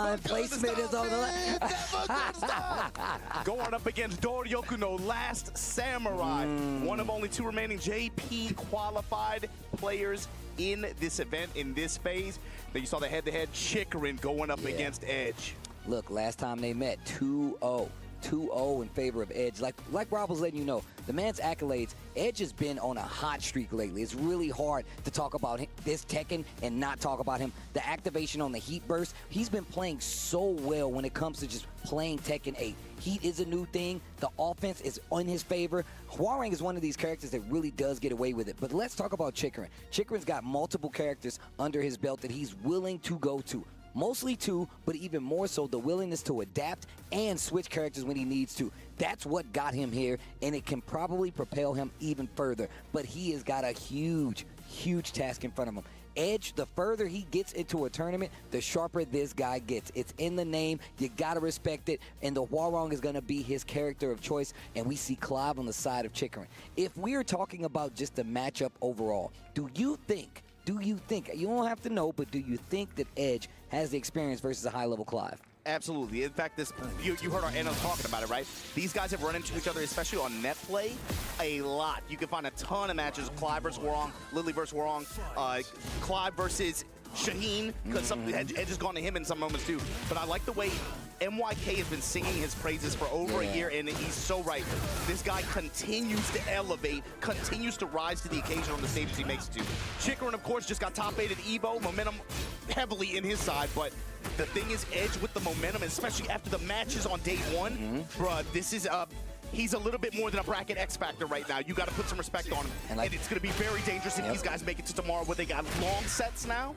and placement is on the left. Going up against Doryoku no Last Samurai. One of only 2 remaining JP qualified players in this event, in this phase. Then you saw the head-to-head Chikurin going up against Edge. Look, last time they met, 2-0. 2-0 in favor of Edge. Like Rob was letting you know, the man's accolades, Edge has been on a hot streak lately. It's really hard to talk about this Tekken and not talk about him. The activation on the Heat Burst, he's been playing so well when it comes to just playing Tekken 8. Heat is a new thing. The offense is in his favor. Hwoarang is one of these characters that really does get away with it. But let's talk about Chikurin. Chikurin's got multiple characters under his belt that he's willing to go to. Mostly 2, but even more so the willingness to adapt and switch characters when he needs to. That's what got him here, and it can probably propel him even further. But he has got a huge, huge task in front of him. Edge, the further he gets into a tournament, the sharper this guy gets. It's in the name. You got to respect it. And the Hwoarang is going to be his character of choice. And we see Clive on the side of Chikurin. If we're talking about just the matchup overall, do you think, you don't have to know, but do you think that Edge has the experience versus a high-level Clive? Absolutely. In fact, you heard our analyst talking about it, right? These guys have run into each other, especially on net play, a lot. You can find a ton of matches, Clive versus Hwoarang, Lily versus Hwoarang, Clive versus Shaheen, because Edge has gone to him in some moments too. But I like the way MYK has been singing his praises for over a year, and he's so right. This guy continues to elevate, continues to rise to the occasion on the stages he makes it to. Chikurin, of course, just got top 8 at EVO, momentum heavily in his side, but the thing is, Edge with the momentum, especially after the matches on day 1, bruh, this is he's a little bit more than a bracket X Factor right now. You got to put some respect on him. And it's going to be very dangerous if these guys make it to tomorrow where they got long sets now.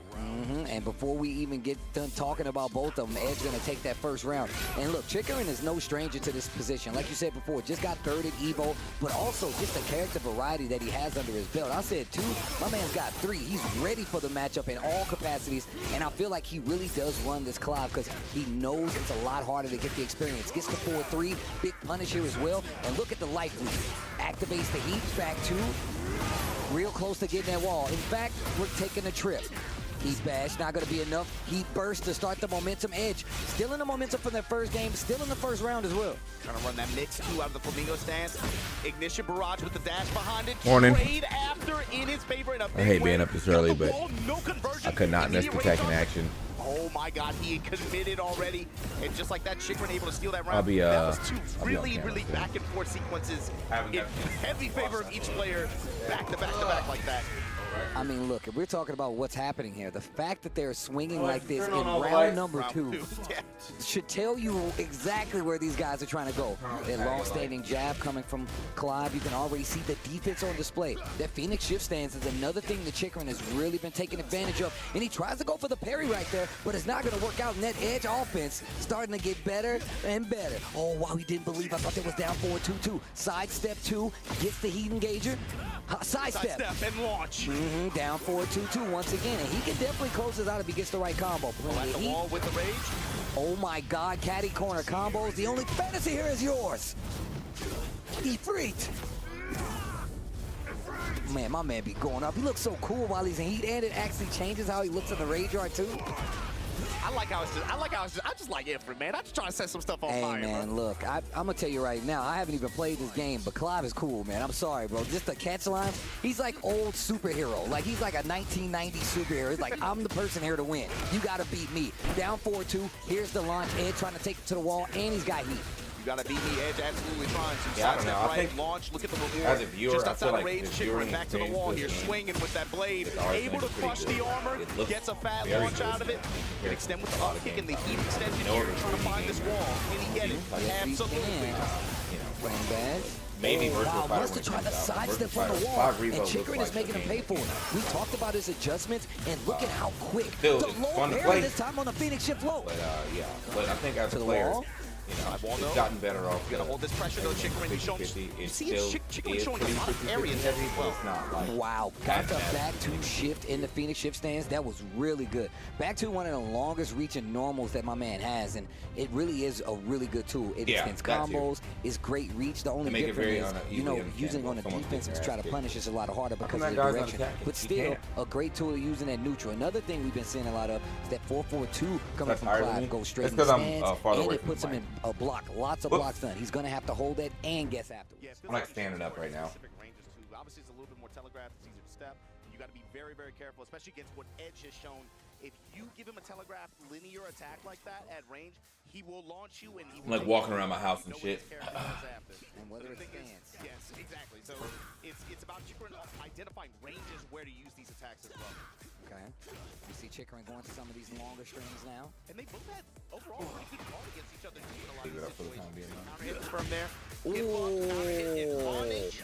And before we even get done talking about both of them, Edge's going to take that first round. And look, Chikurin is no stranger to this position. Like you said before, just got 3rd at EVO, but also just the character variety that he has under his belt. I said 2, my man's got 3. He's ready for the matchup in all capacities, and I feel like he really does run this Clive because he knows it's a lot harder to get the experience. Gets the 4-3, big punish here as well. And look at the life lead. Activates the heat, back 2. Real close to getting that wall. In fact, we're taking a trip. Heat bash, not going to be enough. Heat burst to start the momentum. Edge, still in the momentum from their first game, still in the first round as well. Trying to run that mix 2 out of the Flamingo stance. Ignition barrage with the dash behind it. Morning. Trade after in his favor in a big I hate way. being up this early, but no conversion. I could not miss the Tekken action. Oh my God, he committed already. And just like that, Chikurin able to steal that round. I'll be, that was 2 I'll be really back and forth sequences in heavy favor of each player, back to back like that. I mean, look, if we're talking about what's happening here, the fact that they're swinging like this in round number 2 should tell you exactly where these guys are trying to go. That long-standing jab coming from Clive, you can already see the defense on display. That Phoenix shift stance is another thing that Chikurin has really been taking advantage of, and he tries to go for the parry right there, but it's not going to work out, and that Edge offense starting to get better and better. Oh, wow, he didn't believe. I thought they was down 4-2-2. Sidestep 2, gets the heat engager. Sidestep and launch. Down 4-2-2 once again, and he can definitely close this out if he gets the right combo. At the wall with the rage. Oh my God, caddy corner combos. The only fantasy here is yours. Ifrit. Man, my man be going up. He looks so cool while he's in heat, and it actually changes how he looks in the rage yard too. I just like Ifrit, man. I just try to set some stuff on fire. Hey, man, bro. look, I'm going to tell you right now, I haven't even played this game, but Clive is cool, man. I'm sorry, bro. Just the catch line, he's like old superhero. Like, he's like a 1990 superhero. He's like, I'm the person here to win. You got to beat me. Down 4-2. Here's the launch. Edge trying to take it to the wall, and he's got heat. You gotta beat me, Edge absolutely trying to. Yeah, I don't know. I think launch, look at the reward. as a viewer, just I outside feel of like rage, the Chikurin back to the wall here, swinging with that blade. Able to crush the armor, gets a fat launch out of it. Can extend with the up kick and the heat extension here, trying to find this wall. Can he get it? Absolutely. Rain badge. Maybe wow, wants to try to sidestep on the wall, and Chikurin is making him pay for it. We talked about his adjustments, and look at how quick. Still, the it's low fun to parry play this time on the Phoenix shift low. But yeah, but I think as a to the player, wall. You know, Wall it's though. gotten better off. You gotta hold this pressure though, Chikurin. He's showing. You see Chikurin showing a lot of areas as well. It's not like Wow, got the back two shift in the Phoenix shift stance. That was really good. Back to one of the longest reaching normals that my man has, and it really is a really good tool. It extends combos, it's great reach. The only difference is, you know, using on the defense to try to punish is a lot harder because of the direction. But still, a great tool to use in that neutral. Another thing we've been seeing a lot of is that 4-4-2 coming from Clive goes straight in the stands, and it puts him in a block. Lots of blocks done. He's going to have to hold that and guess afterwards. I'm like standing up right now. Obviously, it's a little bit more telegraphed. It's easier to step. You got to be very, very careful, especially against what Edge has shown. If you give him a telegraphed linear attack like that at range, he will launch you and he will like walking around my house and shit. And whether it's stands. Yes, exactly. So it's about Chikurin identifying ranges where to use these attacks as well. Okay. You see Chikurin going to some of these longer strings now. And they both had overall pretty good call against each other in a lot of Leave it up these for the time situations. being, Counter hit from there. Hit block, counter hit, punish.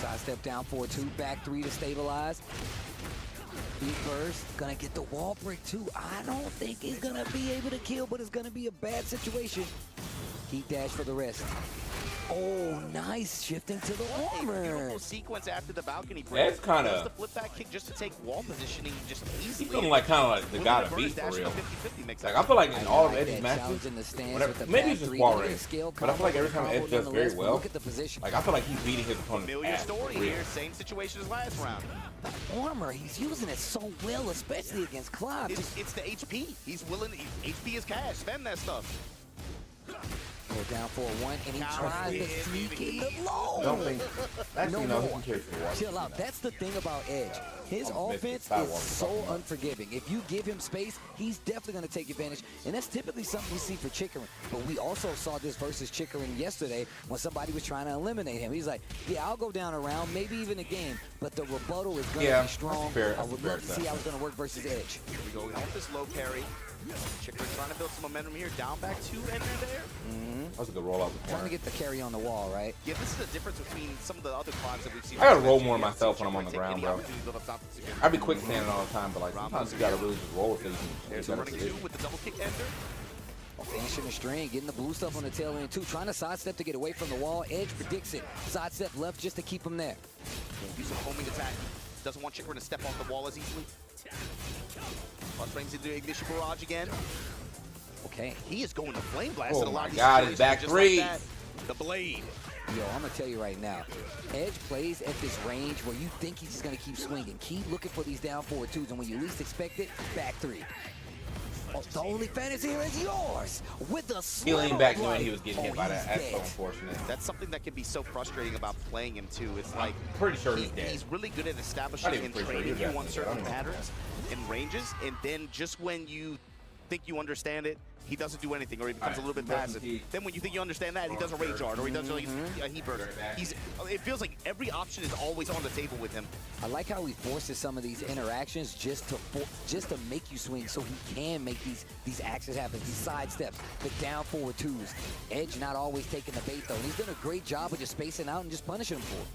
Side step down 4-2, back 3 to stabilize. Feet first, gonna get the wall break too. I don't think he's gonna be able to kill, but it's gonna be a bad situation. Heat dash for the rest. Oh, nice, shifting to the armor. Beautiful sequence after the balcony break. That's kind of the flip back kick just to take wall positioning just easily. He's feeling like kind of like the guy to beat for real. Like I feel like in all of Edge's matches, maybe it's just wall range, but I feel like every time Edge does very well, like I feel like he's beating his opponent. Familiar story here, same situation as last round. The armor, he's using it so well, especially against Clive. It's the HP. He's willing. HP is cash. Spend that stuff. Go down 4-1, and he tries to sneak in the low. Don't think. Actually, no, he can carry for the wall. Chill out. That's the thing about Edge. His offense is so unforgiving. If you give him space, he's definitely going to take advantage, and that's typically something we see for Chikurin. But we also saw this versus Chikurin yesterday when somebody was trying to eliminate him. He's like, yeah, I'll go down a round, maybe even a game, but the rebuttal is going to be strong. I would love to see how it's going to work versus Edge. Here we go. Off this low parry. Chikurin trying to build some momentum here. Down back 2 enter there. That was a good roll out the corner. Trying to get the carry on the wall, right? Yeah, this is the difference between some of the other climbs that we've seen. I gotta roll more myself when I'm on the ground, bro. I'd be quick standing all the time, but like sometimes you gotta really just roll with it. There's a running 2 with the double kick enter. Finishing the string, getting the blue stuff on the tail end too. Trying to sidestep to get away from the wall. Edge predicts it. Sidestep left just to keep him there. Use a homing attack. Doesn't want Chikurin to step off the wall as easily. Plus brings into Ignition Barrage again. Okay. He is going to Flame Blast. Oh my God, he's back 3. Like the blade. Yo, I'm going to tell you right now, Edge plays at this range where you think he's just going to keep swinging. Keep looking for these down 4-2s, and when you least expect it, back 3. Oh, the only fantasy here is yours with a he leaned back knowing he was getting hit by that. That's so unfortunate. That's something that can be so frustrating about playing him too. It's like pretty sure he's dead. He's really good at establishing and training you on certain patterns and ranges, and then just when you think you understand it, he doesn't do anything, or he becomes a little bit passive. Then when you think you understand that, he does a rage art, or he does a heat burner. It feels like every option is always on the table with him. I like how he forces some of these interactions just to make you swing, so he can make these actions happen, these side steps, the down 4-2s. Edge not always taking the bait though, and he's done a great job of just spacing out and just punishing him for it.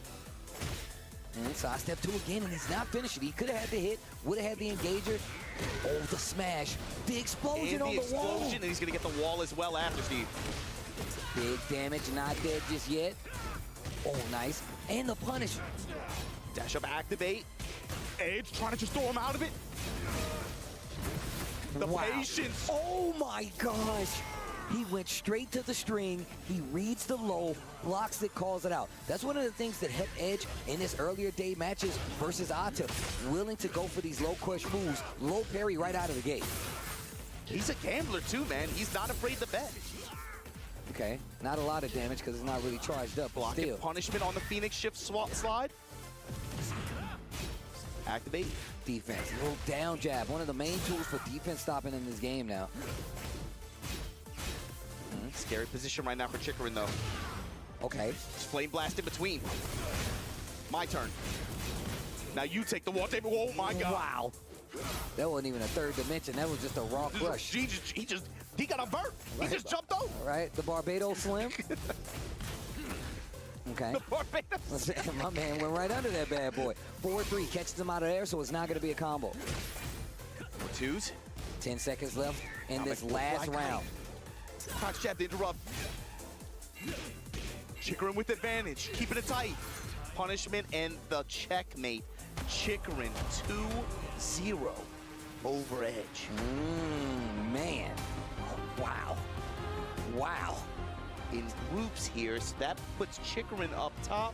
And side step 2 again, and he's not finishing. He could have had the hit, would have had the engager. Oh, the smash, the explosion on the wall. And he's gonna get the wall as well after, Steve. Big damage, not dead just yet. Oh, nice. And the punish. Dash up, activate. Edge trying to just throw him out of it. The patience. Oh my gosh. He went straight to the string. He reads the low, blocks it, calls it out. That's one of the things that helped Edge in his earlier day matches versus Atip. Willing to go for these low crush moves, low parry right out of the gate. He's a gambler too, man. He's not afraid to bet. Okay, not a lot of damage because it's not really charged up. Blocking punishment on the Phoenix shift slide. Activate. Defense, little down jab. One of the main tools for defense stopping in this game now. Scary position right now for Chikurin, though. Okay. Just flame blast in between. My turn. Now you take the wall table. Oh my God. Wow. That wasn't even a third dimension. That was just a raw crush. He got a burp. He just jumped over. Right, the Barbados Slim. Okay. The Barbados. My man went right under that bad boy. 4-3 catches him out of there, so it's not going to be a combo. 2s. 10 seconds left in this last round. Touch jab to interrupt. Chikurin with advantage, keeping it tight. Punishment and the checkmate. Chikurin 2-0 over Edge. Man. Wow. Wow. In groups here, so that puts Chikurin up top.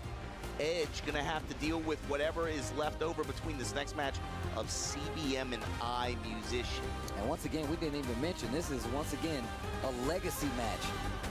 Edge gonna have to deal with whatever is left over between this next match of CBM and Eyemusician. And once again, we didn't even mention, this is once again a legacy match.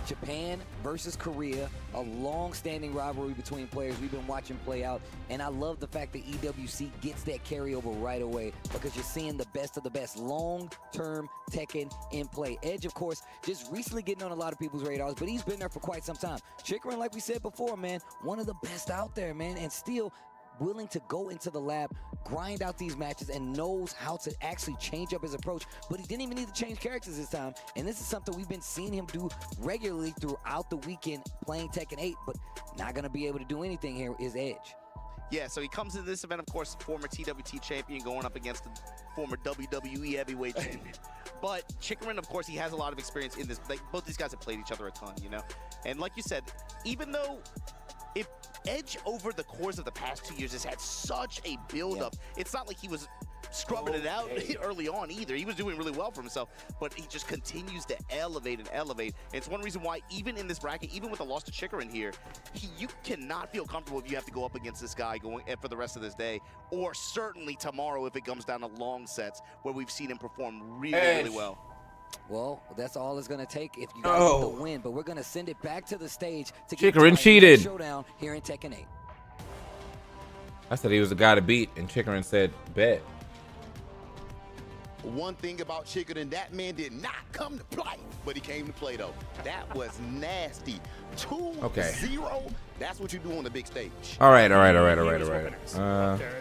Japan versus Korea, a long-standing rivalry between players we've been watching play out, and I love the fact that EWC gets that carryover right away because you're seeing the best of the best long-term Tekken in play. Edge, of course, just recently getting on a lot of people's radars, but he's been there for quite some time. Chikurin, like we said before, man, one of the best out there, man, and still willing to go into the lab, grind out these matches, and knows how to actually change up his approach. But he didn't even need to change characters this time, and this is something we've been seeing him do regularly throughout the weekend playing Tekken 8, but not going to be able to do anything here is Edge. Yeah, so he comes into this event, of course, former TWT champion going up against the former WWE heavyweight champion. But Chikurin, of course, he has a lot of experience in this. Like, both these guys have played each other a ton, you know? And like you said, even though if Edge over the course of the past 2 years has had such a build-up, it's not like he was scrubbing it out early on either. He was doing really well for himself, but he just continues to elevate and elevate. And it's one reason why even in this bracket, even with the loss to Chikurin here, you cannot feel comfortable if you have to go up against this guy going for the rest of this day, or certainly tomorrow if it comes down to long sets where we've seen him perform really, really well. Well, that's all it's going to take if you guys get the win, but we're going to send it back to the stage to get Chikurin cheated. Showdown here in Tekken 8. I said he was the guy to beat, and Chikurin said, bet. One thing about Chikurin, that man did not come to play, but he came to play, though. That was nasty. 2-0. That's what you do on the big stage. All right.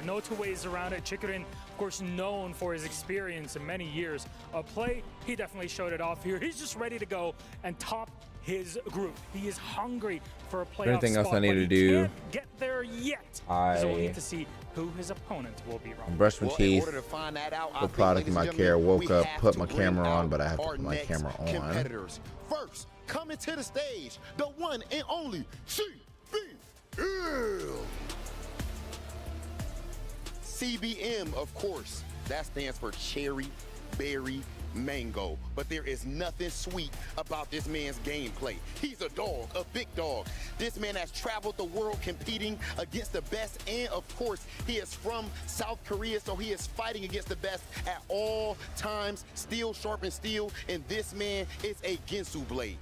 No two ways around it. Chikurin, of course, known for his experience in many years of play. He definitely showed it off here. He's just ready to go and top his group. He is hungry for a playoff Anything else spot, I need to but he do? can't get there yet. So we'll need to see who his opponent will be. Brush my teeth, In order to find that out, put product in my care, woke up, put my camera on, but I have to put my camera on. Competitors. First, coming to the stage, the one and only CBM. CBM, of course, that stands for Cherry Berry Mango, but there is nothing sweet about this man's gameplay. He's a dog, a big dog. This man has traveled the world competing against the best, and of course, he is from South Korea, so he is fighting against the best at all times. Steel sharpens steel, and this man is a Ginsu blade.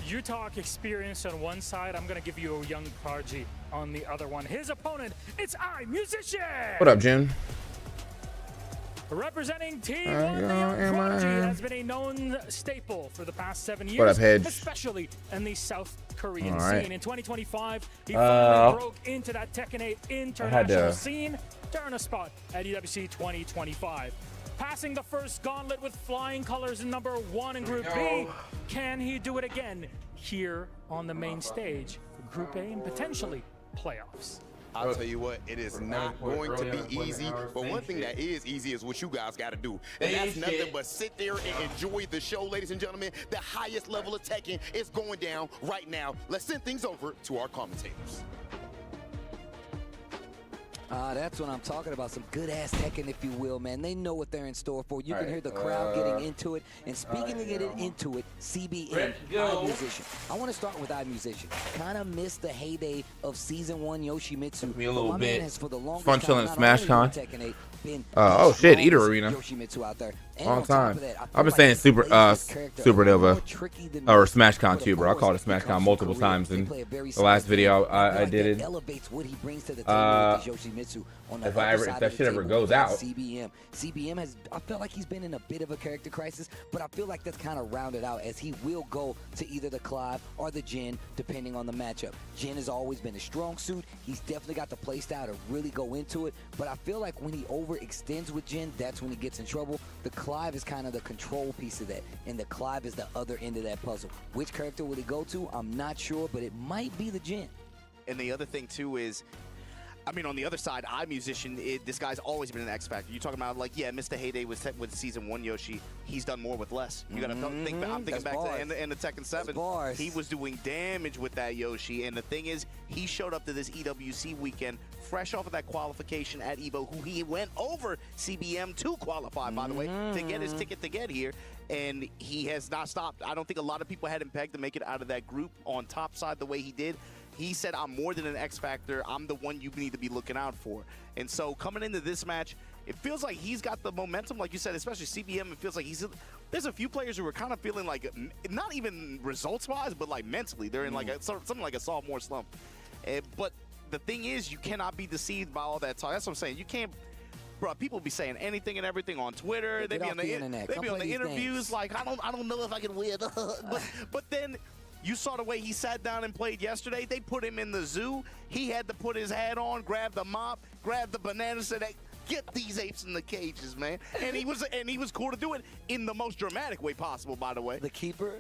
You talk experience on one side, I'm going to give you a young prodigy on the other one. His opponent, it's Eyemusician! What up, Jim? Representing Team 1, the young prodigy has been a known staple for the past 7 years, What up, Hedge? especially in the South Korean right. scene. In 2025, he finally broke into that Tekken 8 international scene to earn a spot at EWC 2025. Passing the first gauntlet with flying colors in number 1 in Group B, can he do it again here on the main stage for Group A and potentially playoffs? I'll tell you what, it is not going to be easy, but one thing that is easy is what you guys got to do. And that's nothing but sit there and enjoy the show, ladies and gentlemen. The highest level of Tekken is going down right now. Let's send things over to our commentators. That's what I'm talking about. Some good-ass Tekken, if you will, man. They know what they're in store for. You can hear the crowd getting into it. And speaking of getting into it, CBM, Eyemusician. I want to start with Eyemusician. Kind of missed the heyday of Season 1 Yoshimitsu. Took me a little bit. Has, for the longest Fun chilling at Smash Con. Tekken 8, been Oh shit, Eater Arena. Yoshimitsu out there. Long time. I've been saying Super Nova or Smash Con too, bro. I called it Smash Con multiple times in the last video I did. If that shit ever goes out. CBM has, I feel like he's been in a bit of a character crisis, but I feel like that's kind of rounded out as he will go to either the Clive or the Jin, depending on the matchup. Jin has always been a strong suit. He's definitely got the play style to really go into it, but I feel like when he overextends with Jin, that's when he gets in trouble. The Clive is kind of the control piece of that, and the Clive is the other end of that puzzle. Which character will he go to? I'm not sure, but it might be the Jin. And the other thing too is, I mean, on the other side, Eyemusician, this guy's always been an X factor. You're talking about like, yeah, Mr. Heyday with season 1 Yoshi. He's done more with less. You gotta think. I'm thinking back to the end of Tekken 7. He was doing damage with that Yoshi, and the thing is, he showed up to this EWC weekend fresh off of that qualification at Evo, who he went over CBM to qualify, by the way, to get his ticket to get here. And he has not stopped. I don't think a lot of people had him pegged to make it out of that group on top side the way he did. He said, I'm more than an X factor. I'm the one you need to be looking out for. And so coming into this match, it feels like he's got the momentum, like you said, especially CBM. It feels like there's a few players who are kind of feeling like, not even results-wise, but like mentally. They're in like something like a sophomore slump. But the thing is, you cannot be deceived by all that talk. That's what I'm saying. You can't. Bro, people be saying anything and everything on Twitter. They be on the internet. They be on the interviews like, I don't know if I can win. but then you saw the way he sat down and played yesterday. They put him in the zoo. He had to put his hat on, grab the mop, grab the banana, said, hey, get these apes in the cages, man. And he was cool to do it in the most dramatic way possible, by the way. The keeper,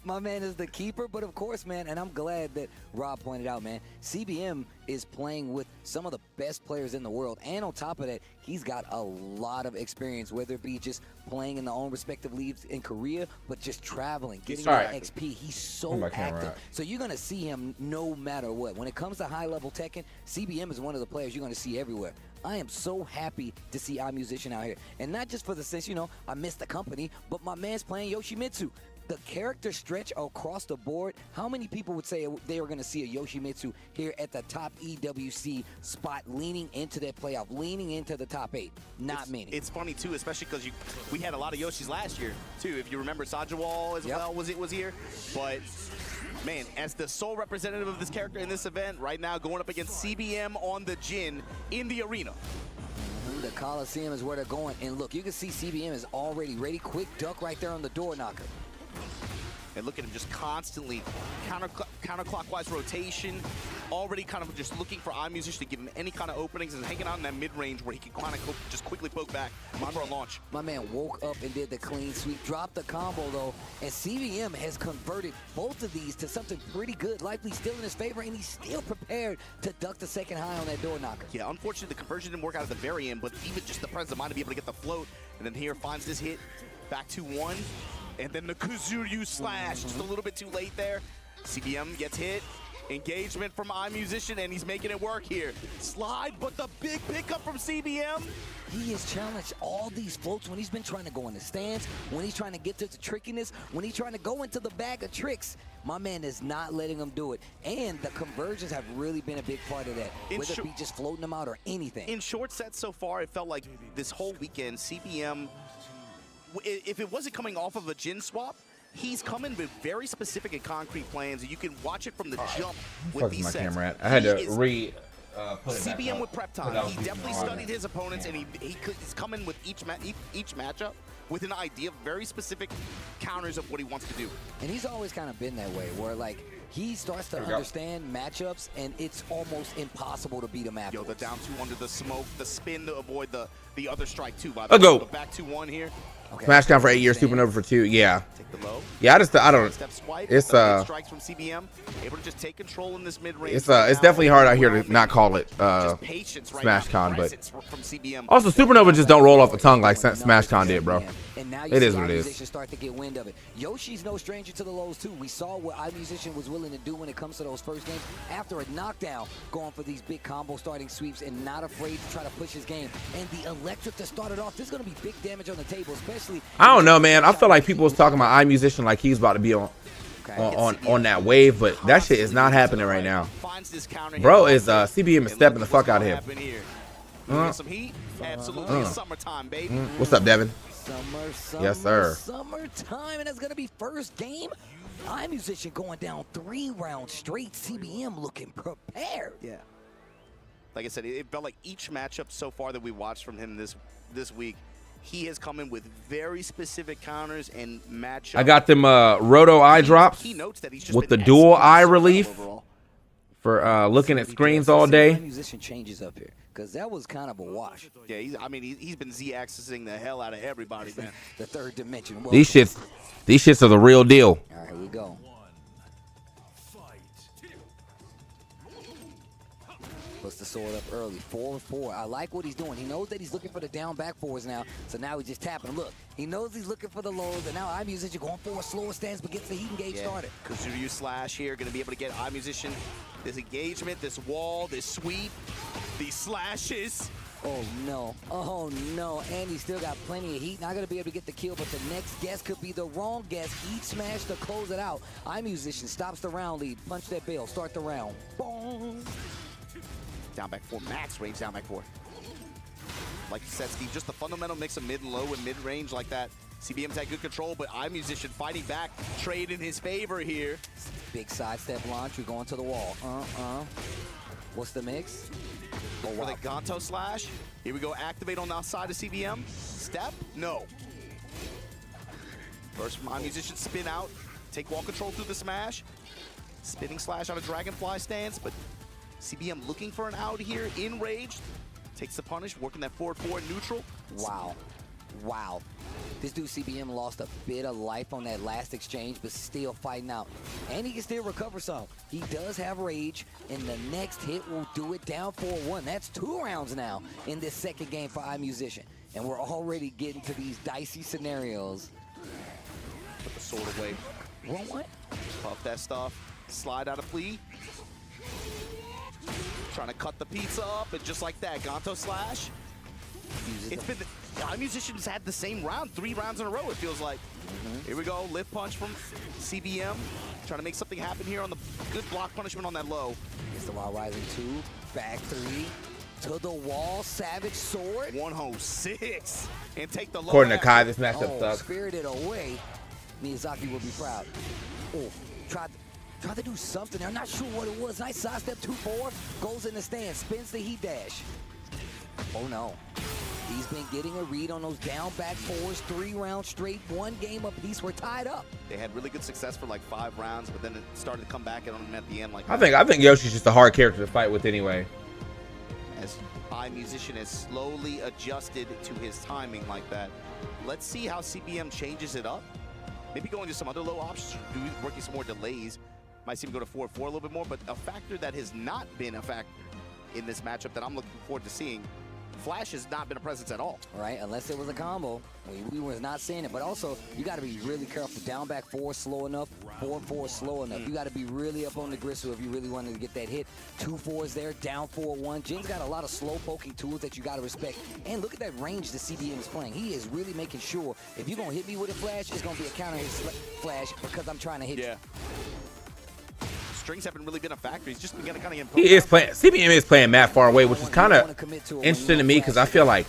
my man is the keeper. But of course, man, and I'm glad that Rob pointed out, man, CBM is playing with some of the best players in the world. And on top of that, he's got a lot of experience, whether it be just playing in their own respective leagues in Korea, but just traveling, getting that XP. He's so active. So you're going to see him no matter what. When it comes to high-level Tekken, CBM is one of the players you're going to see everywhere. I am so happy to see Eyemusician out here. And not just for the sense, you know, I missed the company, but my man's playing Yoshimitsu. The character stretch across the board, how many people would say they were going to see a Yoshimitsu here at the top EWC spot, leaning into that playoff, leaning into the top 8? Not many. It's funny, too, especially because we had a lot of Yoshis last year, too. If you remember, Sajawal as well was here. But, man, as the sole representative of this character in this event, right now going up against CBM on the Jin in the arena. The Coliseum is where they're going. And look, you can see CBM is already ready. Quick duck right there on the door knocker. And look at him just constantly counterclockwise rotation, already kind of just looking for Eyemusician to give him any kind of openings and hanging out in that mid-range where he can kind of just quickly poke back for a launch. My man woke up and did the clean sweep, dropped the combo though, and CBM has converted both of these to something pretty good, likely still in his favor, and he's still prepared to duck the second high on that door knocker. Yeah, unfortunately the conversion didn't work out at the very end, but even just the presence of mind to be able to get the float, and then here finds this hit, back to 1. And then the Kuzuryu slash, just a little bit too late there. CBM gets hit. Engagement from Eyemusician, and he's making it work here. Slide, but the big pickup from CBM. He has challenged all these floats when he's been trying to go in the stands, when he's trying to get to the trickiness, when he's trying to go into the bag of tricks. My man is not letting him do it. And the conversions have really been a big part of that, whether it be just floating them out or anything. In short sets so far, it felt like this whole weekend, CBM, if it wasn't coming off of a Jin swap, he's coming with very specific and concrete plans, and you can watch it from the jump with these sets. Camera at? I had to put CBM with prep time. He definitely studied his opponents, and he's coming with each matchup with an idea of very specific counters of what he wants to do. And he's always kind of been that way, where like he starts to understand matchups, and it's almost impossible to beat him after. Yo, the down 2 under the smoke, the spin to avoid the other strike too. By the way, go back to 1 here. Okay. Smash down for 8 years, supernova for 2. Yeah. Take the low. Yeah, I don't. It's strikes from CBM, able to just take control in this mid range. It's definitely hard out here to not call it Smash Con, but also supernova just don't roll off the tongue like Smash Con did, bro. And now it is what it is. Start to get wind of it. Yoshi's no stranger to the lows too. We saw what Eyemusician was willing to do when it comes to those first games. After a knockdown, going for these big combo starting sweeps and not afraid to try to push his game. And the electric to start it off. There's going to be big damage on the table, especially. I don't know, man. I feel like people was talking about Eyemusician like he's about to be on that wave, but that shit is not happening right now. Bro is CBM is stepping the fuck out of here. Some heat? Absolutely. Summertime, baby. What's up, Devin? Summer, yes, sir. Summertime, and it's gonna be first game. Eyemusician going down 3 rounds straight. CBM looking prepared. Yeah. Like I said, it felt like each matchup so far that we watched from him this week, he has come in with very specific counters and matchups. I got them roto eye drops with the dual eye relief for looking at screens all day. Eyemusician changes up here, because that was kind of a wash. Yeah, he's been Z-accessing the hell out of everybody, man. The third dimension. Welcome. These shits are the real deal. All right, here we go. What's the sword up early. 4-4. I like what he's doing. He knows that he's looking for the down back fours now, so now he's just tapping. Look, he knows he's looking for the lows, and now Eyemusician going for a slower stance, but gets the heat engage started. Kuzuryu slash here, going to be able to get Eyemusician this engagement, this wall, this sweep, these slashes. Oh no, and he still got plenty of heat. Not gonna be able to get the kill, but the next guess could be the wrong guess. Heat smash to close it out. Eyemusician stops the round lead. Punch that bell, start the round. Boom. Down back four, max range down back four. Like you said, Steve, just the fundamental mix of mid and low and mid range like that. CBM's had good control, but Eyemusician fighting back, trade in his favor here. Big sidestep launch, we're going to the wall. What's the mix? For the Ganto slash. Here we go, activate on the outside of CBM. Step, no. First from Eyemusician, spin out, take wall control through the smash. Spinning slash on a Dragonfly stance, but CBM looking for an out here, enraged. Takes the punish, working that forward neutral. Wow. This dude CBM lost a bit of life on that last exchange, but still fighting out. And he can still recover some. He does have rage, and the next hit will do it down 4-1. That's 2 rounds now in this second game for Eyemusician. And we're already getting to these dicey scenarios. Put the sword away. What? Puff that stuff. Slide out of plea. Trying to cut the pizza up, and just like that, Ganto slash. It's been Eyemusician's had the same round 3 rounds in a row, it feels like. Here we go, lift punch from CBM. Trying to make something happen here on the good block punishment on that low. It's the Wild Rising 2, back 3, to the wall, Savage Sword. 106, and take the low. According to Kai, this matchup sucks. Spirited away. Miyazaki will be proud. Oh, tried to do something. I'm not sure what it was. Nice sidestep, 2-4, goes in the stand, spins the heat dash. Oh no. He's been getting a read on those down back fours, 3 rounds straight, 1 game apiece. We're tied up. They had really good success for like 5 rounds, but then it started to come back on them at the end. Like I think Yoshi's just a hard character to fight with anyway. As Eyemusician has slowly adjusted to his timing like that. Let's see how CBM changes it up. Maybe going to some other low options, working some more delays. Might see him go to 4-4 a little bit more, but a factor that has not been a factor in this matchup that I'm looking forward to seeing. Flash has not been a presence at all. Right, unless it was a combo. We was not seeing it, but also you got to be really careful. Down back 4 slow enough, 4-4 slow enough. You got to be really up on the gristle if you really wanted to get that hit. 2 4s there, down 4-1. Jin's got a lot of slow poking tools that you got to respect. And look at that range the CBM is playing. He is really making sure if you're going to hit me with a flash, it's going to be a counter hit flash because I'm trying to hit you. Strings haven't really been a factor. He's just been kind of getting CBM is playing Matt far away, which is kind of interesting to me because I feel like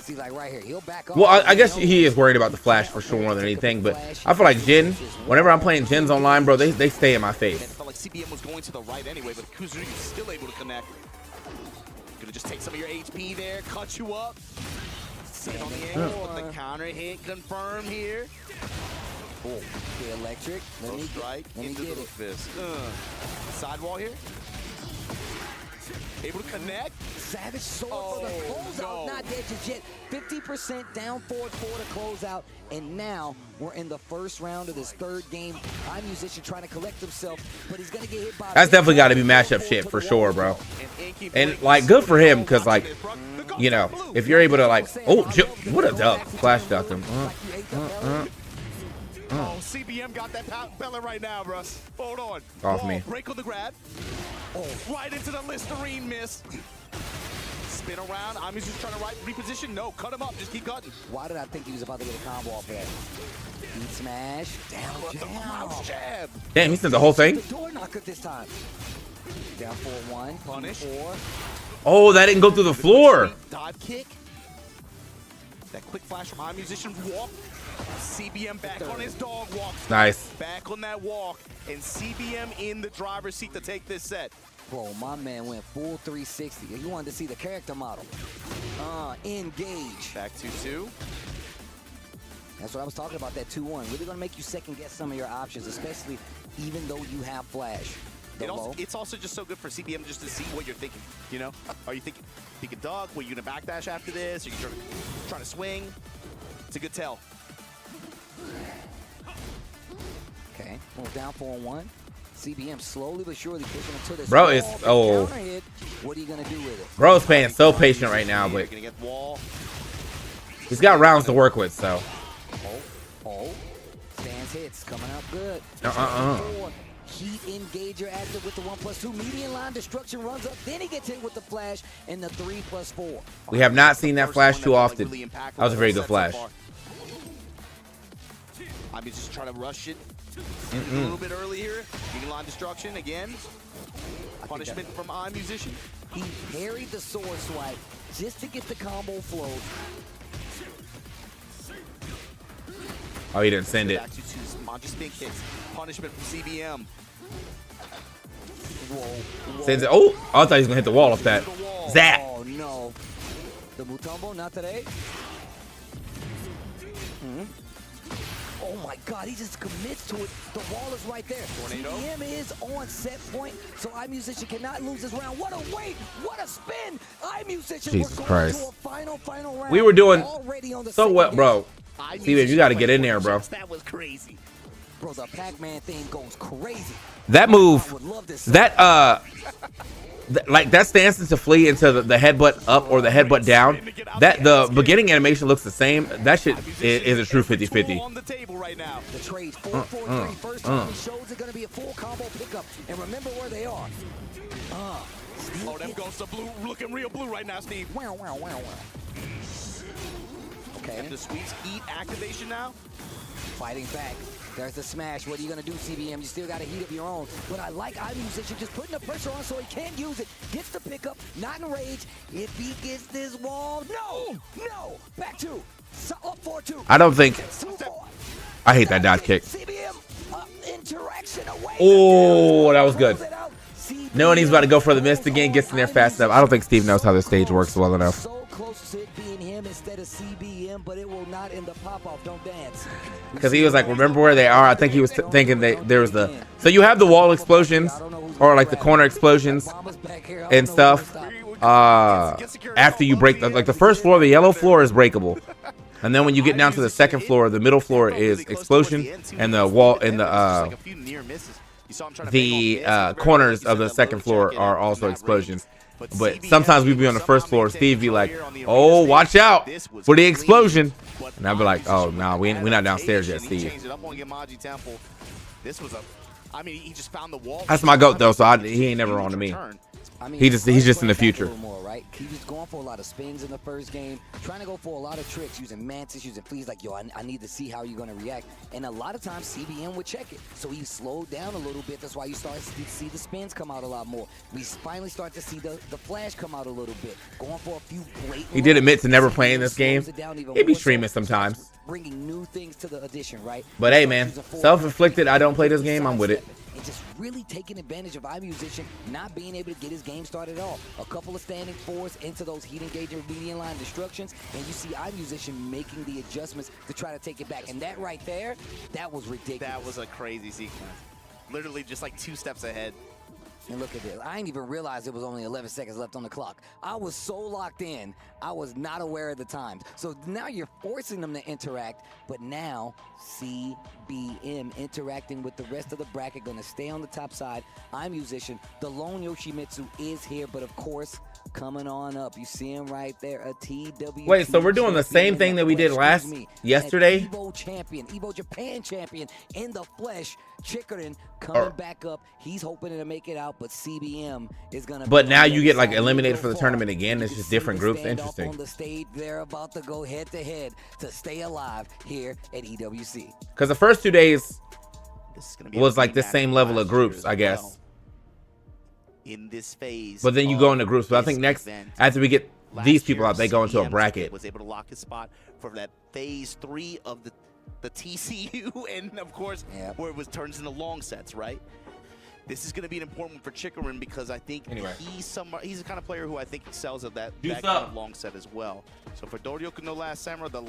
see, like right here, he'll back off. Well, I guess he is worried about the flash for sure more than anything, but I feel like Jin, whenever I'm playing Jins online, bro, they stay in my face. It felt like CBM was going to the right anyway, but Kuzuryu is still able to connect. Gonna just take some of your HP there, cut you up. Sit on the angle, but the counter hit confirmed here. Oh, the electric. Let me get it. Fist. Sidewall here. Able to connect. Savage sword for the closeout. Not dead just yet. 50% down forward 4 to close out. And now we're in the first round of this 3rd game. Eyemusician trying to collect himself, but he's going to get hit by... That's definitely got to be matchup shit for sure, bro. And, like, good for him because, like, you know, if you're able to, like... Oh, what a duck. Flash ducked him. Oh, CBM got that belly right now, bro. Hold on. Off me. Break on the grab. Oh, right into the Listerine miss. Spin around. I'm just trying to reposition. No, cut him up. Just keep cutting. Why did I think he was about to get a combo off that? Heat smash. Down jab. Damn, he sent the whole thing? The door knocker this time. Down 4-1. Punish. 4. Oh, that didn't go through the floor. Dive kick. That quick flash from Eyemusician walk. CBM back on his dog walk. Nice. Back on that walk. And CBM in the driver's seat to take this set. Bro, my man went full 360. You wanted to see the character model. Engage. Back 2-2. That's what I was talking about, that 2-1. Really going to make you second guess some of your options, especially even though you have flash. It's also just so good for CBM just to see what you're thinking, you know? Are you thinking dog? Were you going to backdash after this? Are you trying to swing? It's a good tell. Okay, well, down 4-1. CBM slowly but surely pushing into this. Bro, it's What are you gonna do with it? Bro's playing so patient right now, but he's got rounds to work with, so. Stands hits coming out good. Heat engager active with the 1+2. Median line destruction runs up. Then he gets hit with the flash and the 3+4. We have not seen that flash too often. That was a very good flash. I'm just trying to rush it a little bit early here. Median line destruction again. Punishment from Eyemusician. He parried the sword swipe just to get the combo flow. Oh, he didn't send it. Punishment from CBM. Sends it. Oh, I thought he was gonna hit the wall off that. Zap. Oh no. The Mutombo, not today. Oh my God, he just commits to it. The wall is right there. CBM is on set point, so Eyemusician cannot lose this round. What a weight! What a spin! Eyemusician. Jesus Christ. To a final round. We were doing so well, bro. CBM, you got to get in there, bro. That was crazy. Bro, the Pac-Man thing goes crazy. That move, like that stance to flee into the headbutt up or the headbutt down, that the beginning animation looks the same. That shit is a true 50-50. On the table right now. The trade 4-4-3. First time he shows it's gonna be a full combo pickup. And remember where they are. Oh, them goes to blue, looking real blue right now, Steve. Wow. Okay. And the sweeps heat activation now. Fighting back. There's the smash. What are you going to do, CBM? You still got to heat up your own. But I like Eyemusician just putting the pressure on so he can't use it. Gets the pickup, not in rage. If he gets this wall, no. Back two. Up 4-2. I don't think. I hate that dodge kick. CBM, interaction away. Oh, that was good. Knowing he's about to go for the miss again, gets in there fast enough. I don't think Steve knows how this stage works well enough. So close to it being him instead of CBM, but it will not end the pop-off. Don't dance. Because he was like, remember where they are? I think he was thinking there was the. So you have the wall explosions or like the corner explosions and stuff. After you break like the first floor, the yellow floor is breakable. And then when you get down to the second floor, the middle floor is explosion, and the wall and the corners of the second floor are also explosions. But sometimes we'd be on the first floor. Steve be like, "Oh, watch out for the explosion," and I'd be like, "Oh, nah, we're not downstairs yet, Steve." That's my goat though, so he ain't never on to me. He's just in the future. Right? He was going for a lot of spins in the first game, trying to go for a lot of tricks, using mantis, using fleas. Like, yo, I need to see how you're gonna react. And a lot of times CBM would check it, so he slowed down a little bit. That's why you start to see the spins come out a lot more. We finally start to see the flash come out a little bit, going for a few blatant. He did admit to never playing this game. He'd be streaming sometimes. Bringing new things to the addition, right? But hey, man, self-inflicted. I don't play this game. I'm with it. And just really taking advantage of Eyemusician not being able to get his game started off. A couple of standing fours into those heat engager median line destructions, and you see Eyemusician making the adjustments to try to take it back. And that right there, that was ridiculous. That was a crazy sequence. Literally just like 2 steps ahead. And look at this. I didn't even realize it was only 11 seconds left on the clock. I was so locked in, I was not aware of the times. So now you're forcing them to interact, but now CBM interacting with the rest of the bracket, going to stay on the top side. Eyemusician, the lone Yoshimitsu is here, but of course, coming on up. You see him right there, a TW. Wait, so we're doing the same thing that we did yesterday? Evo champion, Evo Japan champion in the flesh. Chikurin coming back up. He's hoping to make it out, but CBM is gonna. But now you get like eliminated for the tournament again. It's just different groups. Interesting. On the stage, they're about to go head to head to stay alive here at EWC. Because the first 2 days was like the same level of groups, I guess. In this phase, but then you go into groups. But I think next, after we get these people out, they go into a bracket. Was able to lock his spot for that phase 3 of the TCU, and of course, where it turns into long sets, right? This is going to be an important one for Chikurin because I think he's the kind of player who I think excels at that kind of long set as well. So for Doryo no Last Samurai, the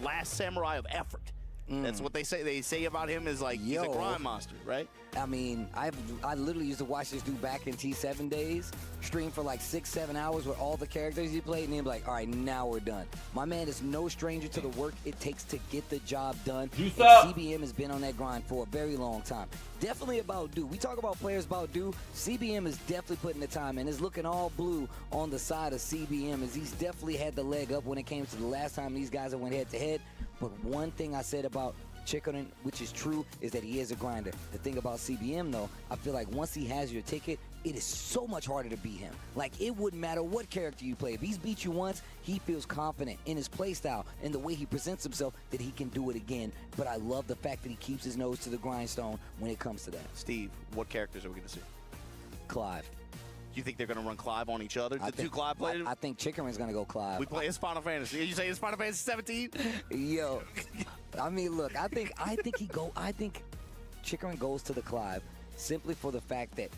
last samurai of effort. That's what they say. They say about him is like he's a grind monster, right? I mean, I literally used to watch this dude back in T7 days, stream for like 6-7 hours with all the characters he played, and he'd be like, all right, now we're done. My man is no stranger to the work it takes to get the job done. And CBM has been on that grind for a very long time. Definitely about do. We talk about players about do. CBM is definitely putting the time in. It's looking all blue on the side of CBM as he's definitely had the leg up when it came to the last time these guys went head to head. But one thing I said about Chikurin, which is true, is that he is a grinder. The thing about CBM, though, I feel like once he has your ticket, it is so much harder to beat him. Like, it wouldn't matter what character you play. If he's beat you once, he feels confident in his playstyle and the way he presents himself that he can do it again. But I love the fact that he keeps his nose to the grindstone when it comes to that. Steve, what characters are we going to see? Clive. You think they're going to run Clive on each other? The two Clive players? I think Chikurin's going to go Clive. We play his Final Fantasy. You say his Final Fantasy 17? Yo, I mean, look, I think Chikurin goes to the Clive simply for the fact that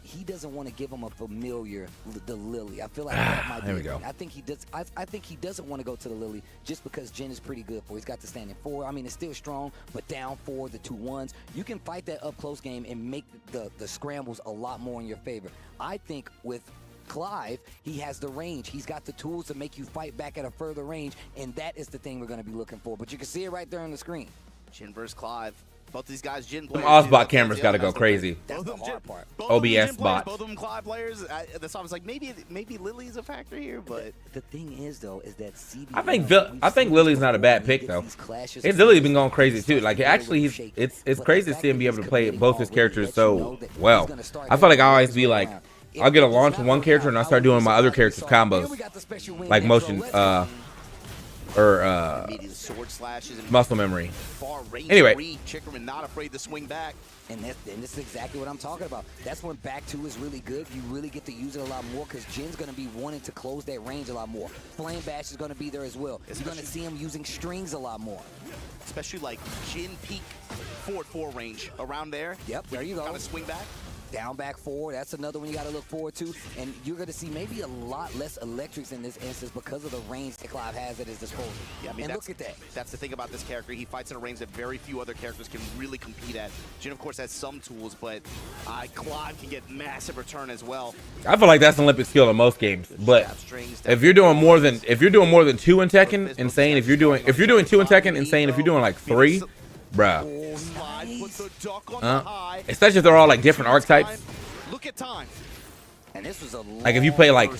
he doesn't want to give him a familiar, the Lily. I feel like that might be. There we go. I think he does. I think he doesn't want to go to the Lily just because Jin is pretty good for. He's got the standing 4. I mean, it's still strong, but down 4, the 2-1s. You can fight that up close game and make the scrambles a lot more in your favor. I think with Clive, he has the range. He's got the tools to make you fight back at a further range, and that is the thing we're going to be looking for. But you can see it right there on the screen. Jin versus Clive. Both these guys, Jin Them players. Ozbot cameras got to go crazy. That's the hard part. OBS bots. Both of them Clive players. That's why I was like, maybe Lily's a factor here, but The thing is, though, is that CBM. I think Lily's not a bad pick though. His Lily's been going crazy too. Like actually, it's crazy to see him be able to play both his characters so well. I feel like I always be like, I'll get a launch with one character and I start doing my other characters combos, like motion or sword slashes and muscle memory. far range. Anyway, Chikurin not afraid to swing back. And this is exactly what I'm talking about. That's when back 2 is really good. You really get to use it a lot more because Jin's going to be wanting to close that range a lot more. Flame Bash is going to be there as well. You're going to see him using strings a lot more. Especially like Jin peak forward 4 range around there. Yep, there you go. Kind of swing back. Down back 4, that's another one you got to look forward to. And you're going to see maybe a lot less electrics in this instance because of the range that Clive has at his disposal. Yeah, I mean, and look at that. That's the thing about this character. He fights in a range that very few other characters can really compete at. Jin, of course, has some tools, but Clive can get massive return as well. I feel like that's an Olympic skill in most games. But if you're doing more than 2 in Tekken, insane. If you're doing 2 in Tekken, insane. If you're doing like 3, bruh. Especially if they're all like different archetypes. Look at time. And this was a like if you play like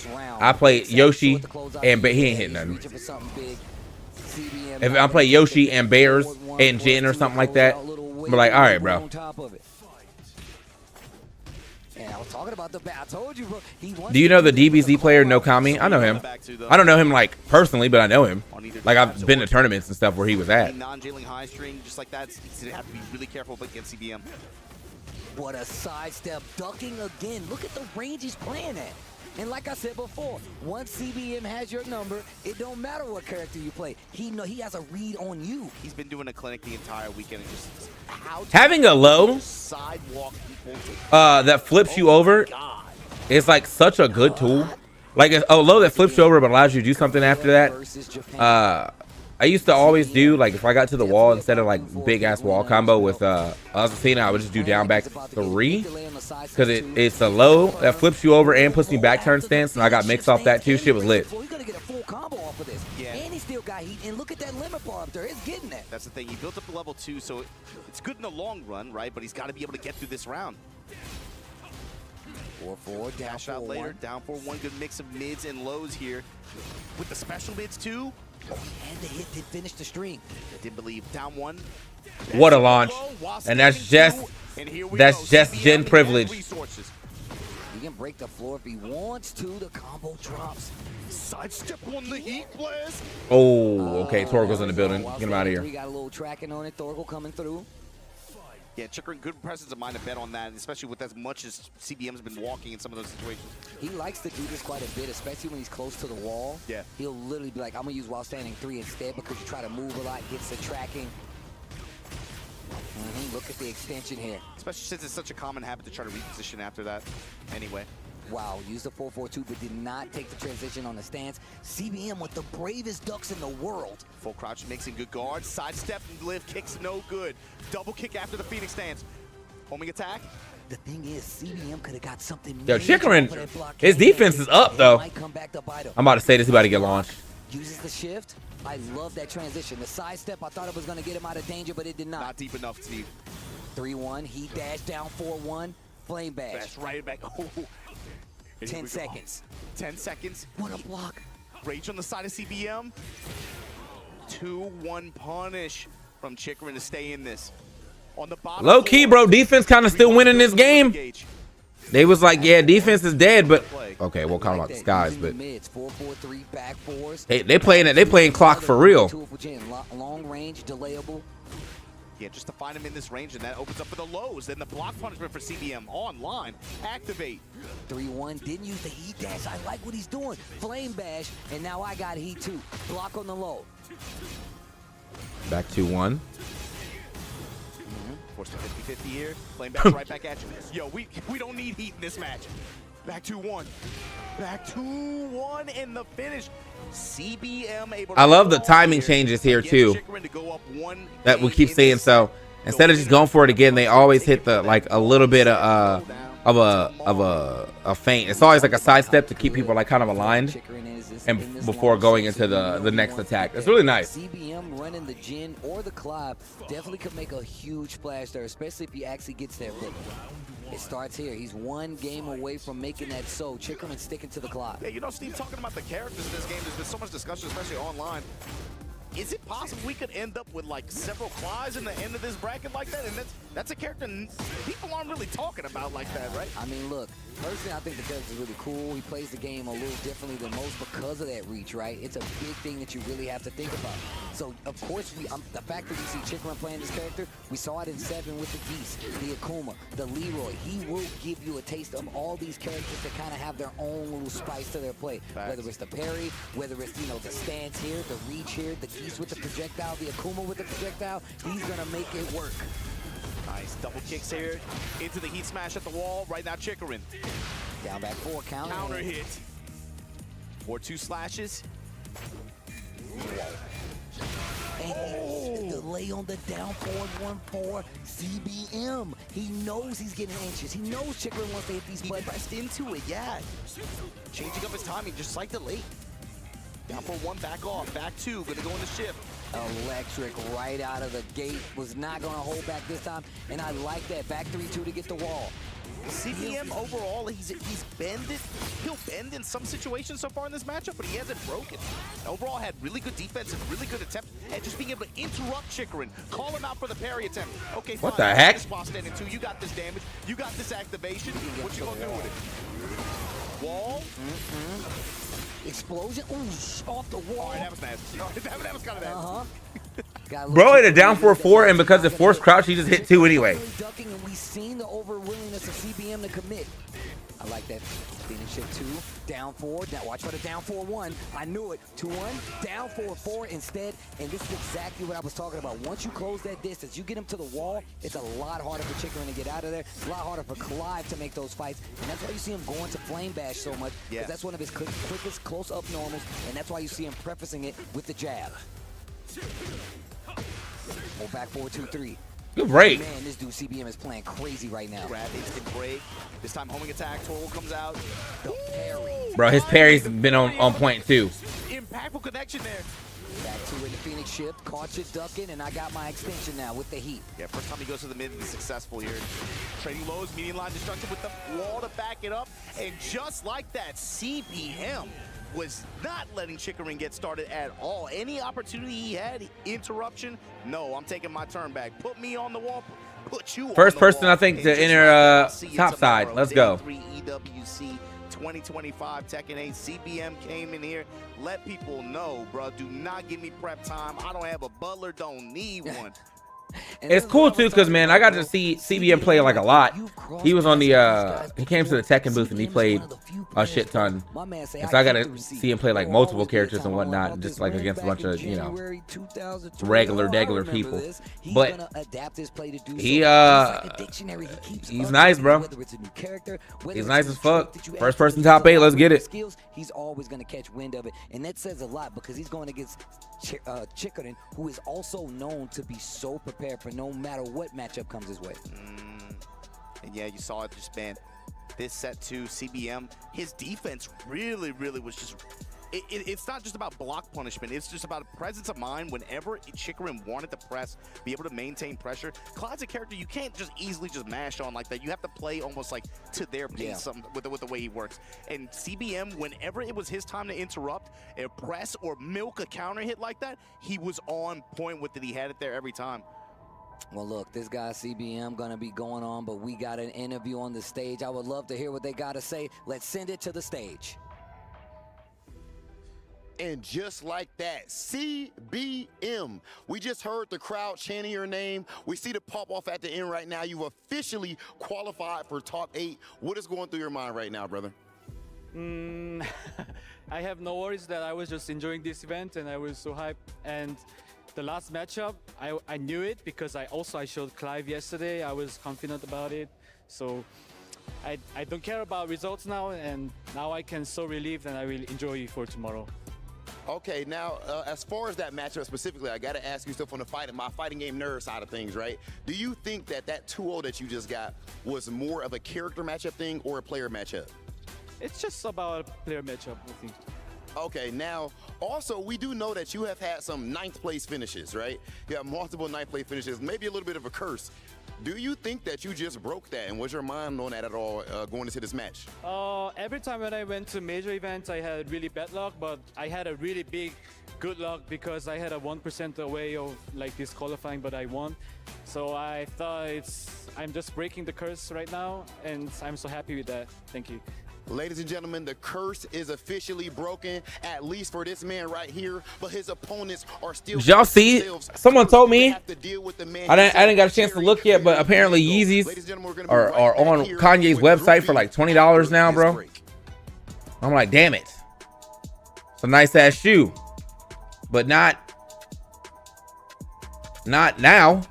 I play Yoshi and he ain't hitting nothing. If I play Yoshi and Bears and Jin or something like that, we're like, all right, bro. And I was talking about the I told you, bro. Do you know the DBZ player Nokami? I know him. I don't know him like personally, but I know him. Like I've been to tournaments and stuff where he was at. Non-jailing high string, just like that. He's gonna have to be really careful against CBM. What a sidestep, ducking again. Look at the range he's playing at. And like I said before, once CBM has your number, it don't matter what character you play. He has a read on you. He's been doing a clinic the entire weekend and just having a low sidewalk people that flips you over is like such a good tool. Like a low that flips you over but allows you to do something after that. I used to always do, like, if I got to the wall, instead of, like, big-ass wall combo with Arslan, I would just do down back 3. Because it's a low that flips you over and puts me back turn stance, and I got mixed off that, too. Shit was lit. He's going to get a full combo off of this. Yeah. And he still got heat. And look at that limit bar up there. It's getting that. That's the thing. He built up to level 2, so it's good in the long run, right? But he's got to be able to get through this round. 4-4, dash out later, down 4-1. Good mix of mids and lows here. With the special mids, too. Oh, and the hit did finish the stream. I did believe down 1. What a launch. And that's just Jin privilege. He can break the floor if he wants to. The combo drops. Sidestep on the heat blast. Oh, okay. Torgo's in the building. Get him out of here. We got a little tracking on it. Torgo coming through. Yeah, Chikurin, good presence of mind to bet on that, especially with as much as CBM's been walking in some of those situations. He likes to do this quite a bit, especially when he's close to the wall. Yeah. He'll literally be like, I'm going to use while standing 3 instead because you try to move a lot, gets the tracking. Look at the extension here. Especially since it's such a common habit to try to reposition after that anyway. Wow, used the 4-4-2, but did not take the transition on the stance. CBM with the bravest ducks in the world. Full crouch mixing good guard. Sidestep and lift kicks no good. Double kick after the Phoenix stance. Homing attack. The thing is, CBM could have got something. Yo, Chikurin, his defense is up, though. I'm about to say this, he's about to get launched. Uses the shift. I love that transition. The sidestep, I thought it was going to get him out of danger, but it did not. Not deep enough, Steve. 3-1, heat dash down 4-1, flame bash. Bash right back. Oh. 10 seconds. 10 seconds. What a block. Rage on the side of CBM. 2-1 punish from Chikurin to stay in this. On the bottom. Low key, bro. Defense kind of still winning this game. They was like, yeah, defense is dead, but okay, we'll talk about the skies, but they playing clock for real. Long range, delayable. Yeah, just to find him in this range, and that opens up for the lows. Then the block punishment for CBM online. Activate. 3-1, didn't use the heat dash. I like what he's doing. Flame bash, and now I got heat too. Block on the low. Back 2-1. Force the 50-50 here. Flame bash right back at you. Yo, we don't need heat in this match. Back 2-1. Back 2-1 in the finish. CBM able to I love the timing changes here too. That we keep seeing. So instead of just going for it again, they always hit the like a little bit of a feint. It's always like a sidestep to keep people like kind of aligned and before going into the next attack. It's really nice. CBM running the Jin or the Clive definitely could make a huge splash there, especially if he actually gets there. But it starts here. He's one game away from making that so. Chikurin sticking to the clock. Yeah, you know, Steve, talking about the characters in this game, there's been so much discussion, especially online. Is it possible we could end up with like several Clives in the end of this bracket like that? And that's a character people aren't really talking about like that, right? I mean, look, personally, I think the character's really cool. He plays the game a little differently than most because of that reach, right? It's a big thing that you really have to think about. So, of course, the fact that we see Chikurin playing this character, we saw it in 7 with the Geese, the Akuma, the Leroy. He will give you a taste of all these characters that kind of have their own little spice to their play. Whether it's the parry, whether it's, you know, the stance here, the reach here, the Geese with the projectile, the Akuma with the projectile, he's gonna make it work. Nice double kicks here into the heat smash at the wall. Right now, Chikurin. Down back 4 counter. Counter hit. 4-2 slashes. And delay on the down forward 1-4 CBM. He knows he's getting anxious. He knows Chikurin wants to hit these buttons. He pressed into it, yeah. Changing up his timing just like the late. Down for 1, back off. Back 2, gonna go in the shift. Electric right out of the gate. Was not gonna hold back this time. And I like that. Back 3-2 to get the wall. CBM overall, he's bended. He'll bend in some situations so far in this matchup, but he hasn't broken. Overall, had really good defense and really good attempt at just being able to interrupt Chikurin, call him out for the parry attempt. Okay, what fine. the heck? Spot standing 2. You got this damage. You got this activation. What you gonna do with it? Wall. Explosion. Ooh, off the wall. All right, that was nasty. That was kind of nasty. Bro hit a down 4-4, and because it forced crouch, he just hit 2 anyway. Ducking, and we've seen the over-willingness of CBM to commit. I like that. Finish it 2, down 4. Now watch for the down 4-1. I knew it. 2-1, down 4-4 instead. And this is exactly what I was talking about. Once you close that distance, you get him to the wall, it's a lot harder for Chikurin to get out of there. It's a lot harder for Clive to make those fights. And that's why you see him going to Flame Bash so much. Because that's one of his quickest close-up normals. And that's why you see him prefacing it with the jab. Oh, back 4-2-3. Good break. Man, this dude CBM is playing crazy right now. Grab instant break. This time homing attack. Total comes out. The parry. Bro, his parry's been on point too. Impactful connection there. Back 2 in the Phoenix shift. Caught you ducking, and I got my extension now with the heat. Yeah, first time he goes to the mid, he's successful here. Trading lows, medium line destruction with the wall to back it up. And just like that, CBM was not letting Chikurin get started at all. Any opportunity he had, interruption, no, I'm taking my turn back. Put me on the wall, put you First on the person, wall. I think, to enter top side. Let's go. 3 EWC 2025 Tekken 8. CBM came in here. Let people know, bro, do not give me prep time. I don't have a butler, don't need one. It's cool too, cause man, I got to see CBM play like a lot. He was on the he came to the Tekken booth and he played a shit ton. And so I got to see him play like multiple characters and whatnot, just like against a bunch of, you know, regular people. But he's nice, bro. He's nice as fuck. First person top 8, let's get it. He's always gonna catch wind of it, and that says a lot because he's going against Chikurin, who is also known to be so prepared for no matter what matchup comes his way. And yeah, you saw it just, man, this set 2, CBM, his defense really was just, it's not just about block punishment, it's just about a presence of mind whenever Chikurin wanted to press, be able to maintain pressure. Cloud's a character you can't just easily just mash on like that. You have to play almost like to their pace with the way he works. And CBM, whenever it was his time to interrupt, press, or milk a counter hit like that, he was on point with it. He had it there every time. Well, look, this guy CBM gonna be going on, but we got an interview on the stage. I would love to hear what they gotta say. Let's send it to the stage. And just like that, CBM. We just heard the crowd chanting your name. We see the pop off at the end right now. You've officially qualified for top 8. What is going through your mind right now, brother? I have no worries that I was just enjoying this event and I was so hyped. And the last matchup, I knew it because I showed Clive yesterday. I was confident about it. So I don't care about results now, and now I can so relieved and I will enjoy it for tomorrow. Okay, now, as far as that matchup specifically, I got to ask you stuff on my fighting game nerd side of things, right? Do you think that 2-0 that you just got was more of a character matchup thing or a player matchup? It's just about a player matchup, I think. Okay, now, also, we do know that you have had some 9th place finishes, right? You have multiple 9th place finishes, maybe a little bit of a curse. Do you think that you just broke that, and was your mind on that at all going into this match? Every time when I went to major events, I had really bad luck, but I had a really big good luck because I had a 1% away of like disqualifying, but I won. So I thought I'm just breaking the curse right now, and I'm so happy with that. Thank you. Ladies and gentlemen, the curse is officially broken, at least for this man right here, but his opponents are still... Did y'all see? Someone told me, I didn't got a chance to look yet, but apparently Yeezys are on Kanye's website for like $20 now, bro. I'm like, damn it. It's a nice ass shoe, but not now.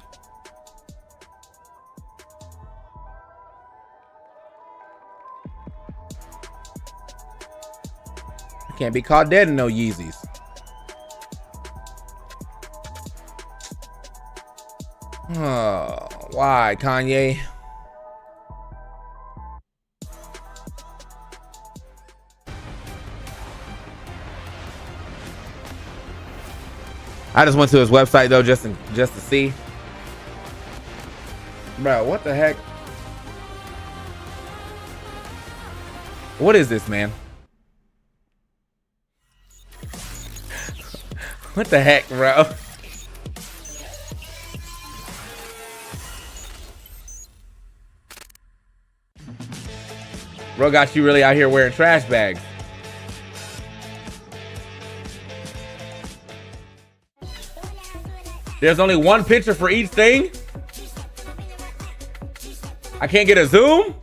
Can't be caught dead in no Yeezys. Oh, why, Kanye? I just went to his website though, just to see. Bro, what the heck? What is this, man? What the heck, bro? Bro got you really out here wearing trash bags. There's only one picture for each thing? I can't get a zoom?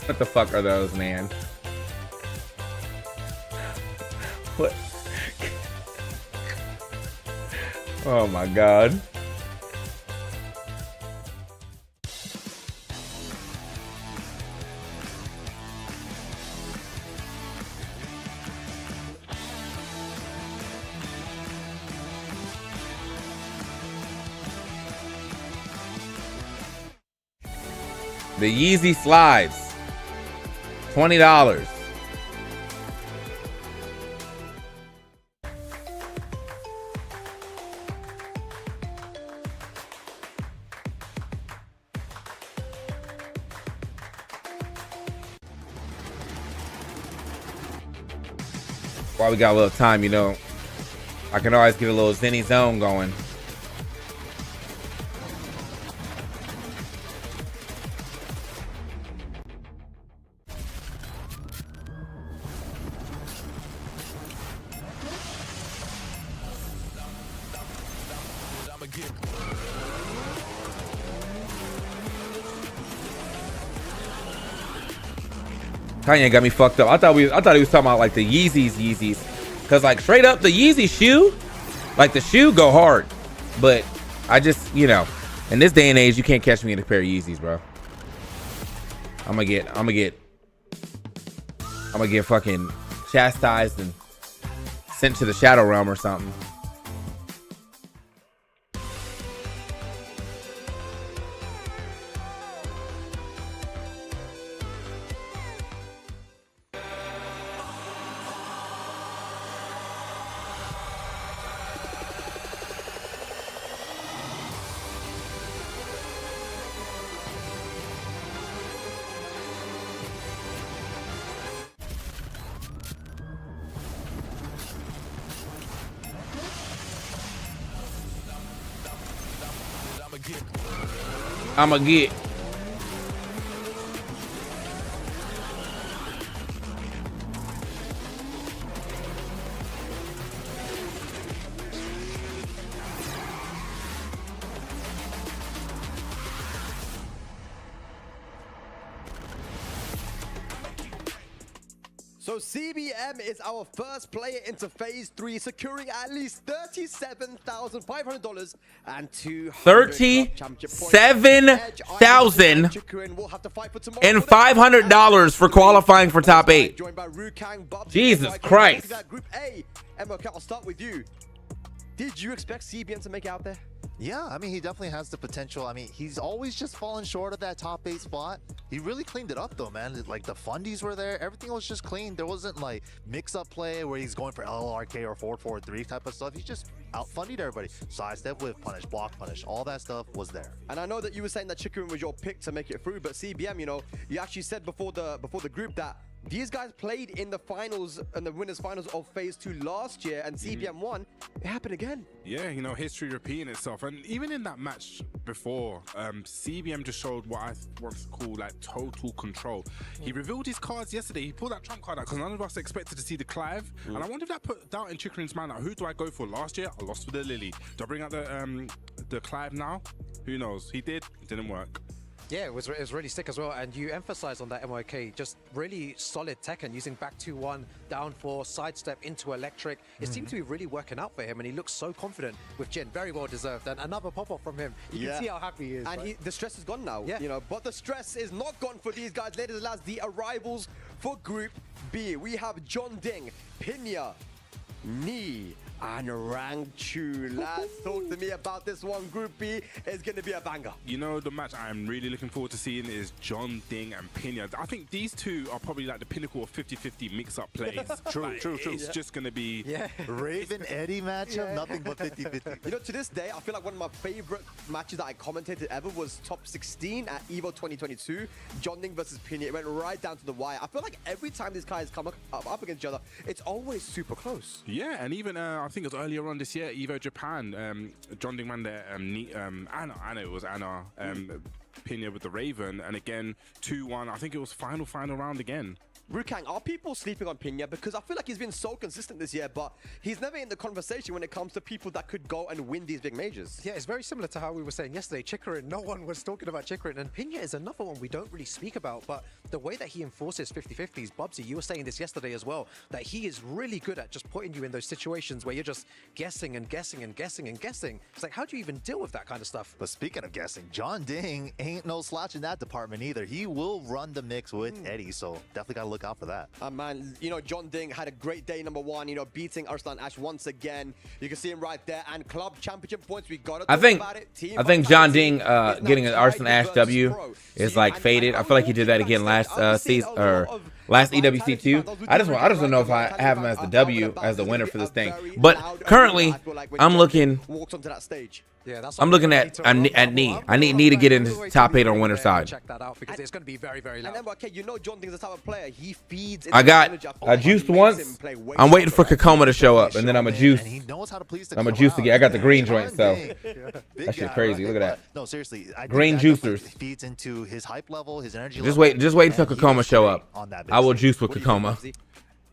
What the fuck are those, man? What? Oh my God. The Yeezy slides, $20. While we got a little time, you know, I can always get a little Zenny zone going. Kanye got me fucked up. I thought he was talking about like the Yeezys. Cause like straight up the Yeezy shoe, like the shoe go hard. But I just, you know, in this day and age, you can't catch me in a pair of Yeezys, bro. I'm gonna get fucking chastised and sent to the Shadow Realm or something. I'ma get. So CBM is our first player into phase 3, securing at least $37,500 and $37,500 for qualifying for top 8. Jesus Christ. Group A. MOK, I'll start with you. Did you expect CBM to make it out there? Yeah, I mean, he definitely has the potential. I mean, he's always just fallen short of that top 8 spot. He really cleaned it up, though, man. Like, the fundies were there. Everything was just clean. There wasn't, like, mix-up play where he's going for LLRK or 4-4-3 type of stuff. He just out-fundied everybody. Sidestep, whiff punish, block punish. All that stuff was there. And I know that you were saying that Chikurin was your pick to make it through, but CBM, you know, you actually said before the group that these guys played in the finals and the winners finals of phase 2 last year, and CBM won. It happened again. Yeah, you know, history repeating itself. And even in that match before, CBM just showed what I want to call like total control. He revealed his cards yesterday. He pulled that trump card out because none of us expected to see the Clive. And I wonder if that put doubt in Chikurin's mind. Like, who do I go for? Last year, I lost for the Lily. Do I bring out the Clive now? Who knows? He did. It didn't work. Yeah, it was really sick as well, and you emphasized on that MOK, just really solid Tekken, using back 2-1, down 4, sidestep into electric. It seemed to be really working out for him, and he looks so confident with Jin. Very well deserved, and another pop-up from him. You can see how happy he is. And the stress is gone now, you know, but the stress is not gone for these guys. Ladies and lads, the arrivals for Group B. We have Jeding, Pinya, Ni, and Rangchu. Lads, talk to me about this one. Group B is going to be a banger. You know, the match I'm really looking forward to seeing is Jeding and Pinya. I think these two are probably like the pinnacle of 50-50 mix-up plays. True. It's just going to be... Raven Eddie matchup, nothing but 50-50. You know, to this day, I feel like one of my favorite matches that I commentated ever was top 16 at EVO 2022. Jeding versus Pinya. It went right down to the wire. I feel like every time these guys come up against each other, it's always super close. Yeah, and even I think it was earlier on this year, Evo Japan, Jeding man there, Anna, it was Anna, Pinya with the Raven, and again 2-1. I think it was final round again. Rukang, are people sleeping on Pinya? Because I feel like he's been so consistent this year, but he's never in the conversation when it comes to people that could go and win these big majors. Yeah, it's very similar to how we were saying yesterday. Chikurin, no one was talking about Chikurin, and Pinya is another one we don't really speak about, but the way that he enforces 50-50s, Bubsy, you were saying this yesterday as well, that he is really good at just putting you in those situations where you're just guessing and guessing and guessing and guessing. It's like, how do you even deal with that kind of stuff? But speaking of guessing, Jeding ain't no slouch in that department either. He will run the mix with Eddie, so definitely got to look out for that. Man, you know, Jeding had a great day, number 1, you know, beating Arslan Ash once again. You can see him right there. And club championship points, we got to talk about it. I think Jeding getting an Arslan Ash W is like faded. I feel like he did that again last season or last EWC2. I just don't know if I have him as the W as the winner for this thing. But currently, I'm looking. I'm looking at Ni. I need Ni to get into top 8 on winner side. Check that out because it's going to be very, very loud. And then, okay, you know, Jeding's the type of player. He feeds. I juiced once. I'm waiting for Kakoma to show up, and then I'm a juice. And he knows how to please the I'm a juice again. I got the green joint, so that shit crazy. Look at that. No, seriously, green juicers feeds into his hype level, his energy. Just wait until Kakoma show up. I will juice with Kakoma.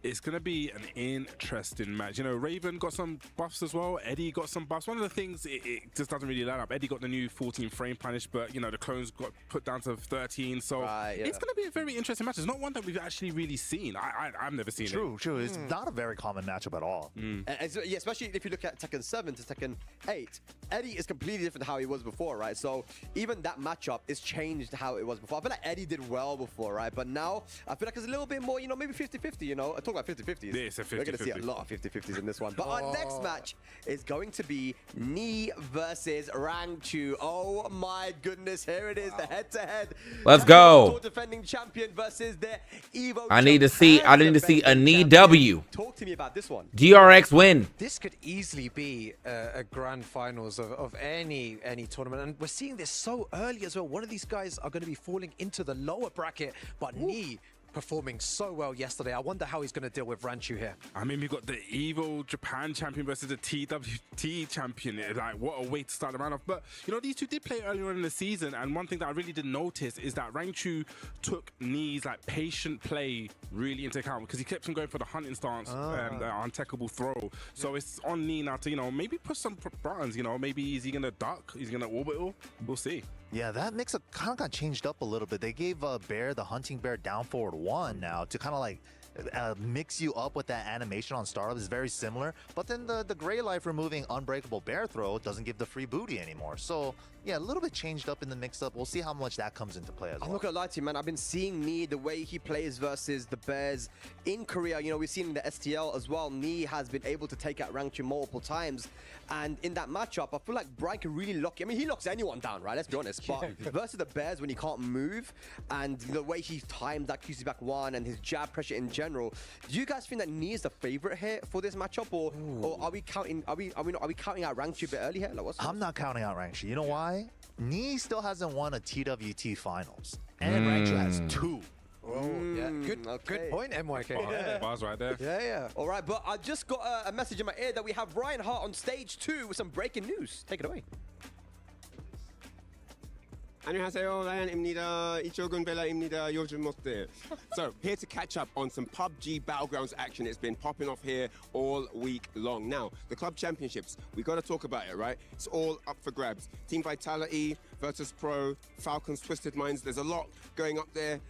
It's going to be an interesting match. You know, Raven got some buffs as well. Eddie got some buffs. One of the things, it just doesn't really line up. Eddie got the new 14 frame punish, but, you know, the clones got put down to 13. So it's going to be a very interesting match. It's not one that we've actually really seen. I've never seen it. True. It's not a very common matchup at all. And so, yeah, especially if you look at Tekken 7 to Tekken 8, Eddie is completely different to how he was before, right? So even that matchup is changed how it was before. I feel like Eddie did well before, right? But now I feel like it's a little bit more, you know, maybe 50-50, you know? I talk about 50-50s. Yeah, it's a 50-50. We're going to see a lot of 50-50s in this one. But our next match is going to be Knee versus Rangchu. Oh my goodness, here it is, the head-to-head. Let's go. Defending champion versus their Evo. I need to see a Knee W. Talk to me about this one. GRX win. This could easily be a grand finals of any tournament, and we're seeing this so early as well. One of these guys are going to be falling into the lower bracket, but Knee performing so well yesterday. I wonder how he's going to deal with Rangchu here. I mean, we've got the Evo Japan champion versus the TWT champion. Like, what a way to start the round off. But, you know, these two did play earlier in the season, and one thing that I really did notice is that Rangchu took Knee's, like, patient play really into account, because he kept on going for the hunting stance and the untechable throw. So it's on Knee now to, you know, maybe push some buttons, you know. Maybe is he going to duck? Is he going to orbital? We'll see. Yeah, that mix-up kind of got changed up a little bit. They gave Bear the hunting bear down forward 1 now to kind of like mix you up with that animation on startup is very similar. But then the Gray Life removing unbreakable bear throw doesn't give the free booty anymore. So yeah, a little bit changed up in the mix-up. We'll see how much that comes into play as well. I'm not gonna lie to you, man. I've been seeing Knee, the way he plays versus the Bears in Korea. You know, we've seen in the STL as well. Knee has been able to take out Rangchu multiple times. And in that matchup, I feel like Brian can really lock you. I mean, he locks anyone down, right? Let's be honest. But versus the Bears, when he can't move, and the way he times that QC back 1 and his jab pressure in general, do you guys think that Knee is the favorite here for this matchup, or are we counting? Are we counting out Rangchu a bit early here? Like, I'm not counting out Rangchu. You know why? Knee still hasn't won a TWT finals, and Rangchu has 2. Yeah, good point, MYK. Bars right there. Yeah. All right, but I just got a message in my ear that we have Ryan Hart on stage 2 with some breaking news. Take it away. 안녕하세요, 라이언입니다. 이쪽은 벨라입니다. 요즘 못돼. So, here to catch up on some PUBG Battlegrounds action. It's been popping off here all week long. Now, the club championships, we got to talk about it, right? It's all up for grabs. Team Vitality, Virtus Pro, Falcons, Twisted Minds. There's a lot going on there,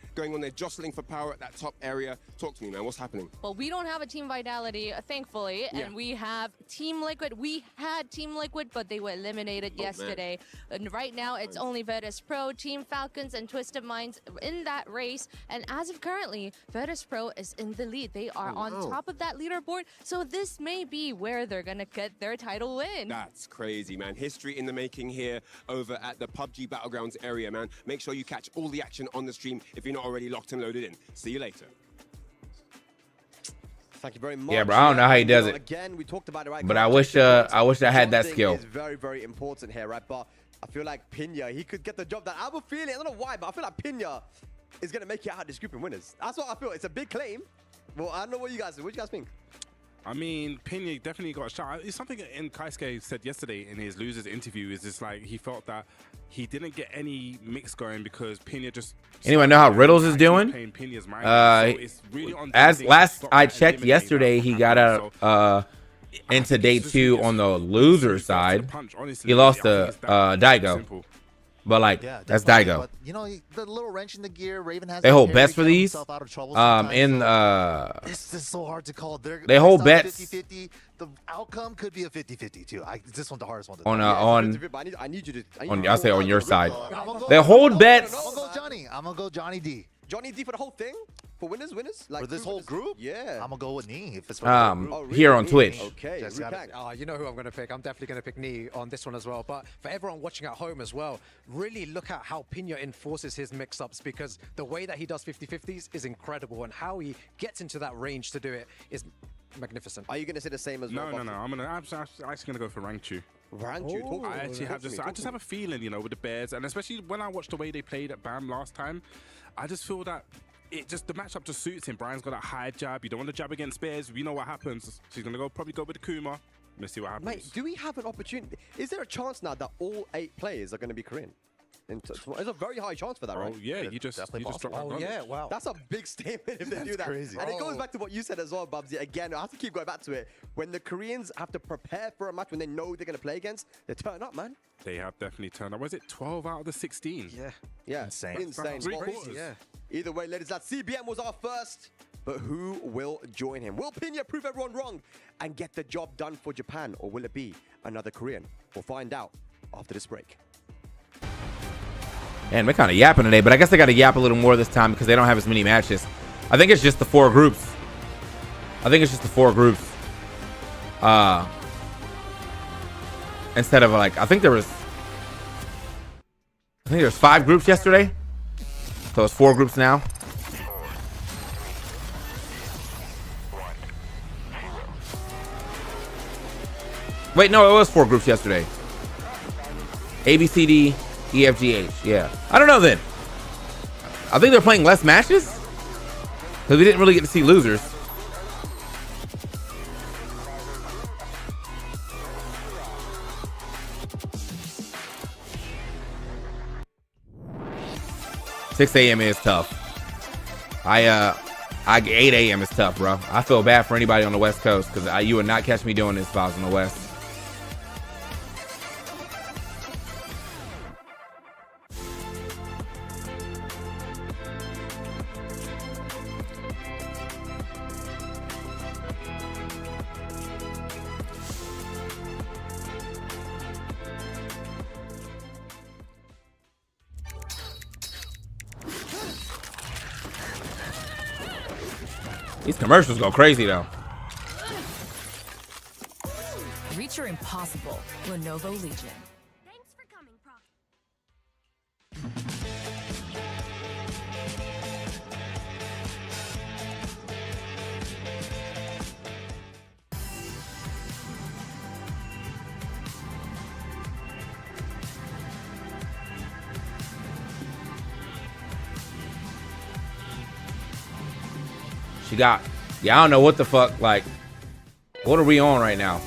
jostling for power at that top area. Talk to me, man. What's happening? Well, we don't have a Team Vitality, thankfully, and we have Team Liquid. We had Team Liquid, but they were eliminated yesterday. And right now, it's only Virtus Pro, Team Falcons, and Twisted Minds in that race. And as of currently, Virtus Pro is in the lead. They are on top of that leaderboard. So this may be where they're going to get their title win. That's crazy, man. History in the making here over at the PUBG Battlegrounds area, man. Make sure you catch all the action on the stream if you're not already locked and loaded in. See you later. Thank you very much. Yeah, bro. I don't know how he does it. Again, we talked about it, right? But I wish I had that skill. Is very, very important here, right? But I feel like Pinya, he could get the job done. I have a feeling, I don't know why, but I feel like Pinya is going to make it out of this group and winners. That's what I feel. It's a big claim. Well, I don't know what you guys think. I mean, Pinya definitely got a shot. It's something in Kaisuke said yesterday in his losers interview, is just like he felt that he didn't get any mix going because Pinya just... Anyone know how Riddles is doing? Pinya's mind. So it's really as last I checked yesterday, he got out into day 2 on the loser side. He lost to Daigo. But like, that's Daigo. But, you know, the little wrench in the gear, Raven has. They hold bets for these. This is so hard to call. They hold bets. 50-50. The outcome could be a 50-50 too. This one's the hardest one to I need you to. I'll say on your side. They hold bets. I'm gonna go Johnny D. Johnny D for the whole thing? For winners? Like for this whole group? Yeah. I'm gonna go with Knee if it's for the group. really? Here on Twitch. Okay. You know who I'm going to pick. I'm definitely going to pick Knee on this one as well. But for everyone watching at home as well, really look at how Pinya enforces his mix-ups, because the way that he does 50-50s is incredible, and how he gets into that range to do it is magnificent. Are you going to say the same as well? No. I'm actually gonna go for Rangchu. Rangchu? I just have a feeling, you know, with the Bears, and especially when I watched the way they played at BAM last time, I just feel that the matchup just suits him. Brian's got that high jab. You don't want to jab against Bears. We know what happens. She's gonna probably go with the Kuma. Let's see what happens. Mate, do we have an opportunity? Is there a chance now that all 8 players are going to be Korean? There's a very high chance for that, right? Oh yeah, you just drop that Oh gauntlet. yeah, wow. That's a big statement if they do that. crazy. And it goes back to what you said as well, Bubsy. Again, I have to keep going back to it. When the Koreans have to prepare for a match when they know they're going to play against, they turn up, man. They have definitely turned up. Was it 12 out of the 16? Yeah. Yeah, Insane. Insane. Three Well, quarters. Yeah. either way, ladies, that CBM was our first. But who will join him? Will Pinya prove everyone wrong and get the job done for Japan? Or will it be another Korean? We'll find out after this break. And we're kind of yapping today, but I guess they got to yap a little more this time because they don't have as many matches. I think it's just the 4 groups. Instead of like, I think there was 5 groups yesterday. So it's 4 groups now. Wait, no, it was 4 groups yesterday. A, B, C, D, E, F, G, H. Yeah. I don't know then. I think they're playing less matches. Because we didn't really get to see losers. $6 a.m. is tough. 8 a.m. is tough, bro. I feel bad for anybody on the West Coast because you would not catch me doing this if I was in the West. These commercials go crazy though. Reach your impossible. Lenovo Legion. Thanks for coming, Prof. She got, yeah, I don't know what the fuck, like, what are we on right now?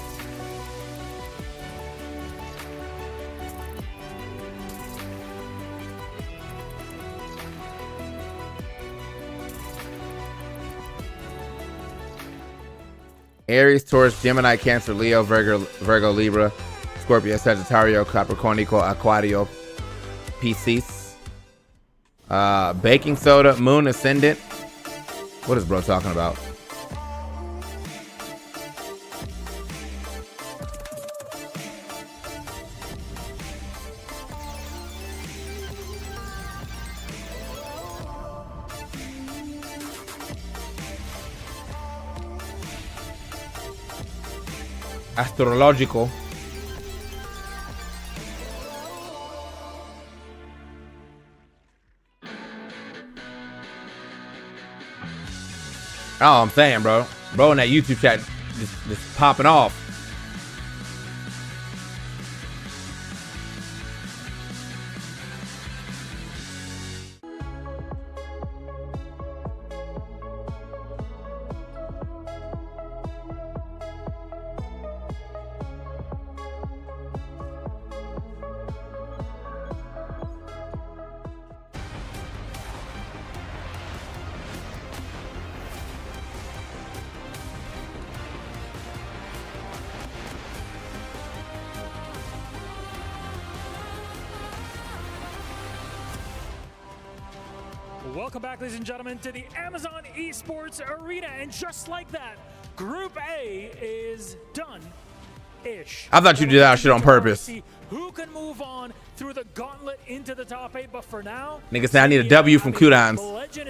Aries, Taurus, Gemini, Cancer, Leo, Virgo, Libra, Scorpio, Sagittario, Capricornio, Aquario, Pisces. Baking soda, Moon, Ascendant. What is bro talking about? Astrological. Oh, I'm saying, bro in that YouTube chat just popping off. Welcome back, ladies and gentlemen, to the Amazon Esports Arena. And just like that, Group A is done-ish. I thought you did that shit on purpose. See who can move on through the gauntlet into the top 8, but for now, Niggas say I need a W from Kudans.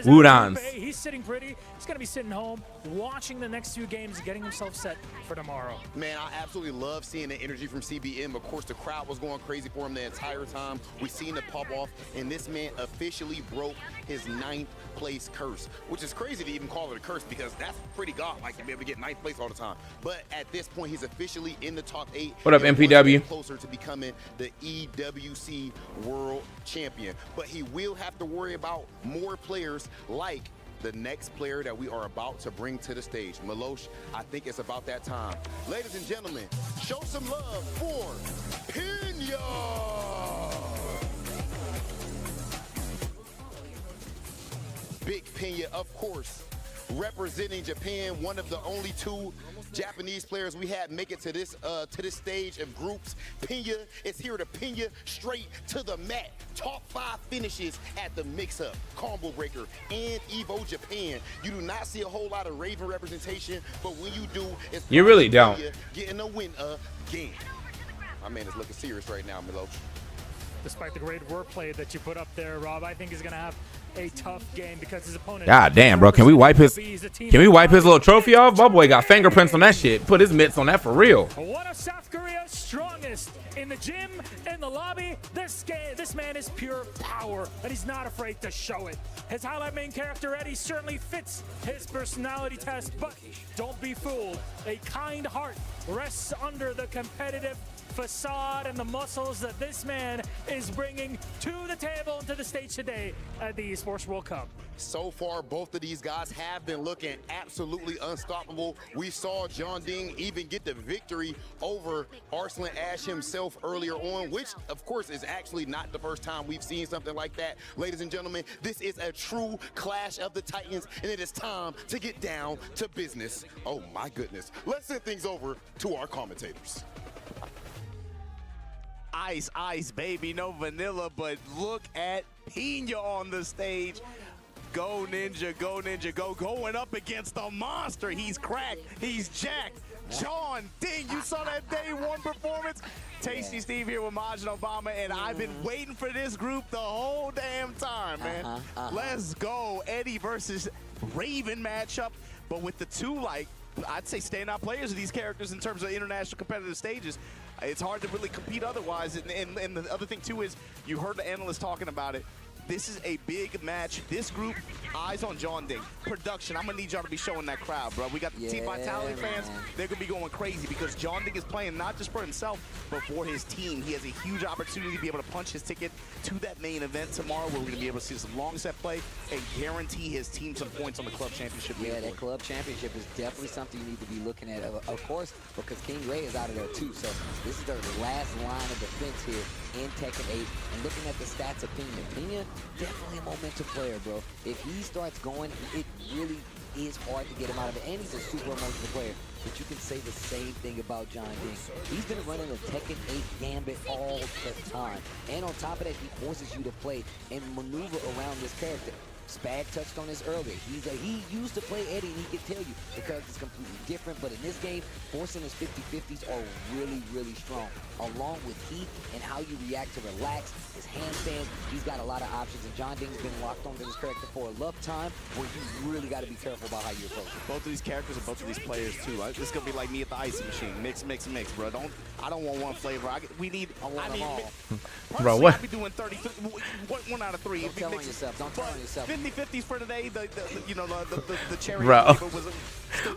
Kudans. He's sitting pretty. He's gonna be sitting home, watching the next 2 games, getting himself set for tomorrow. Man, I absolutely love seeing the energy from CBM. Of course, the crowd was going crazy for him the entire time. We seen it pop off, and this man officially broke his 9th place curse, which is crazy to even call it a curse because that's pretty godlike to be able to get 9th place all the time. But at this point, he's officially in the top 8. What up, MPW? Closer to becoming the EWC World Champion. But he will have to worry about more players like the next player that we are about to bring to the stage. Milosh, I think it's about that time. Ladies and gentlemen, show some love for Pinya! Pinya, of course, representing Japan, one of the only 2 Japanese players we had make it to this stage of groups. Pinya is here to Pinya straight to the mat. Top 5 finishes at the mix-up, Combo Breaker, and Evo Japan. You do not see a whole lot of Raven representation, but when you do, it's You really don't. getting a win again. My man is looking serious right now, Milo. Despite the great wordplay that you put up there, Rob, I think he's going to have a tough game because his opponent. God damn, bro. Can we wipe his little trophy off? My boy got fingerprints on that shit. Put his mitts on that for real. One of South Korea's strongest in the gym, in the lobby. This man is pure power, and he's not afraid to show it. His highlight main character, Eddie, certainly fits his personality test, but don't be fooled. A kind heart rests under the competitive facade and the muscles that this man is bringing to the table and to the stage today at the Esports World Cup. So far, both of these guys have been looking absolutely unstoppable. We saw John Ding even get the victory over Arslan Ash himself earlier on, which, of course, is actually not the first time we've seen something like that. Ladies and gentlemen, this is a true clash of the Titans, and it is time to get down to business. Oh, my goodness. Let's send things over to our commentators. Ice, ice, baby, no vanilla, but look at Pinya on the stage. Go Ninja, go Ninja, go. Going up against the monster. He's cracked, he's jacked. John Ding, you saw that day 1 performance. Tasty Steve here with Majin Obama, and I've been waiting for this group the whole damn time, man. Let's go. Eddie versus Raven matchup, but with the 2, like, I'd say standout players of these characters in terms of international competitive stages. It's hard to really compete otherwise. And the other thing, too, is you heard the analyst talking about it. This is a big match. This group, eyes on John Ding. Production, I'm going to need y'all to be showing that crowd, bro. We got the Team Vitality fans. They're going to be going crazy because John Ding is playing not just for himself, but for his team. He has a huge opportunity to be able to punch his ticket to that main event tomorrow where we're going to be able to see some long set play and guarantee his team some points on the club championship. Yeah, that club championship is definitely something you need to be looking at, of course, because King Ray is out of there too. So this is their last line of defense here in Tekken 8. And looking at the stats of Pinya, definitely a momentum player, bro. If he starts going, it really is hard to get him out of it. And he's a super emotional player. But you can say the same thing about John Ding. He's been running a Tekken 8 gambit all the time. And on top of that, he forces you to play and maneuver around this character. Spag touched on this earlier. He used to play Eddie, and he can tell you the character's completely different. But in this game, forcing his 50-50s are really, really strong. Along with heat and how you react to relax, his handstands, he's got a lot of options. And John Ding's been locked onto this character for a long time, where you really got to be careful about how you approach it. Both of these characters and both of these players too. This is gonna be like me at the ice machine. Mix, mix, mix, bro. I don't want one flavor. We need. I want them all. Bro, what? I'll be doing 30. 1 out of 3. Don't tell on yourself. Don't tell on yourself. 50-50s for today. The cherry. Bro.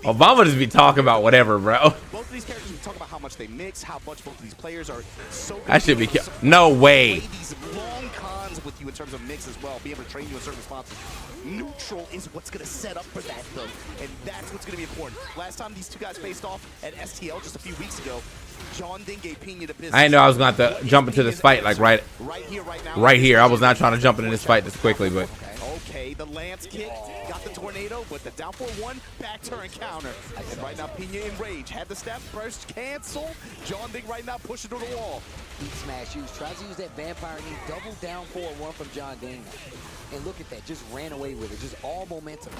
Obama just be talking about whatever, bro. Both of these characters, we talk about how much they mix, how much both of these players are so good. I should be no way. These long cons with you in terms of mix as well, be able to train you in certain responses. Neutral is what's going to set up for that, though, and that's what's going to be important. Last time these 2 guys faced off at STL just a few weeks ago, John Ding gave Pinya the business. I didn't know I was going to have to jump into this fight like right here. I was not trying to jump into this fight this quickly, but. Okay, the lance kick, got the tornado, but the down 4-1, back turn counter. And right now, Pinya in rage. Had the step first, cancel. John Ding right now pushing to the wall. Heat smash use, tries to use that vampire knee, double down 4-1 from John Ding. And look at that, just ran away with it, just all momentum.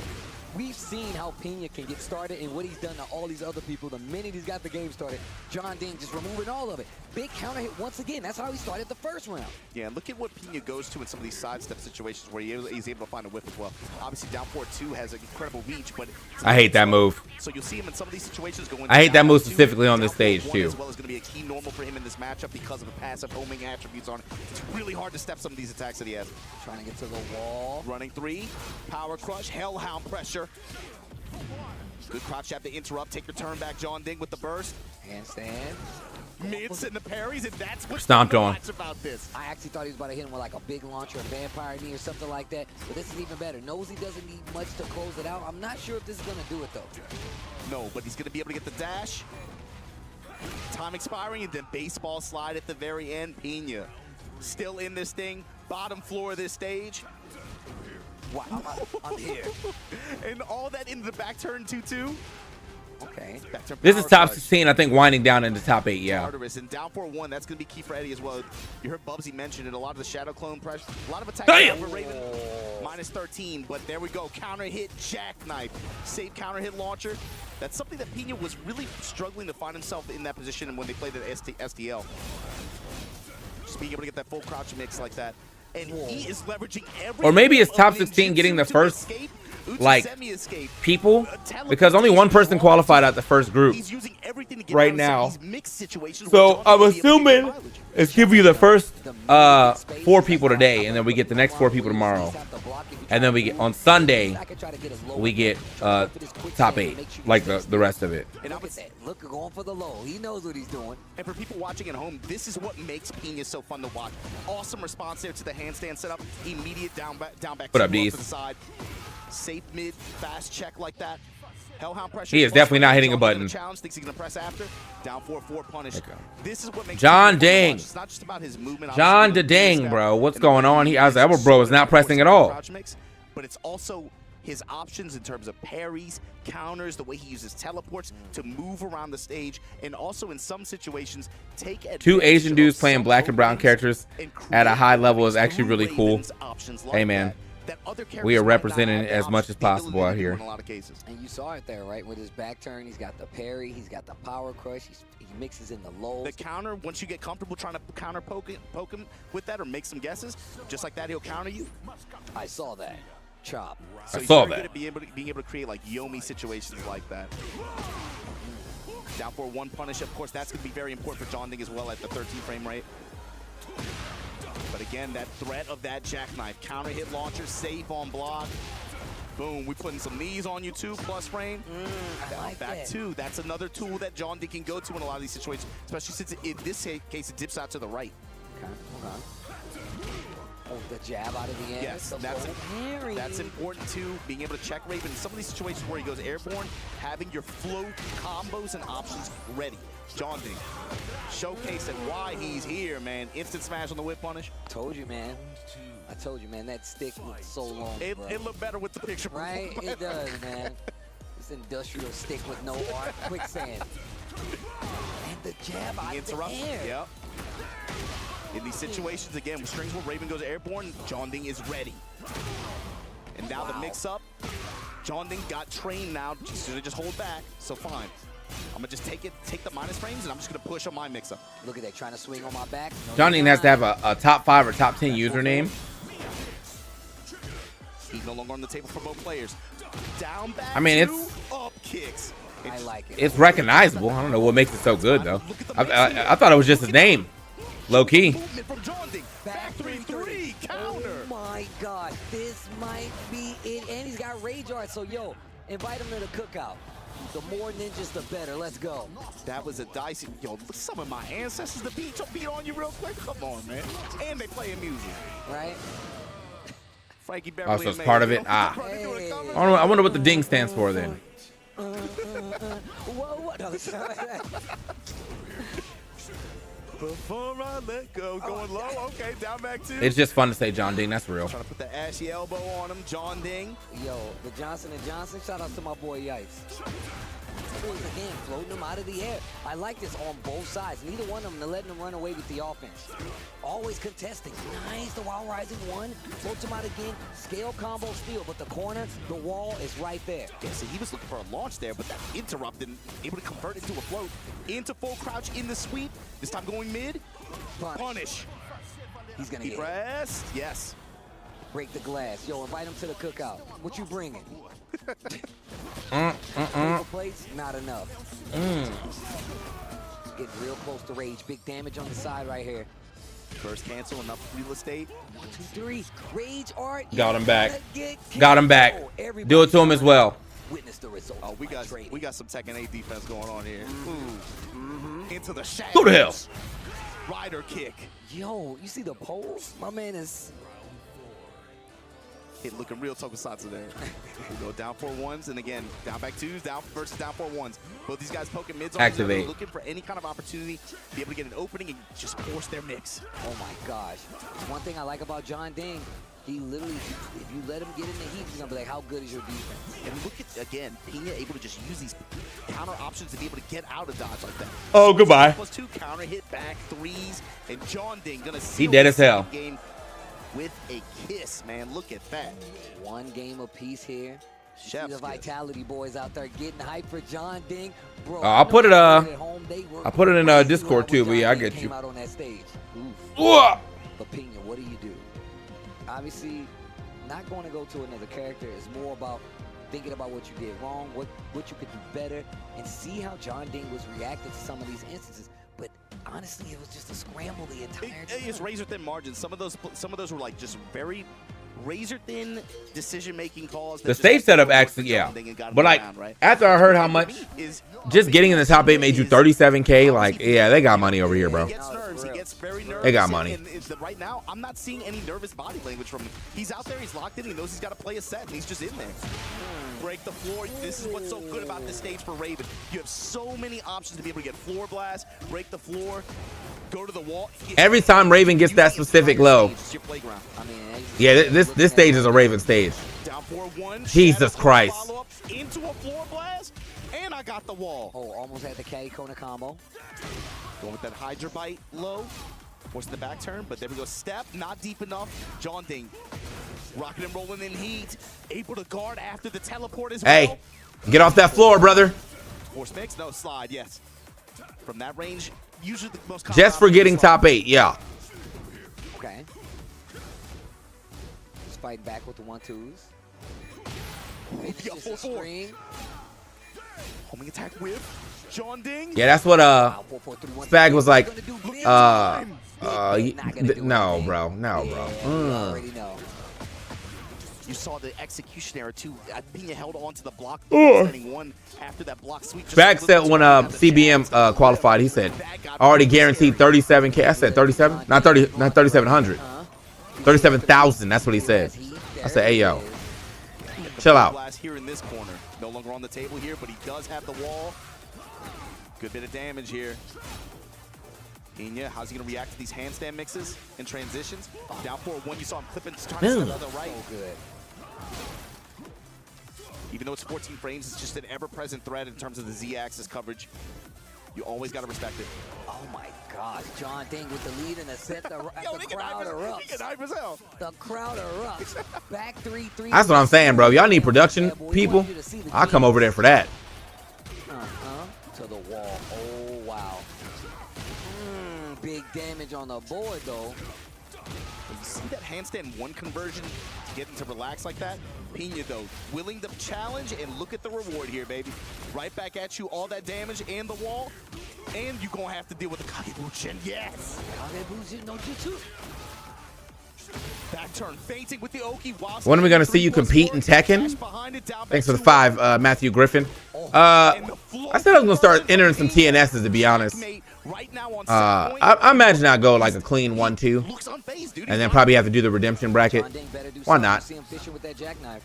We've seen how Pinya can get started and what he's done to all these other people the minute he's got the game started. John Ding just removing all of it. Big counter hit once again. That's how he started the first round. Yeah, and look at what Pinya goes to in some of these sidestep situations where he's able to find a whip as well. Obviously, down 4-2 has an incredible reach, but I hate that move. So you'll see him in some of these situations going. I hate that move specifically on this stage too. As well as going to be a key normal for him in this matchup because of the passive homing attributes on it. It's really hard to step some of these attacks that he has. Trying to get to the wall. Running 3, power crush, hellhound pressure. Good crouch jab to interrupt. Take your turn back, John Ding with the burst. Handstand. Mids and the parries, and that's what's stomped on about this. I actually thought he was about to hit him with like a big launcher, a vampire knee or something like that. But this is even better. Knows he doesn't need much to close it out. I'm not sure if this is going to do it, though. No, but he's going to be able to get the dash. Time expiring, and then baseball slide at the very end. Pinya still in this thing. Bottom floor of this stage. Wow, I'm here. And all that into the back turn 2-2. Okay. This is top 16, I think, winding down into top 8, yeah. Artemis, and down 4-1, that's going to be key for Eddie as well. You heard Bubsy mention it, a lot of the shadow clone pressure, a lot of attack for Raven. Minus 13, but there we go. Counter hit, jackknife, safe counter hit launcher. That's something that Pinya was really struggling to find himself in that position when they played at STL. Just being able to get that full crouch mix like that. And he is leveraging every. Or maybe it's top 16 getting the first, like, people, because only one person qualified out the first group right now. So I'm assuming it's giving you the first 4 people today, and then we get the next 4 people tomorrow, and then we get on Sunday we get top 8, like the rest of it. And look, going for the low. He knows what he's doing. And for people watching at home, this is what makes Pinya so fun to watch. Awesome response there to the handstand setup. Immediate down back. What up, D's? To the side. Safe mid, fast check like that. Hellhound pressure. He is definitely not hitting a button. Challenge, thinks he's gonna press after. Down 4-4 punish. This is what makes John Ding. It's not just about his movement. John Ding, bro. What's going on? He has Elbow Bro is not pressing at all. But it's also his options in terms of parries, counters, the way he uses teleports to move around the stage, and also in some situations take advantage. 2 Asian dudes playing black and brown characters at a high level is actually really cool. Hey, man. We are representing as much as possible out here. And you saw it there, right? With his back turn, he's got the parry, he's got the power crush, he mixes in the lows. The counter, once you get comfortable trying to counter poke him with that or make some guesses, just like that, he'll counter you. I saw that. Chop. So I saw that. Good at being able to create like Yomi situations like that. Down for 1 punish, of course, that's going to be very important for John Ding as well at the 13 frame rate. But again, that threat of that jackknife. Counter hit launcher, safe on block. Boom, we putting some knees on you too, plus frame. I like back that. 2. That's another tool that John Ding can go to in a lot of these situations, especially since in this case it dips out to the right. Okay, hold on. Oh, the jab out of the air. Yes, that's important too. Being able to check Raven in some of these situations where he goes airborne, having your float combos and options ready. John Ding showcasing why he's here, man. Instant smash on the whip punish. Told you, man. I told you, man. That stick looks so long. It looked better with the picture, right? It does, man. This industrial stick with no art, quicksand, and the jab out of the air. Yep. In these situations, again, with strings where Raven goes airborne, John Ding is ready. And now the mix-up, John Ding got trained now, so they just hold back, so fine. I'm gonna just take the minus frames, and I'm just gonna push on my mix-up. Look at that, trying to swing on my back. John Ding has to have a top 5 or top 10 username. He's no longer on the table for both players. Down back, I mean, it's up kicks. I like it. It's recognizable. I don't know what makes it so good though. I thought it was just his name. Low key. From John Ding. Back 3-3 counter. Oh my God, this might be it. And he's got rage art, so yo, invite him to the cookout. The more ninjas, the better. Let's go. That was a dicey. Yo, some of my ancestors to beat on you real quick. Come on, man. And they playing music, right? Frankie Beverly. Also, it's part of it. Ah. Hey. I wonder what the ding stands for then. Whoa, what else? Before I let go, going low. Okay, down back 2. It's just fun to say John Ding. That's real. Trying to put the ashy elbow on him, John Ding. Yo, the Johnson & Johnson. Shout out to my boy Yikes. Again, floating him out of the air. I like this on both sides. Neither one of them, they're letting them run away with the offense. Always contesting. Nice, the Wild Rising 1. Floats him out again. Scale combo steal, but the corner, the wall is right there. Yeah, see, he was looking for a launch there, but that interrupt and able to convert into a float. Into full crouch in the sweep. This time going mid. Punish. He's going to get pressed. Yes. Break the glass. Yo, invite him to the cookout. What you bringing? Plates, not enough. Getting real close to rage. Big damage on the side right here. First cancel, enough real estate. 1, 2, 3. Rage art. Got him back. Got him back. Do it to him as well. Witness the result. Oh, we got some Tekken 8 defense going on here. Into the shadows. Who the hell? Rider kick. Yo, you see the pose? My man is Hit looking real tokusatsu there. We go down 4-1s, and again, down back 2s, down versus down 4-1s. Both these guys poking mids on each other, Activate. looking for any kind of opportunity to be able to get an opening and just force their mix. Oh my gosh. One thing I like about John Ding, he literally, if you let him get in the heat, he's gonna be like, how good is your defense? And look at, again, Pinya able to just use these counter options to be able to get out of dodge like that. Oh, goodbye. +2 counter hit back 3s, and John Ding gonna He dead as hell. game with a kiss, man. Look at that. One game apiece here. See Chef's the kiss. Vitality boys out there getting hyped for John Ding. Bro, I'll put it at home, they were I put it in crazy Discord when too, but John yeah, I Ding get came you. out on that stage. Ooh. But Pinya, what do you do? Obviously, not going to go to another character. It's more about thinking about what you did wrong, what you could do better, and see how John Ding was reacting to some of these instances. But honestly, it was just a scramble the entire time. It's razor thin margins. Some of those were like just very razor thin decision making calls. The stage setup actually, yeah. But like, after I heard how much just getting in the top 8 made you 37K, like, yeah, they got money over here, bro. He gets nerves. He gets very nervous. They got money. And right now, I'm not seeing any nervous body language from him. He's out there. He's locked in. He knows he's got to play a set, and he's just in there. Break the floor. This is what's so good about this stage for Raven. You have so many options to be able to get floor blast, break the floor, go to the wall. Every time Raven gets that specific low, It's your playground. I mean, yeah, this stage is a Raven stage. down 4-1. Jesus Christ. Follow-up into a floor blast, and I got the wall. Oh, almost had the Caddy Kona combo. Going with that Hydra Bite low. Forcing the back turn, but there we go. Step, not deep enough. John Ding. Rocking and rolling in heat. Able to guard after the teleport as well. Hey, get off that floor, brother. Force mix, no slide, yes. From that range, usually the most common Just for option getting is slide. top 8, yeah. Okay. Just fighting back with the 1-2s. Yeah, 4-4. Homing attack whip. John Ding. Yeah, that's what Spag was like. No, bro, no, bro. Already know. You saw the execution error too. Pinya held on to the block, Ugh. setting one after that block sweep. Spag said when CBM qualified, he said already guaranteed 37K. I said 37, not 30, not 3,700, 37,000. That's what he said. I said, hey yo, chill out. Here in this corner, no longer on the table here, but he does have the wall. Good bit of damage here. Pinya, how's he gonna react to these handstand mixes and transitions? Down 4-1, you saw him clipping, trying to set the right. So good. Even though it's 14 frames, it's just an ever-present threat in terms of the Z-axis coverage. You always gotta respect it. Oh my gosh, John Ding with the lead in the set. The crowd erupts. The crowd erupts. Back 3-3. That's what I'm saying, bro. Y'all need production people. I'll come over there for that. To the wall. Oh wow. Big damage on the board though. You see that handstand 1 conversion to get him to relax like that? Pinya though, willing to challenge and look at the reward here, baby. Right back at you, all that damage and the wall. And you're gonna have to deal with the Kagebushin, yes! Kagebushin no jutsu. Back turn, fainting with the Oki. When are we gonna see you compete in Tekken? Thanks for the 5, Matthew Griffin. I said I was gonna start entering some TNSs, to be honest. I imagine I'll go like a clean 1-2, and then probably have to do the redemption bracket. Why not? See him fishing with that jackknife.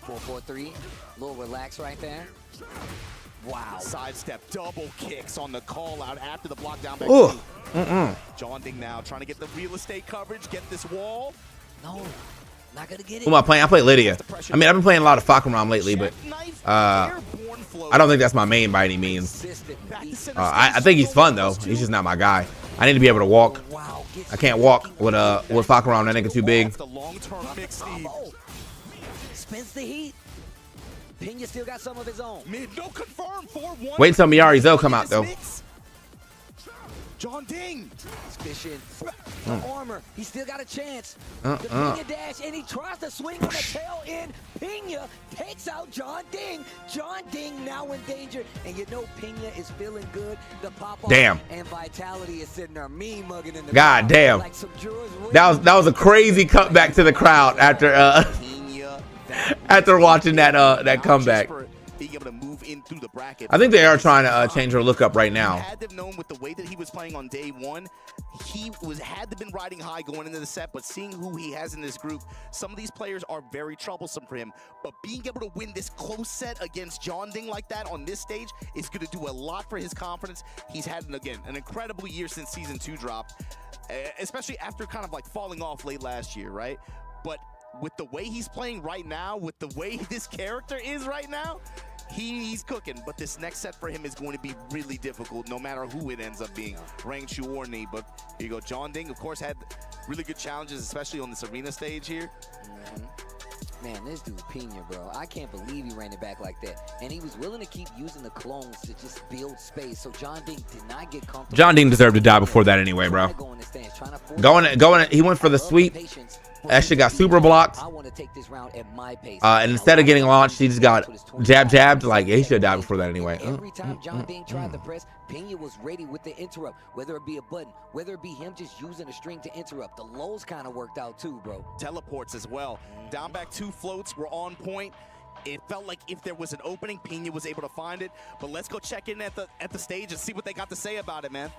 4-4-3. A little relax right there. Wow. Sidestep, double kicks on the call out after the block down back. Ooh. John Ding now trying to get the real estate coverage, get this wall. No, not gonna get it. Who am I playing? I play Lydia. I mean, I've been playing a lot of Fakaram lately, but I don't think that's my main by any means. I think he's fun though. He's just not my guy. I need to be able to walk. I can't walk with Fakaram. That nigga too big. Spins the heat. Pinya still got some of his own. Mid, no confirm. 4-1. Wait until Miyari Zo come out though. John Ding. He's fishing the armor. He still got a chance. The Pinya dash, and he tries to swing on the tail end. Pinya takes out John Ding. John Ding now in danger. And you know Pinya is feeling good. The pop-off and Vitality is sitting there mean mugging in the God damn. Like some that was a crazy cutback to the crowd after after watching that comeback. Being able to move in through the bracket. I think they are trying to change her look up right now. Had to have known with the way that he was playing on day one, he had to been riding high going into the set, but seeing who he has in this group, some of these players are very troublesome for him. But being able to win this close set against Jeding like that on this stage is going to do a lot for his confidence. He's had, again, an incredible year since Season 2 dropped, especially after kind of like falling off late last year, right? But with the way he's playing right now, with the way this character is right now, he's cooking. But this next set for him is going to be really difficult, no matter who it ends up being, Rangchu or Knee. But here you go, Jeding, of course, had really good challenges, especially on this arena stage here. Man, this dude Pinya, bro, I can't believe he ran it back like that. And he was willing to keep using the clones to just build space. So Jeding did not get comfortable. Jeding deserved to die before that anyway, bro. Going, he went for the sweep. That shit got super blocked. I want to take this round at my pace. And instead of getting launched, he just got jabbed. Like, yeah, he should have died before that anyway. Every time Jeding tried to press, Pinya was ready with the interrupt, whether it be a button, whether it be him just using a string to interrupt. The lows kind of worked out too, bro. Teleports as well. Down back 2 floats were on point. It felt like if there was an opening, Pinya was able to find it. But let's go check in at the stage and see what they got to say about it, man.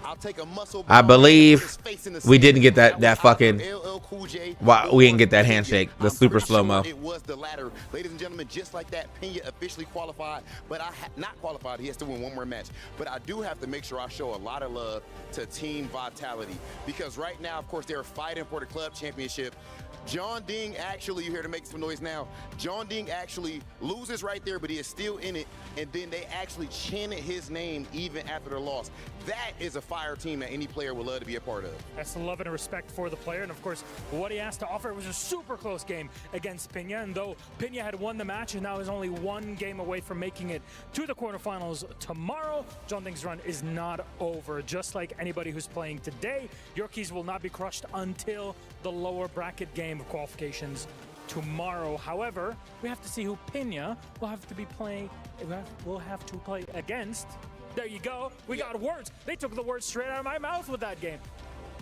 I'll take a muscle. I believe we didn't get that fucking. Why we didn't get that handshake, the super slow mo. It was the latter, ladies and gentlemen. Just like that, Pinya officially qualified, but not qualified. He has to win one more match. But I do have to make sure I show a lot of love to Team Vitality, because right now, of course, they're fighting for the club championship. Jeding actually, you hear to make some noise now. Jeding actually loses right there, but he is still in it. And then they actually chanted his name even after the loss. That is a fire team that any player would love to be a part of. That's the love and respect for the player. And of course, what he has to offer was a super close game against Pinya. And though Pinya had won the match and now is only 1 game away from making it to the quarterfinals tomorrow, Jeding's run is not over. Just like anybody who's playing today, your keys will not be crushed until the lower bracket game of qualifications tomorrow. However, we have to see who Pinya will have to be playing. We'll have to play against. There you go. We got words. They took the words straight out of my mouth with that game.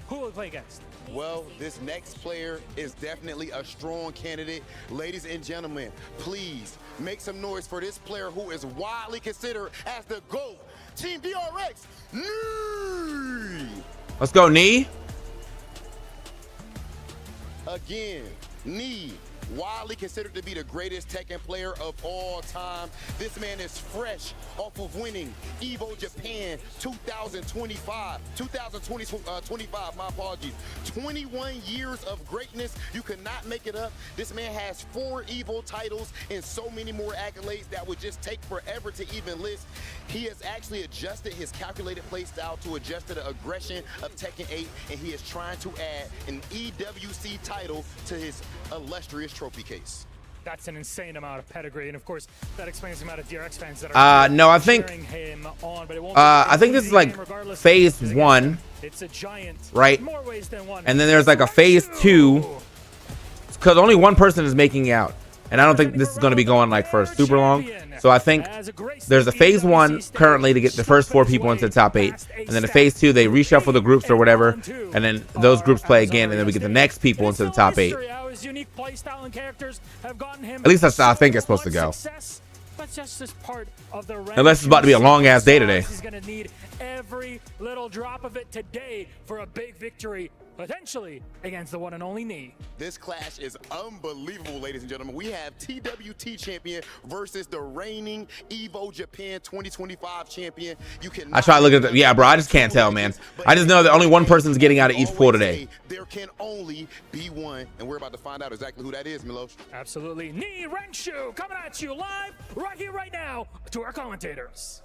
Who will we play against? Well, this next player is definitely a strong candidate. Ladies and gentlemen, please make some noise for this player who is widely considered as the GOAT. Team DRX, Knee! Let's go, Knee. Again, Knee, widely considered to be the greatest Tekken player of all time. This man is fresh off of winning Evo Japan 2025, my apologies. 21 years of greatness. You cannot make it up. This man has 4 Evo titles and so many more accolades that would just take forever to even list. He has actually adjusted his calculated play style to adjust to the aggression of Tekken 8, and he is trying to add an EWC title to his illustrious trophy case. That's an insane amount of pedigree, and of course, that explains the amount of DRX fans that are no, I think him on, but it won't I think this is like phase 1. It's a giant, right? More ways than one. And then there's like a phase 2, because only one person is making out, and I don't think this is going to be going like for super long. So I think there's a phase 1 currently to get the first 4 people into the top 8, and then a phase 2 they reshuffle the groups or whatever, and then those groups play again, and then we get the next people into the top 8. At least that's how I think it's supposed to go. Unless it's about to be a long ass day today. He's going to need every little drop of it today for a big victory, potentially against the one and only Knee. This clash is unbelievable, ladies and gentlemen. We have TWT champion versus the reigning Evo Japan 2025 champion. You can. I try to look at the, yeah, bro. I just can't tell, man. I just know that only one person's getting out of each pool today. There can only be one, and we're about to find out exactly who that is, Milos. Absolutely. Knee Rangchu coming at you live right here, right now, to our commentators.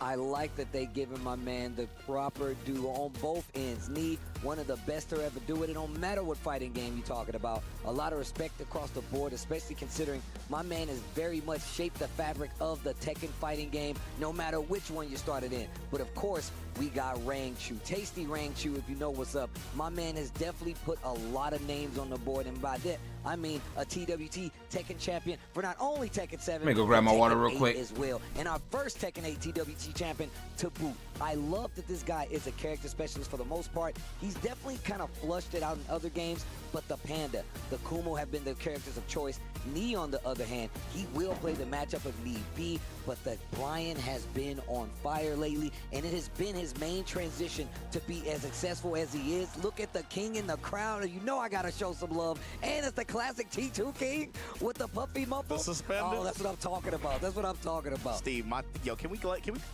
I like that they giving my man the proper due on both ends. Knee, one of the best to ever do it. It don't matter what fighting game you're talking about. A lot of respect across the board, especially considering my man has very much shaped the fabric of the Tekken fighting game, no matter which one you started in. But of course, we got Rangchu. Tasty Rangchu, if you know what's up. My man has definitely put a lot of names on the board, and by that, I mean a TWT Tekken champion for not only Tekken 7, Let me go grab my water real Tekken quick 8 as well. And our first Tekken 8 TWT champion to boot. I love that this guy is a character specialist for the most part. He's definitely kind of flushed it out in other games, but the Panda, the Kumo have been the characters of choice. Knee, on the other hand, he will play the matchup if need be, but the Brian has been on fire lately, and it has been his main transition to be as successful as he is. Look at the King in the crowd, and you know I gotta show some love. And it's the classic T2 King with the puffy muffle. The suspenders. Oh, that's what I'm talking about. That's what I'm talking about. Steve, can we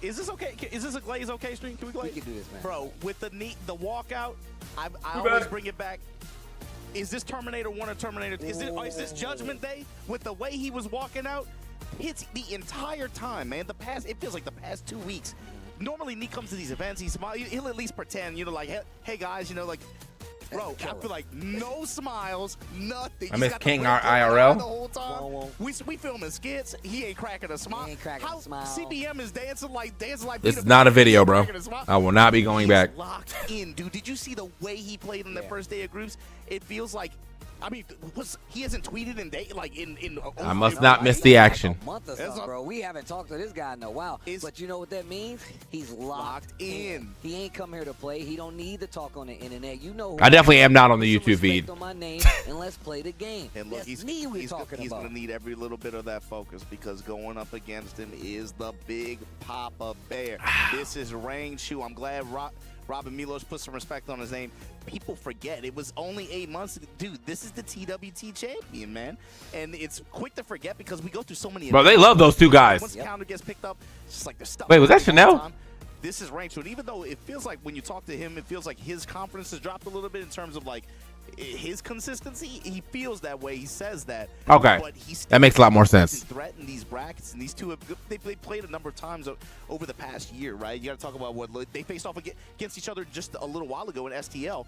is this okay? Is this a glaze okay stream? Can we glaze? We can do this, man. Bro, with the walkout, I always bring it back. Is this Terminator 1 or Terminator 2? Is this Judgment Day? With the way he was walking out, hits the entire time, man. It feels like the past 2 weeks. Normally, Nick comes to these events, he smiles, he'll at least pretend, like, hey guys, like, bro, I feel like no smiles, nothing. I miss King IRL. The whole time. We filming skits. He ain't cracking a smile. He ain't cracking a smile. CBM is dancing like. This is not a video, bro. I will not be going back. Locked in, dude. Did you see the way he played in the first day of groups? It feels like. I mean, he hasn't tweeted in I must not miss the action. A month or so, bro. We haven't talked to this guy in a while. But you know what that means? He's locked in. He ain't come here to play. He don't need to talk on the internet. You know. I definitely am not on the YouTube feed. On my name, and let's play the game. And look, he's gonna need every little bit of that focus because going up against him is the big Papa Bear. This is Rangchu. I'm glad Robin Milos put some respect on his name. People forget it was only 8 months. Dude, this is the TWT champion, man. And it's quick to forget because we go through so many. Bro, they love those two guys. Once the counter gets picked up, it's just like they're stuck. Wait, was that Chanel? This is Rangchu. And even though it feels like when you talk to him, it feels like his confidence has dropped a little bit in terms of like his consistency. He feels that way. He says that. Okay, but that makes a lot more sense. Threaten these brackets, and these two they played a number of times over the past year, right? You got to talk about what they faced off against each other just a little while ago in STL.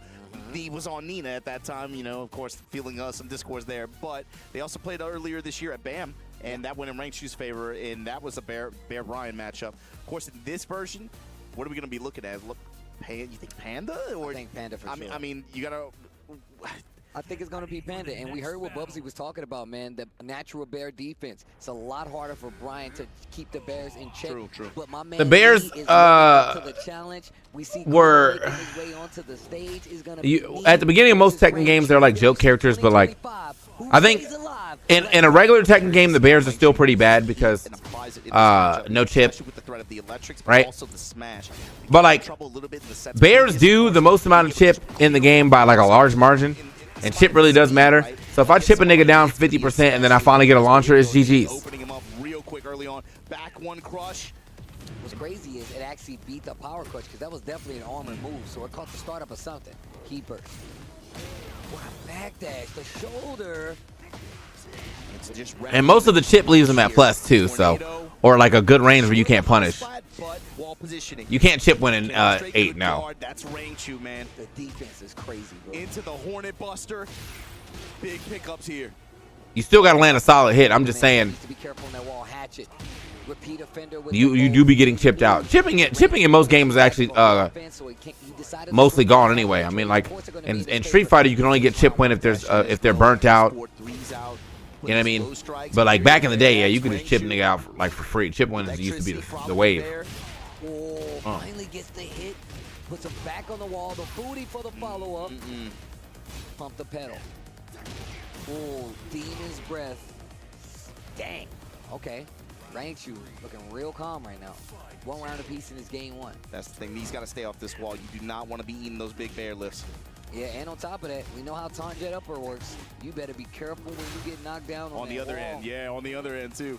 He was on Nina at that time, of course, feeling some discourse there. But they also played earlier this year at BAM, and that went in Rangchu's favor, and that was a Bear Brian matchup. Of course, in this version, what are we going to be looking at? You think Panda? Or, I think Panda for sure. I mean, you got to. I think it's going to be Panda, and we heard what Bubsy was talking about, man, the natural Bear defense. It's a lot harder for Brian to keep the Bears in check. True. But my man the Bears is to the challenge. We see were his way onto the stage is going to at the beginning of most Tekken games, they're like joke characters, but like I think in a regular Tekken game, the Bears are still pretty bad because no chip, right? But like Bears do the most amount of chip in the game by like a large margin. And chip really does matter. So if I chip a nigga down 50% and then I finally get a launcher, it's GG's. Opening him up real quick early on. Back one crush. What's crazy is it actually beat the power crush because that was definitely an armor move. So it caught the startup of something. Keeper. What a backdash. The shoulder. And most of the chip leaves him at plus too. So, or like a good range where you can't punish. You can't chip when in 8 now. That's Rangchu, man. The defense is crazy, bro. Into the Hornet Buster. Big pickups here. You still got to land a solid hit. I'm just saying. To be careful on that wall. Hatchet. Repeat offender with you do be getting chipped out. Chipping in most games is actually mostly gone anyway. I mean, like in Street Fighter, you can only get chip win if they're burnt out. You know what I mean? But like back in the day, yeah, you could just chip nigga out like for free. Chip wins used to be the wave. Finally gets the hit. Puts him back on the wall. The booty for the follow-up. Pump the pedal. Oh, Demon's Breath. Dang. Okay. Rangchu looking real calm right now. 1 round apiece in his game 1. That's the thing. He's got to stay off this wall. You do not want to be eating those big bear lifts. Yeah, and on top of that, we know how Taunt Jet Upper works. You better be careful when you get knocked down on the other wall. end. Yeah, on the other end, too.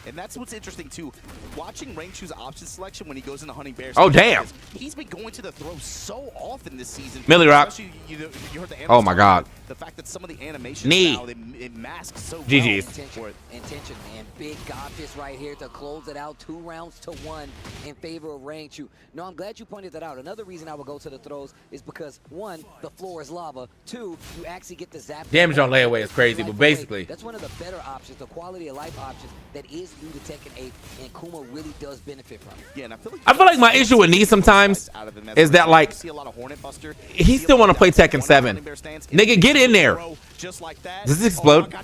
And that's what's interesting, too. Watching Rangchu's option selection when he goes into Hunting Bears. Oh, damn. He's been going to the throw so often this season. Millie Rock. You heard the oh, my God. The fact that some of the animations Knee. now, it masks so GG's. well. Intention, man. Big Godfist right here to close it out. 2 rounds to 1 in favor of Rangchu. No, I'm glad you pointed that out. Another reason I would go to the throws is because, 1, the floor is lava. 2, you actually get the zap. Damage on layaway is crazy, but basically. That's one of the better options, the quality of life options that is new to Tekken 8, and Kuma really does benefit from it. Yeah, and I feel like my issue with Knee sometimes is that like he still want to play Tekken 7. Nigga, get in there. Does this explode?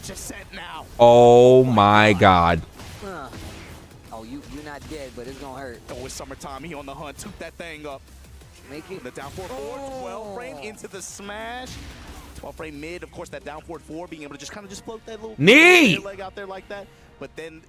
Oh my God. Oh, you're not not dead, but it's gonna hurt. Oh, it's summertime. He on the hunt. Took that thing up. Make it. The down forward 4, 12 frame into the smash. 12 frame mid. Of course, that down forward 4 being able to just kind of just float that little knee leg out there like that. But then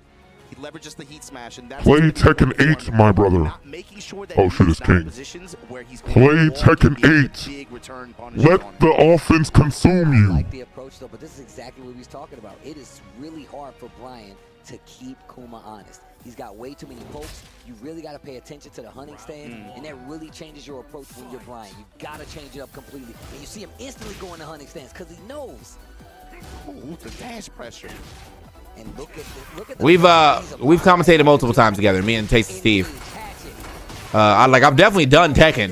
he leverages the heat smash, and that's play Tekken 8, my brother. Sure oh shit, it's King. Play Tekken 8. Let the offense consume you. I like the approach though, but this is exactly what he was talking about. It is really hard for Brian to keep Kuma honest. He's got way too many pokes. You really got to pay attention to the hunting stand, and that really changes your approach when you're Brian. You got to change it up completely. And you see him instantly going to hunting stands because he knows. Ooh, the dash pressure. And look at we've commentated multiple times together, me and Tasty Steve. I've definitely done Tekken.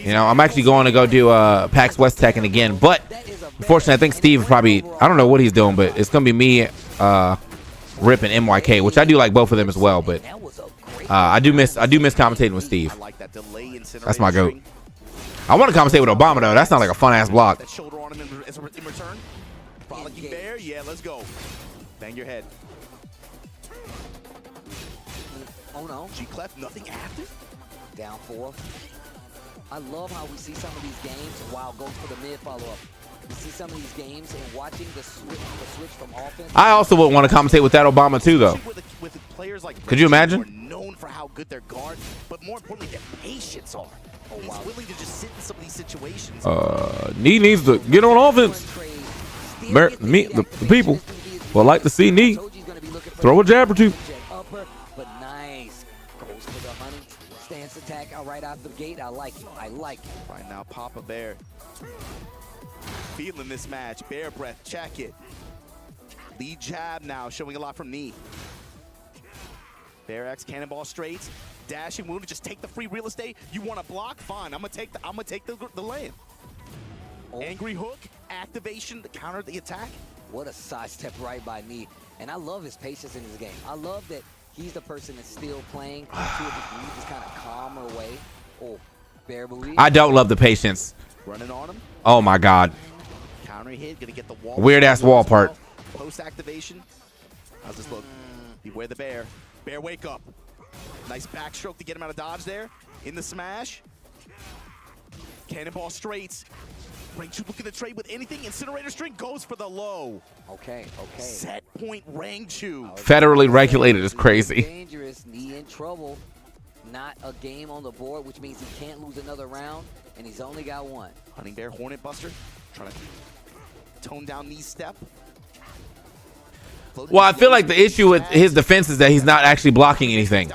You know, I'm actually going to go do PAX West Tekken again, but unfortunately, I think Steve probably, I don't know what he's doing, but it's gonna be me, Rip, and MYK, which I do like both of them as well. But I do miss commentating with Steve. That's my goat. I want to commentate with Obama though. That sounds like a fun ass block. That shoulder on him in return. Frolicking Bear, yeah, let's go. Bang your head. Oh no. G-Clef, nothing active. Down 4. I love how we see some of these games while goes for the mid follow-up. We see some of these games and watching the switch from offense. I also would want to commentate with that Obama too, though. With players like could you imagine? Are known for how good their guard, but more importantly, their patience are. He's willing to just sit in some of these situations. Nee needs to get on offense. The people would like to see Nee throw a jab or two. But nice. Goes for the hunting stance attack right out the gate. I like it. I like it. Right now, Papa Bear. Feeling this match. Bear breath. Check it. Lead jab now. Showing a lot from Nee. Bear X cannonball straight. Dashing. Willing to just take the free real estate. You want to block? Fine. I'm gonna take the lane. Angry hook. Activation to counter the attack. What a sidestep right by Nee. And I love his patience in his game. I love that he's the person that's still playing to a degree, just kind of calmer way. Oh, Bear believe. I don't love the patience. Running on him. Oh my God. Counter hit, gonna get the wall. Weird ass wall part. Post activation. How's this look? Beware the bear. Bear wake up. Nice backstroke to get him out of dodge there. In the smash. Cannonball straight. Rangchu looking to trade with anything. Incinerator string goes for the low. Okay. Set point Rangchu. Federally regulated is crazy. Dangerous. Nee in trouble. Not a game on the board, which means he can't lose another round, and he's only got one. Hunting Bear, Hornet Buster. Trying to tone down Nee's step. Well, I feel like the issue with his defense is that he's not actually blocking anything.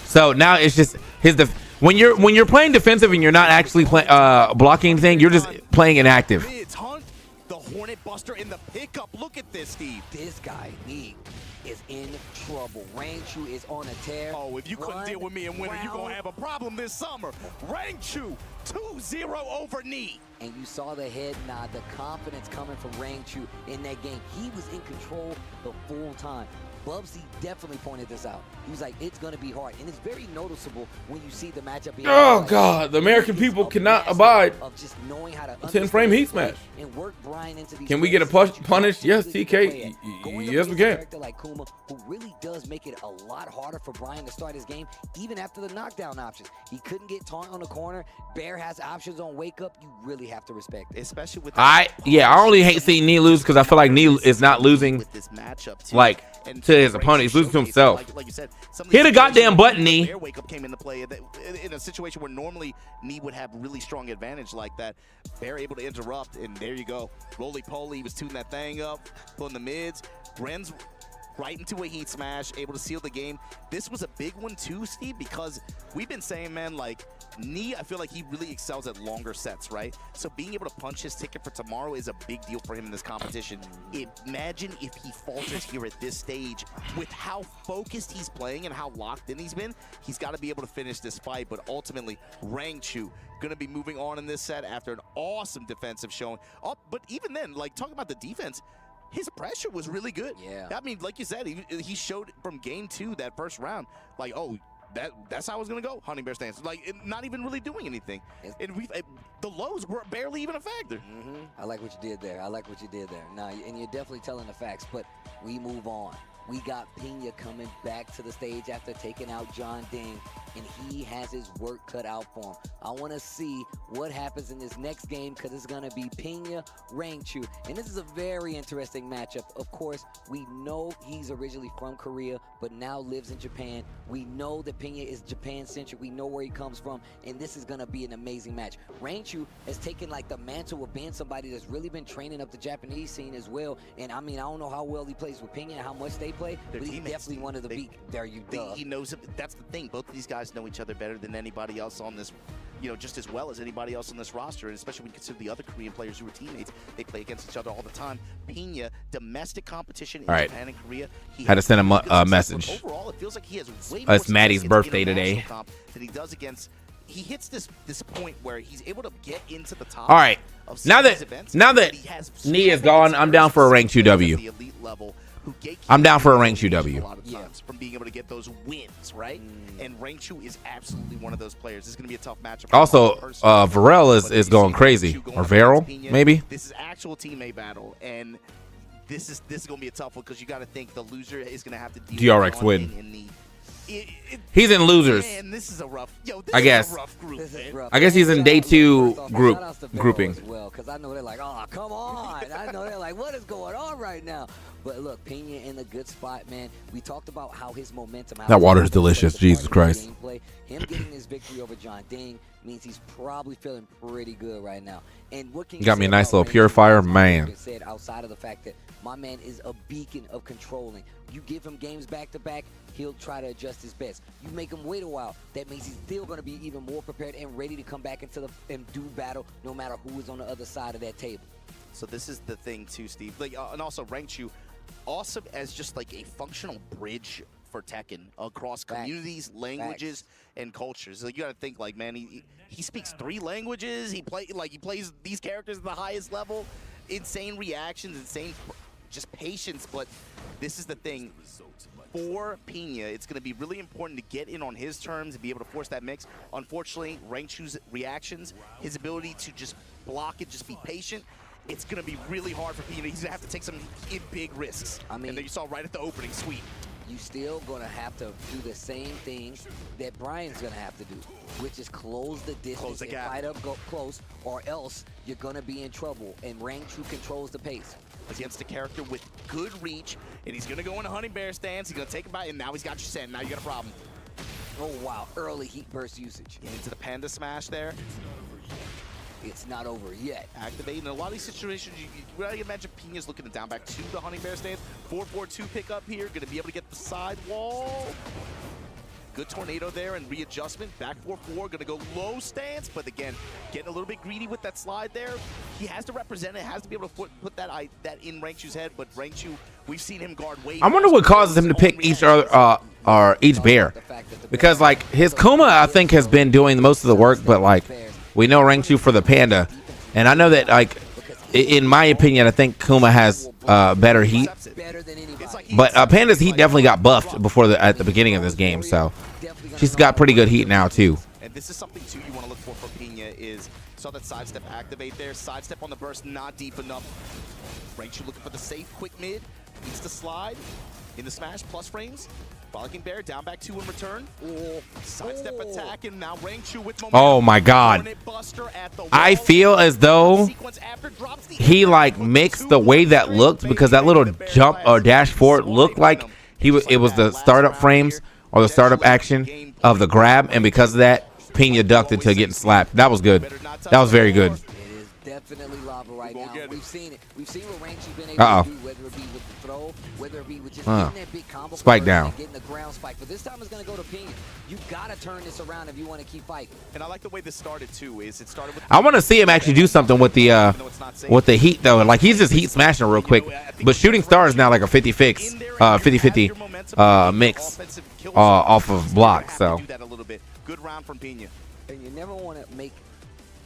So now it's just his when you're playing defensive and you're not actually blocking anything, you're just playing inactive. The Hornet Buster in the pickup. Look at this, Steve. This guy, Nee, is in trouble. Rangchu is on a tear. Oh, if you couldn't deal with me and winner, you're going to have a problem this summer. Rangchu, 2-0 over Nee. And you saw the head nod, the confidence coming from Rangchu in that game. He was in control the full time. Bubsy definitely pointed this out. He was like, it's going to be hard. And it's very noticeable when you see the matchup. Oh, God. The American people cannot abide of just knowing how to 10-frame heat smash. And work Brian into these. Can we get a punish? Yes, TK. Yes, we can. Like Kuma, who really does make it a lot harder for Brian to start his game, even after the knockdown options. He couldn't get taunt on the corner. Bear has options on wake up. You really have to respect it. Especially with I only hate seeing Nee lose because I feel like Nee is not losing this matchup too. Like to his opponent. He's losing to himself. Like you said, hit a goddamn button, Nee. Bear wake up came into play in a situation where normally Nee would have really strong advantage like that. Bear able to interrupt, and there you go. Roly-poly, he was tuning that thing up, pulling the mids. Ren's right into a heat smash, able to seal the game. This was a big one too, Steve, because we've been saying, man, like, Nee, I feel like he really excels at longer sets, right? So being able to punch his ticket for tomorrow is a big deal for him in this competition. Imagine if he falters here at this stage with how focused he's playing and how locked in he's been. He's got to be able to finish this fight, but ultimately, Rangchu going to be moving on in this set after an awesome defensive showing. Oh, but even then, like, talking about the defense, his pressure was really good. Yeah. I mean, like you said, he showed from game 2, that first round, like, oh, that's how it's gonna go. Hunting Bear stance, like, not even really doing anything, and the lows were barely even a factor. I like what you did there. Now, and you're definitely telling the facts. But we move on. We got Pinya coming back to the stage after taking out John Ding, and he has his work cut out for him. I want to see what happens in this next game because it's going to be Pinya, Rangchu, and this is a very interesting matchup. Of course, we know he's originally from Korea, but now lives in Japan. We know that Pinya is Japan-centric. We know where he comes from, and this is going to be an amazing match. Rangchu has taken like the mantle of being somebody that's really been training up the Japanese scene as well, and I mean, I don't know how well he plays with Pinya and how much they play, but he's definitely one of the big. There you go. He knows it. That's the thing. Both of these guys know each other better than anybody else on this, just as well as anybody else on this roster, and especially when you consider the other Korean players who are teammates. They play against each other all the time. Pinya, domestic competition in Japan and Korea. Had to send him a message. Overall, it feels like he has way more It's Maddie's birthday today. Than he does against. He hits this point where he's able to get into the top. All right. Now that Knee is gone, I'm down for a Rangchu W. I'm down for a Rangchu W. From being able to get those wins, right? And Rangchu is absolutely one of those players. This is going to be a tough matchup. Also, Varel is going crazy. Or Varel, maybe? This is actual teammate battle, and this is going to be a tough one because you got to think the loser is going to have to deal DRX with win. He's in losers. Man, this is a rough. I guess. I guess he's in day 2 grouping. Well, because I know they're like, oh, come on. I know they're like, what is going on right now? But look, Pinya in a good spot, man. We talked about how his momentum. That water is delicious. Jesus Christ. Him getting his victory over John Ding means he's probably feeling pretty good right now. And what can you Got me a say nice about little Rangchu? purifier, man. Said outside of the fact that my man is a beacon of controlling. You give him games back to back, he'll try to adjust his best. You make him wait a while, that means he's still going to be even more prepared and ready to come back into and do battle no matter who is on the other side of that table. So this is the thing too, Steve. And also Rangchu, awesome as just like a functional bridge for Tekken across communities, languages, and cultures. Like you got to think, like, man, he speaks 3 languages. He plays these characters at the highest level. Insane reactions, insane just patience. But this is the thing. For Pinya, it's going to be really important to get in on his terms and be able to force that mix. Unfortunately, Rangchu's reactions, his ability to just block it, just be patient, it's going to be really hard for Pinya. He's going to have to take some big risks. I mean, and then you saw right at the opening sweep. You still going to have to do the same thing that Brian's going to have to do, which is close the distance and fight up close, or else you're going to be in trouble. And Rangchu controls the pace. Against a character with good reach, and he's going to go in a honey bear stance. He's going to take it by, and now he's got your send. Now you got a problem. Oh, wow. Early heat burst usage. Into the panda smash there. It's not over yet. Activating. In a lot of these situations, you really imagine Pinya's looking to down back to the honey bear stance. 4-4-2 pick up here. Going to be able to get the side wall. Good tornado there and readjustment. Back 4-4. Going to go low stance, but again, getting a little bit greedy with that slide there. He has to represent it. Has to be able to put that in Rangchu's head. But Rangchu, we've seen him guard way. I wonder what causes him to pick each other or each bear, because like his Kuma I think has been doing most of the work, but like we know Rangchu for the panda, and I know that like in my opinion I think Kuma has better heat, but Panda's heat definitely got buffed at the beginning of this game, so she's got pretty good heat now too. And this is something too you want to look for Pinya is saw that sidestep activate there. Sidestep on the burst not deep enough. Rangchu looking for the safe quick mid. Needs to slide in the smash plus frames. Frolicking Bear down back 2 in return. Sidestep attack, and now Rangchu with momentum. Oh my god. I feel as though he like mixed the way that looked, because that little jump or dash forward looked like it was the startup frames or the startup action of the grab, and because of that, Pinya ducked into getting slapped. That was good. That was very good. It is definitely lava right now. We've seen it. We've seen what Rangchu's been able to do, whether it be with the throw, whether it be with just getting that big combo. Spike down. Getting the ground spike. But this time it's going to go to Pinya. You got to turn this around if you want to keep fighting. And I like the way this started too. Is it started with I want to see him actually do something with the heat though. Like he's just heat smashing real quick. But shooting star is now like a 50-50 mix off of block. So good round from Pinya. And you never want to make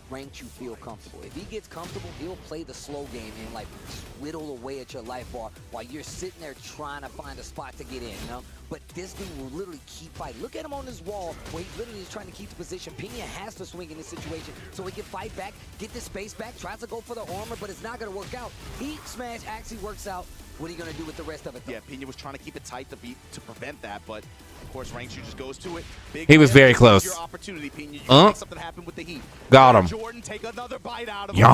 Rangchu feel comfortable. If he gets comfortable, he'll play the slow game and like whittle away at your life bar while you're sitting there trying to find a spot to get in, you know? But this dude will literally keep fighting. Look at him on this wall where he's literally just trying to keep the position. Pinya has to swing in this situation so he can fight back, get the space back, tries to go for the armor, but it's not going to work out. Heat smash actually works out. What are you gonna do with the rest of it, though? Yeah, Pinya was trying to keep it tight to prevent that, but of course Rangchu just goes to it. He was very close. Your opportunity, Pinya. You can make something happen with the heat. Got him. Jordan, take another bite out of him.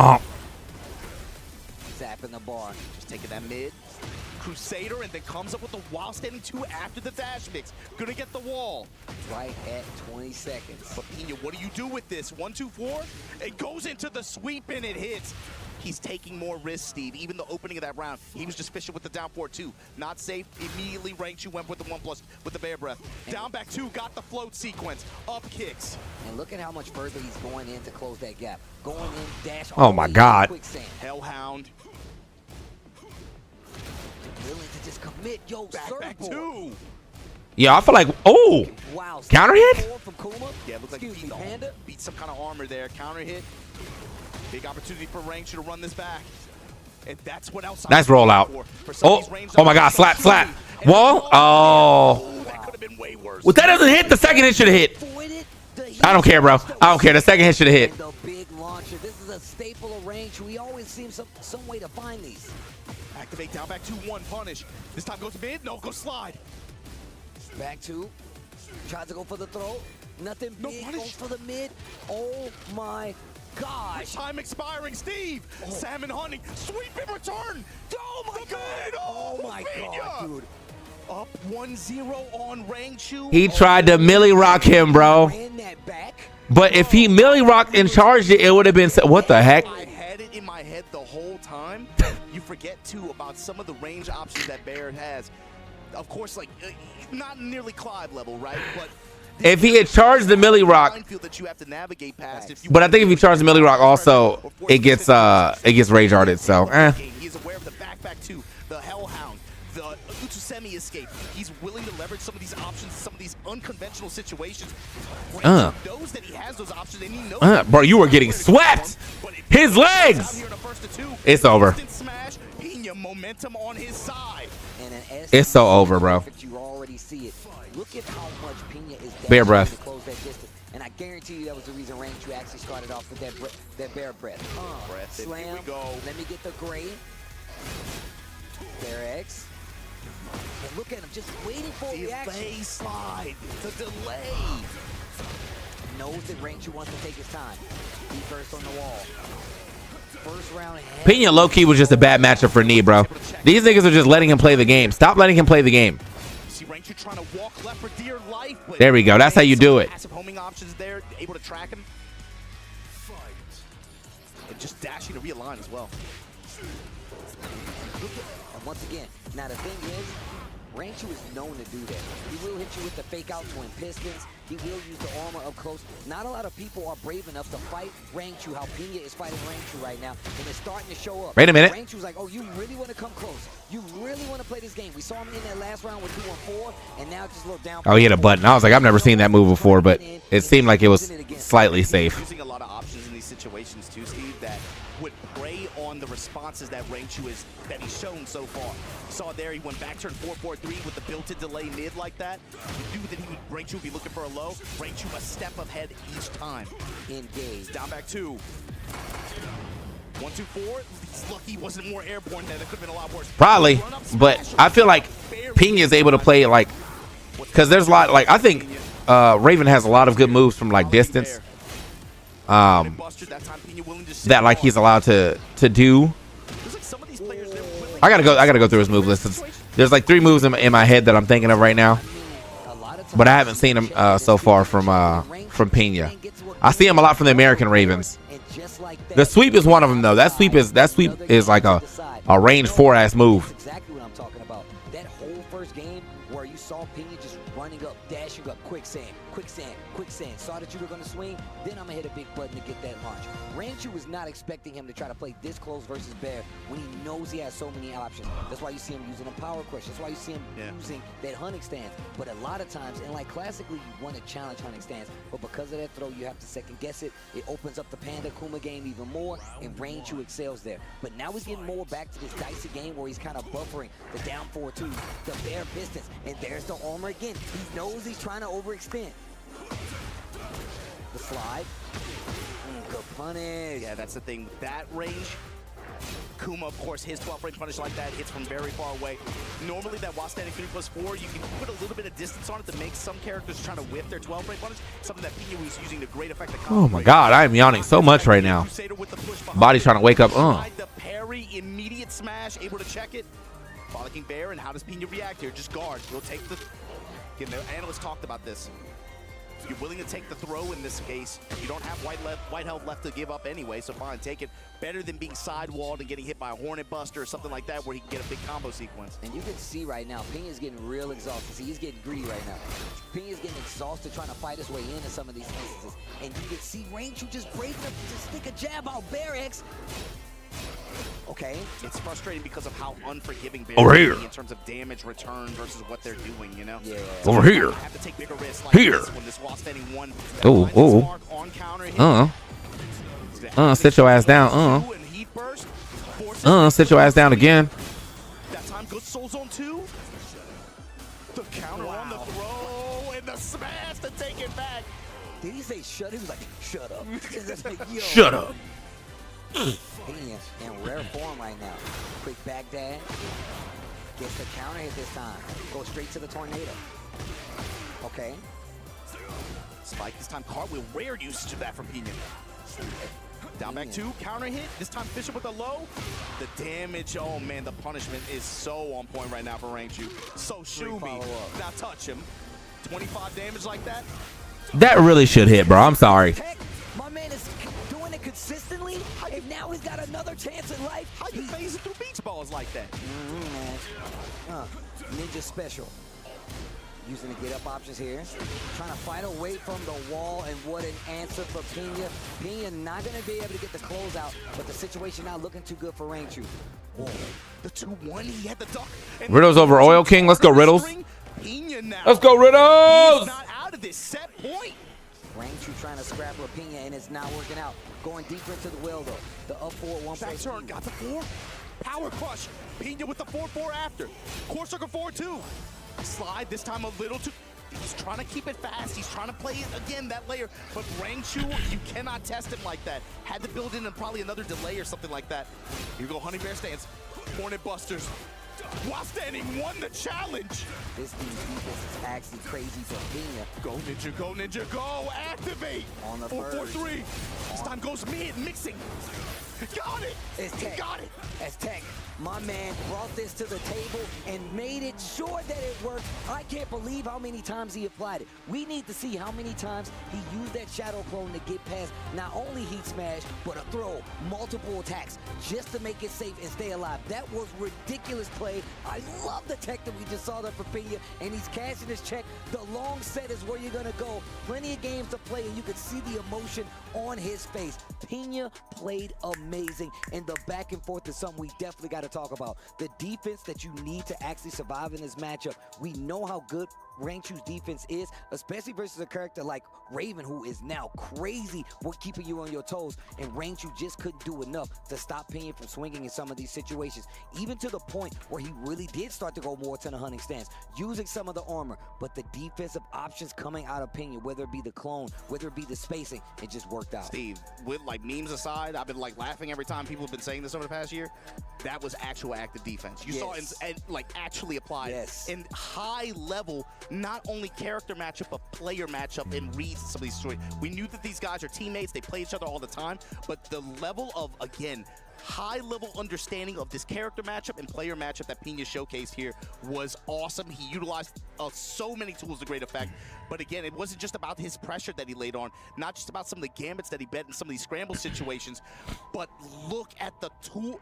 Zapping the bar. Just taking that mid. Crusader, and then comes up with the while standing 2 after the dash mix. Gonna get the wall. Right at 20 seconds. But Pinya, what do you do with this? 1, 2, 4. It goes into the sweep and it hits. He's taking more risks, Steve. Even the opening of that round, he was just fishing with the down 4-2. Not safe. Immediately, Rangchu went with the 1+ with the bear breath. Down back 2, got the float sequence. Up kicks. And look at how much further he's going in to close that gap. Going in, dash. Oh my God. Hellhound. Willing to just commit. Yo, back 2. Yeah, I feel like, oh, wow, counter hit? Yeah, it looks like he beat some kind of armor there. Counter hit. Big opportunity for Rangchu to run this back. And that's what else. Nice rollout. Oh my God, slap. Wall. Oh. That could have been way worse. Well, that doesn't hit. The second hit should have hit. I don't care, bro. I don't care. The second hit should have hit. The big launcher. This is a staple of Rangchu. We always seem some way to find these. Activate down back 2-1 punish. This time goes mid. No, go slide. Back 2. Tries to go for the throw. Nothing big. Goes for the mid. Oh my gosh. Time expiring, Steve. Salmon hunting. Sweep in return. Oh my God. Oh my God, dude. Up 1-0 on Rangchu. He tried to Millie rock him, bro. Ran that back. But if he Millie rocked and charged it, it would have been, what the heck? I had it in my head the whole time. You forget, too, about some of the range options that Barrett has. Of course, like, not nearly Clive level, right? But if he had charged the Millie rock, that you have to navigate past if you but I think if he charged the Millie rock also, it gets rage arted. So, He's aware of the back 2, the Hellhound, the Utsusemi escape. He's willing to leverage some of these options, some of these unconventional situations. Rangchu knows that he has those options, and he knows bro, you were getting swept. His legs. It's over. Smash, Pinya momentum on his side. It's so over, bro. You already see it. Look at how much Pinya is bear breath. To close that distance. And I guarantee you that was the reason Rangchu actually started off with that bear breath. Slam. Here we go. Let me get the gray. Bear X. And look at him just waiting for a reaction. Delay slide. The delay. Knows that Rangchu wants to take his time. He first on the wall. First round. Pinya low-key was just a bad matchup for Knee, bro. These niggas are just letting him play the game. Stop letting him play the game. See Rangchu trying to walk left for dear life. There we go. That's how you do it. Passive homing options there, able to track him. And just dashing to realign as well. And once again, now the thing is, Rangchu is known to do that. He will hit you with the fake out twin pistons. He will use the armor up close. Not a lot of people are brave enough to fight Rangchu, how Pinya is fighting Rangchu right now. And it's starting to show up. Wait a minute. Rangchu's like, oh, you really want to come close. You really want to play this game. We saw him in that last round with 2-on-4, and now just a little down. Oh, he hit a button. I was like, I've never seen that move before, but it seemed like it was slightly safe. Using a lot of options in these situations too, Steve, that would prey on the responses that Rangchu that he's shown so far. You saw there, he went back turn 4-4-3 with the built-in delay mid like that. You knew that Rangchu would be looking for a low. Rangchu a step ahead each time. Engage. Down back 2. 1, 2, 4. He's lucky he wasn't more airborne there. That could have been a lot worse. Probably, but I feel like Pinya is able to play like, because there's a lot, like, I think Raven has a lot of good moves from like distance. That like he's allowed to do. I gotta go through his move list. There's like 3 moves in my head that I'm thinking of right now, but I haven't seen him so far from Pinya. I see him a lot from the American Ravens. The sweep is one of them though. That sweep is like a range 4-ass move. Exactly what I'm talking about. That whole first game where you saw Pinya just running up, dashing up, quicksand. Saw that you were going to swing, then I'm going to hit a big button to get that launch. Rangchu was not expecting him to try to play this close versus Bear when he knows he has so many options. That's why you see him using a power crush. That's why you see him using that hunting stance. But a lot of times, and like classically, you want to challenge hunting stance, but because of that throw, you have to second guess it. It opens up the Panda Kuma game even more, and Rangchu excels there. But now he's getting more back to this dicey game where he's kind of buffering the down 4-2, the Bear Pistons, and there's the armor again. He knows he's trying to overextend. The slide. Good punish. Yeah, that's the thing. That range Kuma, of course, his 12-frame punish like that hits from very far away. Normally, that while standing 3+4, you can put a little bit of distance on it to make some characters trying to whip their 12-frame punish, something that Pinya was using to great effect. Oh my God, I am yawning so much right now. Body's trying to wake up. The parry, immediate smash, able to check it. Frolicking Bear, and how does Pinya react here? Just guard. He'll take the... Again, the analysts talked about this. You're willing to take the throw in this case. You don't have white health left to give up anyway, so fine, take it. Better than being sidewalled and getting hit by a Hornet Buster or something like that where he can get a big combo sequence. And you can see right now, Pinya's getting real exhausted. See, he's getting greedy right now. Pinya's getting exhausted trying to fight his way into some of these instances. And you can see Rangchu just breaking up to stick a jab out. Bear X. Okay. It's frustrating because of how unforgiving Over Bear here. is in terms of damage return versus what they're doing, you know? Yeah. Over here. Have to take bigger risks like Here. this when this while standing one. Sit your ass down. Sit your ass down again. That time good Soul Zone 2. The counter on the throw and the smash to take it back. Did he say shut? He was like, shut up. Like, yo. Shut up. Pinya in rare form right now. Quick back dash. Gets the counter hit this time. Go straight to the tornado. Okay. Spike this time, cartwheel. Rare usage of that from Pinya. Down back 2, counter hit. This time Fisher with a low. The damage, oh man, the punishment is so on point right now for Rangchu. So Shumi, now touch him. 25 damage like that. That really should hit, bro. I'm sorry. My man is doing it consistently, and now he's got another chance in life. How you phasing through beach balls like that? Man. Ninja special. Using the get-up options here. Trying to fight away from the wall, and what an answer for Pinya. Pinya not going to be able to get the close out, but the situation not looking too good for Rangchu. Oh, the 2-1, he had the duck. Riddles over Oil King. Let's go, Riddles. Let's go, Riddles. He's not out of this set point. Rangchu trying to scrap with Pinya, and it's not working out. Going deeper into the well, though. The up 4-1 back turn, got the 4. Power crush. Pinya with the 4-4 after. Core circle 4-2. Slide this time a little too. He's trying to keep it fast. He's trying to play again that layer. But Rangchu, you cannot test him like that. Had to build in probably another delay or something like that. Here we go, Honey Bear stance. Hornet Busters. While standing, won the challenge. This defense is actually crazy for Pinya. Go Ninja, go Ninja, go! Activate! On the 4-4-3. This time goes mid, mixing. Got it! It's Tech. Got it! As Tech, my man brought this to the table and made it sure that it worked. I can't believe how many times he applied it. We need to see how many times he used that Shadow Clone to get past not only Heat Smash, but a throw, multiple attacks, just to make it safe and stay alive. That was ridiculous play. I love the tech that we just saw there for Pinya, and he's cashing his check. The long set is where you're gonna go. Plenty of games to play, and you can see the emotion on his face. Pinya played amazing, and the back and forth is something we definitely got to talk about. The defense that you need to actually survive in this matchup. We know how good Rangchu's defense is, especially versus a character like Raven, who is now crazy with keeping you on your toes, and Rangchu just couldn't do enough to stop Pinya from swinging in some of these situations, even to the point where he really did start to go more to the hunting stance, using some of the armor, but the defensive options coming out of Pinya, whether it be the clone, whether it be the spacing, it just worked out. Steve, with like memes aside, I've been like laughing every time people have been saying this over the past year. That was actual active defense. You saw it and like actually applied in high level, not only character matchup, but player matchup and reads some of these stories. We knew that these guys are teammates, they play each other all the time, but the level of, again, high-level understanding of this character matchup and player matchup that Pinya showcased here was awesome. He utilized so many tools to great effect. But again, it wasn't just about his pressure that he laid on, not just about some of the gambits that he bet in some of these scramble situations, but look at the tool.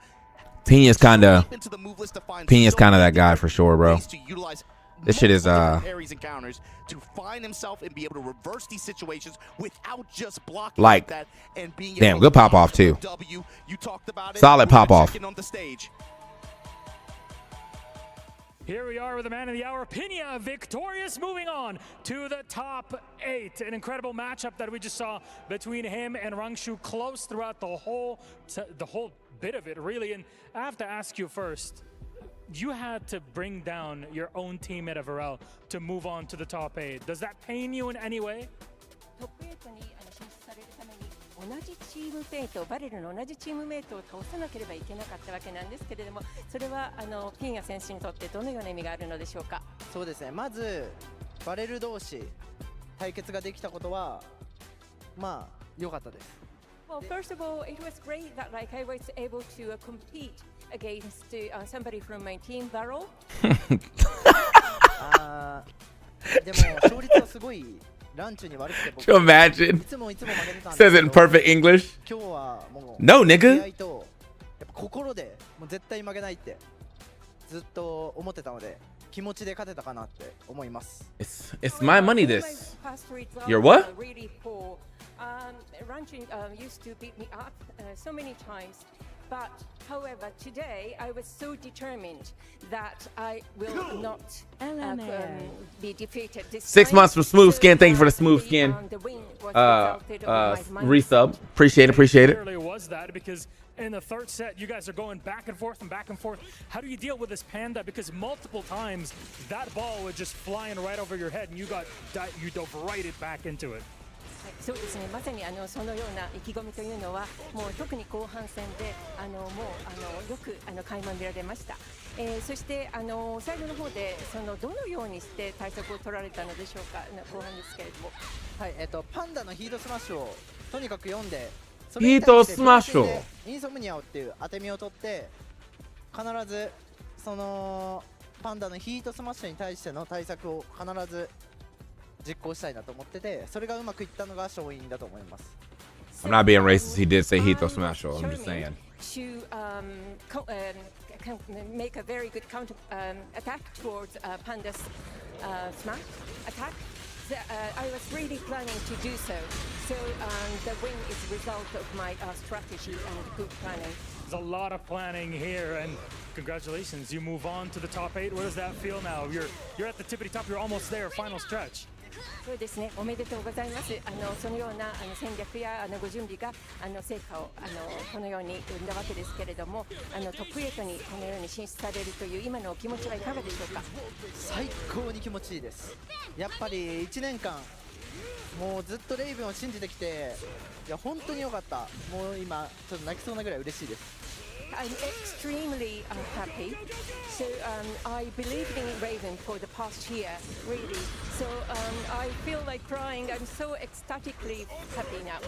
Pinya's kind of that guy for sure, bro. This shit is parries and counters to find himself and be able to reverse these situations without just blocking like that and being damn able good to pop off too. You talked about it. Solid pop off. On the stage. Here we are with the man of the hour, Pinya, victorious, moving on to the top 8. An incredible matchup that we just saw between him and Rangchu, close throughout the whole bit of it, really. And I have to ask you first, you had to bring down your own teammate of Varel to move on to the top 8. Does that pain you in any way? じチームメイト、バレルの同じチームメイトを倒さなければいけなかったわけなんですけれども、それはピンヤ選手にとってどのような意味があるのでしょうか。そうですね。まずバレル同士対決ができたことはまあ良かったです。Well, first of all, it was great that like I was able to compete against somebody from my team, Barrel. でも勝率はすごいランチュに悪くて僕 Can you imagine? いつも負けてたんですけど Says it in perfect English. 今日はもう No, nigga. 試合とやっぱ心でもう絶対負けないってずっと思ってたので気持ちで勝てたかなって思います。It's my money. This. You're what? Rangchu used to beat me up so many times, but however today I was so determined that I will not be defeated. 6 months from Smooth Skin. Thank you for the Smooth Skin. Resub. Appreciate it. Clearly was that because in the third set, you guys are going back and forth and back and forth. How do you deal with this Panda? Because multiple times that ball was just flying right over your head, and you dove right it back into it. そうですね。まさにそのような意気込みというのはもう特に後半戦でもうよく垣間見られました。そして最後の方でどのようにして対策を取られたのでしょうか。後半ですけれども。はい、パンダのヒートスマッシュをとにかく読んで、ヒートスマッシュ。インソムニアっていう当て身を取って必ずパンダのヒートスマッシュに対しての対策を必ず実行したいなと思ってて、それがうまくいったのが勝因だと思います。I'm not being racist. He did say Hito Smash. I'm just saying. To make a very good counter attack towards Panda's smash attack. I was really planning to do so. So the win is a result of my strategy and good planning. There's a lot of planning here, and congratulations. You move on to the top 8. What does that feel now? You're at the tippity top. You're almost there. Final stretch. そうですね。おめでとうございます。そのような戦略やご準備が成果をこのように生んだわけですけれども、トップ8にこのように進出されるという今のお気持ちはいかがでしょうか。最高に気持ちいいです。やっぱり1年間もうずっとレイブンを信じてきて、いや本当に良かった。もう今ちょっと泣きそうなぐらい嬉しいです。I'm extremely happy. So I believed in Raven for the past year, really. So I feel like crying. I'm so ecstatically happy now.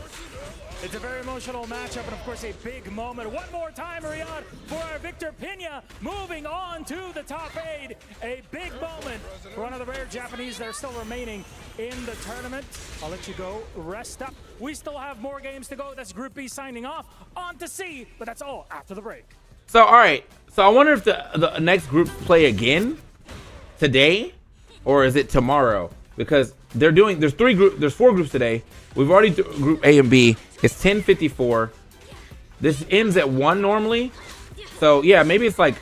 It's a very emotional matchup and, of course, a big moment. One more time, Riyadh, for our Victor Pinya, moving on to the top 8. A big moment for one of the rare Japanese that are still remaining in the tournament. I'll let you go. Rest up. We still have more games to go. That's Group B signing off. On to C, but that's all after the break. So, all right. So I wonder if the next group play again today, or is it tomorrow? Because there's 4 groups today. We've already group A and B. It's 10:54. This ends at 1 normally. So yeah, maybe it's like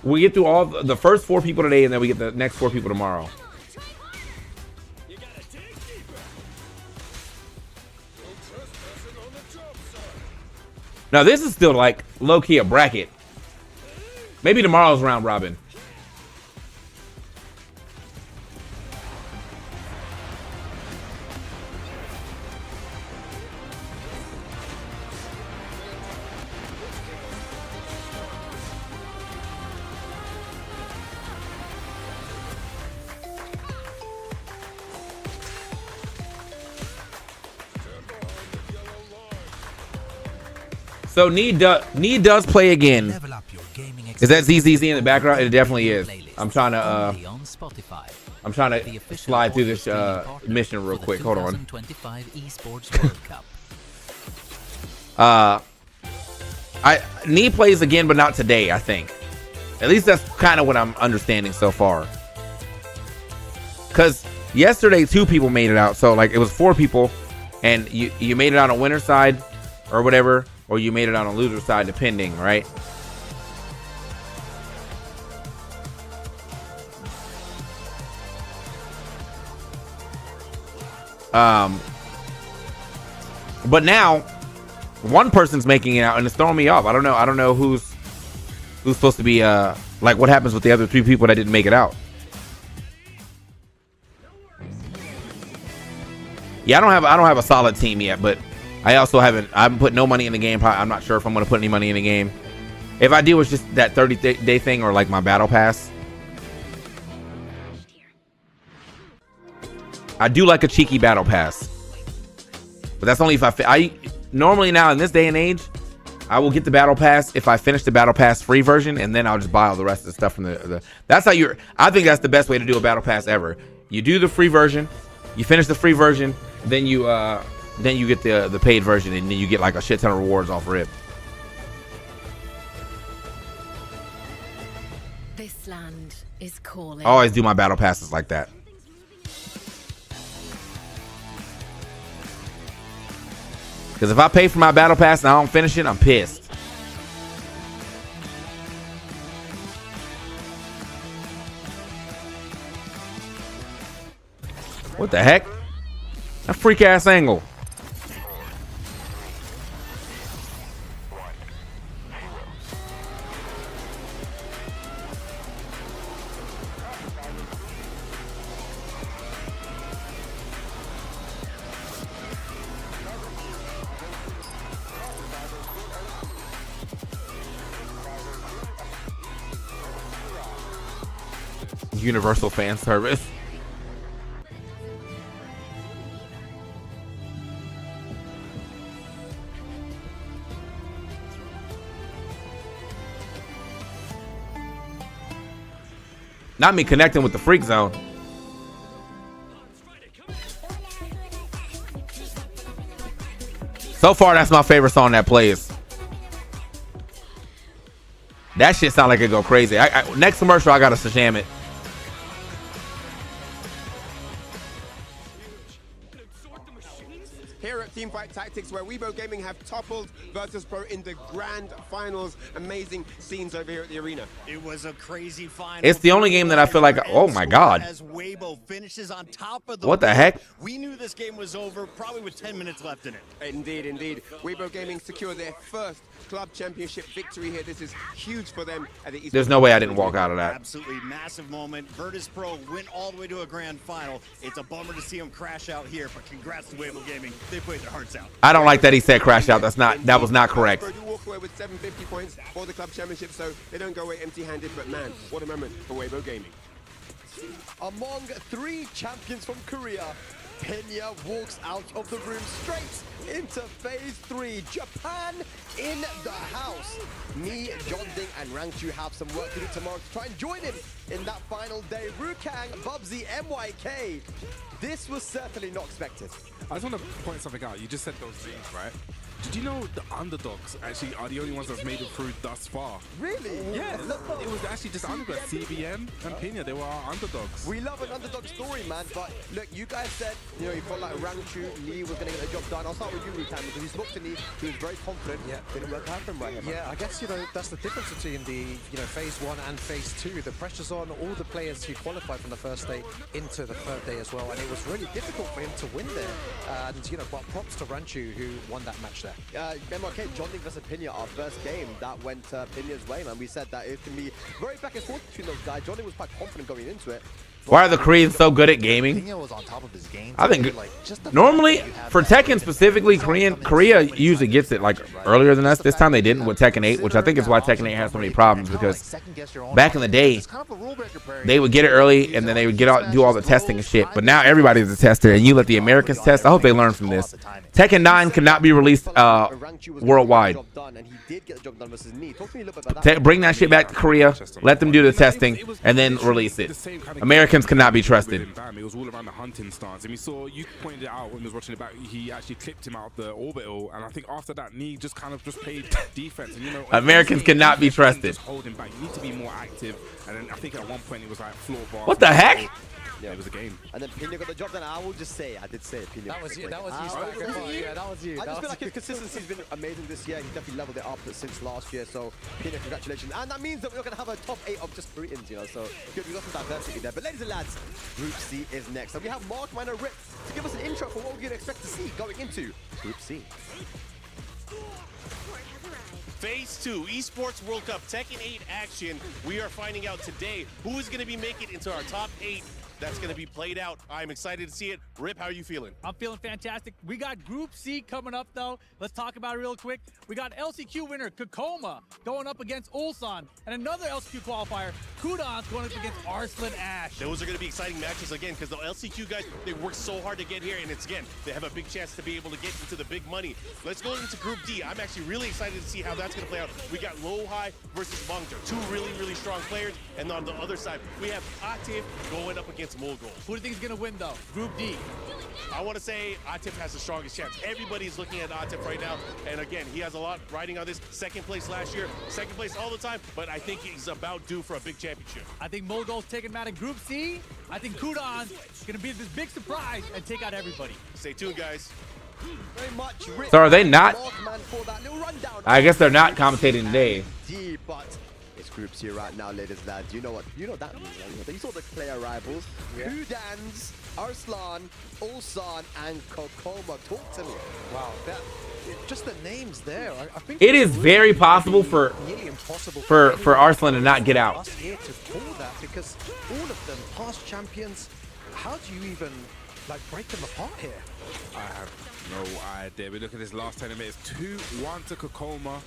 we get through all the first 4 people today, and then we get the next 4 people tomorrow. Now this is still like low-key a bracket. Maybe tomorrow's round robin. So Need does play again. Is that ZZZ in the background? It definitely is. I'm trying to slide through this mission real quick. Hold on. Need plays again, but not today, I think. At least that's kind of what I'm understanding so far. Cause yesterday 2 people made it out, so like it was 4 people, and you made it on a winner side or whatever, or you made it on a loser side, depending, right? But now 1 person's making it out, and it's throwing me off. I don't know who's supposed to be like what happens with the other 3 people that didn't make it out. Yeah, I don't have a solid team yet, but I haven't put no money in the game. I'm not sure if I'm going to put any money in the game. If I do, it's just that 30-day thing or like my battle pass. I do like a cheeky battle pass, but that's only if I normally now in this day and age, I will get the battle pass if I finish the battle pass free version, and then I'll just buy all the rest of the stuff from the that's how I think that's the best way to do a battle pass ever. You do the free version, you finish the free version, then you get the paid version, and then you get like a shit ton of rewards off rip. This land is calling. I always do my battle passes like that. Because if I pay for my battle pass and I don't finish it, I'm pissed. What the heck? A freak ass angle. Universal fan service. Not me connecting with the freak zone. So far, that's my favorite song that plays. That shit sound like it go crazy. Next commercial, I gotta sham it. Here at Teamfight Tactics, where Weibo Gaming have toppled Virtus Pro in the grand finals. Amazing scenes over here at the arena. It was a crazy final. It's the only game that I feel like, oh my god. As Weibo finishes on top of What the heck? We knew this game was over, probably with 10 minutes left in it. Indeed, indeed. Weibo Gaming secure their first club championship victory here. This is huge for them at the East. There's no way I didn't walk out of that. Absolutely massive moment. Virtus Pro went all the way to a grand final. It's a bummer to see them crash out here, but congrats to Weibo Gaming. They played their hearts out. I don't like that he said crash out. That was not correct. They do walk away with 750 points for the club championship, so they don't go away empty-handed. But man, what a moment for Weibo Gaming. Among 3 champions from Korea, Pinya walks out of the room straight into phase 3. Japan in the house. Me, Jeding, and Rangchu have some work to do tomorrow to try and join him in that final day. Rukang, Bubsy, MYK. This was certainly not expected. I just want to point something out. You just said those things, right? Did you know the underdogs actually are the only ones that's made it through thus far? Really? Yeah, it was actually just underdogs. CBM and Pinya, they were our underdogs. We love an underdog story, man, but look, you guys said, you felt like Rangchu, Lee was going to get the job done. I'll start with you, Rutan, because he spoke to Lee, he was very confident. Yeah. Didn't work out for him right here, man. Yeah, I guess, that's the difference between the, phase 1 and phase 2. The pressure's on all the players who qualified from the first day into the third day as well, and it was really difficult for him to win there. And, but props to Rangchu, who won that match there. MRK, Jeding versus Pinya, our first game, that went Pinya's way, man. We said that it can be very back and forth between those guys. Jeding was quite confident going into it. Why are the Koreans so good at gaming? Pinya was on top of his game. I think normally for Tekken specifically, Korea usually gets it like earlier than us. This time they didn't with Tekken 8, which I think is why Tekken 8 has so many problems, because back in the day they would get it early and then they would get out, do all the testing and shit. But now everybody's a tester, and you let the Americans test. I hope they learn from this. Tekken 9 cannot be released worldwide. Bring that shit back to Korea, let them do the testing, and then release it. Americans cannot be trusted. It was all around the hunting stance, and we saw, you pointed it out when we was watching it back, he actually clipped him out the orbital, and I think after that, Nee just kind of just played defense. And, Americans cannot be trusted. Just hold him back. You need to be more active. And then I think at one point it was like floor bar. What the heck? Yeah, it was a game. And then Pinya got the job done. I will just say, I did say it, Pinya. That was you. That was you. Yeah, that was you. I just feel like his consistency's been amazing this year. He's definitely leveled it up since last year. So Pinya, congratulations. And that means that we're not going to have a top 8 of just Koreans, So good, we got some diversity there. But ladies and lads, Group C is next. So we have Mark Minor Rip to give us an intro for what we're going to expect to see going into Group C. Phase 2, Esports World Cup Tekken 8 action. We are finding out today who is going to be making it into our top 8 that's going to be played out. I'm excited to see it. Rip, how are you feeling? I'm feeling fantastic. We got Group C coming up, though. Let's talk about it real quick. We got LCQ winner Kokoma going up against Ulsan, and another LCQ qualifier, Kudans, going up against Arslan Ash. Those are going to be exciting matches again because the LCQ guys, they work so hard to get here, and it's again, they have a big chance to be able to get into the big money. Let's go into Group D. I'm actually really excited to see how that's going to play out. We got Lowhigh versus Mulgold, two really strong players, and on the other side, we have Atif going up against Mulgold. Who do you think is going to win, though? Group D. I want to say Atif has the strongest chance. Everybody's looking at Atif right now, and again, he has a lot riding on this. Second place last year, second place all the time, but I think he's about due for a big championship. I think Mulgold's taking him out in Group C. I think Kudans is going to be this big surprise and take out everybody. Stay tuned, guys. Very much. So are they not? For that little rundown. I guess they're not commentating today. But it's Group C right now, ladies and lads. You know what? You know that means. Right? You saw the player rivals. Kudans, Arslan, Ulsan, and Kokoma. Talk to me. Wow, just the names there. I think It is very possible for Arslan to not get out. Us here to pull that because all of them past champions. How do you even break them apart here? I have no idea. We look at this last tournament. It's 2-1 to Kokoma.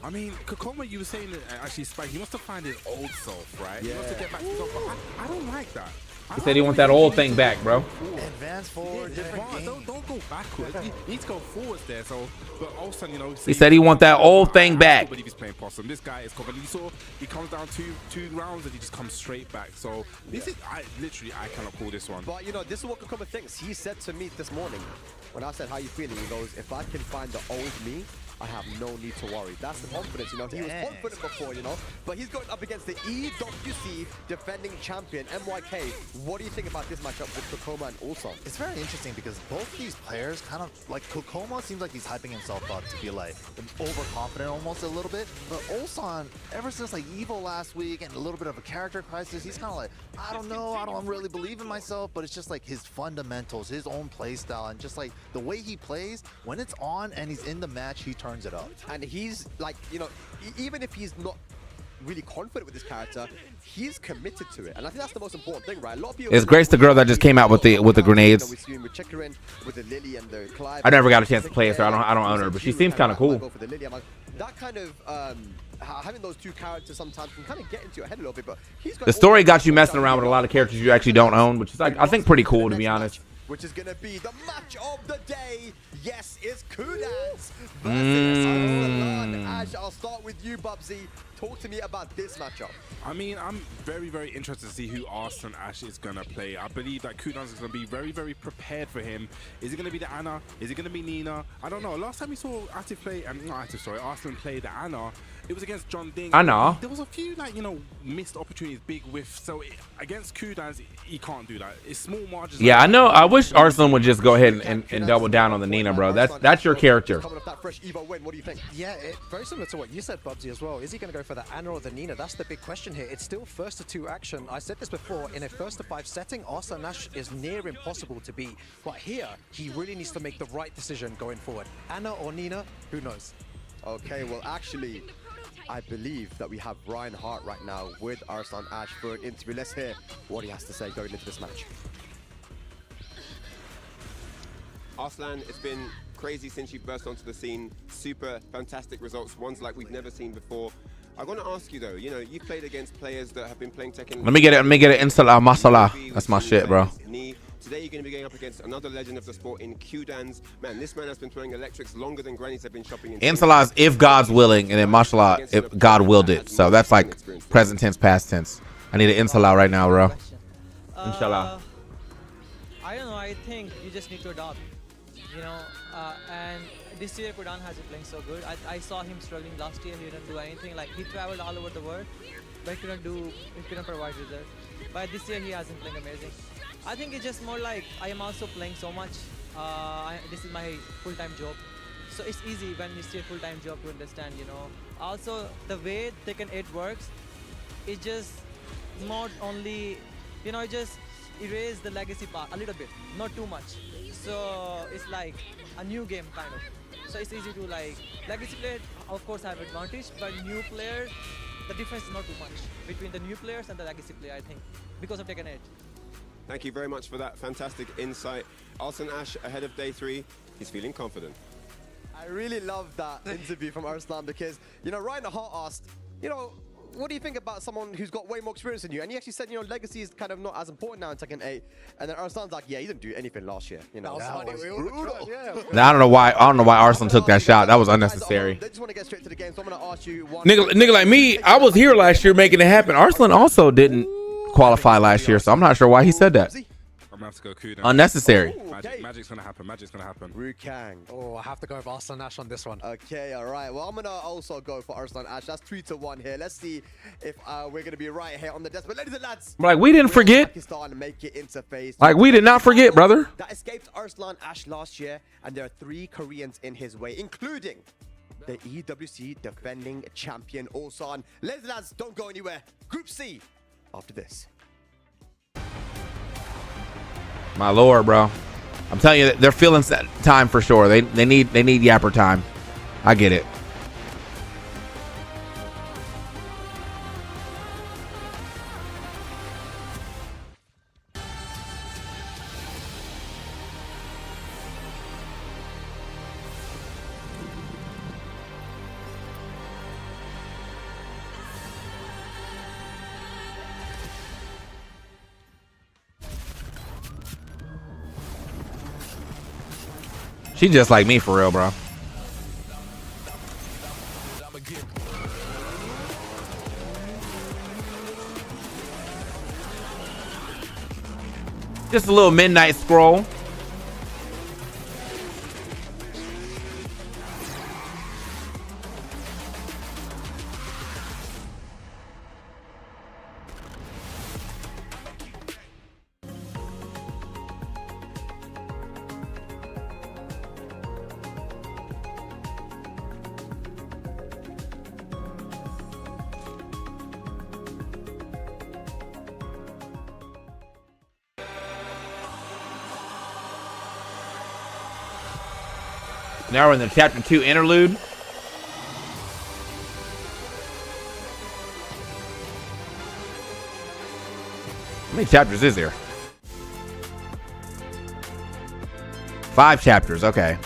I mean, Kokoma, you were saying that actually, Spike, he wants to find his old self, right? Yeah. He wants to get back to himself, but I don't like that. He said he wants that old thing back, bro. Advance forward, different game. Don't go backwards. You need to go forwards there. So, but also, you know, He said he want that old thing back. I believe he's playing possum. This guy is Covaliso. He comes down two rounds and he just comes straight back. So this is, I cannot call this one. But you know, this is what Kokoma thinks. He said to me this morning when I said, "How you feeling?" He goes, "If I can find the old me, I have no need to worry." That's the confidence, you know. He was confident before, you know. But he's going up against the EWC defending champion, MYK. What do you think about this matchup with Kokoma and Ulsan? It's very interesting because both these players kind of, like Kokoma seems like he's hyping himself up to be like overconfident almost a little bit. But Ulsan, ever since like Evo last week and a little bit of a character crisis, he's kind of like, I don't know, I don't really believe in myself, but it's just like his fundamentals, his own play style, and just like the way he plays, when it's on and he's in the match, he turns it up. And he's like, you know, even if he's not really confident with his character, he's committed to it, and I think that's the most important thing, right? A lot of people. Is Grace the girl that just came out with the grenades? You know, we see with Chikurin, with the Lily and the Clive. I never got a chance to play with her. I don't own her, but she seems kind of cool. For the Lily, like, that kind of having those two characters sometimes can kind of get into your head a little bit. But he's got The story got you messing around with a lot of characters you actually don't own, which is like I think pretty cool, to be honest. Which is gonna be the match of the day. Yes, it's Kudans versus Arslan Ash. I'll start with you, Bubsy. Talk to me about this matchup. I mean, I'm very interested to see who Arslan Ash is going to play. I believe that Kudans is going to be very prepared for him. Is it going to be the Anna? Is it going to be Nina? I don't know. Last time we saw Atif play, Arslan play the Anna, it was against John Ding. Anna? There was a few, like, you know, missed opportunities, big whiffs. So against Kudans, he can't do that. It's small margins. Yeah, I know. I wish Arslan would just go ahead and double down on the Nina, bro. That's your character. Coming off that fresh Evo win, what do you think? Yeah, very similar to what you said, Bubsy, as well. Is he going to go for the Anna or the Nina? That's the big question here. It's still first to 2 action. I said this before, in a first to 5 setting, Arslan Ash is near impossible to beat. But here, he really needs to make the right decision going forward. Anna or Nina, who knows? Okay, well, actually, I believe that we have Ryan Hart right now with Arslan Ash for an interview. Let's hear what he has to say going into this match. Arslan, it's been crazy since you burst onto the scene. Super fantastic results, ones like we've never seen before. I want to ask you though, you know, you've played against players that have been playing Tekken. Let me get it. Insala masala. That's my shit, bro. Today you're going to be going up against another legend of the sport in Kudans. Man, this man has been throwing electrics longer than grannies have been shopping in. Insala is if God's willing, and then mashallah if God willed it. So that's like present tense, past tense. I need an insala right now, bro. Inshallah. I don't know. I think you just need to adopt. You know, and this year Kudan has been playing so good. I saw him struggling last year. He didn't do anything. Like he traveled all over the world, but he couldn't provide results. But this year he has been playing amazing. I think it's just more like I am also playing so much. This is my full-time job, so it's easy when you see a full-time job to understand. You know, also the way Tekken 8 works, it just not only, you know, it just erase the legacy part a little bit, not too much. So it's like a new game kind of. So it's easy to like legacy players of course have advantage, but new players, the difference is not too much between the new players and the legacy player, I think, because of Tekken 8. Thank you very much for that fantastic insight. Arslan Ash ahead of day 3. He's feeling confident. I really love that interview from Arslan because, you know, Ryan Hart asked, you know, what do you think about someone who's got way more experience than you? And he actually said, you know, legacy is kind of not as important now in Tekken 8. And then Arslan's like, yeah, he didn't do anything last year. You know, that was brutal. Now, I don't know why Arslan took that shot. That was unnecessary. They just want to get straight to the game, so I'm going to ask you one. Nigga like me, I was here last year making it happen. Arslan also didn't qualify last year, so I'm not sure why he said that. I'm gonna have to go Kudans. Unnecessary. Magic's gonna happen. Magic's gonna happen. Rukang. Oh, I have to go with Arslan Ash on this one. Okay, all right. Well, I'm going to also go for Arslan Ash. That's 3-1 here. Let's see if we're going to be right here on the desk. But ladies and lads, Like, we didn't forget. Pakistan make it into phase. Like, we did not forget, brother. That escaped Arslan Ash last year, and there are 3 Koreans in his way, including the EWC defending champion Ulsan. Ladies and lads, don't go anywhere. Group C after this. My lord, bro. I'm telling you, they're feeling time for sure. They need yapper time. I get it. She just like me for real, bro. Just a little midnight scroll. Now we're in the chapter 2 interlude. How many chapters is there? 5 chapters, okay.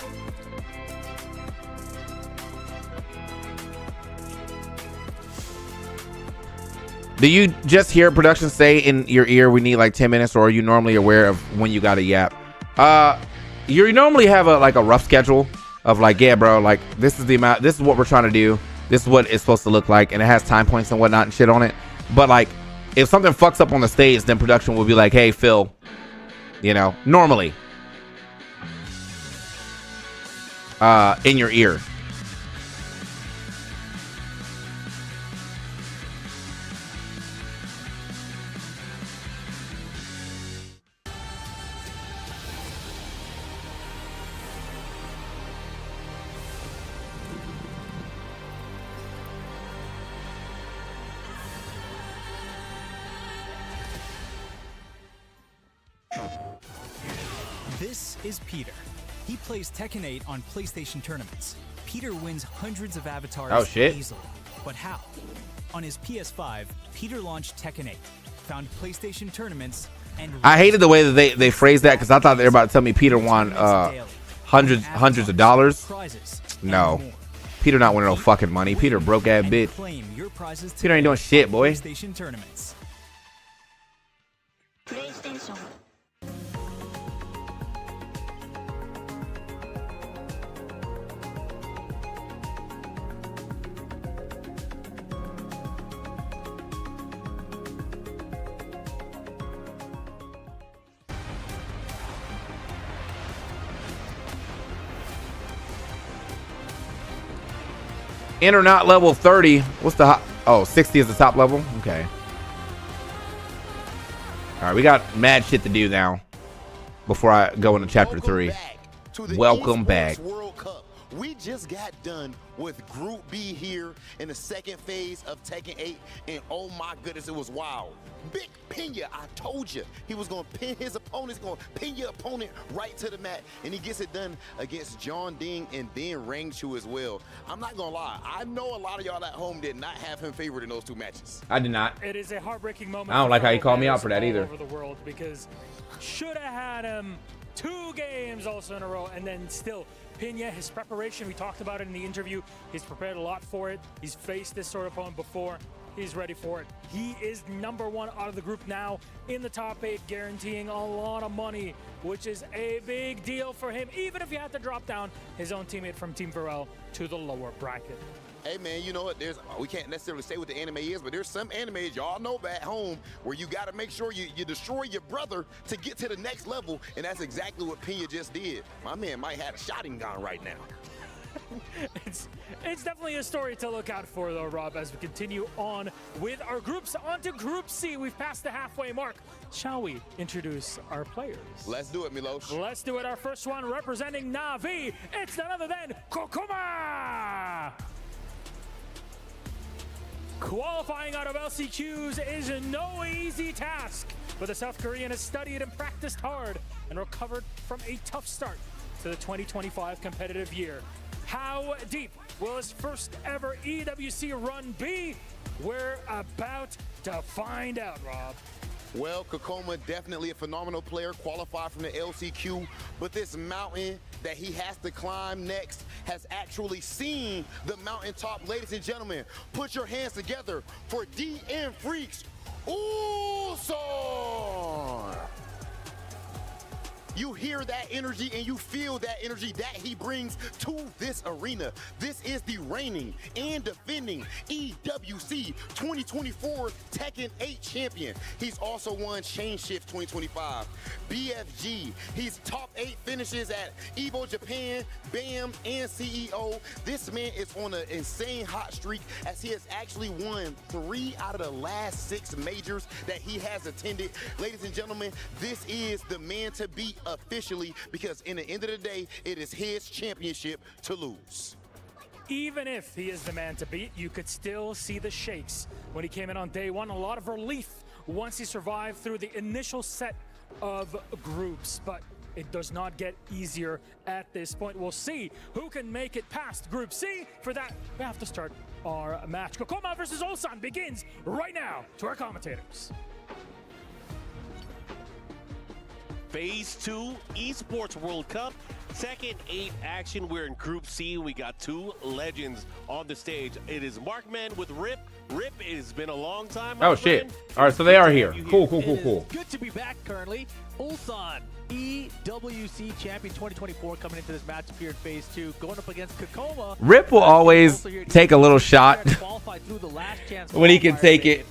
Do you just hear production say in your ear, we need like 10 minutes, or are you normally aware of when you got a yap? You normally have a rough schedule of like, yeah, bro, like this is the amount, this is what we're trying to do, this is what it's supposed to look like, and it has time points and whatnot and shit on it. But like, if something fucks up on the stage, then production will be like, hey, Phil, you know, normally in your ear. This is Peter. He plays Tekken 8 on PlayStation tournaments. Peter wins hundreds of avatars easily. But how? On his PS5, Peter launched Tekken 8, found PlayStation tournaments, and I hated the way that they phrased that, because I thought they were about to tell me Peter won hundreds of dollars. No. Peter not winning no fucking money. Peter broke ass bitch. Peter ain't doing shit, boy. PlayStation tournaments. PlayStation. Enter not level 30. What's the oh, 60 is the top level? Okay. All right, we got mad shit to do now before I go into chapter 3. Welcome back. World Cup, We just got done with Group B here in the second phase of Tekken 8, and oh my goodness, it was wild. Big Pinya, I told you, he was going to pin his opponent, he's going to pin your opponent right to the mat, and he gets it done against Jeding and then Rangchu as well. I'm not going to lie, I know a lot of y'all at home did not have him favored in those two matches. I did not. It is a heartbreaking moment. I don't like how you called me out for that either. Over the world, because should have had him 2 games also in a row, and then still Pinya, his preparation, we talked about it in the interview, he's prepared a lot for it. He's faced this sort of opponent before. He's ready for it. He is #1 out of the group now in the top 8, guaranteeing a lot of money, which is a big deal for him, even if he had to drop down his own teammate from Team Varel to the lower bracket. Hey man, you know what? We can't necessarily say what the anime is, but there's some animes y'all know back home where you got to make sure you destroy your brother to get to the next level, and that's exactly what Pinya just did. My man might have a shotting gun right now. It's definitely a story to look out for, though, Rob, as we continue on with our groups. On to Group C. We've passed the halfway mark. Shall we introduce our players? Let's do it, Milos. Let's do it. Our first one representing Na'Vi. It's none other than Kokoma! Qualifying out of LCQs is no easy task, but the South Korean has studied and practiced hard and recovered from a tough start to the 2025 competitive year. How deep will his first ever EWC run be? We're about to find out, Rob. Well, Kokoma, definitely a phenomenal player, qualified from the LCQ, but this mountain that he has to climb next has actually seen the mountaintop. Ladies and gentlemen, put your hands together for DN Freaks, Ulsan! You hear that energy and you feel that energy that he brings to this arena. This is the reigning and defending EWC 2024 Tekken 8 champion. He's also won Chain Shift 2025, BFG. He's top 8 finishes at EVO Japan, BAM, and CEO. This man is on an insane hot streak as he has actually won 3 out of the last 6 majors that he has attended. Ladies and gentlemen, this is the man to beat officially, because in the end of the day, it is his championship to lose. Even if he is the man to beat, you could still see the shakes when he came in on day 1. A lot of relief once he survived through the initial set of groups, but it does not get easier at this point. We'll see who can make it past Group C. For that, we have to start our match. Kokoma versus Ulsan begins right now. To our commentators. Phase 2 Esports World Cup, Tekken 8 action. We're in Group C. We got 2 legends on the stage. It is Markman with Rip. Rip, it has been a long time. Oh, shit. All right, so they are here. Cool. Good to be back currently. Ulsan, EWC champion 2024, coming into this match here in Phase 2, going up against Kokoma. Rip will always take a little shot when he can take it.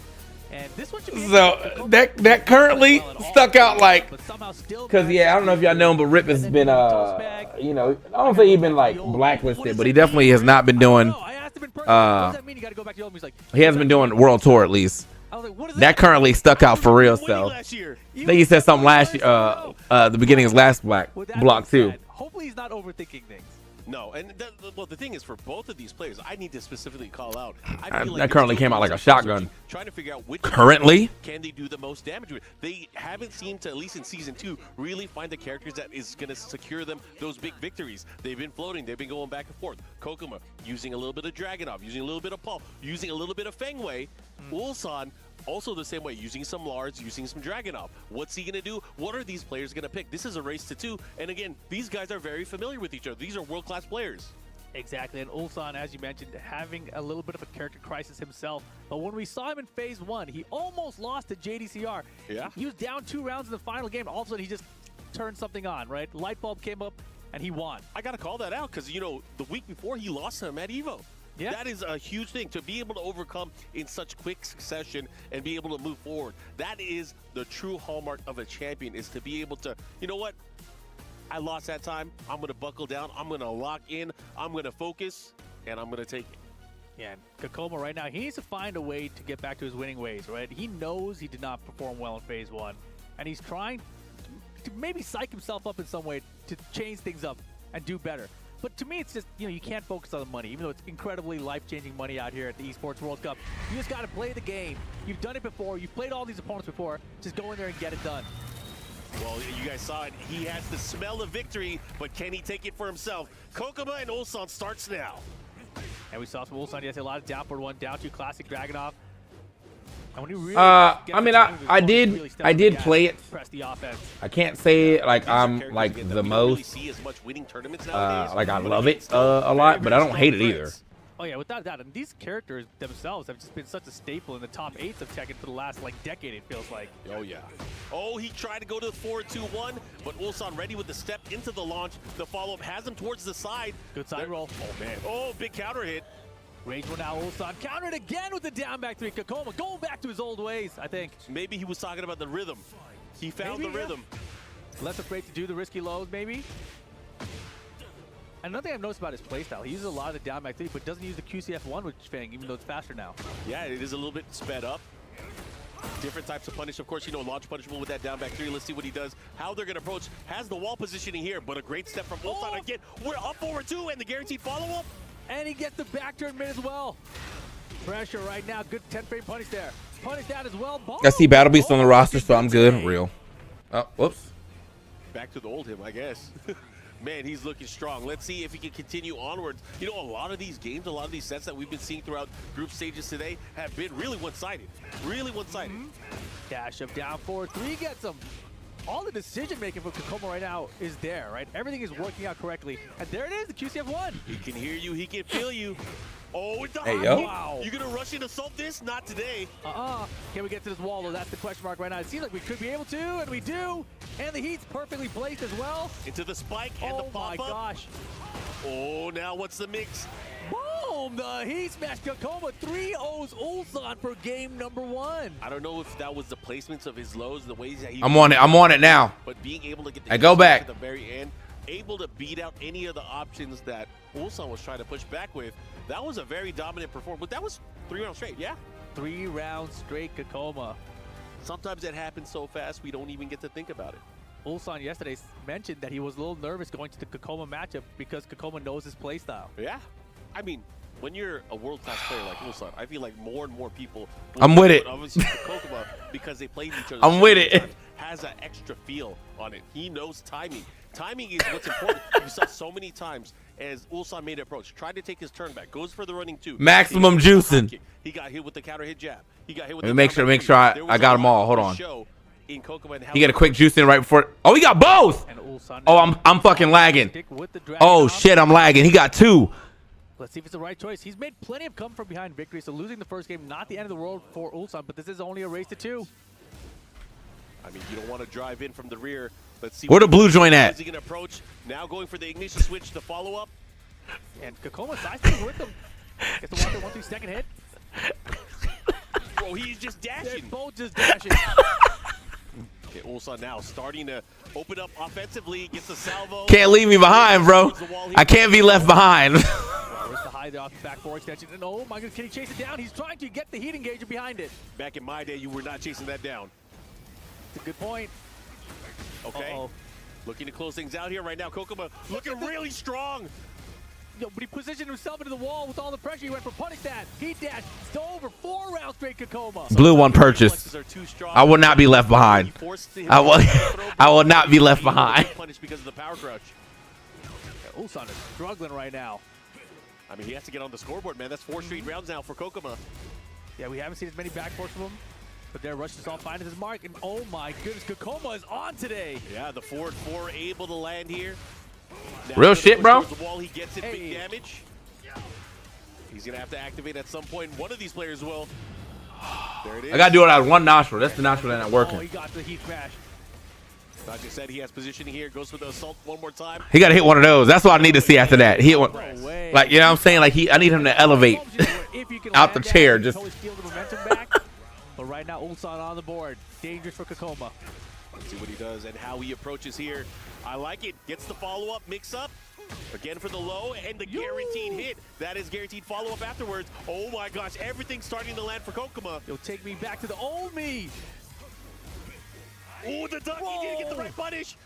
So that currently stuck out, like, because I don't know if y'all know him, but Rip has been you know, I don't say he's been like blacklisted, but he definitely has not been doing he hasn't been doing world tour at least. That currently stuck out for real. So I think he said something last year, the beginning of his last block too. Hopefully he's not overthinking things. No, and well, the thing is, for both of these players, I need to specifically call out. That currently came out like a shotgun. Trying to figure out which currently can they do the most damage with. They haven't seemed to, at least in Season 2, really find the characters that is going to secure them those big victories. They've been floating. They've been going back and forth. Kokoma using a little bit of Dragunov, using a little bit of Paul, using a little bit of Feng Wei. Ulsan also the same way, using some Lars, using some Dragunov. What's he going to do? What are these players going to pick? This is a race to 2. And again, these guys are very familiar with each other. These are world-class players. Exactly, and Ulsan, as you mentioned, having a little bit of a character crisis himself. But when we saw him in Phase 1, he almost lost to JDCR. Yeah. He was down 2 rounds in the final game. All of a sudden, he just turned something on, right? Light bulb came up, and he won. I got to call that out because, you know, the week before, he lost to him at EVO. Yeah. That is a huge thing, to be able to overcome in such quick succession and be able to move forward. That is the true hallmark of a champion, is to be able to, you know what? I lost that time. I'm going to buckle down. I'm going to lock in. I'm going to focus, and I'm going to take it. Yeah, Kokoma right now, he needs to find a way to get back to his winning ways, right? He knows he did not perform well in Phase 1, and he's trying to maybe psych himself up in some way to change things up and do better. But to me, it's just, you can't focus on the money, even though it's incredibly life-changing money out here at the Esports World Cup. You just got to play the game. You've done it before. You've played all these opponents before. Just go in there and get it done. Well, you guys saw it. He has the smell of victory, but can he take it for himself? Kokoma and Ulsan starts now. And we saw from Ulsan yesterday, a lot of down forward one, down two, classic Dragunov. And when you really I mean, I did play it. Press the offense. I can't say like I'm like the most like I love it a lot, but I don't hate it either. Oh yeah, without that, and these characters themselves have just been such a staple in the top 8s of Tekken for the last decade. It feels like. Oh yeah. Oh, he tried to go to the 4-2-1, but Ulsan ready with the step into the launch. The follow-up has him towards the side. Good side roll. Oh man. Oh, big counter hit. Rage one now, Ulsan countered again with the down back 3. Kokoma going back to his old ways, I think. Maybe he was talking about the rhythm. He found the rhythm. Less afraid to do the risky lows, maybe. Another thing I've noticed about his playstyle, he uses a lot of the down back 3, but doesn't use the QCF1 with Fang, even though it's faster now. Yeah, it is a little bit sped up. Different types of punish. Of course, launch punishable with that down back 3. Let's see what he does. How they're going to approach. Has the wall positioning here, but a great step from Ulsan again. We're up forward 2, and the guaranteed follow-up. And he gets the back turn mid as well. Pressure right now. Good 10-frame punish there. Punish that as well. I see Battle Beast on the roster, so I'm good. Real. Oh, whoops. Back to the old him, I guess. Man, he's looking strong. Let's see if he can continue onwards. A lot of these games, a lot of these sets that we've been seeing throughout group stages today have been really one-sided. Really one-sided. Dash of down forward 3 gets him. All the decision-making from Kokoma right now is there, right? Everything is working out correctly. And there it is, the QCF1. He can hear you. He can feel you. Oh, it's a hey, yo. Wow. You going to rush in assault this? Not today. Can we get to this wall, though? That's the question mark right now. It seems like we could be able to, and we do. And the heat's perfectly placed as well. Into the spike and the pop-up. Oh, my gosh. Oh, now what's the mix? Boom! The heat smash Kokoma 3-0s Ulsan for game number 1. I don't know if that was the placements of his lows, the ways that he... I'm on it. I'm on it now. But being able to get the I go back at the very end, able to beat out any of the options that Ulsan was trying to push back with, that was a very dominant performance. But that was 3 rounds straight, yeah? 3 rounds straight Kokoma. Sometimes it happens so fast we don't even get to think about it. Ulsan yesterday mentioned that he was a little nervous going to the Kokoma matchup because Kokoma knows his playstyle. Yeah. I mean, when you're a world-class player like Ulsan, I feel like more and more people... I'm with it. Obviously, Kokoma, because they played each other. I'm with it. Has an extra feel on it. He knows timing. Timing is what's important. You saw so many times as Ulsan made an approach, tried to take his turn back, goes for the running 2. Maximum juicing. He got hit with the counter hit jab. He got hit with Let me make sure I got them all. Hold on. In He got a quick juice in right before. Oh, he got both. Oh, I'm fucking lagging. Oh shit, I'm lagging. He got 2. Let's see if it's the right choice. He's made plenty of come from behind victories, so losing the first game, not the end of the world for Ulsan, but this is only a race to 2. I mean, you don't want to drive in from the rear. Let's see where the blue joint at. Is he going to approach? Now going for the ignition switch to follow up. And Kokoma side with him. Gets the 1-2 second hit. Bro, he's just dashing. They're both just dashing. Okay, Ulsan now starting to open up offensively. Gets the salvo. Can't leave me behind, bro. I can't be left behind. Where's the high there off the back 4 extension? And oh my goodness, can he chase it down? He's trying to get the heat engager behind it. Back in my day, you were not chasing that down. That's a good point. Okay. Looking to close things out here right now. Kokoma looking really strong. Yo, but he positioned himself into the wall with all the pressure. He went for punish that. He dashed. It's over. 4 rounds straight Kokoma. Blue one purchased. I will not be left behind. I will not be left behind. Punish because of the power crush. Ulsan is struggling right now. I mean, he has to get on the scoreboard, man. That's 4 straight rounds now for Kokoma. Yeah, we haven't seen as many back force from him. But their rush is all fine at his mark. And oh my goodness, Kokoma is on today. Yeah, the forward 4 able to land here. Now real shit, bro. The wall, he gets it, big damage. He's going to have to activate at some point. One of these players will. There it is. I got to do it out of one nostril. That's the nostril that's not working. Oh, he got the heat smash. Like I said, he has positioning here. Goes for the assault one more time. He got to hit one of those. That's what I need to see after that. He hit one. Like, you know what I'm saying? Like, I need him to elevate out the chair. Just. But right now, Ulsan on the board. Dangerous for Kokoma. Let's see what he does and how he approaches here. I like it. Gets the follow-up, mix up. Again for the low and the guaranteed hit. That is guaranteed follow-up afterwards. Oh my gosh, everything's starting to land for Kokoma. You'll take me back to the old me. Oh, the duck, he didn't get the right punish.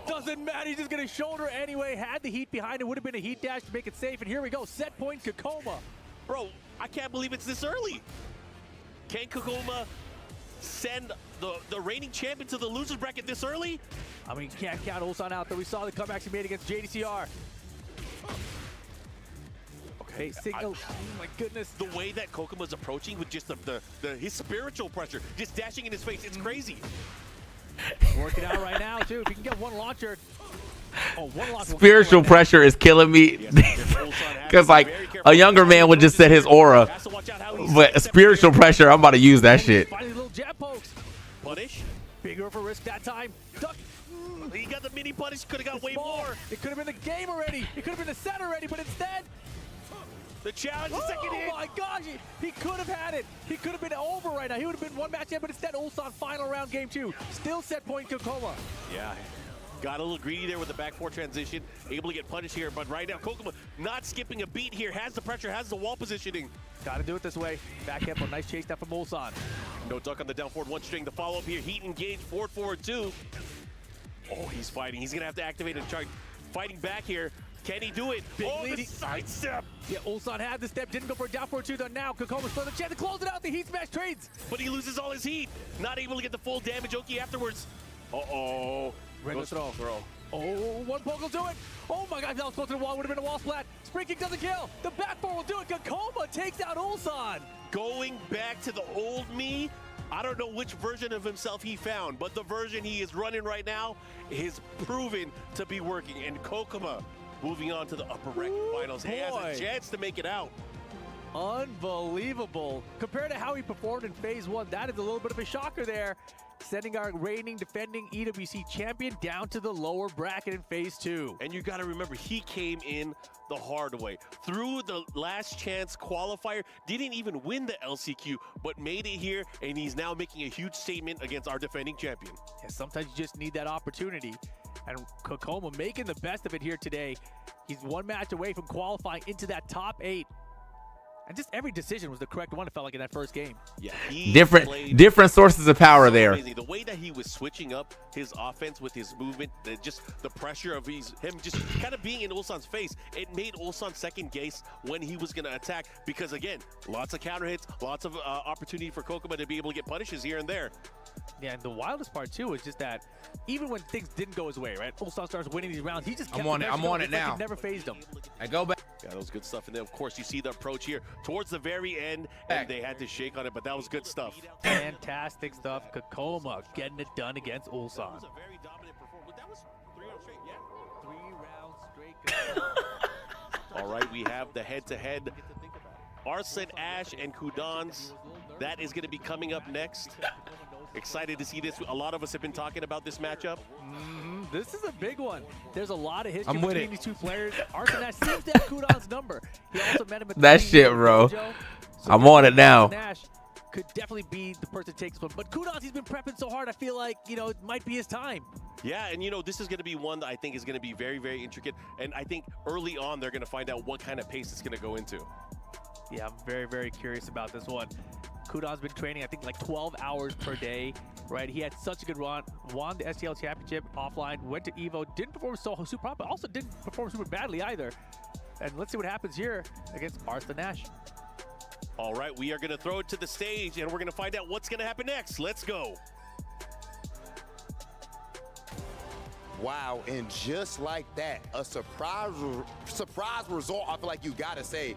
Doesn't matter, he's just gonna shoulder anyway. Had the heat behind it, would have been a heat dash to make it safe. And here we go, set point Kokoma. Bro, I can't believe it's this early. Can Kokoma send the reigning champion to the loser's bracket this early? I mean, can't count Ulsan out there. We saw the comebacks he made against JDCR. Okay, signal. Oh my goodness. The way that Kokoma's approaching with just his spiritual pressure, just dashing in his face, it's crazy. Working out right now, too. If he can get one launcher. Oh, one launcher. Spiritual pressure is killing me. Because, like, a younger man would just set his aura. But spiritual pressure, I'm about to use that shit. Finding little jab pokes. Punish. Bigger of a risk that time. Duck. He got the mini punish. Could have got way more. It could have been the game already. It could have been the set already, but instead. The challenge, the second hit. Oh my gosh, he could have had it. He could have been over right now. He would have been one match in, but instead Ulsan final round game 2. Still set point Kokoma. Yeah, got a little greedy there with the back 4 transition. Able to get punished here, but right now Kokoma not skipping a beat here. Has the pressure, has the wall positioning. Got to do it this way. Back up, a nice chase down from Ulsan. No duck on the down forward 1 string. The follow up here, heat engage, forward 2. Oh, he's fighting. He's going to have to activate and try fighting back here. Can he do it? Big lead. The side step. Yeah, Ulsan had the step, didn't go for a down forward 2 though. Now Kokoma's still the chance to close it out. The heat smash trades. But he loses all his heat. Not able to get the full damage Oki afterwards. Uh-oh. Regular throw. Oh, one poke will do it. Oh my god, that was close to the wall. Would have been a wall splat. Spring kick doesn't kill. The back four will do it. Kokoma takes out Ulsan. Going back to the old me. I don't know which version of himself he found, but the version he is running right now is proven to be working. And Kokoma moving on to the upper bracket finals. He has a chance to make it out. Unbelievable. Compared to how he performed in phase 1, that is a little bit of a shocker there. Sending our reigning, defending EWC champion down to the lower bracket in phase 2. And you got to remember, he came in the hard way. Through the last chance qualifier, didn't even win the LCQ, but made it here, and he's now making a huge statement against our defending champion. Yeah, sometimes you just need that opportunity. And Kokoma making the best of it here today. He's one match away from qualifying into that top 8. And just every decision was the correct one, it felt like, in that first game. Yeah, different sources of power there. Amazing. The way that he was switching up his offense with his movement, just the pressure of him just kind of being in Ulsan's face, it made Ulsan second guess when he was going to attack. Because again, lots of counter hits, lots of opportunity for Kokoma to be able to get punishes here and there. Yeah, and the wildest part too is just that even when things didn't go his way, right? Ulsan starts winning these rounds. He just kept I'm on it now. Like never phased him. I go back. Yeah, that was good stuff. And then, of course, you see the approach here towards the very end, and they had to shake on it, but that was good stuff. Fantastic stuff. Kokoma getting it done against Ulsan. That was a very dominant performance. That was 3 rounds straight, yeah. 3 rounds straight. All right, we have the head-to-head. Arslan Ash and Kudans. That is going to be coming up next. Excited to see this. A lot of us have been talking about this matchup. This is a big one. There's a lot of history between these two players. Arslan Ash seems to have Kudans' number. He also met him at that shit, bro. So I'm on it now. Ash could definitely be the person that takes one. But Kudans, he's been prepping so hard, I feel like, you know, it might be his time. Yeah, and you know, this is going to be one that I think is going to be very, very intricate. And I think early on, they're going to find out what kind of pace it's going to go into. Yeah, I'm very, very curious about this one. Kudans been training, I think, like 12 hours per day, right? He had such a good run, won the STL championship offline, went to EVO, didn't perform so super proper, also didn't perform super badly either. And let's see what happens here against Arslan Ash. All right, we are going to throw it to the stage, and we're going to find out what's going to happen next. Let's go. Wow, and just like that, a surprise result, I feel like you got to say.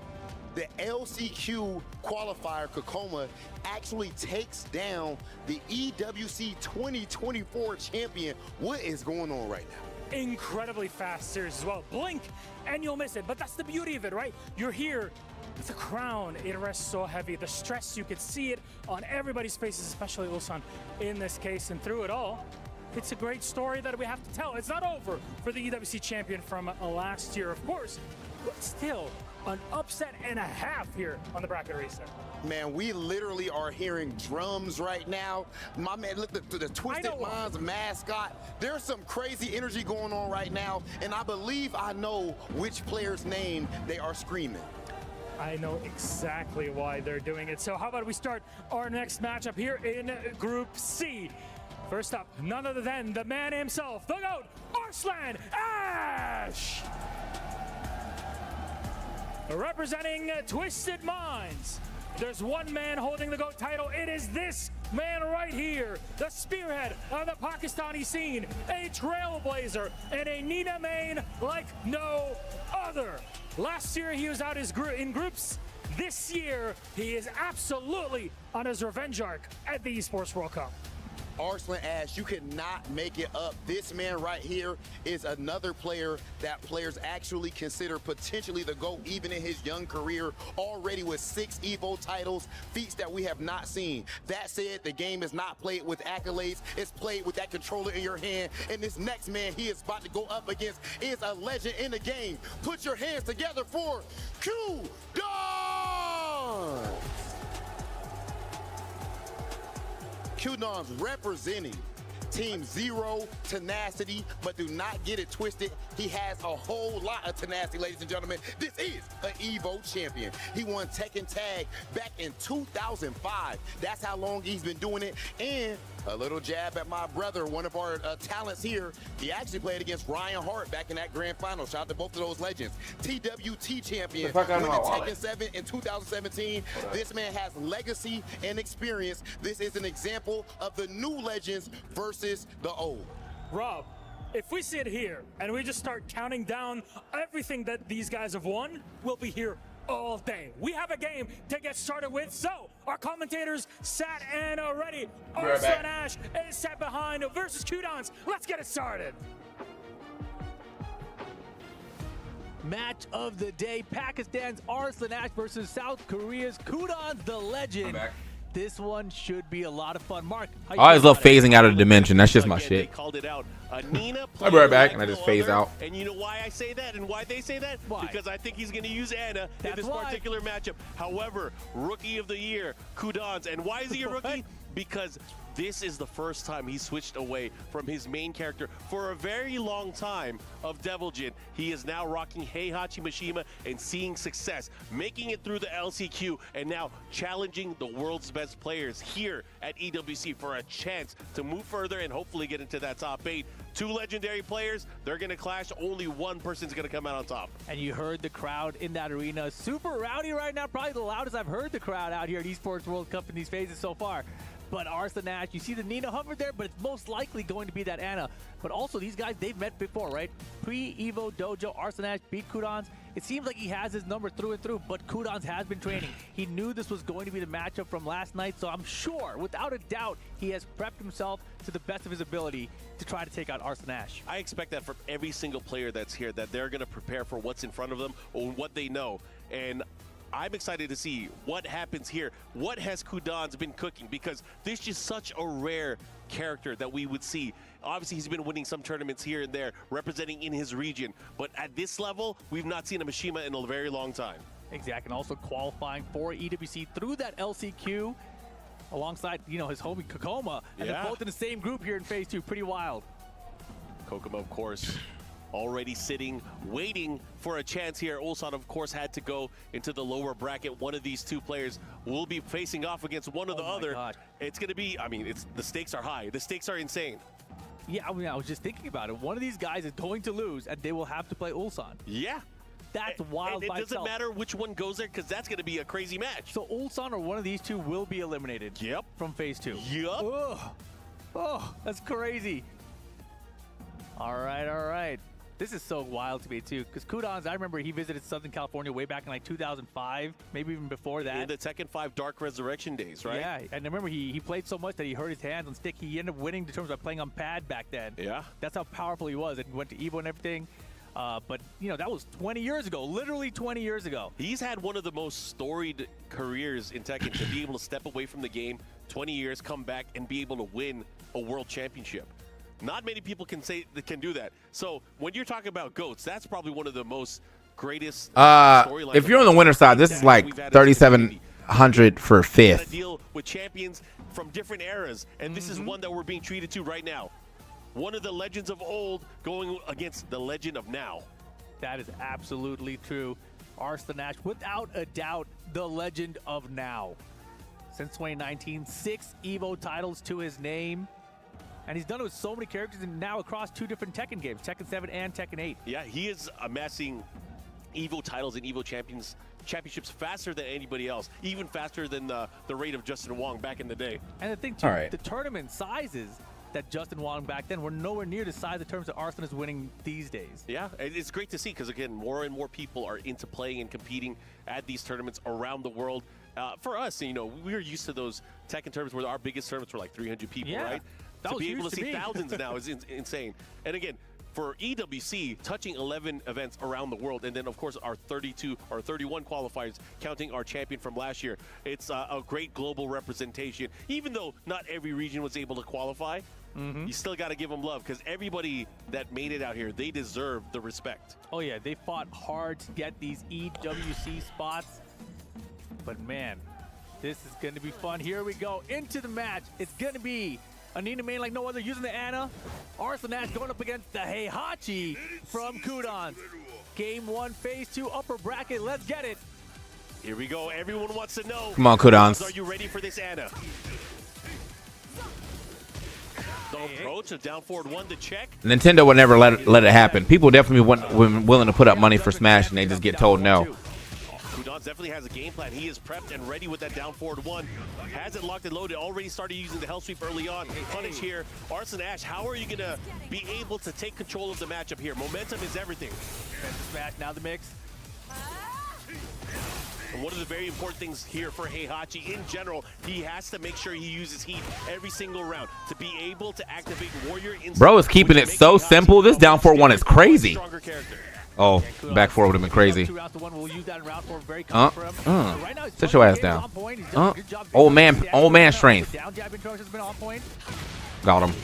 The LCQ qualifier, Kokoma, actually takes down the EWC 2024 champion. What is going on right now? Incredibly fast series as well. Blink and you'll miss it, but that's the beauty of it, right? You're here with the crown. It rests so heavy. The stress, you could see it on everybody's faces, especially Ulsan in this case. And through it all, it's a great story that we have to tell. It's not over for the EWC champion from last year, of course, but still an upset and a half here on the bracket racer. Man, we literally are hearing drums right now. My man, look, the Twisted Minds mascot. There's some crazy energy going on right now, and I believe I know which player's name they are screaming. I know exactly why they're doing it. So how about we start our next matchup here in Group C. First up, none other than the man himself, the GOAT, Arslan Ash. Representing Twisted Minds, there's one man holding the GOAT title. It is this man right here, the spearhead of the Pakistani scene, a trailblazer and a Nina main like no other. Last year he was out in groups. This year he is absolutely on his revenge arc at the Esports World Cup. Arslan Ash, you cannot make it up. This man right here is another player that players actually consider potentially the GOAT even in his young career, already with 6 EVO titles, feats that we have not seen. That said, the game is not played with accolades, it's played with that controller in your hand, and this next man he is about to go up against is a legend in the game. Put your hands together for Kudans! Kudans representing Team Zero tenacity, but do not get it twisted. He has a whole lot of tenacity, ladies and gentlemen. This is an EVO champion. He won Tekken Tag back in 2005. That's how long he's been doing it. And a little jab at my brother, one of our talents here. He actually played against Ryan Hart back in that grand final. Shout out to both of those legends. TWT champion, winning Tekken 7 in 2017. This man has legacy and experience. This is an example of the new legends versus the old. Rob, if we sit here and we just start counting down everything that these guys have won, we'll be here all day. We have a game to get started with, so our commentators sat and are ready. Arslan Ash is sat behind versus Kudans. Let's get it started. Match of the day, Pakistan's Arslan Ash versus South Korea's Kudans, the legend. This one should be a lot of fun. Mark, I always love phasing out of the dimension. That's just my shit. They called it out. Nina I'll be right back, and I just phase out. And you know why I say that and why they say that? Why? Because I think he's going to use Anna in this particular matchup. However, Rookie of the Year, Kudans. And why is he a rookie? Because this is the first time he switched away from his main character for a very long time of Devil Jin. He is now rocking Heihachi Mishima and seeing success, making it through the LCQ, and now challenging the world's best players here at EWC for a chance to move further and hopefully get into that top 8. 2 legendary players, they're going to clash. Only one person's going to come out on top. And you heard the crowd in that arena. Super rowdy right now. Probably the loudest I've heard the crowd out here at Esports World Cup in these phases so far. But Arslan Ash, you see the Nina hover there, but it's most likely going to be that Anna. But also, these guys, they've met before, right? Pre-EVO Dojo, Arslan Ash beat Kudans. It seems like he has his number through and through, but Kudans has been training. He knew this was going to be the matchup from last night, so I'm sure, without a doubt, he has prepped himself to the best of his ability to try to take out Arslan Ash. I expect that from every single player that's here, that they're going to prepare for what's in front of them or what they know. And I'm excited to see what happens here. What has Kudans been cooking? Because this is such a rare character that we would see. Obviously, he's been winning some tournaments here and there, representing in his region. But at this level, we've not seen a Mishima in a very long time. Exactly, and also qualifying for EWC through that LCQ alongside, you know, his homie Kokoma. And they're both in the same group here in Phase 2. Pretty wild. Kokoma, of course, already sitting, waiting for a chance here. Ulsan, of course, had to go into the lower bracket. One of these 2 players will be facing off against one or the other. It's going to be, I mean, the stakes are high. The stakes are insane. Yeah, I mean, I was just thinking about it. One of these guys is going to lose, and they will have to play Ulsan. Yeah. That's wild and by it doesn't itself. matter which one goes there, because that's going to be a crazy match. So Ulsan or one of these 2 will be eliminated. Yep. From Phase 2. Yep. Oh, that's crazy. All right. This is so wild to me, too, because Kudans, I remember he visited Southern California way back in like 2005, maybe even before that. In the Tekken 5 Dark Resurrection days, right? Yeah, and I remember he played so much that he hurt his hands on stick. He ended up winning the tournament by playing on pad back then. Yeah. That's how powerful he was, and he went to EVO and everything. But, you know, that was 20 years ago, literally 20 years ago. He's had one of the most storied careers in Tekken to be able to step away from the game, 20 years, come back, and be able to win a world championship. Not many people can do that. So when you're talking about GOATs, that's probably one of the most greatest storylines. If you're on the winner side, this is like 3,700 for 5th. Deal with champions from different eras, and this is one that we're being treated to right now. One of the legends of old going against the legend of now. That is absolutely true. Arslan Ash, without a doubt, the legend of now. Since 2019, 6 EVO titles to his name. And he's done it with so many characters and now across 2 different Tekken games, Tekken 7 and Tekken 8. Yeah, he is amassing EVO titles and EVO championships faster than anybody else, even faster than the rate of Justin Wong back in the day. And the thing too, the tournament sizes that Justin Wong back then were nowhere near the size of terms that Arslan is winning these days. Yeah, it's great to see because, again, more and more people are into playing and competing at these tournaments around the world. For us, you know, we were used to those Tekken tournaments where our biggest tournaments were like 300 people, right? That to was be able to huge to see me. thousands now is insane. And again, for EWC, touching 11 events around the world, and then, of course, our 32 or 31 qualifiers, counting our champion from last year. It's a great global representation. Even though not every region was able to qualify, you still got to give them love because everybody that made it out here, they deserve the respect. Oh, yeah, they fought hard to get these EWC spots. But, man, this is going to be fun. Here we go into the match. It's going to be a Nina main like no other, using the Ana. Arslan Ash going up against the Heihachi from Kudans. Game 1, Phase 2, upper bracket. Let's get it. Here we go. Everyone wants to know. Come on, Kudans. Are you ready for this, Ana? The approach, a down forward 1 to check. Nintendo would never let it happen. People definitely weren't willing to put up money for Smash, and they just get told no. Kudans definitely has a game plan. He is prepped and ready with that down forward 1. Has it locked and loaded. Already started using the Hell Sweep early on. Punish here. Arslan Ash, how are you going to be able to take control of the matchup here? Momentum is everything. Smash, now the mix. And one of the very important things here for Heihachi in general, he has to make sure he uses heat every single round to be able to activate Warrior instinct. Bro is keeping it so simple. This down 4-1 is crazy. Oh, back 4 would have been crazy. Sit your ass down. Old man strength. Got him.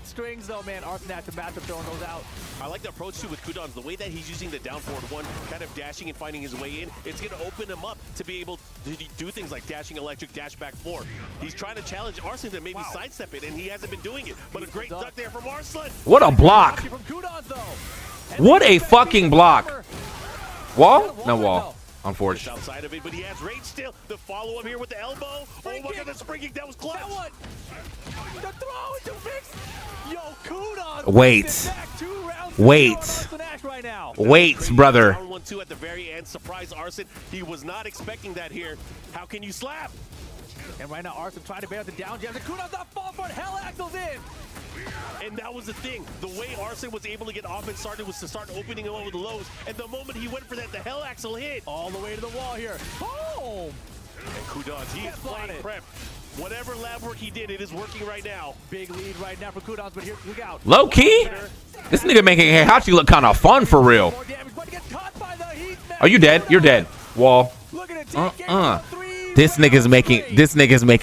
Strings though, man. Arslan Ash and Matchup throwing those out. I like the approach too with Kudans. The way that he's using the down forward 1, kind of dashing and finding his way in, it's going to open him up to be able to do things like dashing electric, dash back 4. He's trying to challenge Arslan to maybe sidestep it, and he hasn't been doing it. But a great duck there from Arslan. What a block. What a fucking block. Wall? No wall. Unfortunate. Outside of it, but he has range still. The follow-up here with the elbow. Oh my god, the spring kick, that was clutch. That one. The throw into fix. Yo, Kudans. Wait. Wait, brother. Down 1-2 at the very end. Surprise Arslan. He was not expecting that here. How can you slap? And right now, Arslan trying to bail out the down jab. Kudans not fall for it. Hell axles in. And that was the thing. The way Arslan was able to get offense started was to start opening him up with the lows. And the moment he went for that, the Hell Axel hit. All the way to the wall here. Boom! And Kudans, he is playing prep. Whatever lab work he did, it is working right now. Big lead right now for Kudans, but here, look out. Low key? This nigga making Heihachi look kind of fun for real. Are you dead? You're dead. Wall. This nigga's making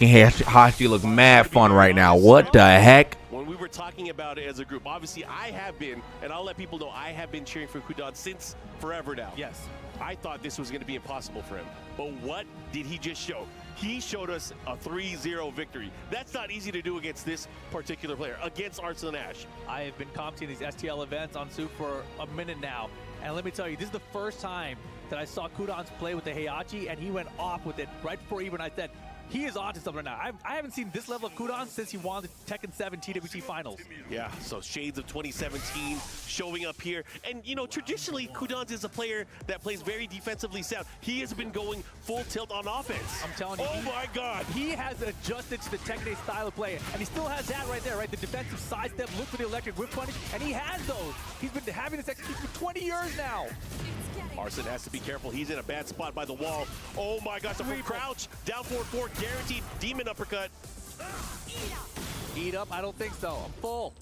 Heihachi look mad fun right now. What the heck? When we were talking about it as a group, obviously I have been, and I'll let people know, I have been cheering for Kudans since forever now. Yes. I thought this was going to be impossible for him. But what did he just show? He showed us a 3-0 victory. That's not easy to do against this particular player, against Arslan Ash. I have been commenting these STL events on Soup for a minute now. And let me tell you, this is the first time that I saw Kudans play with the Heihachi, and he went off with it right before even I said, he is on to something right now. I haven't seen this level of Kudans since he won the Tekken 7 TWT Finals. Yeah, so shades of 2017 showing up here. And, you know, traditionally, Kudans is a player that plays very defensively sound. He has been going full tilt on offense. I'm telling you. Oh, my God. He has adjusted to the Tekken 8 style of play. And he still has that right there, right? The defensive sidestep, look for the electric whip punish. And he has those. He's been having this execution for 20 years now. Arslan has to be careful. He's in a bad spot by the wall. Oh, my gosh. So from crouch, down forward 4, guaranteed demon uppercut. Eat up? I don't think so. I'm full.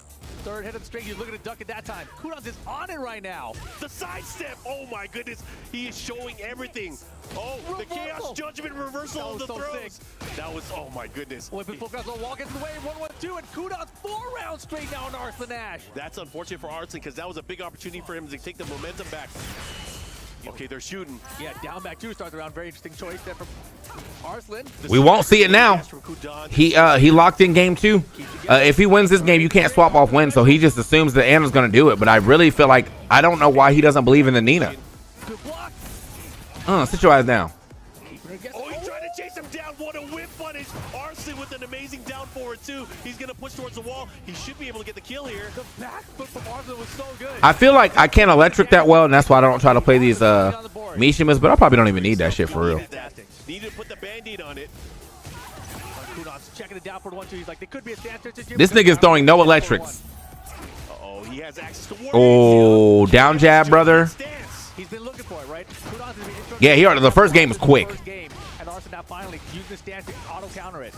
Third hit of the string. He's looking to duck at that time. Kudans is on it right now. The sidestep. Oh, my goodness. He is showing everything. Oh, the Chaos Judgment reversal of the throws. That was, oh, my goodness. Wait, before Kudans will walk into the way. 1-1-2, and Kudans 4 rounds straight now on Arslan Ash. That's unfortunate for Arslan because that was a big opportunity for him to take the momentum back. Okay, they're shooting. Yeah, down back 2 starts around. Very interesting choice there from Arslan. We won't see it now. He locked in game 2. If he wins this game, you can't swap off wins, so he just assumes that Ana's going to do it. But I really feel like I don't know why he doesn't believe in the Nina. Good block. Sit your ass down. Oh, he's trying to chase him down. what a whip punish. Arslan with an amazing down forward too. He's gonna push towards the wall. He should be able to get the kill here. The back foot from Arslan was so good. I feel like I can't electric that well, and that's why I don't try to play these Mishimas, but I probably don't even need that shit for real. Need to put the band-aid on it. Kudans checking it down for the 1-2. He's like, there could be a stance. This nigga's throwing no electrics. Uh-oh, he has access to Warrior. Oh, down jab, brother. He's been looking for it, right? Kudans has been Yeah, he already, the first game was quick. And Arslan now finally using the stance to auto-counter it.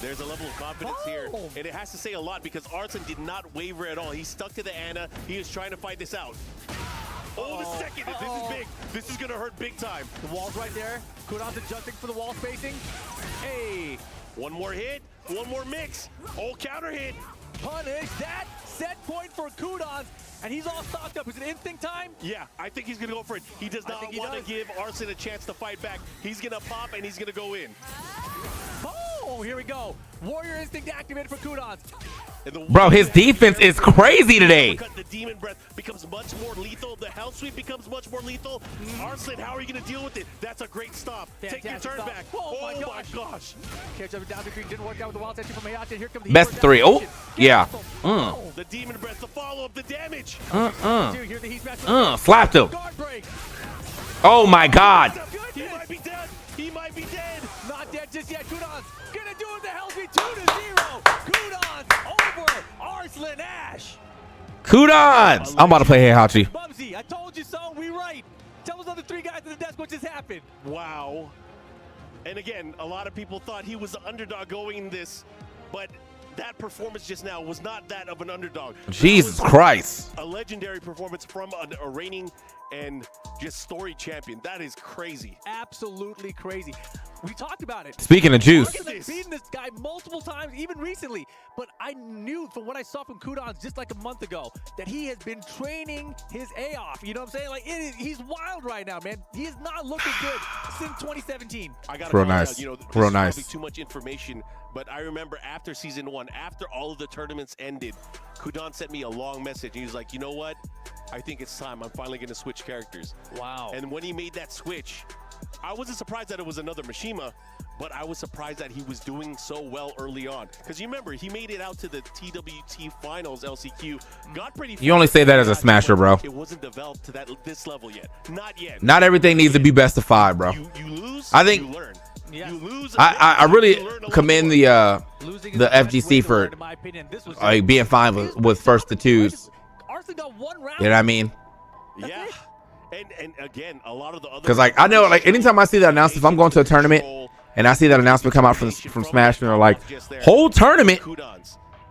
There's a level of confidence here, and it has to say a lot because Arslan did not waver at all. He stuck to the Ana. He is trying to fight this out. Oh, the second. This is big. This is going to hurt big time. The wall's right there. Kudans adjusting for the wall spacing. Hey. One more hit. One more mix. Oh, counter hit. Punish that. Set point for Kudans. And he's all stocked up. Is it instinct time? Yeah, I think he's going to go for it. He does not want to give Arslan a chance to fight back. He's going to pop, and he's going to go in. Oh, here we go. Warrior instinct activated for Kudans. Bro, his defense is crazy today. The demon breath becomes much more lethal. The hell sweep becomes much more lethal. Arslan, how are you going to deal with it? That's a great stop. Take your turn back. Oh my gosh. Catch up down the green. Didn't work out with the wild touch from Hayashi. Here comes the Best of three. Oh, yeah. The demon breath, the follow-up, the damage. Slapped him. Oh my God. He might be dead. He might be dead. Not dead just yet. Kudans gonna do it. The hell be 2-0. Kudans over Arslan Ash. Kudans. I'm about to play Heihachi. Bubsy, I told you so. We right. Tell those other three guys at the desk what just happened. Wow. And again, a lot of people thought he was the underdog going in this, but that performance just now was not that of an underdog. Jesus Christ. A legendary performance from a reigning and just storied champion. That is crazy. Absolutely crazy. We talked about it. Speaking of juice. I've beaten this guy multiple times, even recently. But I knew from what I saw from Kudans just like a month ago that he has been training his A off. You know what I'm saying? Like, he's wild right now, man. He is not looking good since 2017. I got real nice. Out, real nice. Too much information, but I remember after season 1, after all of the tournaments ended, Kudans sent me a long message. He was like, you know what? I think it's time. I'm finally going to switch characters. Wow. And when he made that switch, I wasn't surprised that it was another Mishima, but I was surprised that he was doing so well early on. Because you remember, he made it out to the TWT Finals, LCQ, got pretty far. You only say that as a smasher, bro. It wasn't developed to this level yet. Not yet. Not everything needs to be best of 5, bro. You lose, I think you learn. Yeah. You lose. I really commend the FGC for being fine with first to twos. You know what I mean? Yeah. And again, a lot of the other, because like I know, like anytime I see that announcement, if I'm going to a tournament and I see that announcement come out from Smash, and they're like, whole tournament,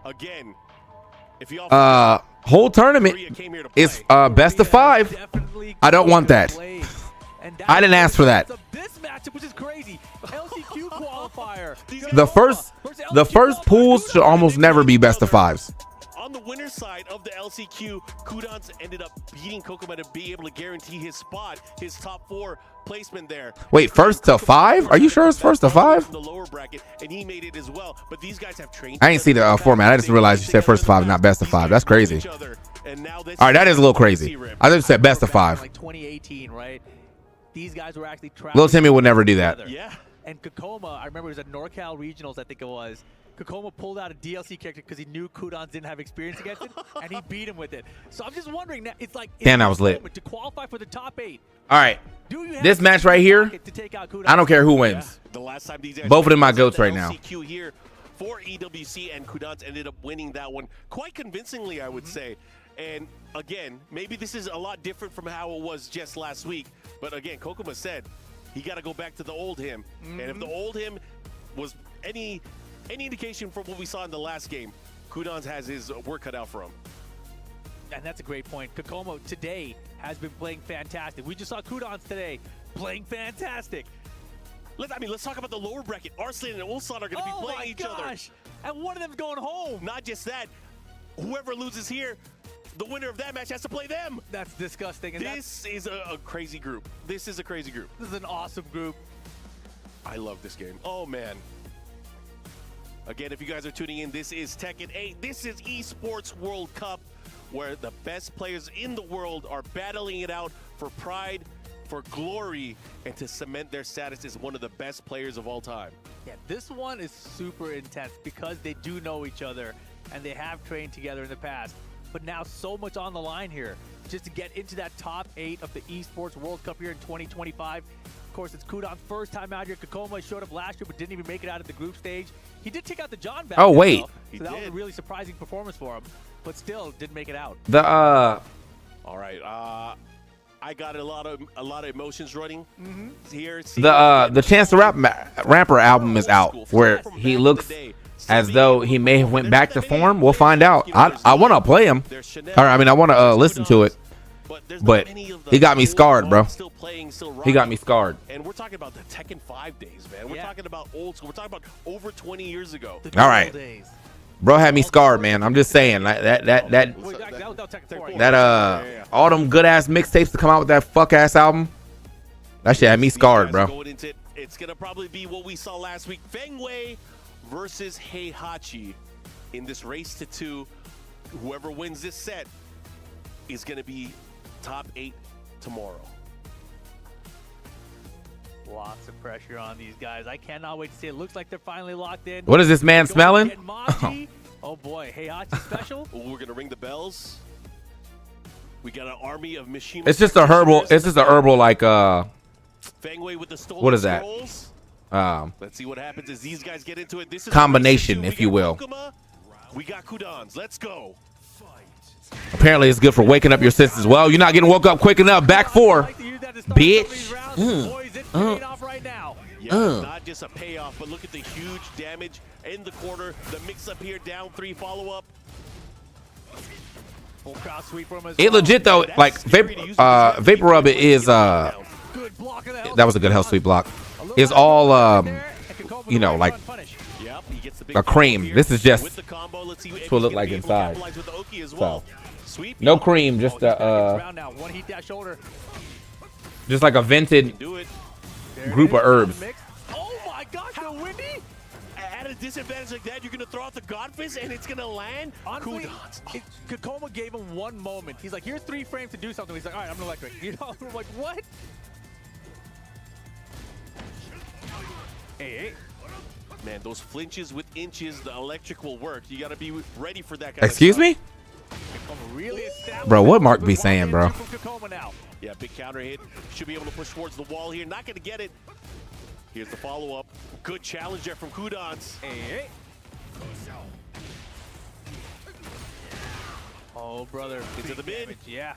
again, if you whole tournament is best of 5. I don't want that. I didn't ask for that. This matchup, which is crazy. LCQ qualifier. The first pools should almost never be best of 5s. On the winner's side of the LCQ, Kudans ended up beating Kokoma to be able to guarantee his spot, his top 4 placement there. Wait, first to 5? Are you sure it's first to 5? The lower bracket, and he made it as well. But these guys have trained. I ain't see the format. I just realized you said first to 5, not best of 5. That's crazy. All right, that is a little crazy. I just said best of 5. Like 2018, right? These guys were actually Little Timmy would never do that. Yeah. And Kokoma, I remember it was at NorCal Regionals, I think it was. Kokoma pulled out a DLC character because he knew Kudans didn't have experience against it, and he beat him with it. So I'm just wondering, now, it's like, damn, that was lit. To qualify for the top 8. All right, this match right here, I don't care who wins. Yeah. The last time these both of them my goats right now. LCQ here for EWC, and Kudans ended up winning that one quite convincingly, I would say. And again, maybe this is a lot different from how it was just last week. But again, Kokoma said he got to go back to the old him. And if the old him was any indication from what we saw in the last game, Kudans has his work cut out for him. And that's a great point. Kokoma today has been playing fantastic. We just saw Kudans today playing fantastic. Let's talk about the lower bracket. Arslan and Ulsan are going to be playing each other. And one of them's going home. Not just that, whoever loses here, the winner of that match has to play them. That's disgusting. And this is a crazy group. This is a crazy group. This is an awesome group. I love this game. Oh, man. Again, if you guys are tuning in, this is Tekken 8. This is Esports World Cup, where the best players in the world are battling it out for pride for glory and to cement their status as one of the best players of all time. Yeah, this one is super intense because they do know each other and they have trained together in the past. But now so much on the line here just to get into that top 8 of the Esports World Cup here in 2025. Of course, it's Kudans' first time out here. Kakoma showed up last year but didn't even make it out of the group stage. He did take out the John back. Oh, wait. So that was a really surprising performance for him, but still didn't make it out. The All right. I got a lot of emotions running here. the Chance the Rapper album is out, where he looks as though he may have went back to form. We'll find out. I want to play him, or I mean, I want to listen to it, but he got me scarred, bro. He got me scarred. And we're talking about the Tekken 5 days, man. We're talking about old school. We're talking about over 20 years ago. All right, bro had me scarred, man. I'm just saying, like that all them good ass mixtapes to come out with that fuck ass album. That shit had me scarred, bro. It's gonna probably be what we saw last week: Feng Wei versus Heihachi in this race to 2. Whoever wins this set is gonna be top 8 tomorrow. Lots of pressure on these guys. I cannot wait to see it. Looks like they're finally locked in. What is this man smelling? Oh boy, Heihachi special. We're gonna ring the bells. We got an army of Mishima. It's just a herbal. It's just a herbal like Feng Wei with the stolen what is that? scrolls. Let's see what happens as these guys get into it. This is combination, if you will. We got Kudans. Let's go. Apparently, it's good for waking up your senses. Well, you're not getting woke up quick enough. Back 4, bitch. Not just a payoff, but look at the huge damage in the corner. The mix-up here, down 3 follow-up. Full cross sweep from his It legit though, like Vapor Rub is that was a good hell sweep block. Is all you know, like a cream. This is just what it look like inside. So no cream, just just like a vented group of herbs. Oh my God, the windy! At a disadvantage like that, you're gonna throw out the Godfist and it's gonna land. Honestly, Kakoma gave him one moment. He's like, here's 3 frames to do something. He's like, all right, I'm an electric. You know, I'm like, what? Hey. Man, those flinches with inches, the electric will work. You gotta be ready for that kind Excuse of me? Bro, what Mark be saying, bro? Yeah, big counter hit. Should be able to push towards the wall here. Not gonna get it. Here's the follow-up. Good challenge there from Kudans. Hey. Oh, brother. Into the mid. Yeah.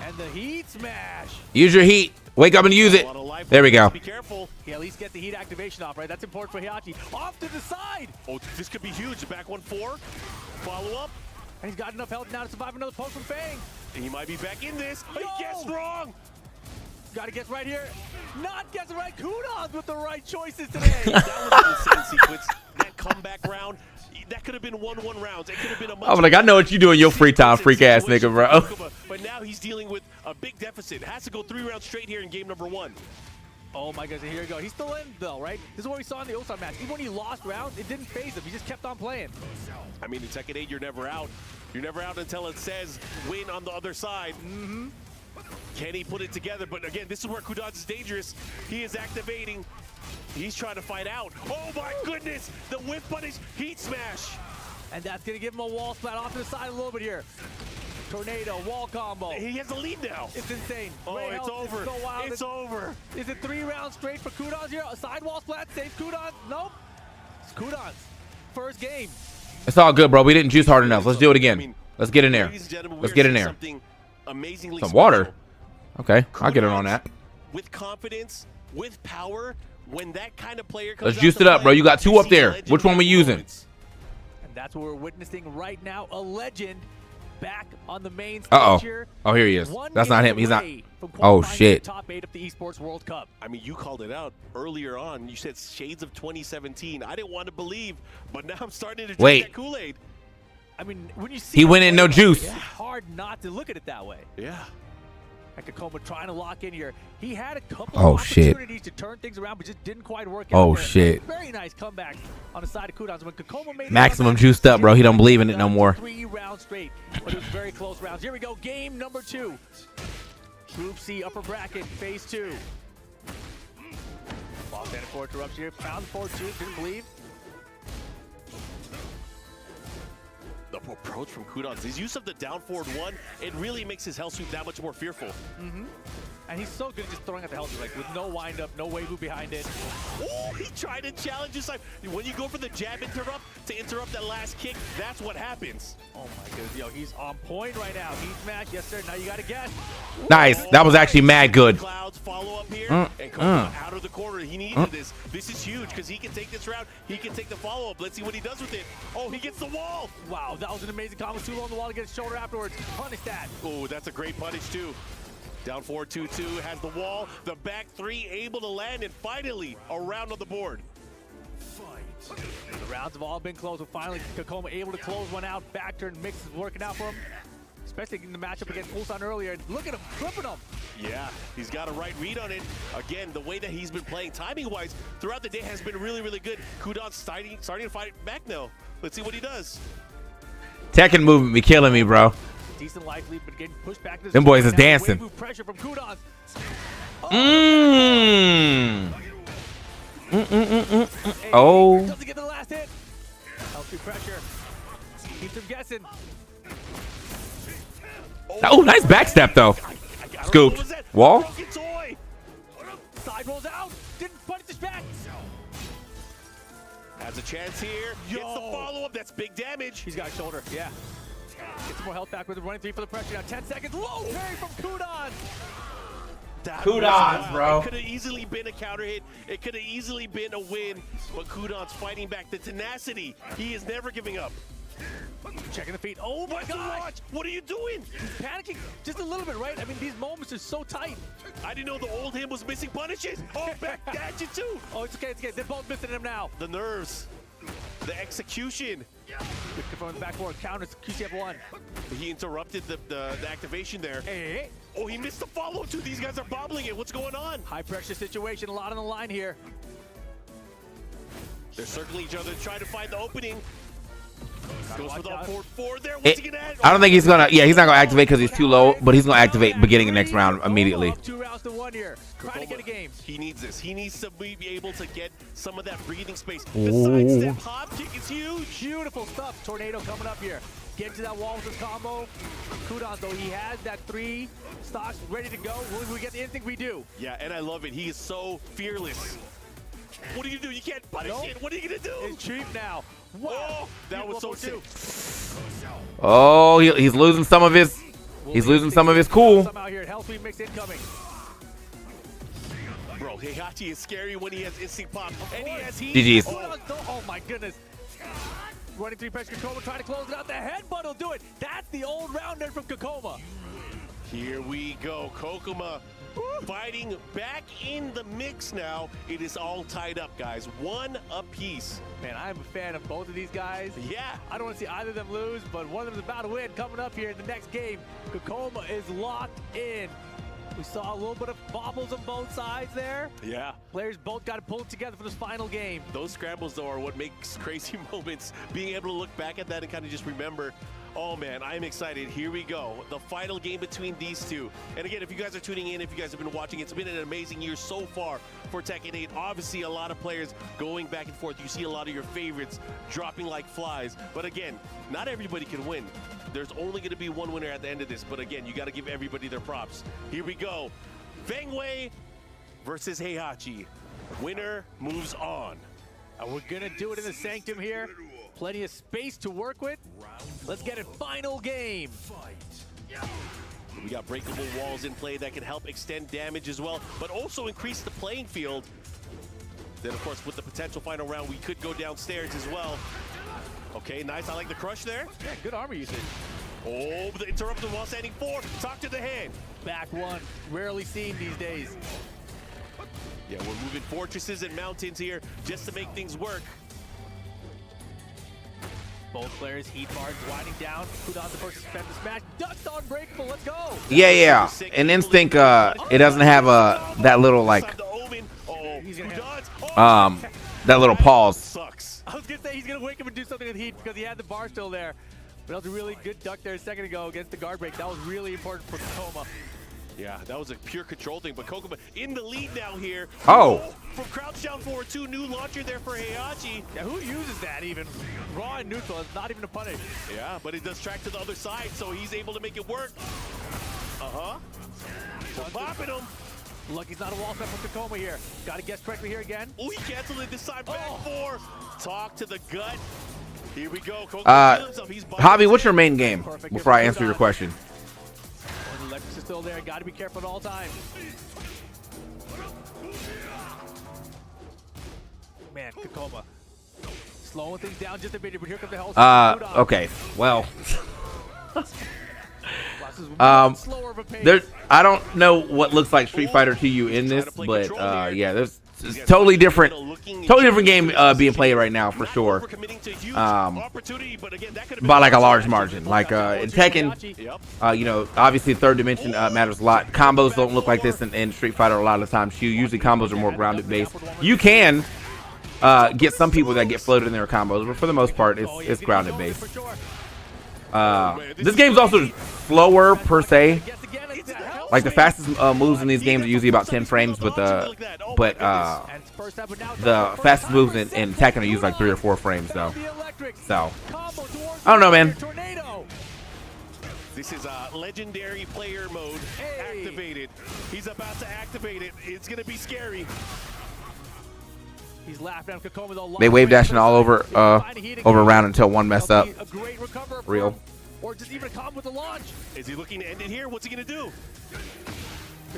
And the heat smash. Use your heat. Wake up and use it. There we go. Be careful. He at least get the heat activation off, right? That's important for Heihachi. Off to the side. Oh, this could be huge. Back 1-4. Follow-up. And he's got enough health now to survive another poke from Fang. He might be back in this. He guessed wrong. Got to guess right here. Not guessing right. Kudans with the right choices today. That was an insane sequence. That comeback round, that could have been 1-1 rounds. It could have been a much I'm like, I know what you do in your free time, freak ass nigga, bro. But now he's dealing with a big deficit. Has to go 3 rounds straight here in game number 1. Oh my goodness, here we go. He's still in though, right? This is what we saw in the Ulsan match. Even when he lost rounds, it didn't phase him. He just kept on playing. I mean, in Tekken 8, you're never out. You're never out until it says win on the other side. Can he put it together? But again, this is where Kudans is dangerous. He is activating. He's trying to fight out. Oh my goodness! The whip punish, heat smash. And that's gonna give him a wall splat off to the side a little bit here. Tornado, wall combo. He has the lead now. It's insane. Oh, Ray it's Health over. is so wild. It's over. Is it 3 rounds straight for Kudans here? A sidewall splat saves Kudans? Nope. It's Kudans. First game. It's all good, bro. We didn't juice hard enough. Let's do it again. Let's get in there. Let's get in there. Some water. Okay, I'll get it on that. With confidence, with power, when that kind of player comes Let's out juice to it up, bro. play, You got 2 up see there. legendary Which one we using? moments. And that's what we're witnessing right now. A legend back on the main stage Uh-oh. here. Oh, here he is. One That's not game him. He's not. away from Oh, qualifying shit. for the top 8 of the Esports World Cup. I mean, you called it out earlier on. You said shades of 2017. I didn't want to believe, but now I'm starting to drink Wait. that Kool-Aid. I mean, when you see He him went in play, no juice. It's hard not to look at it that way. Yeah. Kakoma trying to lock in here. He had a couple Oh, of shit. opportunities to turn things around, but just didn't quite work out. Oh, there. shit. Very nice comeback on the side of Kudans. When Kakoma made Maximum juiced up, bro. He don't believe in it no more. 3 rounds straight, but it was very close rounds. Here we go, game number 2. Group C upper bracket, phase 2. Ball standing for interruption here. Found the forward 2, didn't believe. The approach from Kudans, his use of the down forward 1, it really makes his hell sweep that much more fearful. And he's so good at just throwing at the hell sweep, like with no wind up, no wave move behind it. Oh, he tried to challenge his side. When you go for the jab interrupt to interrupt that last kick, that's what happens. Oh my goodness, yo, he's on point right now. Heat match, yes sir, now you gotta guess. Nice. That was actually mad good. Clouds follow up here and come out of the corner. He needed this. This is huge because he can take this round. He can take the follow up. Let's see what he does with it. Oh, he gets the wall. Wow, that was an amazing combo. Too low on the wall to get his shoulder afterwards. Punish that. Oh, that's a great punish too. Down forward 2-2, has the wall, the back 3 able to land, and finally a round on the board. The rounds have all been close, but finally Kokoma able to close one out. Back turn mix is working out for him, especially in the matchup against Ulsan earlier. Look at him, flipping him. Yeah, he's got a right read on it. Again, the way that he's been playing timing-wise throughout the day has been really, really good. Kudans starting to fight back now. Let's see what he does. Tekken movement be killing me, bro. Decent life lead, but getting pushed back. Them boys is dancing. Move pressure from Kudans. Oh. Doesn't get the last hit. Healthy pressure. Keeps him guessing. Oh, nice backstep though. Scooped. Wall. Side rolls out. Didn't punish his back. Has a chance here. Gets the follow-up. That's big damage. He's got a shoulder. Yeah. Get some more health back with the running 3 for the pressure. Now 10 seconds. Low parry from Kudans. Kudans, bro. It could have easily been a counter hit. It could have easily been a win. But Kudans fighting back. The tenacity. He is never giving up. Checking the feet. Oh my gosh! What are you doing? He's panicking just a little bit, right? I mean, these moments are so tight. I didn't know the old him was missing punishes. Oh, back dash it too. Oh, it's okay, it's okay. They're both missing him now. The nerves. The execution. Good from the back forward. Counters QCF1. He interrupted the activation there. Hey. Oh, he missed the follow too. These guys are bobbling it. What's going on? High pressure situation. A lot on the line here. They're circling each other, trying to find the opening. Goes for the forward 4 there. I don't think he's gonna. Yeah, he's not gonna activate because he's too low. But he's gonna activate beginning of next round immediately. 2 rounds to 1 here. Trying to get a game. He needs this. He needs to be able to get some of that breathing space. The sidestep hop kick is huge. Beautiful stuff. Tornado coming up here. Get to that wall with his combo. Kudans, though, he has that 3 stocks ready to go. Will we get the instinct? We do. Yeah, and I love it. He is so fearless. What are you gonna do? You can't punish it. What are you gonna do? It's cheap now. Wow. Oh, that was so sick. Oh, he's losing some of his. He's losing some of his cool. Somehow here, health sweep mix incoming. Bro, Heihachi is scary when he has instinct pop. And he has heat. GG's. Oh my goodness. Running 3 pressure, Kokoma trying to close it out. The headbutt will do it. That's the old rounder from Kokoma. Here we go. Kokoma fighting back in the mix now. It is all tied up, guys. 1 apiece. Man, I'm a fan of both of these guys. Yeah. I don't want to see either of them lose, but one of them is about to win. Coming up here in the next game, Kokoma is locked in. We saw a little bit of bobbles on both sides there. Yeah. Players both got to pull it together for this final game. Those scrambles, though, are what makes crazy moments. Being able to look back at that and kind of just remember, oh man, I'm excited. Here we go. The final game between these two. And again, if you guys are tuning in, if you guys have been watching, it's been an amazing year so far for Tekken 8. Obviously, a lot of players going back and forth. You see a lot of your favorites dropping like flies. But again, not everybody can win. There's only going to be one winner at the end of this. But again, you got to give everybody their props. Here we go. Feng Wei versus Heihachi. Winner moves on. And we're going to do it in the Sanctum here. Plenty of space to work with. Let's get it. Final game. We got breakable walls in play that can help extend damage as well, but also increase the playing field. Then, of course, with the potential final round, we could go downstairs as well. Okay, nice. I like the crush there. Yeah, good armor usage. Oh, the interrupted while standing 4. Talk to the hand. Back 1. Rarely seen these days. Yeah, we're moving fortresses and mountains here just to make things work. Both players, heat bars winding down. Kudans, the first to spend the smash. Ducked unbreakable. Let's go. Yeah. An instinct. It doesn't have that little like. That little pause. Sucks. I was gonna say he's gonna wake up and do something with heat because he had the bar still there. But that was a really good duck there a second ago against the guard break. That was really important for Kokoma. Yeah, that was a pure control thing, but Kokoma in the lead now here. Oh. From crouch down forward 2, new launcher there for Heihachi. Yeah, who uses that even? Raw and neutral, it's not even a punish. Yeah, but it does track to the other side, so he's able to make it work. Uh-huh. So popping him. Look, he's not a wall step from Kokoma here. Got to guess correctly here again. Oh, he canceled it this time. Back 4. Talk to the gut. Here we go. Javi, what's your main game? Before I answer your question. The electrics is still there. Got to be careful at all times. Man, Kokoma slowing things down just a bit, but here comes the hell. Okay. Well. I don't know what looks like Street Fighter to you in this, but yeah, there's totally different game being played right now for sure. By like a large margin. Like in Tekken, you know, obviously third dimension matters a lot. Combos don't look like this in Street Fighter a lot of the time. Usually combos are more grounded based. You can get some people that get floated in their combos, but for the most part, it's grounded based. This game's also slower per se. Like the fastest moves in these games are usually about 10 frames, but the fastest moves in Tekken are usually like 3 or 4 frames though. So I don't know, man. This is a legendary player mode activated. He's about to activate it. It's gonna be scary. He's laughing at Kokoma though. They wave dashing all over around until one mess up. Real. Or just even a combo with the launch. Is he looking to end it here? What's he gonna do?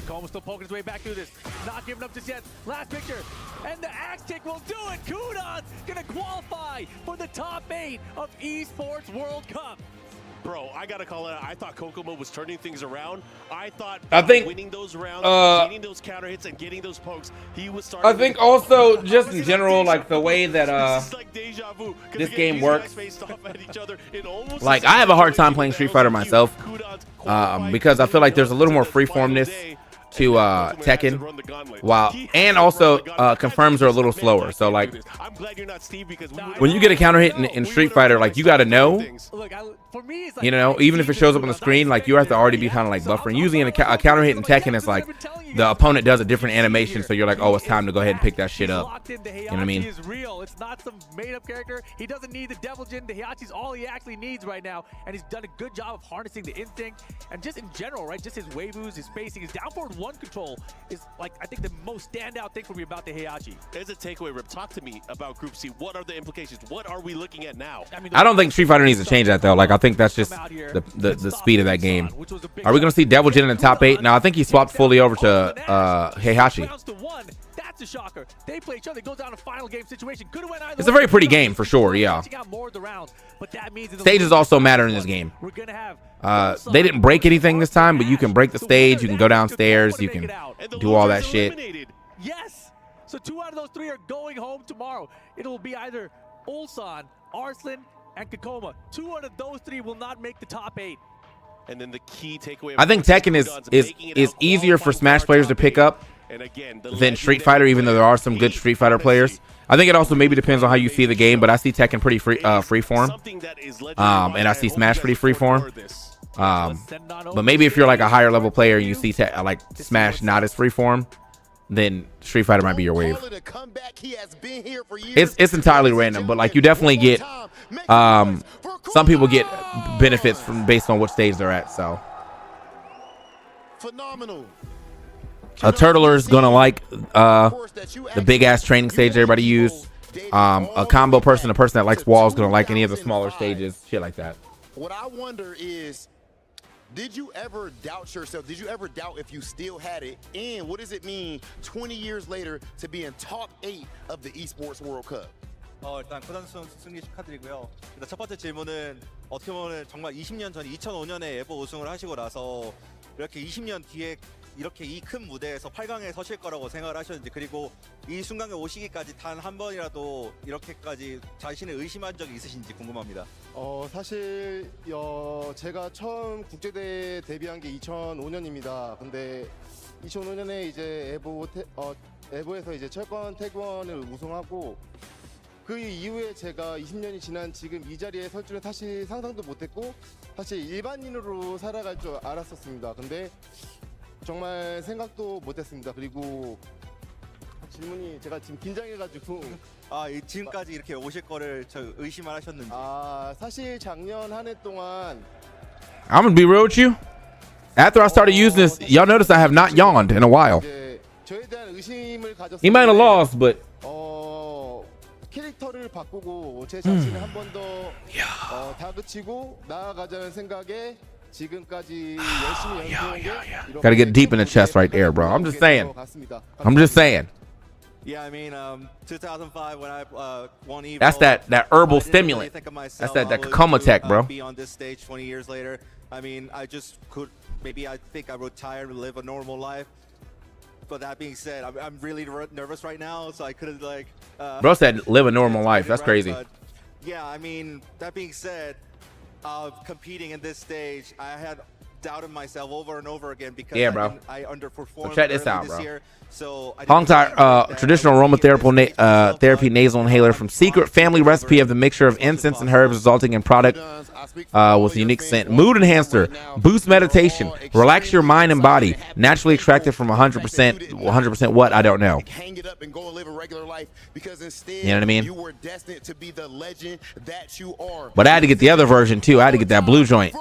Kokoma still poking his way back through this. Not giving up just yet. Last picture. And the axe kick will do it. Kudans gonna qualify for the top 8 of Esports World Cup. Bro, I gotta call it. I thought Kokoma was turning things around. I thought winning those rounds, getting those counter hits, and getting those pokes, he was starting. I think also just in general, like the way that this game works. Like I have a hard time playing Street Fighter myself because I feel like there's a little more freeformness to Tekken, and also confirms are a little slower. So like when you get a counter hit in Street Fighter, like you got to know, you know, even if it shows up on the screen, like you have to already be kind of like buffering. Usually in a counter hit in Tekken, it's like the opponent does a different animation, so you're like, oh, it's time to go ahead and pick that shit up. You know what I mean? Is real. It's not some made-up character. He doesn't need the Devil Jin. The Heihachi's all he actually needs right now, and he's done a good job of harnessing the instinct and just in general, right? Just his wave moves, his spacing, his down forward 1 control is like I think the most standout thing for me about the Heihachi. As a takeaway, Rip, talk to me about Group C. What are the implications? What are we looking at now? I don't think Street Fighter needs to change that though. Like I think that's just the speed of that game. Are we gonna see Devil Jin in the top 8? No, I think he swapped fully over to Heihachi. That's a shocker. They play each other. It goes down to final game situation. Could have went either It's a very pretty game for sure. Yeah. Stages also matter in this game. They didn't break anything this time, but you can break the stage. You can go downstairs. You can do all that shit. Yes. So 2 out of those 3 are going home tomorrow. It'll be either Ulsan, Arslan, and Kokoma. 2 out of those 3 will not make the top 8. And then the key takeaway. I think Tekken is easier for Smash players to pick up than Street Fighter, even though there are some good Street Fighter players. I think it also maybe depends on how you see the game, but I see Tekken pretty freeform, and I see Smash pretty freeform. But maybe if you're like a higher level player and you see like Smash not as freeform, then Street Fighter might be your wave. It's entirely random, but like you definitely get some people get benefits from based on what stage they're at. So phenomenal. A turtler is gonna like the big ass training stage everybody use. A combo person, a person that likes walls, gonna like any of the smaller stages, shit like that. What I wonder is, did you ever doubt yourself? Did you ever doubt if you still had it? And what does it mean 20 years later to be in top 8 of the Esports World Cup? 일단 쿠단스 선수 승리 축하드리고요. 일단 첫 번째 질문은 어떻게 보면 정말 20년 전 2005년에 에보 우승을 하시고 나서 이렇게 20년 뒤에 이렇게 이 큰 무대에서 8강에 서실 거라고 생각을 하셨는지, 그리고 이 순간에 오시기까지 단 한 번이라도 이렇게까지 자신을 의심한 적이 있으신지 궁금합니다. 사실 제가 처음 국제대회 데뷔한 게 2005년입니다. 근데 2005년에 이제 에보에서 이제 철권 태권을 우승하고 그 이후에 제가 20년이 지난 지금 이 자리에 설 줄은 사실 상상도 못했고 사실 일반인으로 살아갈 줄 알았었습니다. 근데 정말 생각도 못했습니다. 그리고 질문이 제가 지금 긴장해가지고 지금까지 이렇게 오실 거를 저 의심을 하셨는지. 사실 작년 한 해 동안 I'm gonna be real with you. After I started using this, y'all notice I have not yawned in a while. 저에 대한 의심을 가졌어요. He might have lost, but 캐릭터를 바꾸고 제 자신을 한 번 더 다그치고 나아가자는 생각에 지금까지 열심히 연습한 게 gotta get deep in the chest right there, bro. I'm just saying. I'm just saying. Yeah, I mean, 2005 when I won Evo. That's that herbal stimulant. Think of That's myself, that I would Kakuma tech, bro. Be on this stage 20 years later. I mean, I just could. Maybe I think I retire and live a normal life. But that being said, I'm really nervous right now, so I couldn't like. Bro said live a normal life. That's crazy. But yeah, I mean, that being said, competing in this stage, I had doubted myself over and over again because I underperformed. So check this out, this bro. year, so Hong Tai traditional aromatherapy therapy nasal inhaler from Secret Family Recipe of the mixture of incense and herbs, resulting in product with unique scent. Mood enhancer, boost meditation, relax your mind and body. Naturally extracted from 100% what? I don't know. Hang it up and go and live a regular life because instead You know what I mean? you were destined to be the legend that you are. But I had to get the other version too. I had to get that blue joint.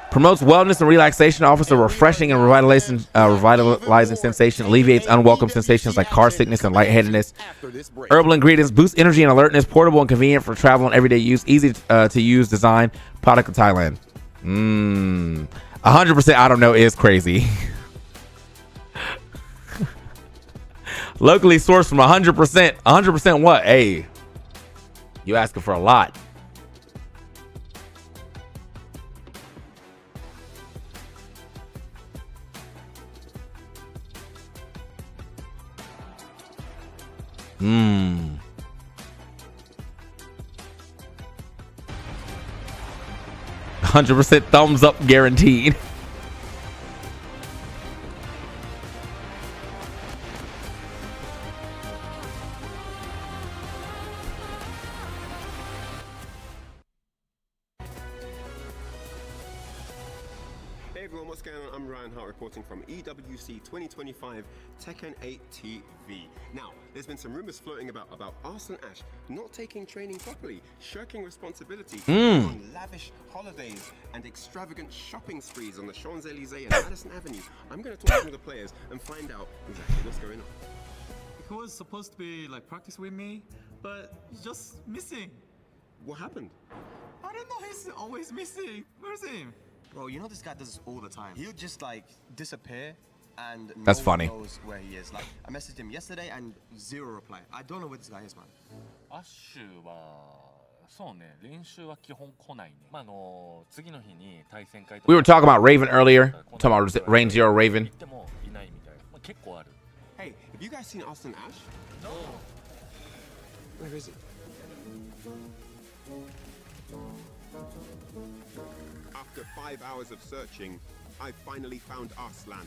Promotes wellness and relaxation, offers a refreshing and revitalizing sensation, alleviates unwelcome sensations like car sickness and lightheadedness. Herbal ingredients, boost energy and alertness, portable and convenient for travel and everyday use, easy to use design, product of Thailand. 100% I don't know is crazy. Locally sourced from 100%. 100% what? Hey, you asking for a lot. Hmm. 100% thumbs up guaranteed. Hey everyone, what's going on? I'm Ryan Hart reporting from EWC 2025 Tekken 8 TV. Now, there's been some rumors floating about Arslan Ash not taking training properly, shirking responsibility on lavish holidays and extravagant shopping sprees on the Champs-Elysees and Madison Avenue. I'm going to talk to some of the players and find out exactly what's going on. He was supposed to be like practice with me, but he's just missing. What happened? I don't know, he's always missing. Where's him? Bro, you know this guy does this all the time. He'll just like disappear and That's no funny. one knows where he is. Like I messaged him yesterday and zero reply. I don't know where this guy is, man. アッシュはそうね練習は基本来ないね。まあ次の日に対戦会とか We were talking about Raven earlier. Talking about Range Zero Raven. 行ってもいないみたいな。まあ結構ある。 Hey, have you guys seen Arslan Ash? No. Where is he? After 5 hours of searching, I finally found Arslan.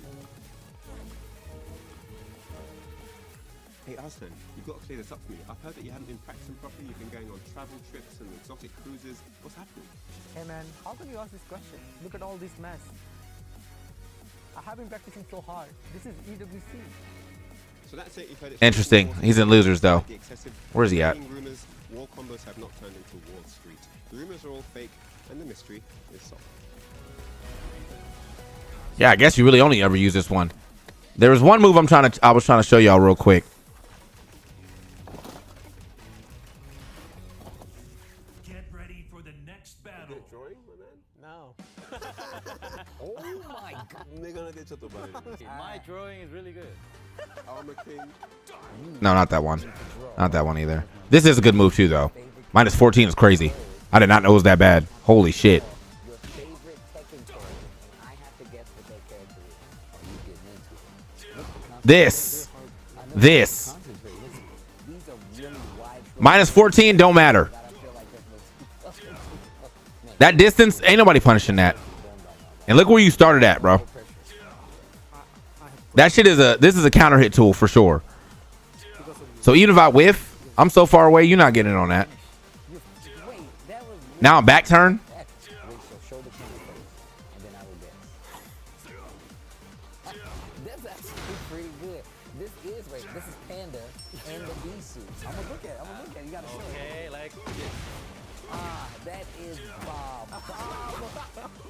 Hey Arslan, you've got to clear this up for me. I've heard that you haven't been practicing properly, you've been going on travel trips and exotic cruises. What's happening? Hey man, how can you ask this question? Look at all this mess. I have been practicing so hard. This is EWC. So that's it. You've heard it. Interesting. He's in losers though. Where's he at? Rumors, war combos have not turned into Wall Street. The rumors are all fake, and the mystery is solved. Yeah, I guess you really only ever use this one. There was one move I was trying to show y'all real quick. Get ready for the next battle. Drawing, my man? No. Oh my god. My drawing is really good. Armor King. No, not that one. Not that one either. This is a good move too, though. Minus 14 is crazy. I did not know it was that bad. Holy shit. This. Minus 14 don't matter. That distance, ain't nobody punishing that. And look where you started at, bro. That shit this is a counter hit tool for sure. So even if I whiff, I'm so far away, you're not getting on that. Now I'm back turn. That's actually pretty good. This is right. This is Panda and the B suit. I'm gonna look at it. You gotta show it. Okay, like. That is Bob. Bob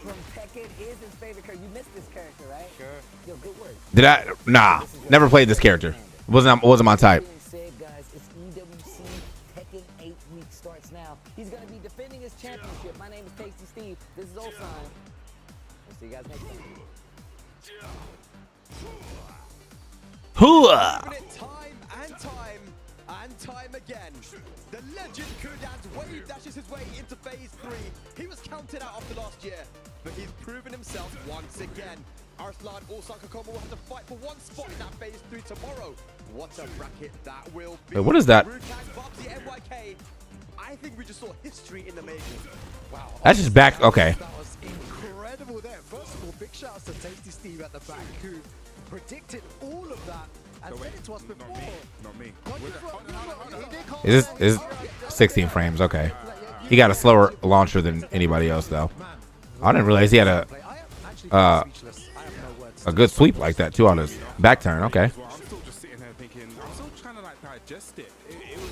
from Tekken is his favorite character. You missed this character, right? Sure. Yo, good work. Did I? Nah, never played this character. Wasn't my type. Said, guys, it's EWC Tekken 8 week starts now. He's gonna be defending his championship. My name is Tasty Steve. This is Ulsan. We'll see you guys next time. Hooah! Time again. The legend Kudans wave dashes his way into phase 3. He was counted out after last year, but he's proven himself once again. Arslan Ash will have to fight for one spot in that phase 3 tomorrow. What a bracket that will be. Wait, what is that? NYK. I think we just saw history in the making. Wow. That's just back. Okay. That was incredible there. First of all, big shout out to Tasty Steve at the back who predicted all of that and said it to us before. Not me. Is this 16 frames? Okay. He got a slower launcher than anybody else though. I didn't realize he had a good sweep like that too on his back turn. Okay. Well, I'm still just sitting here thinking, I'm still trying to like digest it. It was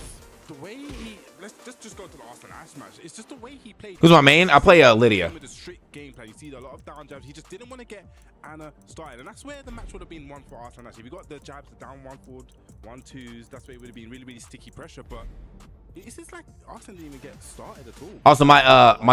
the way he. Let's just go to the Arslan Ash match. It's just the way he played. Who's my main? I play Lydia. With the strict gameplay, you see a lot of down jabs. He just didn't want to get Anna started, and that's where the match would have been won for Arslan Ash. If you got the jabs, the down 1-forward, 1-2s, that's where it would have been really sticky pressure. But it's just like Arslan didn't even get started at all. Also, my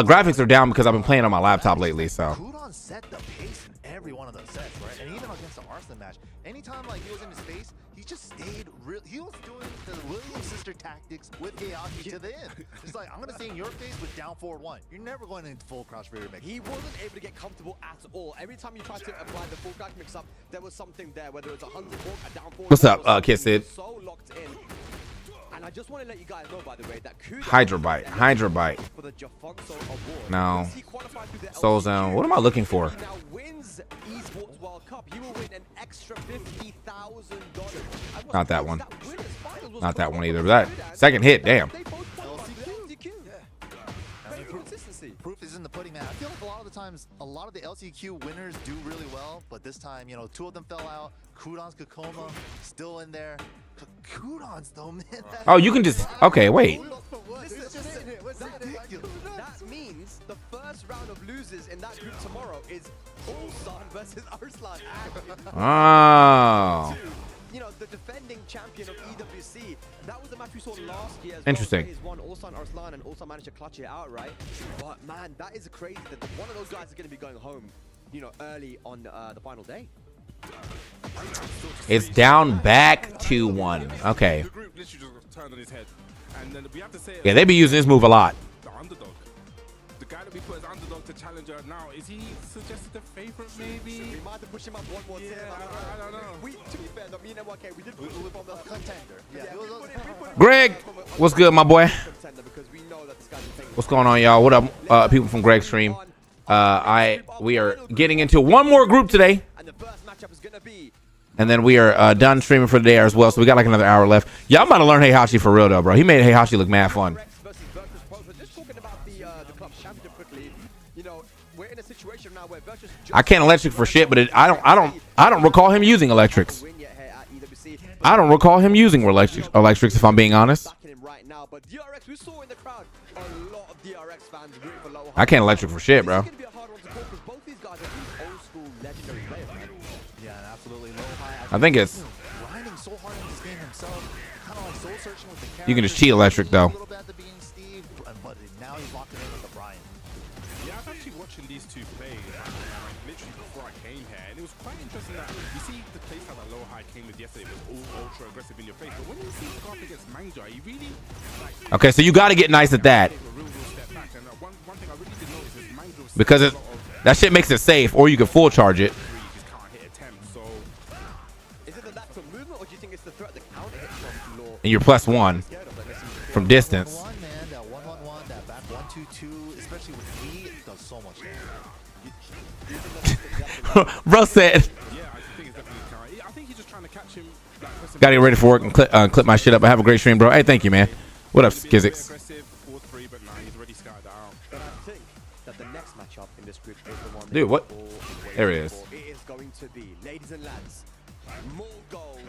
graphics are down because I've been playing on my laptop lately. So. Kudans set the pace in every one of those sets, right? And even against the Arslan match, anytime like he was in his face, he just stayed real. He was doing the Williams sister tactics with Heihachi to the end. It's like, I'm gonna stay in your face with down forward 1. You're never going into full crouch rear mix. He wasn't able to get comfortable at all. Every time you tried to apply the full crouch mix up, there was something there, whether it's a 100 walk, a down forward. What's up, Kid Sid? So locked in. And I just want to let you guys know, by the way, that Hydra Bite. For the Jafonso Award. No. Soul Zone. What am I looking for? He now wins Esports World Cup. He will win an extra $50,000. Not that one. Not that one either. But that second hit, damn. Proof is in the pudding, man. I feel like a lot of the times, a lot of the LCQ winners do really well, but this time, you know, 2 of them fell out. Kudans, Kakoma, still in there. Kudans, though, man. Oh, you can just. Okay, wait. That means the first round of losers in that group tomorrow is Ulsan versus Arslan Ash. Oh. You know, the defending champion of EWC. That was the match we saw last year. Interesting. Well. Ulsan Arslan and Ulsan managed to clutch it out, right? But man, that is crazy that one of those guys is going to be going home, you know, early on the final day. It's down back 2-1. Okay. The group literally just turned on his head, and then we have to say. Yeah, they be using this move a lot. The underdog. The guy that we put as underdog to challenger now, is he suggested a favorite maybe? We might have to push him up one more tier. I don't know. To be fair, me and NYK, we did put him on the contender. Greg, what's good, my boy? What's going on, y'all? What up, people from Greg's stream? We are getting into one more group today, and then we are done streaming for the day as well. So we got like another hour left. Yeah, I'm about to learn Heihachi for real though, bro. He made Heihachi look mad fun. I can't electric for shit, but I don't recall him using electrics. I don't recall him using electrics if I'm being honest. I can't electric for shit, bro. I think it's. You can just cheat electric though. Yeah, I was actually watching these two play literally before I came here, and it was quite interesting that you see the playstyle that Lowhigh came with yesterday was all ultra aggressive in your face, but when you see the guard against Mangja, he really like. Okay, so you got to get nice at that. Because that shit makes it safe, or you can full charge it. And you're +1 from distance. Bro said. Got to get ready for work and clip my shit up. I have a great stream, bro. Hey, thank you, man. What up, Skizix? matchup in this group is the one. Dude, what? There it is. It is going to be, ladies and lads, Mulgold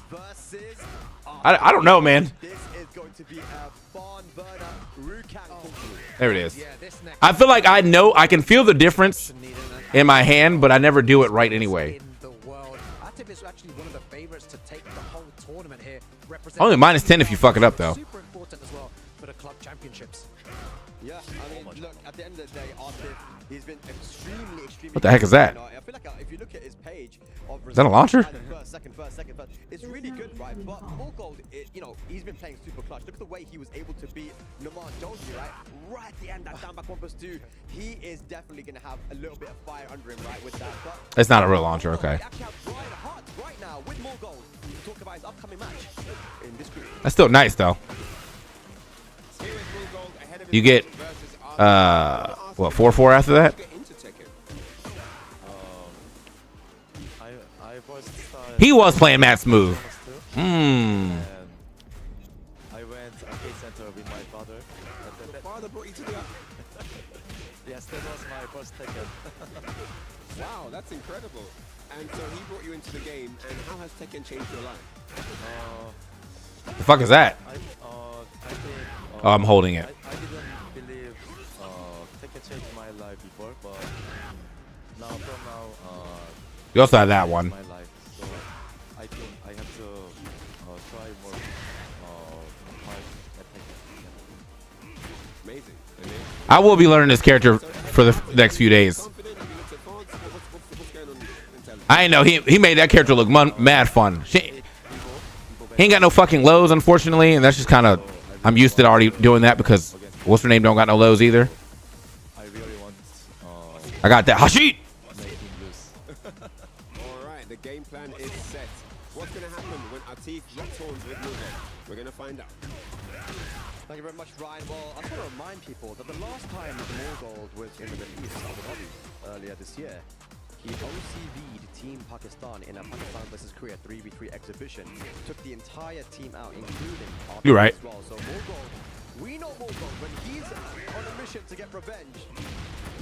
versus. I don't know, man. This is going to be a barn burner. There it is. I feel like I know, I can feel the difference in my hand, but I never do it right anyway. Only -10 if you fuck it up, though. Super important as well for the club championships. Yeah, I mean, look, at the end of the day, Arthur, he's been extremely. What the heck is that? I feel like if you look at his page of Is that a launcher? First, second, it's really good, right? But Mulgold, he's been playing super clutch. Look at the way he was able to beat Lamar Jonesy, right? Right at the end, that down back 1+2. He is definitely going to have a little bit of fire under him, right, with that. But It's not a real launcher, okay. right now with Mulgold, talk about his upcoming match in this group. That's still nice, though. You get, what, 4-4 after that? He was playing Matt Smooth. I went arcade center with my father. Father brought you to the. Yes, that was my first Tekken. Wow, that's incredible. And so he brought you into the game. And how has Tekken changed your life? The fuck is that? I think, Oh, I'm holding it. I didn't believe Tekken changed my life before, but from now, You also had that one. my life. So I think I have to try more hard at Tekken. Amazing. I will be learning this character for the next few days. I ain't know he made that character look mad fun. He ain't got no fucking lows, unfortunately, and that's just kind of, I'm used to already doing that because what's her name don't got no lows either. I got that Hashit. Alright, the game plan is set. What's going to happen when Atif locks horns with Mulgold? We're going to find out. Thank you very much, Ryan. Well, I just want to remind people that the last time Mulgold was in the Middle East, Abu Dhabi, earlier this year, he OCV'd Team Pakistan in a Pakistan vs. Korea 3v3 exhibition. Took the entire team out, including Arthur You're right. as well. So Mulgold, we know Mulgold when he's on a mission to get revenge.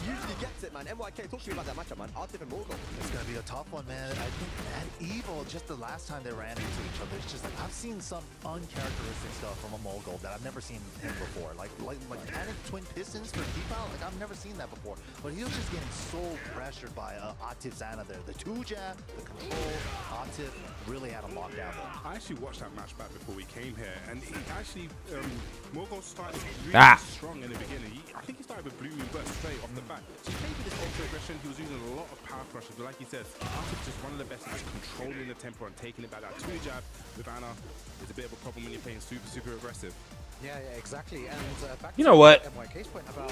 He usually gets it, man. MYK, talk to me about that matchup, man. Arthur and Mulgold. It's gonna be a tough one, man. I think at Evil, just the last time they ran into each other, it's just like I've seen some uncharacteristic stuff from a Mulgold that I've never seen him before. Like panic twin pistons for Deepow, like I've never seen that before. But he was just getting so pressured by Atif Zana there. The 2-jab, the control, Atif really had him locked down there. I actually watched that match back before we came here, and he actually, Mulgold started really strong in the beginning. I think he started with Blue Moon Burst straight off the bat. So he played with this ultra aggression. He was using a lot of power crushes, but like he said, Atif's just one of the best at controlling the tempo and taking it back. That 2-jab with Anna is a bit of a problem when you're playing super aggressive. Yeah, exactly. And back You know what? MYK's point about,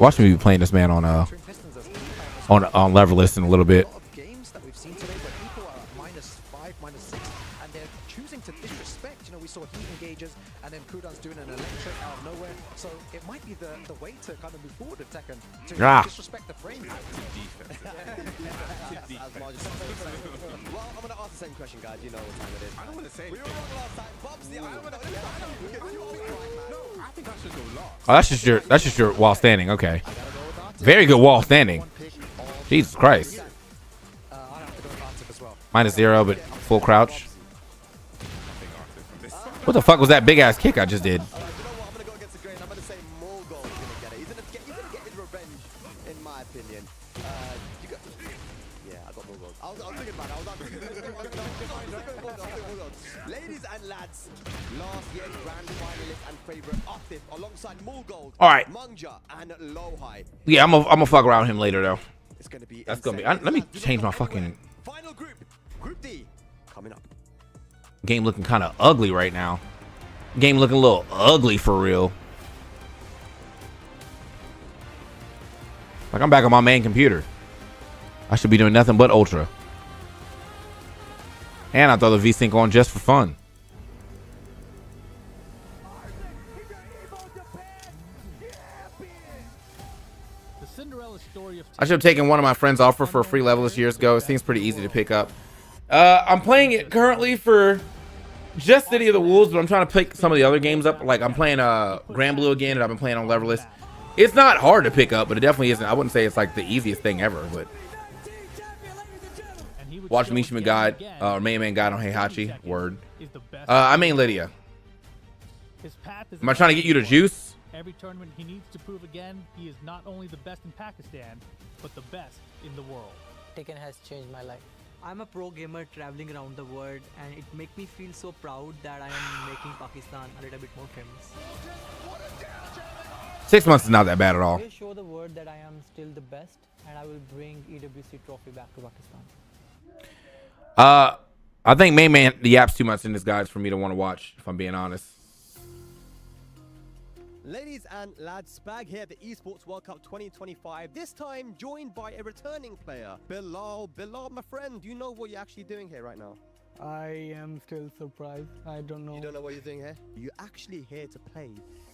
Watch me be playing this man on Leverless in a little bit. games that we've seen today where people are -5, -6, and they're choosing to disrespect. You know, we saw heat engages, and then Kudans doing an electric out of nowhere. So it might be the way to kind of move forward with Tekken, to disrespect the frame. Well, I'm going to ask the same question, guys. You know what time it is. I don't want to say we were wrong last time. Bubsy, I don't know. I think I should go last. Oh, that's just your wall standing. Okay. Very good wall standing. Jesus Christ. -0, but full crouch. What the fuck was that big ass kick I just did? You know what? I'm going to go against the grain. I'm going to say Mulgold is going to get it. He's going to get his revenge, in my opinion. Yeah, I got Mulgold. I was thinking about it. Ladies and lads, last year's grand finalist and favorite Atif alongside Mulgold, All right. Mungja, and Lowhigh. Yeah, I'm gonna fuck around with him later though. It's going to be That's gonna be. Let me change my fucking final group. Group D coming up. game looking kind of ugly right now. Game looking a little ugly for real. Like I'm back on my main computer. I should be doing nothing but Ultra. And I throw the V-Sync on just for fun. I should have taken one of my friends' offer for a free levelist years ago. It seems pretty easy to pick up. I'm playing it currently for just City of the Wolves, but I'm trying to pick some of the other games up. Like I'm playing Grand Blue again, and I've been playing on levelist. It's not hard to pick up, but it definitely isn't. I wouldn't say it's like the easiest thing ever, but Watch Mishima guide or main man guide on Heihachi. Word. I main Lydia. Am I trying to get you to juice? Every tournament he needs to prove again he is not only the best in Pakistan, but the best in the world. Tekken has changed my life. I'm a pro gamer traveling around the world, and it makes me feel so proud that I am making Pakistan a little bit more famous. 6 months is not that bad at all. I will show the world that I am still the best, and I will bring EWC trophy back to Pakistan. I think main man yaps too much in this guys for me to want to watch, if I'm being honest. Ladies and lads, Spag here at the Esports World Cup 2025. This time joined by a returning player, Bilal. Bilal, my friend, do you know what you're actually doing here right now? I am still surprised. I don't know. You don't know what you're doing here? You're actually here to play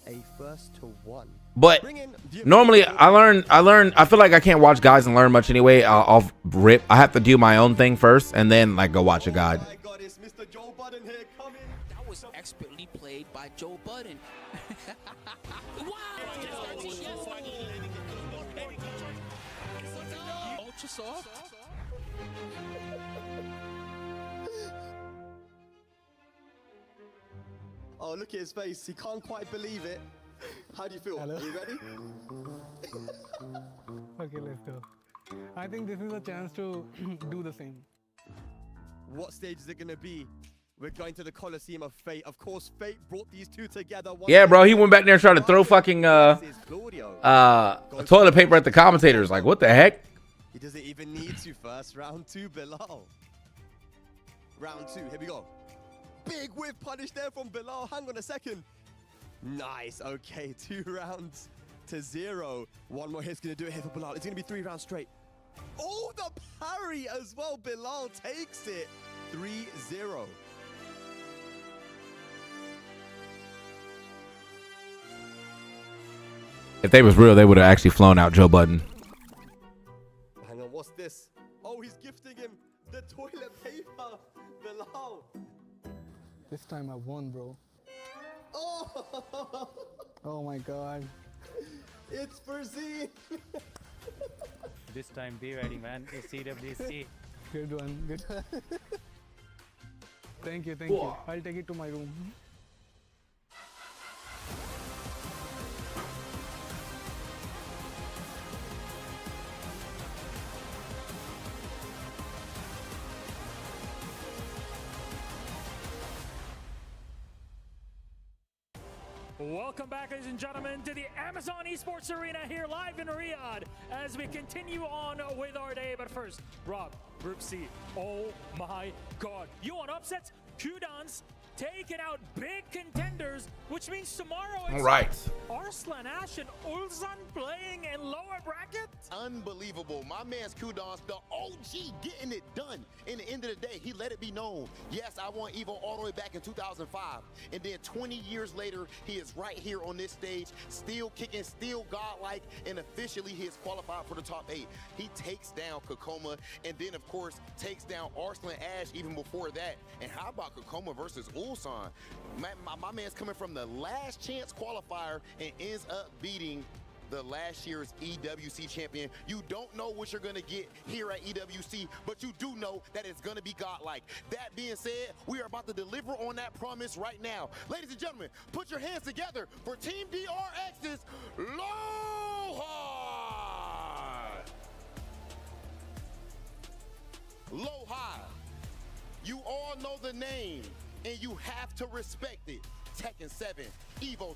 a first to one. But normally I feel like I can't watch guys and learn much anyway. I'll rip. I have to do my own thing first and then like go watch a guide. Oh my God, it's Mr. Joe Budden here coming. That was expertly played by Joe Budden. Ultra soft. Oh, look at his face. He can't quite believe it. How do you feel? Hello? Are you ready? Okay, let's go. I think this is a chance to do the same. What stage is it going to be? We're going to the Coliseum of Fate. Of course, Fate brought these two together. Yeah, bro, he went back there and tried to throw fucking toilet paper at the commentators. Like, what the heck? He doesn't even need to first. Round two, Bilal. Round two, here we go. Big whiff punish there from Bilal. Hang on a second. Nice. Okay, 2 rounds to 0. One more hit's going to do it here for Bilal. It's going to be 3 rounds straight. Oh, the parry as well. Bilal takes it. 3-0. If they was real, they would have actually flown out Joe Budden. Hang on, what's this? Oh, he's gifting him the toilet paper. Bilal. This time I won, bro. Oh! Oh my God. It's for Z. This time, be ready, man. It's CWC. Good one. Good one. Thank you. Thank you. I'll take it to my room. Welcome back, ladies and gentlemen, to the Amazon Esports Arena here live in Riyadh as we continue on with our day. But first, Rob, Group C. Oh my God. You want upsets? Kudans taking out big contenders, which means tomorrow All right. Arslan Ash and Ulsan playing in lower bracket. Unbelievable. My man's Kudans, the OG, getting it done. In the end of the day, he let it be known. Yes, I won Evo all the way back in 2005. And then 20 years later, he is right here on this stage, still kicking, still godlike, and officially he is qualified for the top 8. He takes down Kokoma, and then, of course, takes down Arslan Ash even before that. And how about Kokoma versus Ulsan? My man's coming from the last chance qualifier and ends up beating the last year's EWC champion. You don't know what you're gonna get here at EWC, but you do know that it's gonna be godlike. That being said, we are about to deliver on that promise right now. Ladies and gentlemen, put your hands together for Team DRX's Lowhigh. Lowhigh. You all know the name, and you have to respect it. Tekken 7, Evo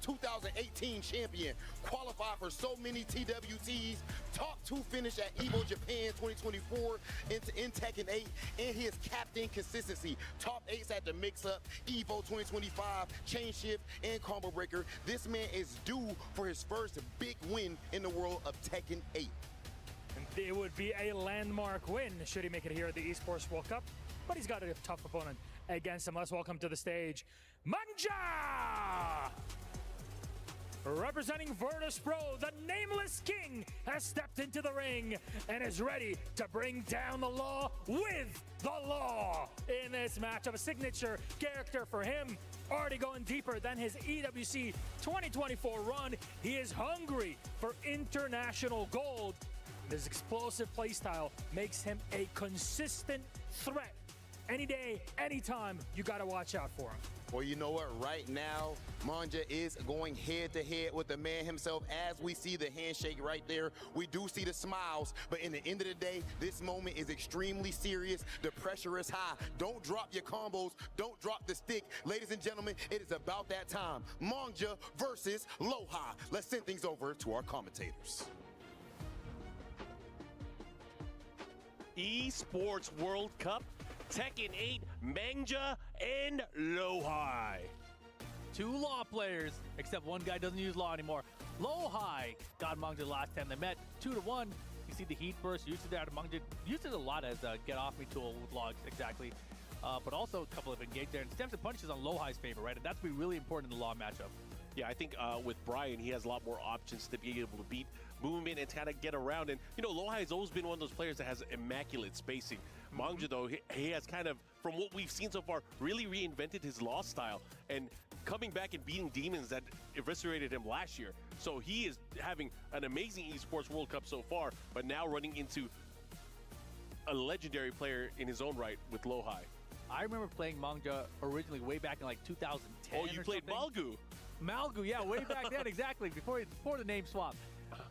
2018 champion, qualified for so many TWTs, top 2 finish at Evo Japan 2024 in Tekken 8, and his captain consistency, top 8s at the mix-up, Evo 2025, chain shift, and combo breaker. This man is due for his first big win in the world of Tekken 8. It would be a landmark win should he make it here at the Esports World Cup, but he's got a tough opponent against him. Let's welcome to the stage, Manja! Representing Virtus Pro, the nameless king has stepped into the ring and is ready to bring down the law with the law in this match of a signature character for him. Already going deeper than his EWC 2024 run. He is hungry for international gold. His explosive playstyle makes him a consistent threat. Any day, anytime, you gotta watch out for him. Well, you know what? Right now, Manja is going head-to-head with the man himself. As we see the handshake right there, we do see the smiles. But in the end of the day, this moment is extremely serious. The pressure is high. Don't drop your combos. Don't drop the stick. Ladies and gentlemen, it is about that time. Manja versus Lowhigh. Let's send things over to our commentators. Esports World Cup, Tekken 8, Manja, and Lowhigh. 2 Law players, except one guy doesn't use Law anymore. Lowhigh got Manja the last time they met, 2-1. You see the heat burst, used it there. Manja used it a lot as a get off me tool with Law, exactly. But also a couple of engage there. And stems and punishes on Lowhigh's favor, right? And that's be really important in the Law matchup. Yeah, I think with Brian, he has a lot more options to be able to beat movement and kind of get around. And, you know, Lowhigh has always been one of those players that has immaculate spacing. Manja, though, he has kind of, from what we've seen so far, really reinvented his Law style and coming back and beating demons that eviscerated him last year. So he is having an amazing Esports World Cup so far, but now running into a legendary player in his own right with Lowhigh. I remember playing Manja originally way back in like 2010. Oh, you played Mulgold. Mulgold, yeah, way back then, exactly, before the name swap.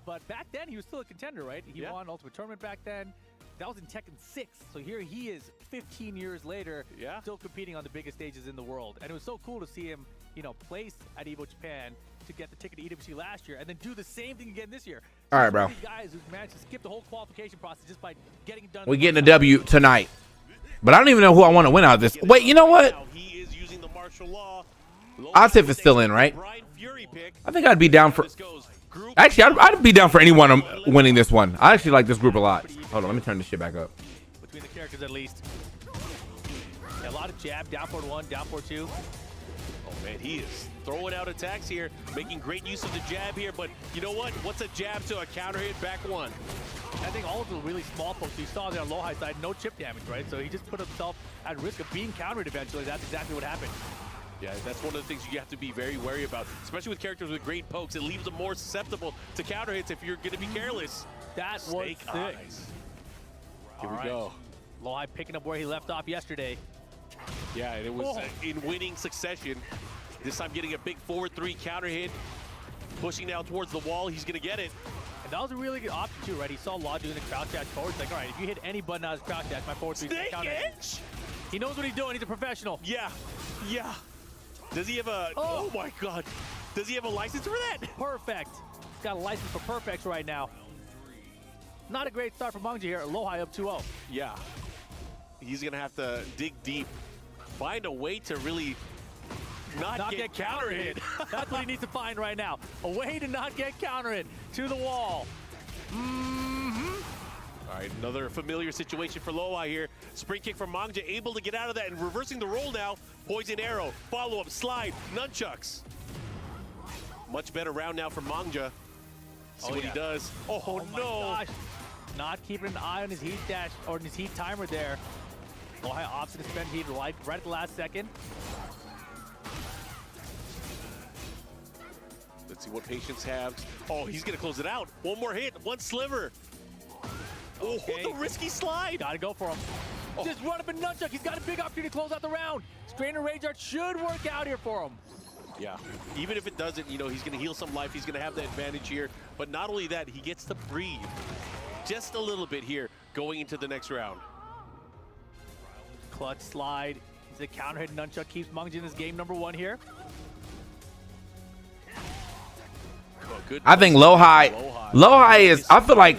But back then, he was still a contender, right? He won Ultimate Tournament back then. That was in Tekken 6. So here he is 15 years later, still competing on the biggest stages in the world. And it was so cool to see him, you know, place at Evo Japan to get the ticket to EWC last year and then do the same thing again this year. All right, bro. These guys who managed to skip the whole qualification process just by getting it done. We're getting a W tonight. But I don't even know who I want to win out of this. Wait, you know what? He is using the martial law. Asif is still in, right? I think I'd be down for... Actually, I'd be down for anyone winning this one. I actually like this group a lot. Hold on, let me turn this shit back up. Between the characters, at least. Yeah, a lot of jab, down forward 1, down forward 2. Oh, man, he is throwing out attacks here, making great use of the jab here. But you know what? What's a jab to a counter hit back 1? I think all of the really small folks you saw there on Lowhigh side, no chip damage, right? So he just put himself at risk of being countered eventually. That's exactly what happened. Yeah, that's one of the things you have to be very wary about, especially with characters with great pokes. It leaves them more susceptible to counter hits if you're going to be careless. That was Snake sick. eyes. Here we go. Lowhigh picking up where he left off yesterday. Yeah, and it was in winning succession. This time getting a big forward 3 counter hit, pushing now towards the wall. He's going to get it. And that was a really good option too, right? He saw Law doing the crouch dash forward. He's like, all right, if you hit any button out of his crouch dash, my forward 3 is counter hit. He knows what he's doing. He's a professional. Yeah, yeah. Does he have a... Oh, my God. Does he have a license for that? Perfect. He's got a license for perfects right now. Not a great start for Manja here. Lowhigh up 2-0. Yeah. He's going to have to dig deep. Find a way to really not get counter hit. That's what he needs to find right now. A way to not get counter hit. To the wall. All right, another familiar situation for Lowhigh here. Spring kick from Manja, able to get out of that and reversing the roll now. Poison arrow, follow-up, slide, nunchucks. Much better round now for Manja. See what he does. Oh my gosh. Not keeping an eye on his heat dash or his heat timer there. Lowhigh opts to spend heat right at the last second. Let's see what Patience has. Oh, he's going to close it out. One more hit, one sliver. Oh, the risky slide. Gotta go for him. Just run up and nunchuck. He's got a big opportunity to close out the round. Strainer Rage Art should work out here for him. Yeah, even if it doesn't, you know, he's going to heal some life. He's going to have the advantage here. But not only that, he gets to breathe just a little bit here going into the next round. Clutch slide. He's a counter hit nunchuck. Keeps Manja in his game number 1 here. Oh, good. I think Lowhigh is, I feel like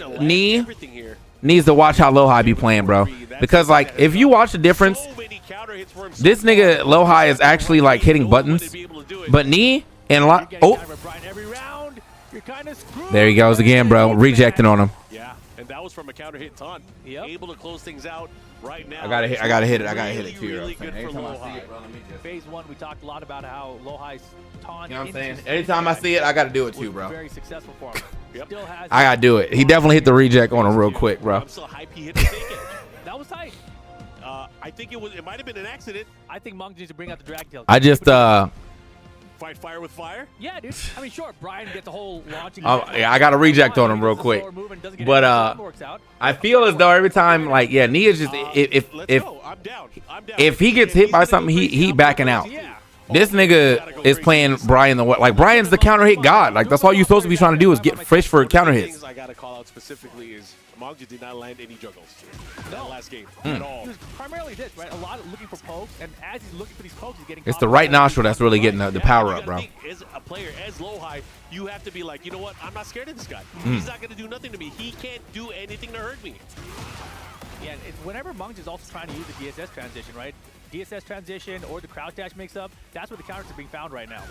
needs to watch how Lowhigh be playing, bro. Because, like, if you watch the difference, this nigga Lowhigh is actually, like, hitting buttons. But Knee and there he goes again, bro. Rejecting on him. Yeah, and that was from a counter hit taunt. Able to close things out right now. I gotta hit it too. Really good for Lowhigh. Phase 1, we talked a lot about how Lowhigh's taunt. You know what I'm saying? Anytime I see it, I gotta do it too, bro. Very successful for him. Still has I gotta do it. He definitely hit the reject on him real quick, bro. I'm so hype he hit the ticket. That was tight. I think it might have been an accident. I think Monk needs to bring out the drag tail. I just Fight fire with fire? Yeah, dude. I mean, sure, Brian gets the whole launching. Yeah, I got a reject on him real quick. But I feel as though every time, like, yeah, Nia's just if he gets hit by something, he backing out. This nigga is playing Brian the what? Like, Brian's the counter hit god. Like, that's all you're supposed to be trying to do is get fish for counter hits. Things I gotta call out specifically is Mongja did not land any juggles that last game at all. He was primarily this, right? A lot of looking for pokes, and as he's looking for these pokes, he's getting. It's the right nostril that's really getting the power up, bro. As a player, as Lowhigh, you have to be like, you know what? I'm not scared of this guy. Mm. He's not gonna do nothing to me. He can't do anything to hurt me. Yeah, whenever Mongja is also trying to use the DSS transition, right? DSS transition or the crouch dash mix up, that's where the counters are being found right now.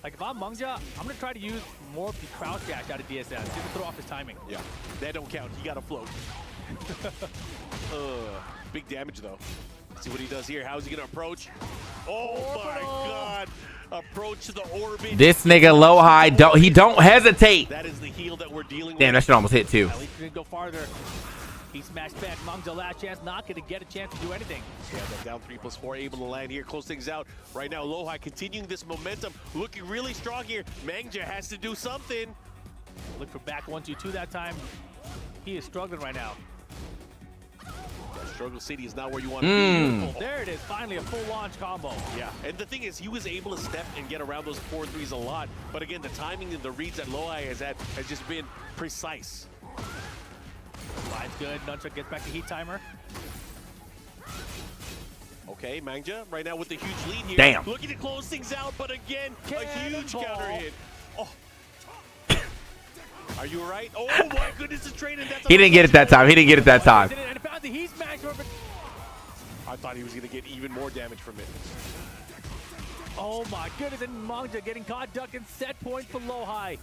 Like, if I'm Mongja, I'm going to try to use more of the crouch dash out of DSS just to throw off his timing. Yeah, that don't count. He got to float. Big damage, though. Let's see what he does here. How is he going to approach? Oh, my God. Approach to the orbit. This nigga Lowhigh, don't hesitate. That is the heal that we're dealing with. Damn, that shit almost hit, too. At least he didn't go farther. He smashed back. Mongja last chance, not going to get a chance to do anything. Yeah, that down 3+4, able to land here, close things out. Right now, Lowhigh continuing this momentum, looking really strong here. Mangja has to do something. Look for back 1-2-2 that time. He is struggling right now. Struggle City is not where you want to be. There it is, finally a full launch combo. Yeah, and the thing is, he was able to step and get around those 4-3s a lot. But again, the timing and the reads that Lowhigh has had has just been precise. Line's good. Nunchuck gets back to heat timer. Okay, Mangja right now with the huge lead here. Damn. Looking to close things out, but again, a huge counter hit. Oh. Are you all right? Oh my goodness, it's training. He didn't get it that time. He didn't get it that time. I thought he was going to get even more damage from it. Oh my goodness, and Mongja getting caught ducking. Set point for Lowhigh.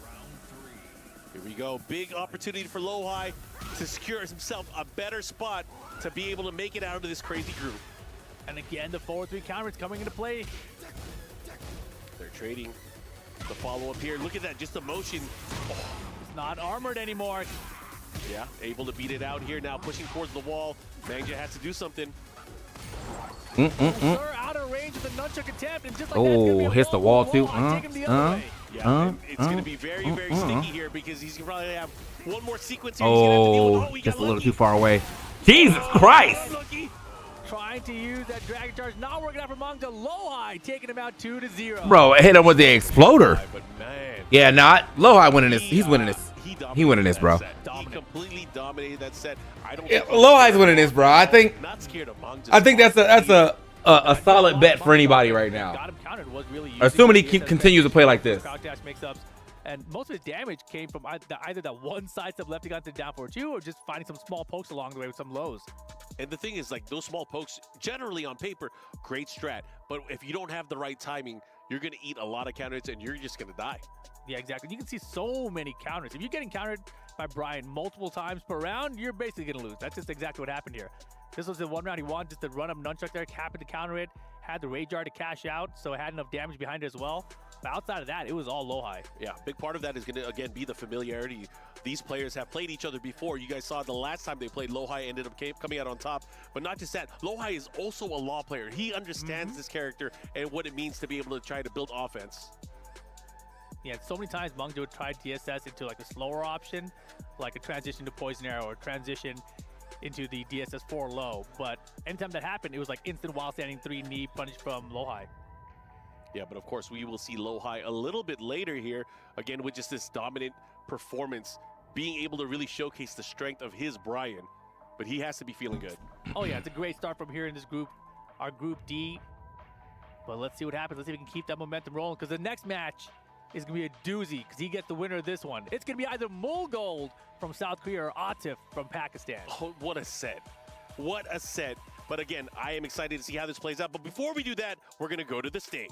Here we go. Big opportunity for Lowhigh to secure himself a better spot to be able to make it out of this crazy group. And again, the 4-3 counter is coming into play. They're trading the follow-up here. Look at that, just the motion. Oh. It's not armored anymore. Yeah, able to beat it out here now, pushing towards the wall. Mangja has to do something. Out of range with the nunchuck attempt, and just like that, hits the wall too. Yeah, it's going to be very, very sticky here because he's going to probably have one more sequence here. He's gonna have to deal with, just a little too far away. Jesus Christ! Trying to use that dragon charge, not working out for Mongja. Lowhigh taking him out 2-0. Bro, hit him with the exploder. But man, yeah, not Lowhigh winning this. He's winning this. He winning this, bro. He completely dominated that set. I don't. Lowhigh's winning this, bro. I think. Not scared of Mongja. I think that's a solid bet for anybody right now. Assuming he continues to play like this. And most of his damage came from either that one side step left he got to down 4-2 or just finding some small pokes along the way with some lows. And the thing is, like, those small pokes, generally on paper, great strat. But if you don't have the right timing, you're going to eat a lot of counters and you're just going to die. Yeah, exactly. You can see so many counters. If you're getting countered by Brian multiple times per round, you're basically going to lose. That's just exactly what happened here. This was the one round he wanted just to run up nunchuck there, happened to counter it, had the rage art to cash out, so it had enough damage behind it as well. But outside of that, it was all Lowhigh. Yeah, big part of that is going to, again, be the familiarity. These players have played each other before. You guys saw the last time they played, Lowhigh ended up coming out on top. But not just that, Lowhigh is also a law player. He understands this character and what it means to be able to try to build offense. Yeah, so many times Mongja would try DSS into like a slower option, like a transition to Poison Arrow or transition into the DSS 4 low. But anytime that happened, it was like instant while standing 3 knee punish from Lowhigh. Yeah, but of course we will see Lowhigh a little bit later here, again with just this dominant performance, being able to really showcase the strength of his Brian. But he has to be feeling good. Oh yeah, it's a great start from here in this group, our Group D. But let's see what happens. Let's see if we can keep that momentum rolling, because the next match is going to be a doozy, because he gets the winner of this one. It's going to be either Mulgold from South Korea or Atif from Pakistan. Oh, what a set. What a set. But again, I am excited to see how this plays out. But before we do that, we're going to go to the stage.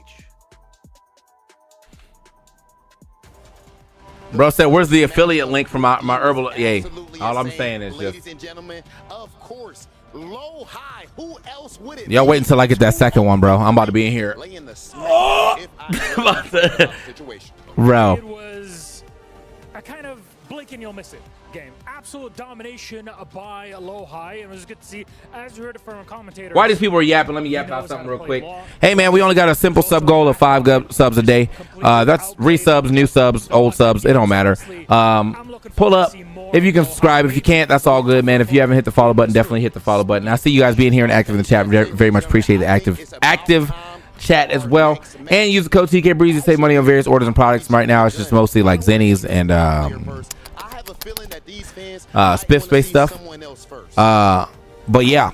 Bro said, where's the affiliate link for my herbal? Yay. All I'm saying is ladies just. and gentlemen, of course, Lowhigh. Who else would it? Y'all wait until I get that second one, bro. I'm about to be in here. Oh! Bro. It was a kind of blink blink and you'll miss it game. Absolute domination by Lowhigh, and it was good to see, as you heard it from a commentator. Why these people are yapping? Let me yap about something real quick. Hey man, we only got a simple sub goal of 5 subs a day. That's resubs, new subs, old subs. It don't matter. Pull up if you can subscribe. If you can't, that's all good, man. If you haven't hit the follow button, definitely hit the follow button. I see you guys being here and active in the chat. Very much appreciate the active chat as well. And use the code TK Breezy to save money on various orders and products. Right now, it's just mostly like Zennies and Spiff Space stuff. But yeah,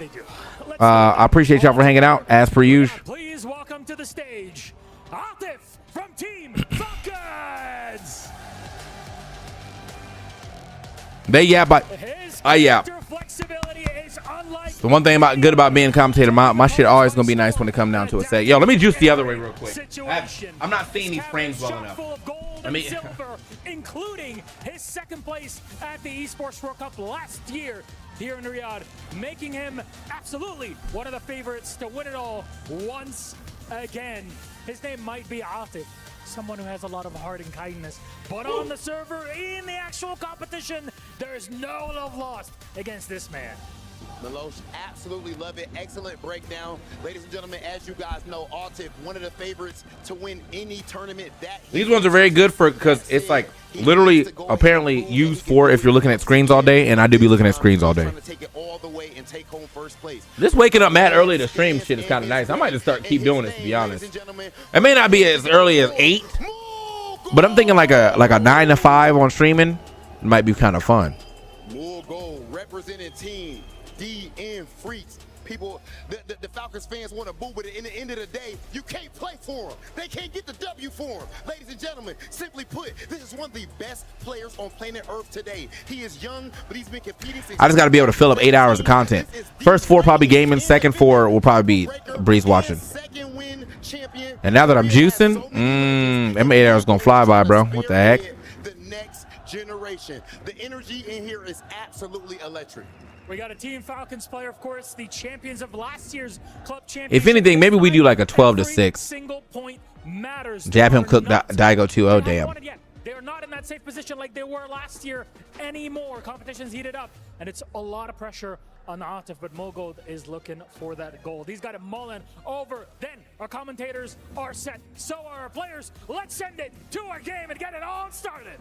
I appreciate y'all for hanging out as per usual. Please welcome to the stage, Atif from Team Falcons. They yap, but I yap. The one thing good about being a commentator, my shit always gonna be nice when it come down to it. Say, yo, let me juice the other way real quick. I'm not seeing these frames well enough. Including his second place at the Esports World Cup last year here in Riyadh, making him absolutely one of the favorites to win it all once again. His name might be Atif, someone who has a lot of heart and kindness, but on the server, in the actual competition, there is no love lost against this man. Melosh, absolutely love it. Excellent breakdown. Ladies and gentlemen, as you guys know, Atif, one of the favorites to win any tournament. These ones are very good for, because it's like literally apparently used for if you're looking at screens all day, and I do be looking at screens all day. This waking up mad early to stream shit is kind of nice. I might just keep doing this, to be honest. It may not be as early as 8, but I'm thinking like a 9 to 5 on streaming might be kind of fun. Mulgold representing Team DN Freaks. People, the Falcons fans want to boo, but in the end of the day, you can't play for them. They can't get the W for them. Ladies and gentlemen, simply put, this is one of the best players on planet Earth today. He is young, but he's been competing since... I just got to be able to fill up 8 hours of content. First 4 probably gaming, second 4 will probably be Breeze watching. And now that I'm juicing, them 8 hours gonna fly by, bro. What the heck? The next generation. The energy in here is absolutely electric. We got a Team Falcons player, of course, the champions of last year's club championship. If anything, maybe we do like a 12 to 6. Single point matters. Jab him, cook Daigo 2-0. Damn. They are not in that safe position like they were last year anymore. Competition's heated up, and it's a lot of pressure on Atif, but Mulgold is looking for that goal. He's got it mulling over. Then our commentators are set. So are our players. Let's send it to our game and get it all started.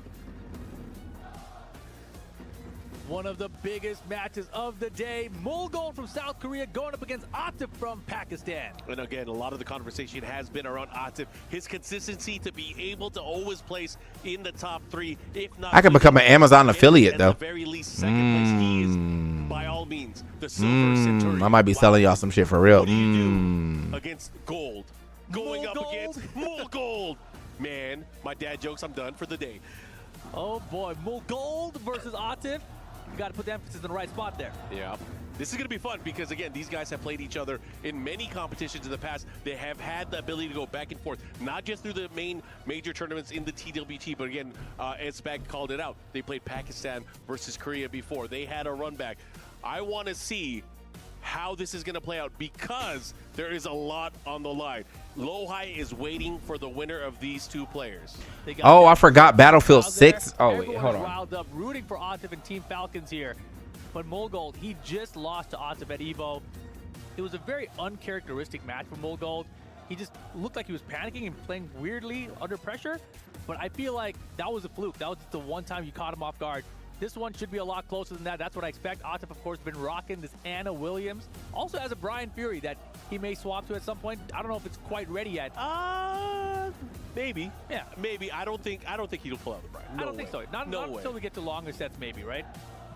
One of the biggest matches of the day. Mulgold from South Korea going up against Atif from Pakistan. And again, a lot of the conversation has been around Atif. His consistency to be able to always place in the top 3, if not... I could become an Amazon affiliate, though. At the very least, second place, he is, by all means, the Silver Centurion. I might be selling y'all some shit for real. What do you do against Gold? Going up against Mulgold. Man, my dad jokes, I'm done for the day. Oh boy, Mulgold versus Atif. You got to put the emphasis in the right spot there. Yeah. This is going to be fun because, again, these guys have played each other in many competitions in the past. They have had the ability to go back and forth, not just through the main major tournaments in the TWT, but again, as Spag called it out, they played Pakistan versus Korea before. They had a run back. I want to see how this is going to play out because there is a lot on the line. Lowhigh is waiting for the winner of these two players. Oh, I forgot Battlefield 6. Oh, wait, hold on. Riled up, rooting for Atif and Team Falcons here. But Mulgold, he just lost to Atif at EVO. It was a very uncharacteristic match for Mulgold. He just looked like he was panicking and playing weirdly under pressure. But I feel like that was a fluke. That was just the one time you caught him off guard. This one should be a lot closer than that. That's what I expect. Atif, of course, been rocking this Anna Williams. Also has a Brian Fury that he may swap to at some point. I don't know if it's quite ready yet. Maybe. Yeah. Maybe. I don't think he'll pull out the Brian. I don't think so. Not until we get to longer sets, maybe, right?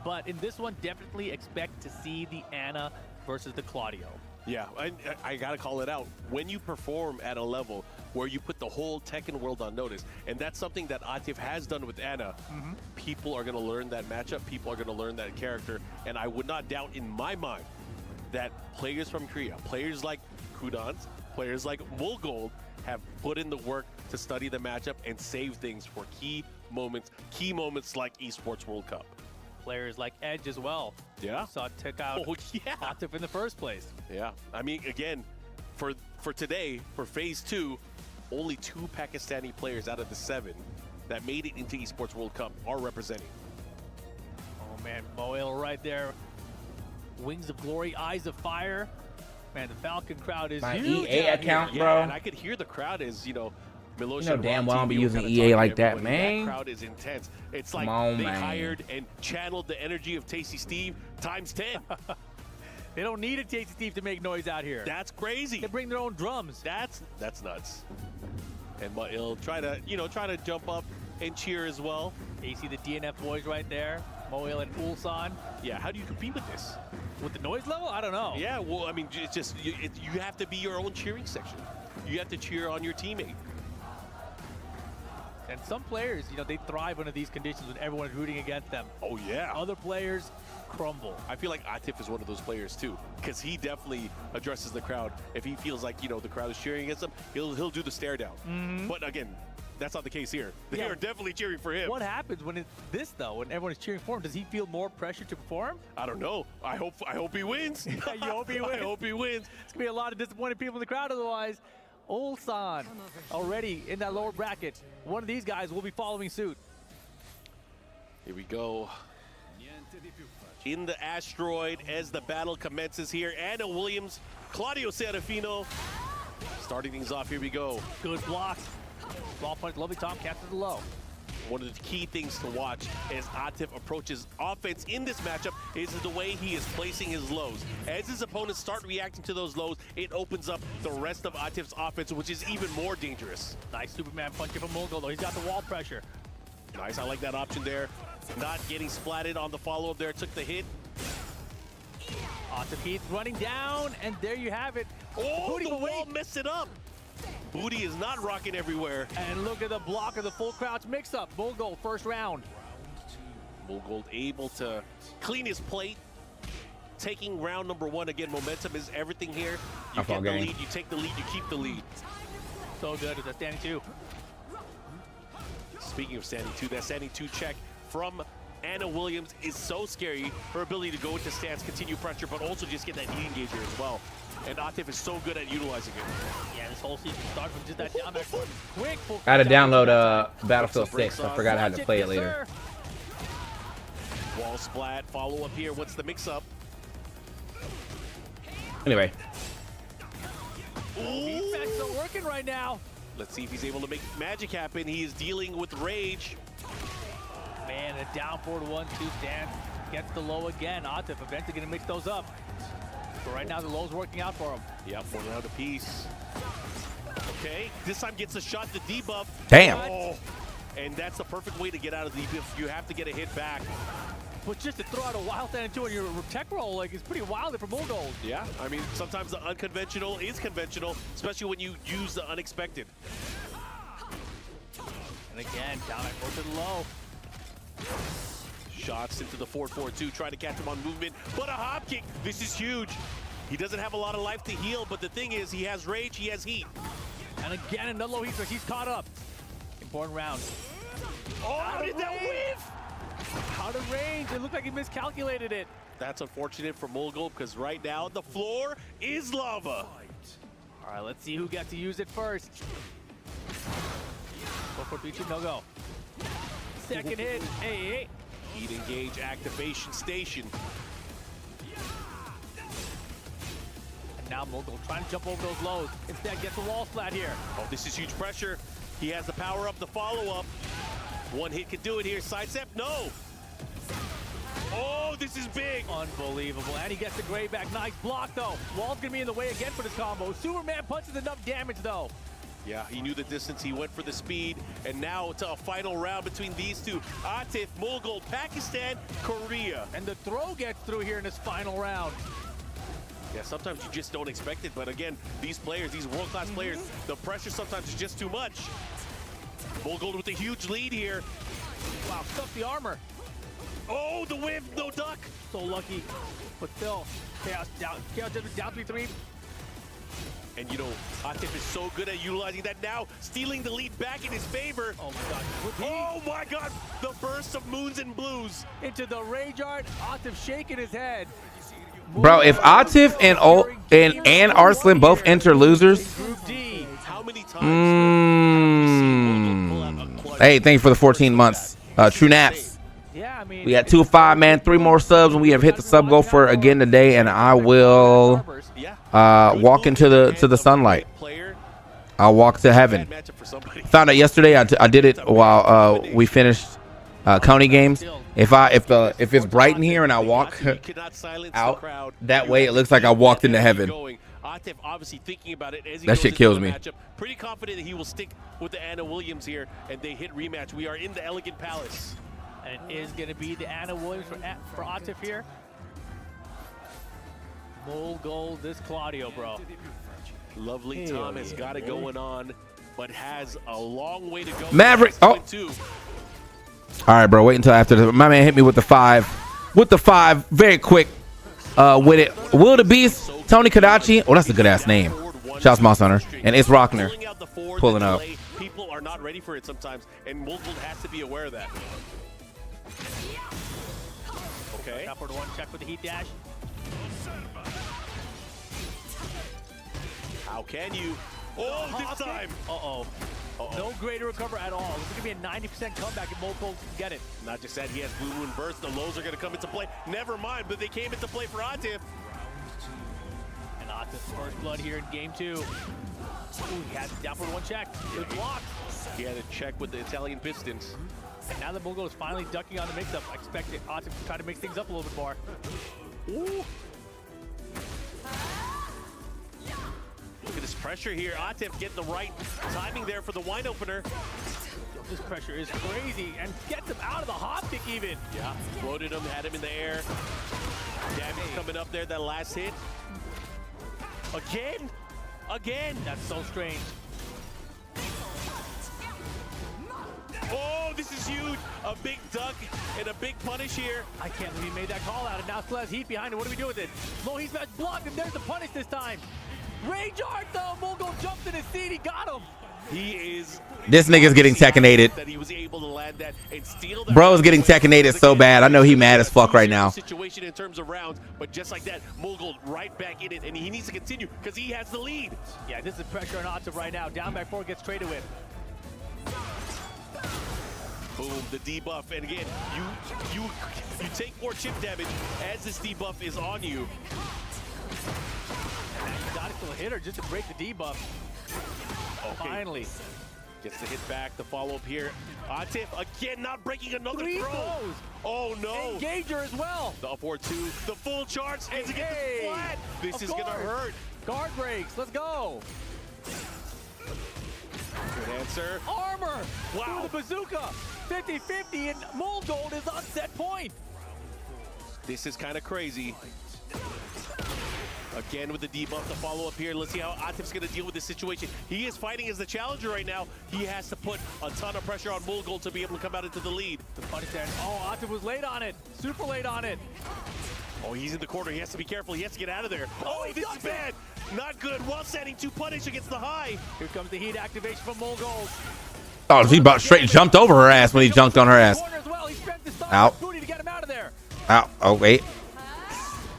But in this one, definitely expect to see the Anna versus the Claudio. Yeah, I gotta call it out. When you perform at a level where you put the whole Tekken world on notice, and that's something that Atif has done with Anna, people are gonna learn that matchup, people are gonna learn that character, and I would not doubt in my mind that players from Korea, players like Kudans, players like Mulgold, have put in the work to study the matchup and save things for key moments like Esports World Cup. Players like Edge as well. Yeah. Saw took out Atif in the first place. Yeah. I mean, again, for today, for Phase 2, only 2 Pakistani players out of the 7 that made it into Esports World Cup are representing. man, Moel right there. Wings of glory, eyes of fire. Man, the Falcon crowd is My huge. EA out account, here. bro. Yeah, and I could hear the crowd is, Milosh You know and damn Ron well I don't be TV using kinda EA talking like to that, everybody. man. That crowd is intense. It's like Come on, they man. hired and channeled the energy of Tasty Steve times 10. They don't need a Tasty Steve to make noise out here. That's crazy. They bring their own drums. That's nuts. And he'll try to jump up and cheer as well. You see the DNF boys right there, Moel and Ulsan. Yeah, how do you compete with this? With the noise level? I don't know. Yeah, well, I mean, it's just you have to be your own cheering section. You have to cheer on your teammate. And some players, they thrive under these conditions when everyone is rooting against them. Oh, yeah. Other players crumble. I feel like Atif is one of those players, too, because he definitely addresses the crowd. If he feels like, the crowd is cheering against him, he'll do the stare down. Mm-hmm. But, again, that's not the case here. They are definitely cheering for him. What happens when it's this, though, when everyone is cheering for him? Does he feel more pressure to perform? I don't know. I hope he wins. You hope he wins? I hope he wins. It's going to be a lot of disappointed people in the crowd otherwise. Ulsan already in that lower bracket. One of these guys will be following suit. Here we go. In the asteroid as the battle commences here. Anna Williams, Claudio Serafino. Starting things off, here we go. Good blocks. Ball punch, lovely top, captures the low. One of the key things to watch as Atif approaches offense in this matchup is the way he is placing his lows. As his opponents start reacting to those lows, it opens up the rest of Atif's offense, which is even more dangerous. Nice Superman punch from Mulgold, though. He's got the wall pressure. Nice, I like that option there. Not getting splatted on the follow-up there, took the hit. Atif Heath running down, and there you have it. Oh, Booty, the wall messed it up. Booty is not rocking everywhere. And look at the block of the full crouch mix-up. Mulgold, first round. Mulgold able to clean his plate. Taking round number one. Again, momentum is everything here. You get the lead, you take the lead, you keep the lead. So good with a standing two. Speaking of standing two, that standing two check from Anna Williams is so scary. Her ability to go into stance, continue pressure, but also just get that heat engager as well. And Atif is so good at utilizing it. Yeah, this whole season starts from just that down back quick. I had to download Battlefield 6. I forgot I had to play it later. Wall splat, follow up here. What's the mix up? Anyway. Defense not working right now. Let's see if he's able to make magic happen. He is dealing with rage. Man, a down forward 1-2 stance. Gets the low again. Atif eventually going to mix those up. But right now, the low's working out for him. Yep, 1 round apiece. Okay, this time gets a shot to debuff. Damn. Oh, and that's the perfect way to get out of the debuff. You have to get a hit back. But just to throw out a wild stand into your tech roll, like, it's pretty wild for Mulgold. Yeah, I mean, sometimes the unconventional is conventional, especially when you use the unexpected. And again, down at close to the low. Shots into the 4-4-2, trying to catch him on movement, but a hop kick. This is huge. He doesn't have a lot of life to heal, but the thing is, he has rage, he has heat. And again, another low heat switch. He's caught up. Important round. Oh, how did that whiff? Out of range. It looked like he miscalculated it. That's unfortunate for Mulgold because right now the floor is lava. All right, let's see who gets to use it first. 4-4-3-2, no go. Second hit. Hey. Heat engage activation station. And now Mulgold trying to jump over those lows. Instead, gets the wall flat here. Oh, this is huge pressure. He has the power up, the follow-up. One hit can do it here. Sidestep, no. Oh, this is big. Unbelievable. And he gets the gray back. Nice block, though. Wall's going to be in the way again for this combo. Superman punches enough damage, though. Yeah, he knew the distance. He went for the speed. And now to a final round between these two. Atif, Mulgold, Pakistan, Korea. And the throw gets through here in this final round. Yeah, sometimes you just don't expect it. But again, these players, these world-class players, the pressure sometimes is just too much. Mulgold with a huge lead here. Wow, stuck the armor. Oh, the whiff, no duck. So lucky, but still, Chaos down 3-3. And you know, Atif is so good at utilizing that now, stealing the lead back in his favor. Oh my God. Oh my God, the burst of moons and blues. Into the rage art, Atif shaking his head. Bro, if Atif and Arslan both enter losers. Group D, how many times Hey, thank you for the 14 months. True Naps. Yeah, I mean, We got 2 5-man, 3 more subs, and we have hit the sub goal for again today. And I will walk into the sunlight. I'll walk to heaven. Found out yesterday. I did it while we finished Coney games. If it's bright in here and I walk out that way, it looks like I walked into heaven. Atif obviously thinking about it as he That shit kills me. matchup. Pretty confident that he will stick with the Anna Williams here, and they hit rematch. We are in the Elegant Palace. And it is going to be the Anna Williams for Atif here. Mulgold, this Claudio, bro. Lovely Tom has got it going on, but has a long way to go. Maverick. Oh. All right, bro. Wait until after this. My man hit me with the 5. With the 5, very quick. With it, Will the Beast, Tony Kadachi. Oh, that's a good ass name. Shouts Moss Hunter, and it's Rockner pulling up. People are not ready for it sometimes, and Mulgold has to be aware of that. Okay. Upward one, check with the heat dash. How can you? Oh, this time. Uh-oh. No greater recover at all. This is going to be a 90% comeback if Mulgold can get it. Not just that, he has Blue Moon Burst. The lows are going to come into play. Never mind, but they came into play for Atif. And Atif's first blood here in game 2. Ooh, he has down for one check. Good block. He had a check with the Italian Pistons. And now that Mulgold is finally ducking on the mix-up, I expect Atif to try to mix things up a little bit more. Ooh. Look at this pressure here. Atif getting the right timing there for the wine opener. This pressure is crazy and gets him out of the hop kick even. Yeah, floated him, had him in the air. Damage coming up there, that last hit. Again? Again? That's so strange. Oh, this is huge. A big duck and a big punish here. I can't believe he made that call out, and now still has heat behind it. What do we do with it? Low heat smash blocked, and there's the punish this time. Rage art though, Mulgold jumped in his seat, he got him. He is. This nigga's getting Tekkinated. That he was able to land that and steal that. Bro is getting Tekkinated so bad. I know he mad as fuck right now. Situation in terms of rounds, but just like that, Mulgold right back in it, and he needs to continue because he has the lead. Yeah, this is pressure on Atif right now. Down back 4 gets traded with. Boom, the debuff, and again, you take more chip damage as this debuff is on you. Exotic little hitter just to break the debuff. Okay. Finally. Gets the hit back, the follow-up here. Atif, again, not breaking another 3 throw. throws. Oh, no. Engager as well. The upward 2, the full charge, and to get the flat. This is going to hurt. Guard breaks, let's go. Good answer. Armor. Wow. Through the bazooka. 50-50, and Mulgold is on set point. This is kind of crazy. Again with the debuff, the follow-up here. Let's see how Atif's going to deal with this situation. He is fighting as the challenger right now. He has to put a ton of pressure on Mulgold to be able to come out into the lead. The punish there. Oh, Atif was late on it. Super late on it. Oh, he's in the corner. He has to be careful. He has to get out of there. Oh, this is bad. Not good. While standing to punish against the high. Here comes the heat activation from Mulgold. Oh, he about straight jumped over her ass when he jumped on her ass. Out. Out. Oh, wait.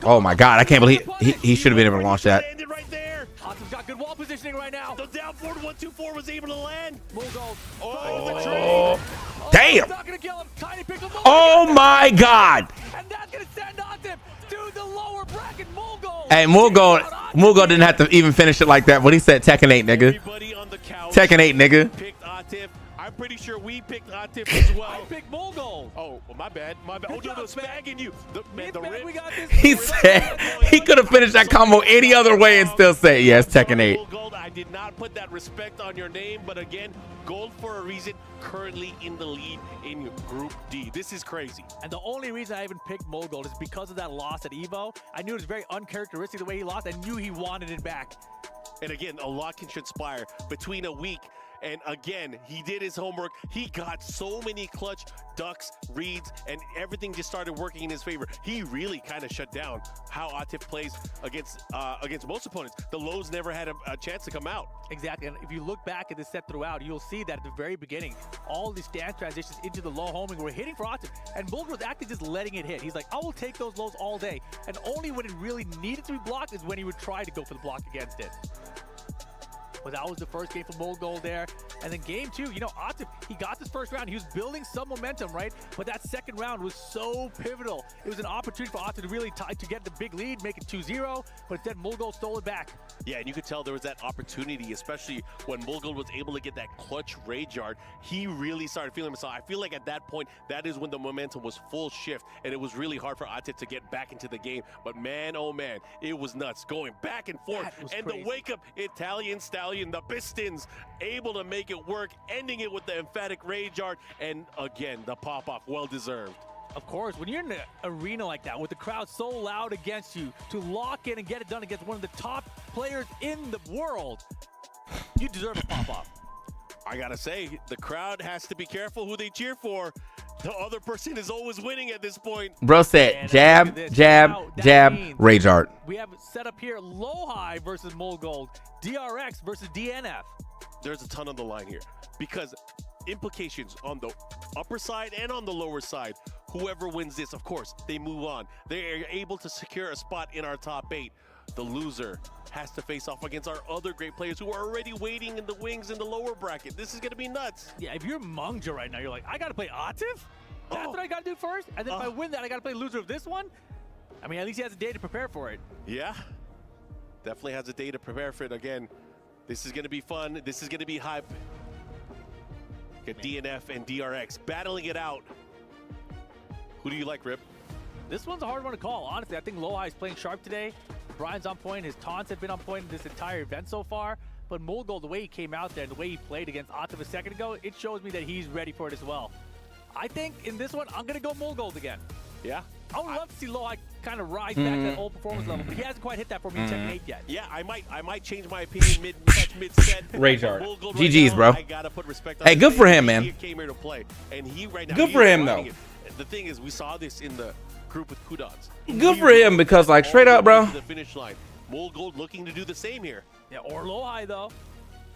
Oh, my God. I can't believe he should have been able to launch that. Atif's got good wall positioning right now. The down forward 1-2-4 was able to land. Mulgold. Oh, damn. Not gonna kill him. Tiny pick him. Oh, my God. And that's going to send Atif to the lower bracket. Mulgold. Hey, Mulgold didn't have to even finish it like that. What he said, Tekken 8, nigga. Tekken 8, nigga. Picked Atif. I'm pretty sure we picked Atif as well. I picked Mulgold. Oh, well, my bad. My bad. Oh, no, spagging you. The rip. We got this. He said he could have finished that combo any other way and still say, yes, Tekken 8. Mulgold, I did not put that respect on your name, but again, gold for a reason, currently in the lead in Group D. This is crazy. And the only reason I even picked Mulgold is because of that loss at EVO. I knew it was very uncharacteristic the way he lost. I knew he wanted it back. And again, a lot can transpire between a week. And again, he did his homework. He got so many clutch ducks, reads, and everything just started working in his favor. He really kind of shut down how Atif plays against most opponents. The lows never had a chance to come out. Exactly, and if you look back at this set throughout, you'll see that at the very beginning, all these dance transitions into the low homing were hitting for Atif, and Mulgold was actually just letting it hit. He's like, I will take those lows all day, and only when it really needed to be blocked is when he would try to go for the block against it. But that was the first game for Mulgold there. And then game 2, you know, Atif, he got this first round. He was building some momentum, right? But that second round was so pivotal. It was an opportunity for Atif to really to get the big lead, make it 2-0. But instead, Mulgold stole it back. Yeah, and you could tell there was that opportunity, especially when Mulgold was able to get that clutch rage yard. He really started feeling himself. I feel like at that point, that is when the momentum was full shift, and it was really hard for Atif to get back into the game. But man, oh man, it was nuts, going back and forth. And crazy. the wake-up Italian stallion, the Pistons, able to make it work, ending it with the emphatic rage yard, and again, the pop-off, well-deserved. Of course, when you're in an arena like that, with the crowd so loud against you, to lock in and get it done against one of the top players in the world, you deserve a pop-off. I gotta say, the crowd has to be careful who they cheer for. The other person is always winning at this point. Bro said jab, jab, jab, rage art. We have it set up here, Lowhigh versus Mulgold, DRX versus DNF. There's a ton on the line here because implications on the upper side and on the lower side. Whoever wins this, of course, they move on. They are able to secure a spot in our top 8. The loser has to face off against our other great players who are already waiting in the wings in the lower bracket. This is going to be nuts. Yeah, if you're Mungja right now, you're like, I got to play Atif? That's what I got to do first? And then if I win that, I got to play loser of this one? I mean, at least he has a day to prepare for it. Yeah, definitely has a day to prepare for it. Again, this is going to be fun. This is going to be hype. Get DNF and DRX battling it out. Who do you like, Rip? This one's a hard one to call. Honestly, I think Lowhigh is playing sharp today. Brian's on point. His taunts have been on point in this entire event so far. But Mulgold, the way he came out there and the way he played against Atif a second ago, it shows me that he's ready for it as well. I think in this one, I'm going to go Mulgold again. Yeah? I would love to see Lowhigh kind of rise back to that old performance level, but he hasn't quite hit that for me in Tekken 8 yet. Yeah, I might change my opinion mid-set. Rage art. Mulgold GG's, now, bro. I gotta put respect on Hey, his good name. for him, man. He came here to play, and he right now. Good he for is him, running though. it. The thing is, we saw this in the group with Kudans. Good for him because, like, straight up, bro. To the finish line. Mulgold looking to do the same here. Yeah, or Lowhigh though.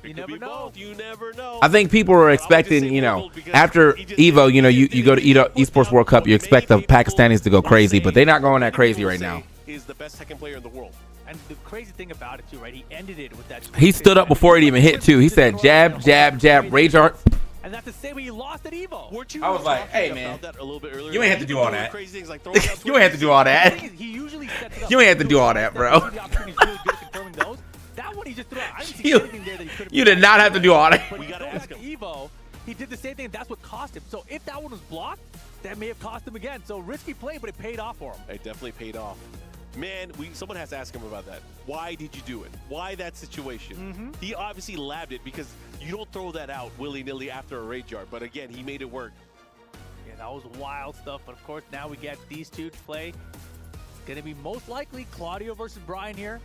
You never know. Both. You never know. I think people are expecting, you know, after Evo, you know, you go to Esports World Cup, you expect the Pakistanis to go crazy, but they're not going that crazy right now. Is the best Tekken player in the world. And the crazy thing about it too, right? He ended it with that. He stood up before it even hit, too. He said jab, jab, jab, rage art. And that's the same way he lost at Evo. Weren't you I was like, hey, talking man, about that a little bit earlier? you ain't have to do all that. Crazy things like You ain't have to do all that. He usually sets it up. You ain't have to do all that, bro. The opportunity is really good at confirming those. That one he just threw out. I didn't see anything there that he could have. You did not have to do all that. But we gotta ask him. Evo, he did the same thing, and that's what cost him. So if that one was blocked, that may have cost him again. So risky play, but it paid off for him. It definitely paid off. Man, someone has to ask him about that. Why did you do it? Why that situation? He obviously labbed it because you don't throw that out willy-nilly after a rage yard. But again, he made it work. Yeah, that was wild stuff. But of course, now we get these two to play. It's going to be most likely Claudio versus Brian here.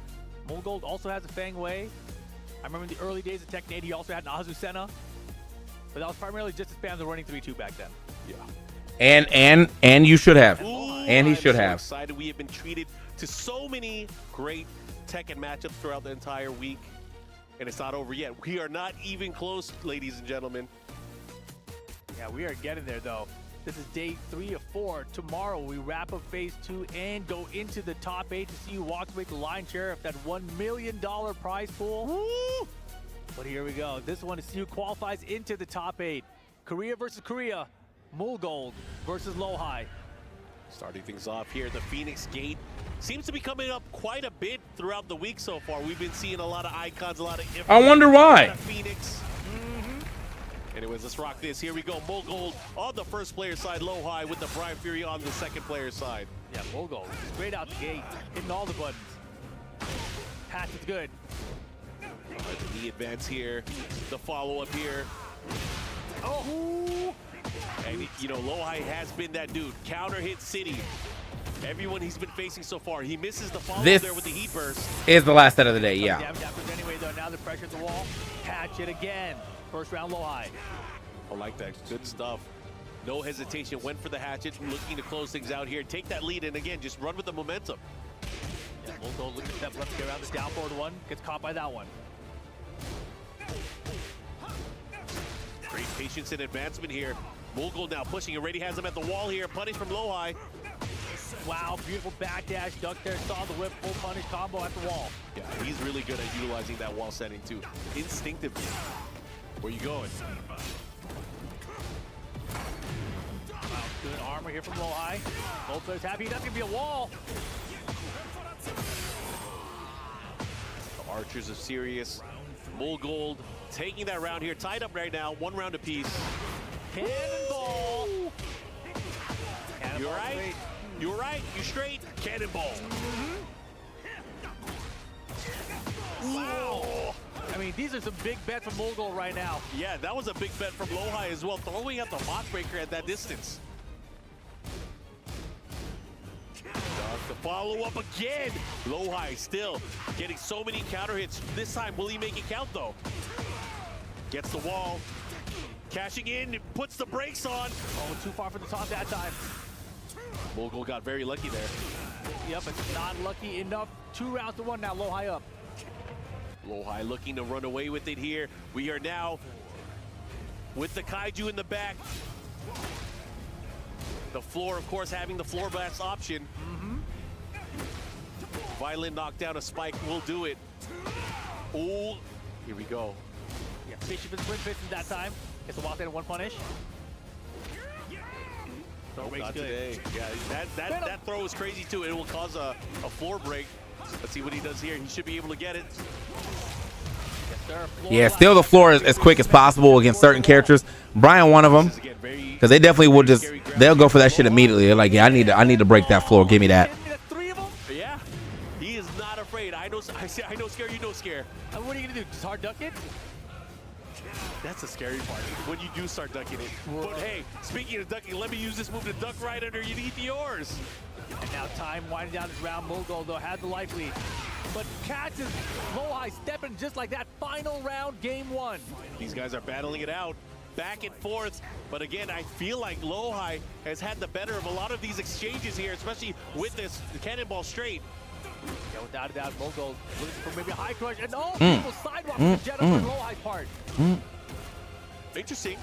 Mulgold also has a Fang Wei. I remember in the early days of Tekken 8, he also had an Azucena. But that was primarily just to spam the running 3-2 back then. Yeah. And you should have. Ooh, And he should I'm so have. Excited. We have been treated to so many great Tekken matchups throughout the entire week. And it's not over yet. We are not even close, ladies and gentlemen. Yeah, we are getting there, though. This is day 3 of 4. Tomorrow, we wrap up phase 2 and go into the top 8 to see who walks away with the lion's share of that $1 million prize pool. Woo! But here we go. This one is see who qualifies into the top 8. Korea versus Korea. Mulgold versus Lowhigh. Starting things off here, the Phoenix Gate seems to be coming up quite a bit throughout the week so far. We've been seeing a lot of icons, a lot of... I wonder why. Phoenix. Anyways, let's rock this. Here we go. Mulgold on the first player side, Lowhigh with the Brian Fury on the second player side. Yeah, Mulgold straight out the gate, hitting all the buttons. Hatch is good. All right, the advance here, the follow-up here. Oh! And, you know, Lowhigh has been that dude. Counter hit city. Everyone he's been facing so far. He misses the follow This there with the heat burst. is the last set of the day, yeah. Damage happens anyway, though. Now the pressure at the wall. Catch it again. First round Lowhigh. I like that. Good stuff. No hesitation. Went for the hatchet. Looking to close things out here. Take that lead, and again, just run with the momentum. Yeah, Mulgold looking to step left to get around this down forward one. Gets caught by that one. Great patience and advancement here. Mulgold now pushing. Already has him at the wall here. Punish from Lowhigh. Wow, beautiful backdash, duck there, saw the whip, full punish combo at the wall. Yeah, he's really good at utilizing that wall setting too. Instinctively. Where you going? Wow, good armor here from Lowhigh. Both players happy. That's going to be a wall. The Archers are serious. Mulgold taking that round here. Tied up right now. 1 round apiece. Cannonball. You're right. You're right. You straight. Cannonball. Wow. I mean, these are some big bets from Mulgold right now. Yeah, that was a big bet from Lowhigh as well. Throwing out the bot breaker at that distance. The follow-up again. Lowhigh still getting so many counter hits. This time, will he make it count, though? Gets the wall. Cashing in, puts the brakes on. Oh, too far for the top that time. Mulgold got very lucky there. Yep, but not lucky enough. 2 rounds to 1 now, Lowhigh up. Lowhigh looking to run away with it here. We are now with the Kaiju in the back. The floor, of course, having the floor blast option. Violent knockdown, a spike will do it. Oh, here we go. Yeah, fishing for the twin pistons that time. Gets the walk in 1 punish. No, not today. Yeah, that throw is crazy too. It will cause a floor break. Let's see what he does here. He should be able to get it. Yeah, steal the floor as quick as possible against certain characters. Brian, one of them, because they definitely will just, they'll go for that shit immediately. They're like, yeah, I need to break that floor. Give me that. Yeah, he is not afraid. I know scare, you know scare. What are you gonna do? Just hard duck it? That's the scary part, when you do start ducking it. But hey, speaking of ducking, let me use this move to duck right underneath yours. And now time winding down this round. Mulgold, though, had the life lead. But catches Lowhigh stepping just like that. Final round, game 1. These guys are battling it out, back and forth. But again, I feel like Lowhigh has had the better of a lot of these exchanges here, especially with this cannonball straight. Yeah, without a doubt, Mulgold looking for maybe a high crush. And beautiful sidewalk from Jeding on Lowhigh's part. Interesting.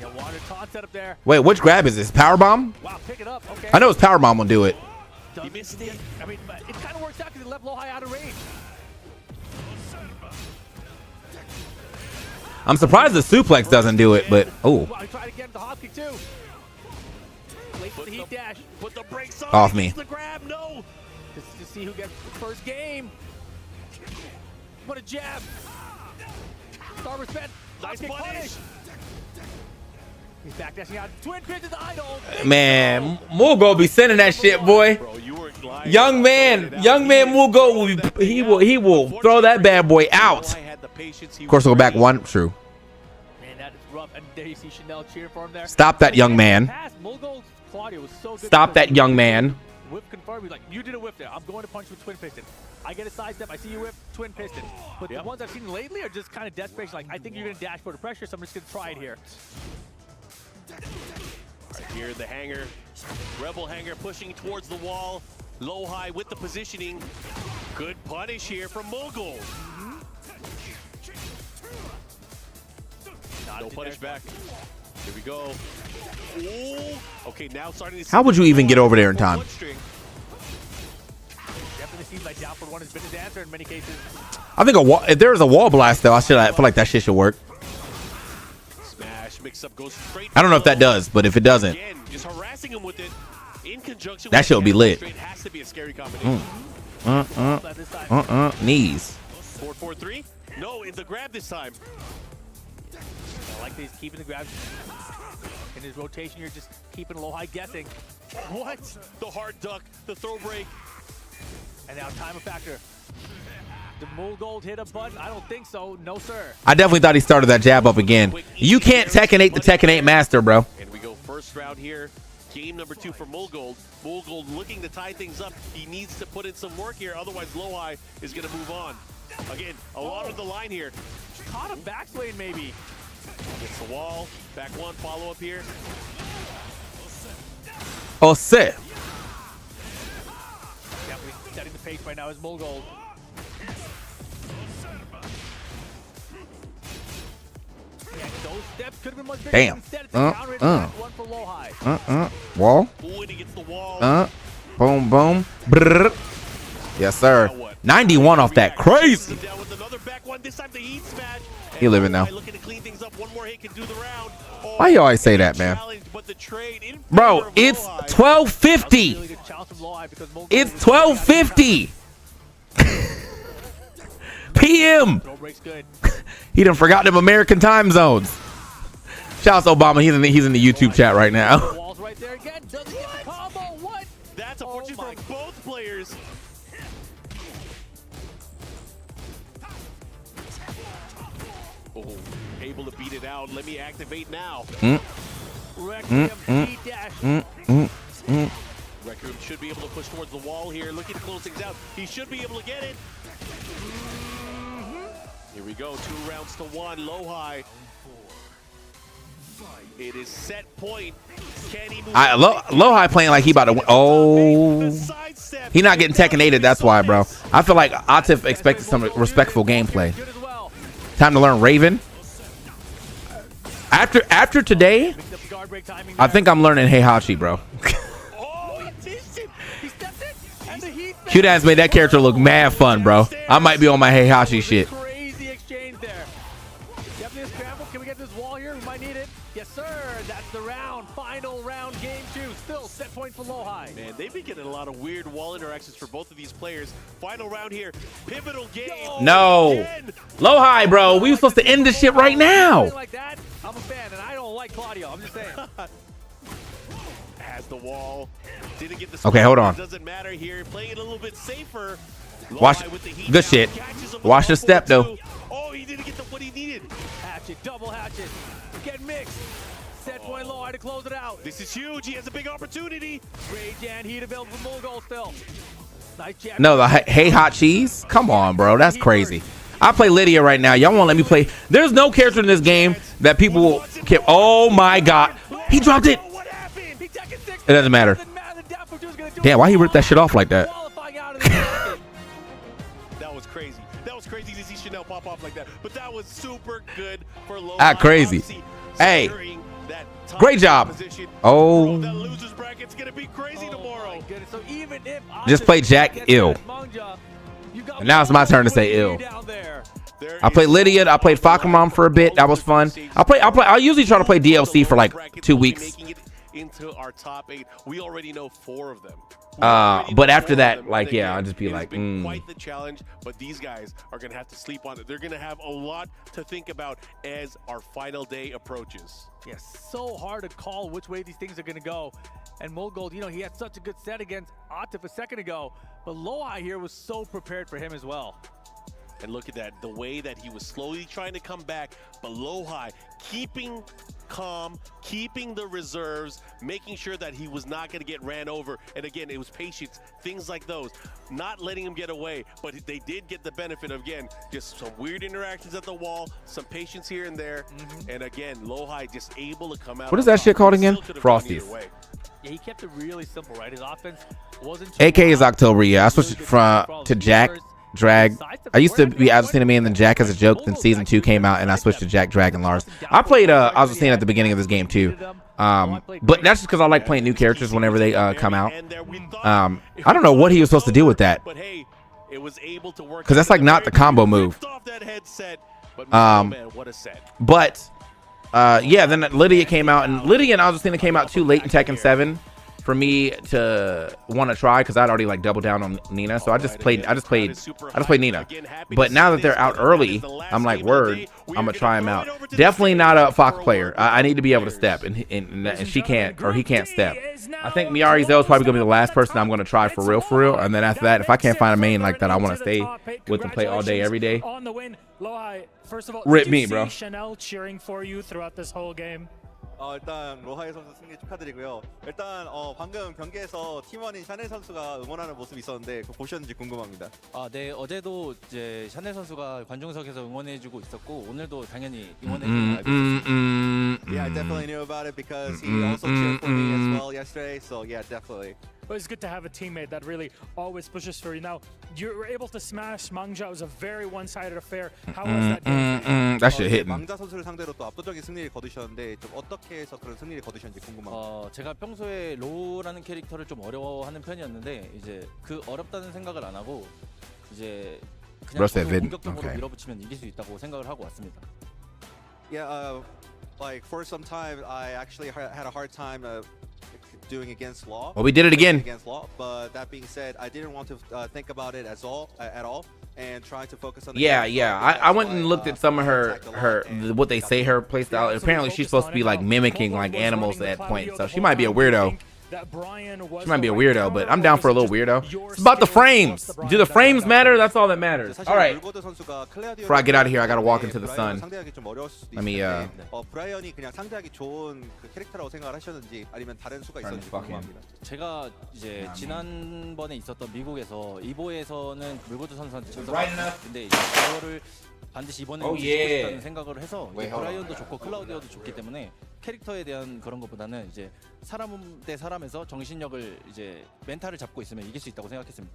Yeah, water taunt set up there. Wait, which grab is this? Power bomb? Wow, pick it up. Okay. I know it's power bomb will do it. He missed it. I mean, it kind of works out because it left Lowhigh out of range. I'm surprised the suplex doesn't do it, but oh. Wow, he tried to get him the hop kick too. Late for the heat dash. Put the brakes on. Off me. The grab, no. Just to see who gets the first game. What a jab. Starboard spin. Nice punish. He's backdashing out. Twin pistons idol. Man, Mulgold be sending that shit, boy. Young man Mulgold will he will throw that bad boy out. Of course, we'll go back 1. True. Man, that is rough. And there you see Chanel cheering for him there. Stop that young man. Mulgold Claudio was so good. Stop that young man. Whip confirmed. He's like, you did a whip there. I'm going to punch with twin piston. I get a sidestep. I see you whip, twin piston. But the ones I've seen lately are just kind of desperation. Like, I think you're going to dash for the pressure, so I'm just going to try it here. Right here, the hanger. Rebel hanger pushing towards the wall. Lowhigh with the positioning. Good punish here from Mulgold. No punish back. Here we go. Ooh. Okay, now starting to see. How would you even get over there in time? Definitely seems like down for 1 has been his answer in many cases. I think if there was a wall blast though, I feel like that shit should work. Smash mix up goes straight. I don't know if that does, but if it doesn't, again, just harassing him with it in conjunction. That shit will be lit. It has to be a scary combination. Knees. 4-4-3. No, it's a grab this time. I like these keeping the grab. In his rotation, you're just keeping Lowhigh guessing. What? The hard duck, the throw break. And now time of factor. Did Mulgold hit a button? I don't think so. No, sir. I definitely thought he started that jab up again. You can't Tekken 8 the Tekken 8 master, bro. And we go first round here. Game number 2 for Mulgold. Mulgold looking to tie things up. He needs to put in some work here. Otherwise, Lowhigh is going to move on. Again, a lot of the line here. Caught a backswing maybe. Gets the wall. Back 1, follow up here. Oh, shit. Definitely setting the pace right now is Mulgold. Yeah, those steps could have been much bigger. Damn. Instead, it's a counter hit, one for Lowhigh. Wall. Ooh, and he gets the wall. Boom, boom. Brrr. Yes, sir. 91 off that. Crazy. He living now. Why you always say that, man? Bro, it's 12:50. It's 12:50 p.m. He done forgot them American time zones. Shout out to Obama. He's in the YouTube chat right now. That's a fortune for both players. Oh, able to beat it out. Let me activate now. Raccoon should be able to push towards the wall here, looking to close things out. He should be able to get it. Here we go, 2 rounds to 1. Lowhigh. It is set point. Can he move? Lowhigh playing like he about to win. Oh, he not getting Tekken-aided. That's why, bro. I feel like Atif expected some respectful gameplay. Time to learn Raven. After today, I think I'm learning Heihachi, bro. Kudans made that character look mad fun, bro. I might be on my Heihachi shit. Crazy exchange there. Definitely a scramble. Can we get this wall here? We might need it. Yes, sir. That's the round. Final round, game 2. Still set point for Lowhigh. Man, they've been getting a lot of weird wall interactions for both of these players. Final round here. Pivotal game. No. Lowhigh, bro. We were supposed to end this shit right now. Like that, I'm a fan, and I don't like Claudio. I'm just saying. Has the wall. Didn't get the Okay, hold on. Doesn't matter here. Playing it a little bit safer. Watch. Good shit. Watch the step, though. Oh, he didn't get what he needed. Hatchet, double hatchet. Get mixed. Set point Lowhigh to close it out. This is huge. He has a big opportunity. Rage and heat available for Mulgold still. Nice jab. No, the Heihachi's? Come on, bro. That's crazy. I play Lydia right now. Y'all won't let me play. There's no character in this game that people will keep. Oh, my God. He dropped it. It doesn't matter. Damn, why he ripped that shit off like that? That was crazy. That was crazy to see Chanel pop off like that. But that was super good for Lowhigh. Ah, crazy. Hey, great job. Oh. Just play Jack ill. And now it's my turn to say ill. I played Lydia. I played Fakamram for a bit. That was fun. I usually try to play DLC for like 2 weeks. Into our top 8. We already know 4 of them. But after that, like, yeah, I'll just be like, quite the challenge, but these guys are going to have to sleep on it. They're going to have a lot to think about as our final day approaches. Yes, so hard to call which way these things are going to go. And Mulgold, you know, he had such a good set against Atif a second ago, but Lowhigh here was so prepared for him as well. And look at that, the way that he was slowly trying to come back, but Lowhigh keeping calm, keeping the reserves, making sure that he was not going to get ran over. And again, it was patience, things like those, not letting him get away. But they did get the benefit of, again, just some weird interactions at the wall, some patience here and there. And again, Lowhigh just able to come out. What is that shit called again? Frosties. Yeah, he kept it really simple, right? His offense wasn't AK is October, yeah. I switched to Jack, Drag. I used to be Arslan Ash and then Jack as a joke. Then season 2 came out and I switched to Jack, Drag, and Lars. I played Arslan at the beginning of this game too. But that's just because I like playing new characters whenever they come out. I don't know what he was supposed to do with that. Because that's like not the combo move. But yeah, then Lydia came out, and Lydia and Arslan came out too late in Tekken 7 for me to want to try, because I'd already like doubled down on Nina. So I just played Nina. But now that they're out early, I'm like, word, I'm gonna try him out. Definitely not a Fox player. I need to be able to step, and she can't, or he can't step. I think Miari Zell is probably gonna be the last person I'm gonna try for real. And then after that, if I can't find a main like that, I want to stay with and play all day, every day. On the win, Lowhigh. First of all, rip did me, you bro. see Chanel cheering for you throughout this whole game? 일단 로하이 선수 승리 축하드리고요. 일단 방금 경기에서 팀원인 샤넬 선수가 응원하는 모습이 있었는데 그거 보셨는지 궁금합니다. 네, 어제도 이제 샤넬 선수가 관중석에서 응원해주고 있었고 오늘도 당연히 응원해주고 알고 있습니다. Yeah, I definitely knew about it because he also cheered for me as well yesterday. So yeah, definitely. but it's good to have a teammate that really always pushes for you. Now, you were able to smash Mangja. It was a very one-sided affair. How was that game? That shit hitting. 망자 선수를 상대로 또 압도적인 승리를 거두셨는데 좀 어떻게 해서 그런 승리를 거두셨는지 궁금합니다. 제가 평소에 로라는 캐릭터를 좀 어려워하는 편이었는데 이제 그 어렵다는 생각을 안 하고 이제 그냥 공격적으로 밀어붙이면 이길 수 있다고 생각을 하고 왔습니다. Yeah, like for some time, I actually had a hard time doing against Law. Well, we did it again. Against Law, but that being said, I didn't want to think about it at all, and trying to focus on. I went and looked at some of her what they say her playstyle. Apparently, she's supposed to be like mimicking like animals at point, so she might be a weirdo. She might be a weirdo, but I'm down for a little weirdo. It's about the frames. Do the frames matter? That's all that matters. All right. Before I get out of here, I gotta walk into the sun. Let me 브라이언이 그냥 상대하기 좋은 그 캐릭터라고 생각을 하셨는지 아니면 다른 수가 있었는지 궁금합니다. 제가 이제 지난번에 있었던 미국에서 이보에서는 물고드 선수한테 졌었는데 이제 그거를 반드시 이번에 이기고 싶다는 생각을 해서 브라이언도 좋고 클라우디오도 좋기 때문에 캐릭터에 대한 그런 것보다는 이제 사람 대 사람에서 정신력을 이제 멘탈을 잡고 있으면 이길 수 있다고 생각했습니다.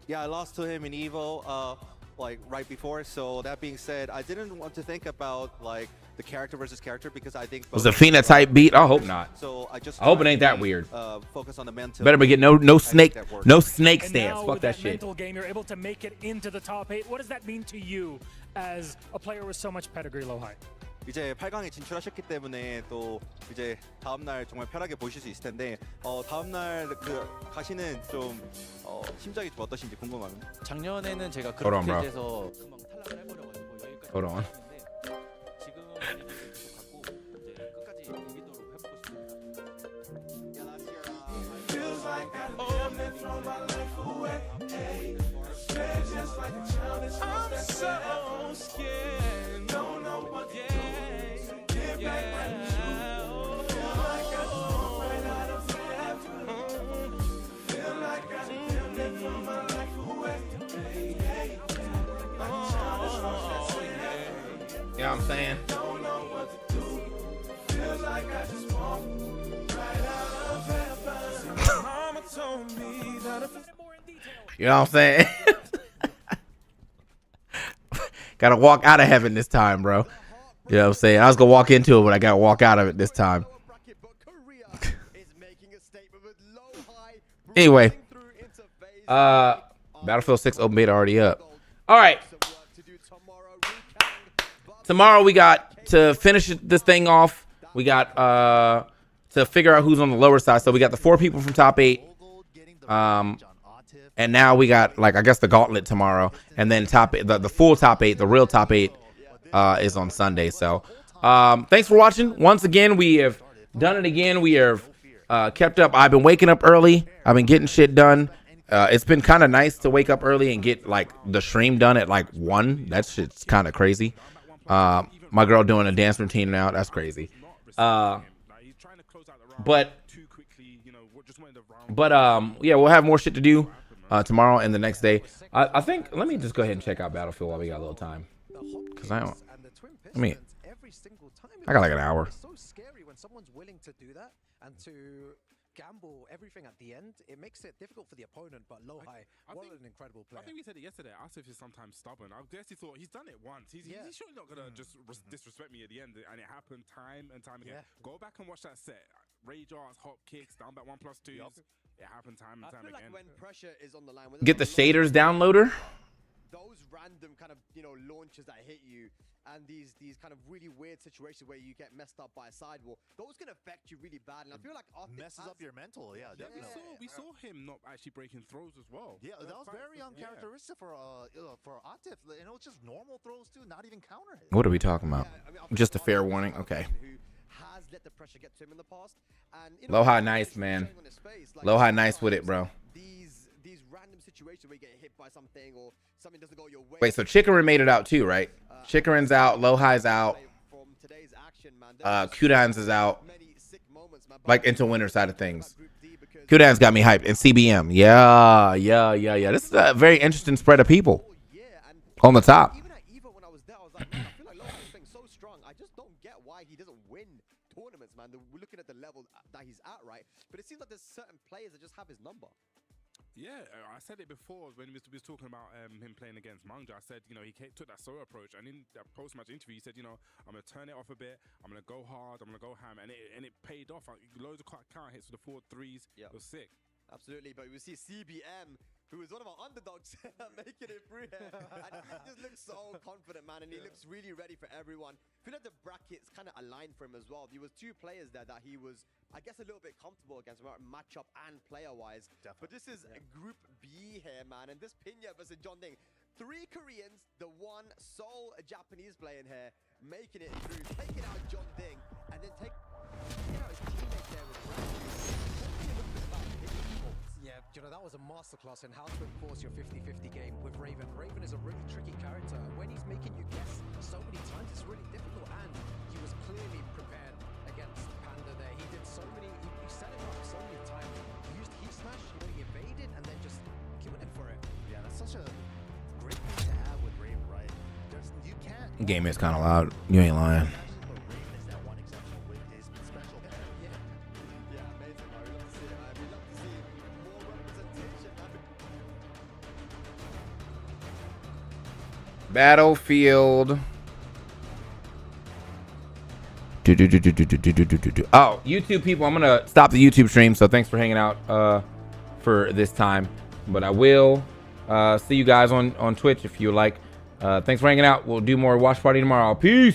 Yeah, I lost to him in Evo, like right before. So that being said, I didn't want to think about like the character versus character because I think was a Fina type beat. I hope not. So I hope it ain't that weird. Focus on the mental. Better be get no snake stance. Fuck that shit. Mental game, you're able to make it into the top 8. What does that mean to you as a player with so much pedigree, Lowhigh? 이제 8강에 진출하셨기 때문에 또 이제 다음 날 정말 편하게 보실 수 있을 텐데 다음 날 그 가시는 좀 심정이 좀 어떠신지 궁금합니다. 작년에는 제가 그런 필드에서 금방 탈락을 해버려가지고 여기까지 Hold on. 지금 분위기를 계속 갖고 이제 끝까지 이기도록 해보고 You know what I'm saying? You know what I'm saying? Gotta walk out of heaven this time, bro. You know what I'm saying? I was gonna walk into it, but I gotta walk out of it this time. Anyway, Battlefield 6 open beta already up. All right. Tomorrow we got to finish this thing off. We got to figure out who's on the lower side. So we got the 4 people from top 8. And now we got like I guess the gauntlet tomorrow, and then the full top 8, the real top 8 is on Sunday. So thanks for watching. Once again, we have done it again. We have kept up. I've been waking up early. I've been getting shit done. It's been kind of nice to wake up early and get like the stream done at like 1. That shit's kind of crazy. My girl doing a dance routine now. That's crazy. But yeah, we'll have more shit to do tomorrow and the next day. I think let me just go ahead and check out Battlefield while we got a little time, because I got like an hour. It's so scary when someone's willing to do that and to gamble everything at the end. It makes it difficult for the opponent, but Lowhigh, what an incredible player. I think we said it yesterday. Asif is sometimes stubborn. I guess he thought he's done it once. He's surely not gonna just disrespect me at the end, and it happened time and time again. Go back and watch that set. Rage arts, hop kicks, down back 1+2s. It happened time and time again. Like when pressure is on the line, Get the shaders downloader. Those random kind of launches that hit you, and these kind of really weird situations where you get messed up by a sidewall, those can affect you really bad. And I feel like messes up your mental. Yeah, definitely. We saw him not actually breaking throws as well. Yeah, that was very uncharacteristic for Atif. And it was just normal throws too, not even counter hit. What are we talking about? Just a fair warning. Okay. Has let the pressure get to him in the past, and Lowhigh nice, man. Lowhigh nice with it, bro. These random situations where you get hit by something or something doesn't go your way. Wait, so Chikurin made it out too, right? Chikurin's out, Lowhigh's out, Kudans is out, like into winter side of things. Kudans got me hyped, and CBM, yeah. This is a very interesting spread of people on the top. Even at Evo when I was there, I was like, man, I feel like Lowhigh's playing so strong. I just don't get why he doesn't win tournaments, man. We're looking at the level that he's at, right? But it seems like there's certain players that just have his number. Yeah, I said it before when we was talking about him playing against Mulgold. I said, you know, he took that solo approach, and in that post-match interview, he said, you know, I'm going to turn it off a bit, I'm going to go hard, I'm going to go ham, and it paid off. Loads of counter hits with the 4-3s. It was sick. Absolutely, but we see CBM, who is one of our underdogs, making it through here. And he just looks so confident, man, and he looks really ready for everyone. I feel like the brackets kind of aligned for him as well. There was two players there that he was, I guess, a little bit comfortable against, matchup and player-wise. But this is Group B here, man, and this Pinya versus John Ding. 3 Koreans, the one sole Japanese player in here, making it through, taking out John Ding, and then taking out his teammate there with Rangchu. Yeah, you know, that was a masterclass in how to enforce your 50-50 game with Raven. Raven is a really tricky character. When he's making you guess so many times, it's really difficult. And he was clearly prepared against Panda there. He did so many, he set him up so many times. He used heat smash, you know, he evaded and then just he went in for it. Yeah, that's such a great thing to have with Raven, right? You can't. Game is kind of loud. You ain't lying. Battlefield. Oh, YouTube people, I'm gonna stop the YouTube stream, so thanks for hanging out for this time, but I will see you guys on Twitch if you like. Thanks for hanging out. We'll do more watch party tomorrow. Peace.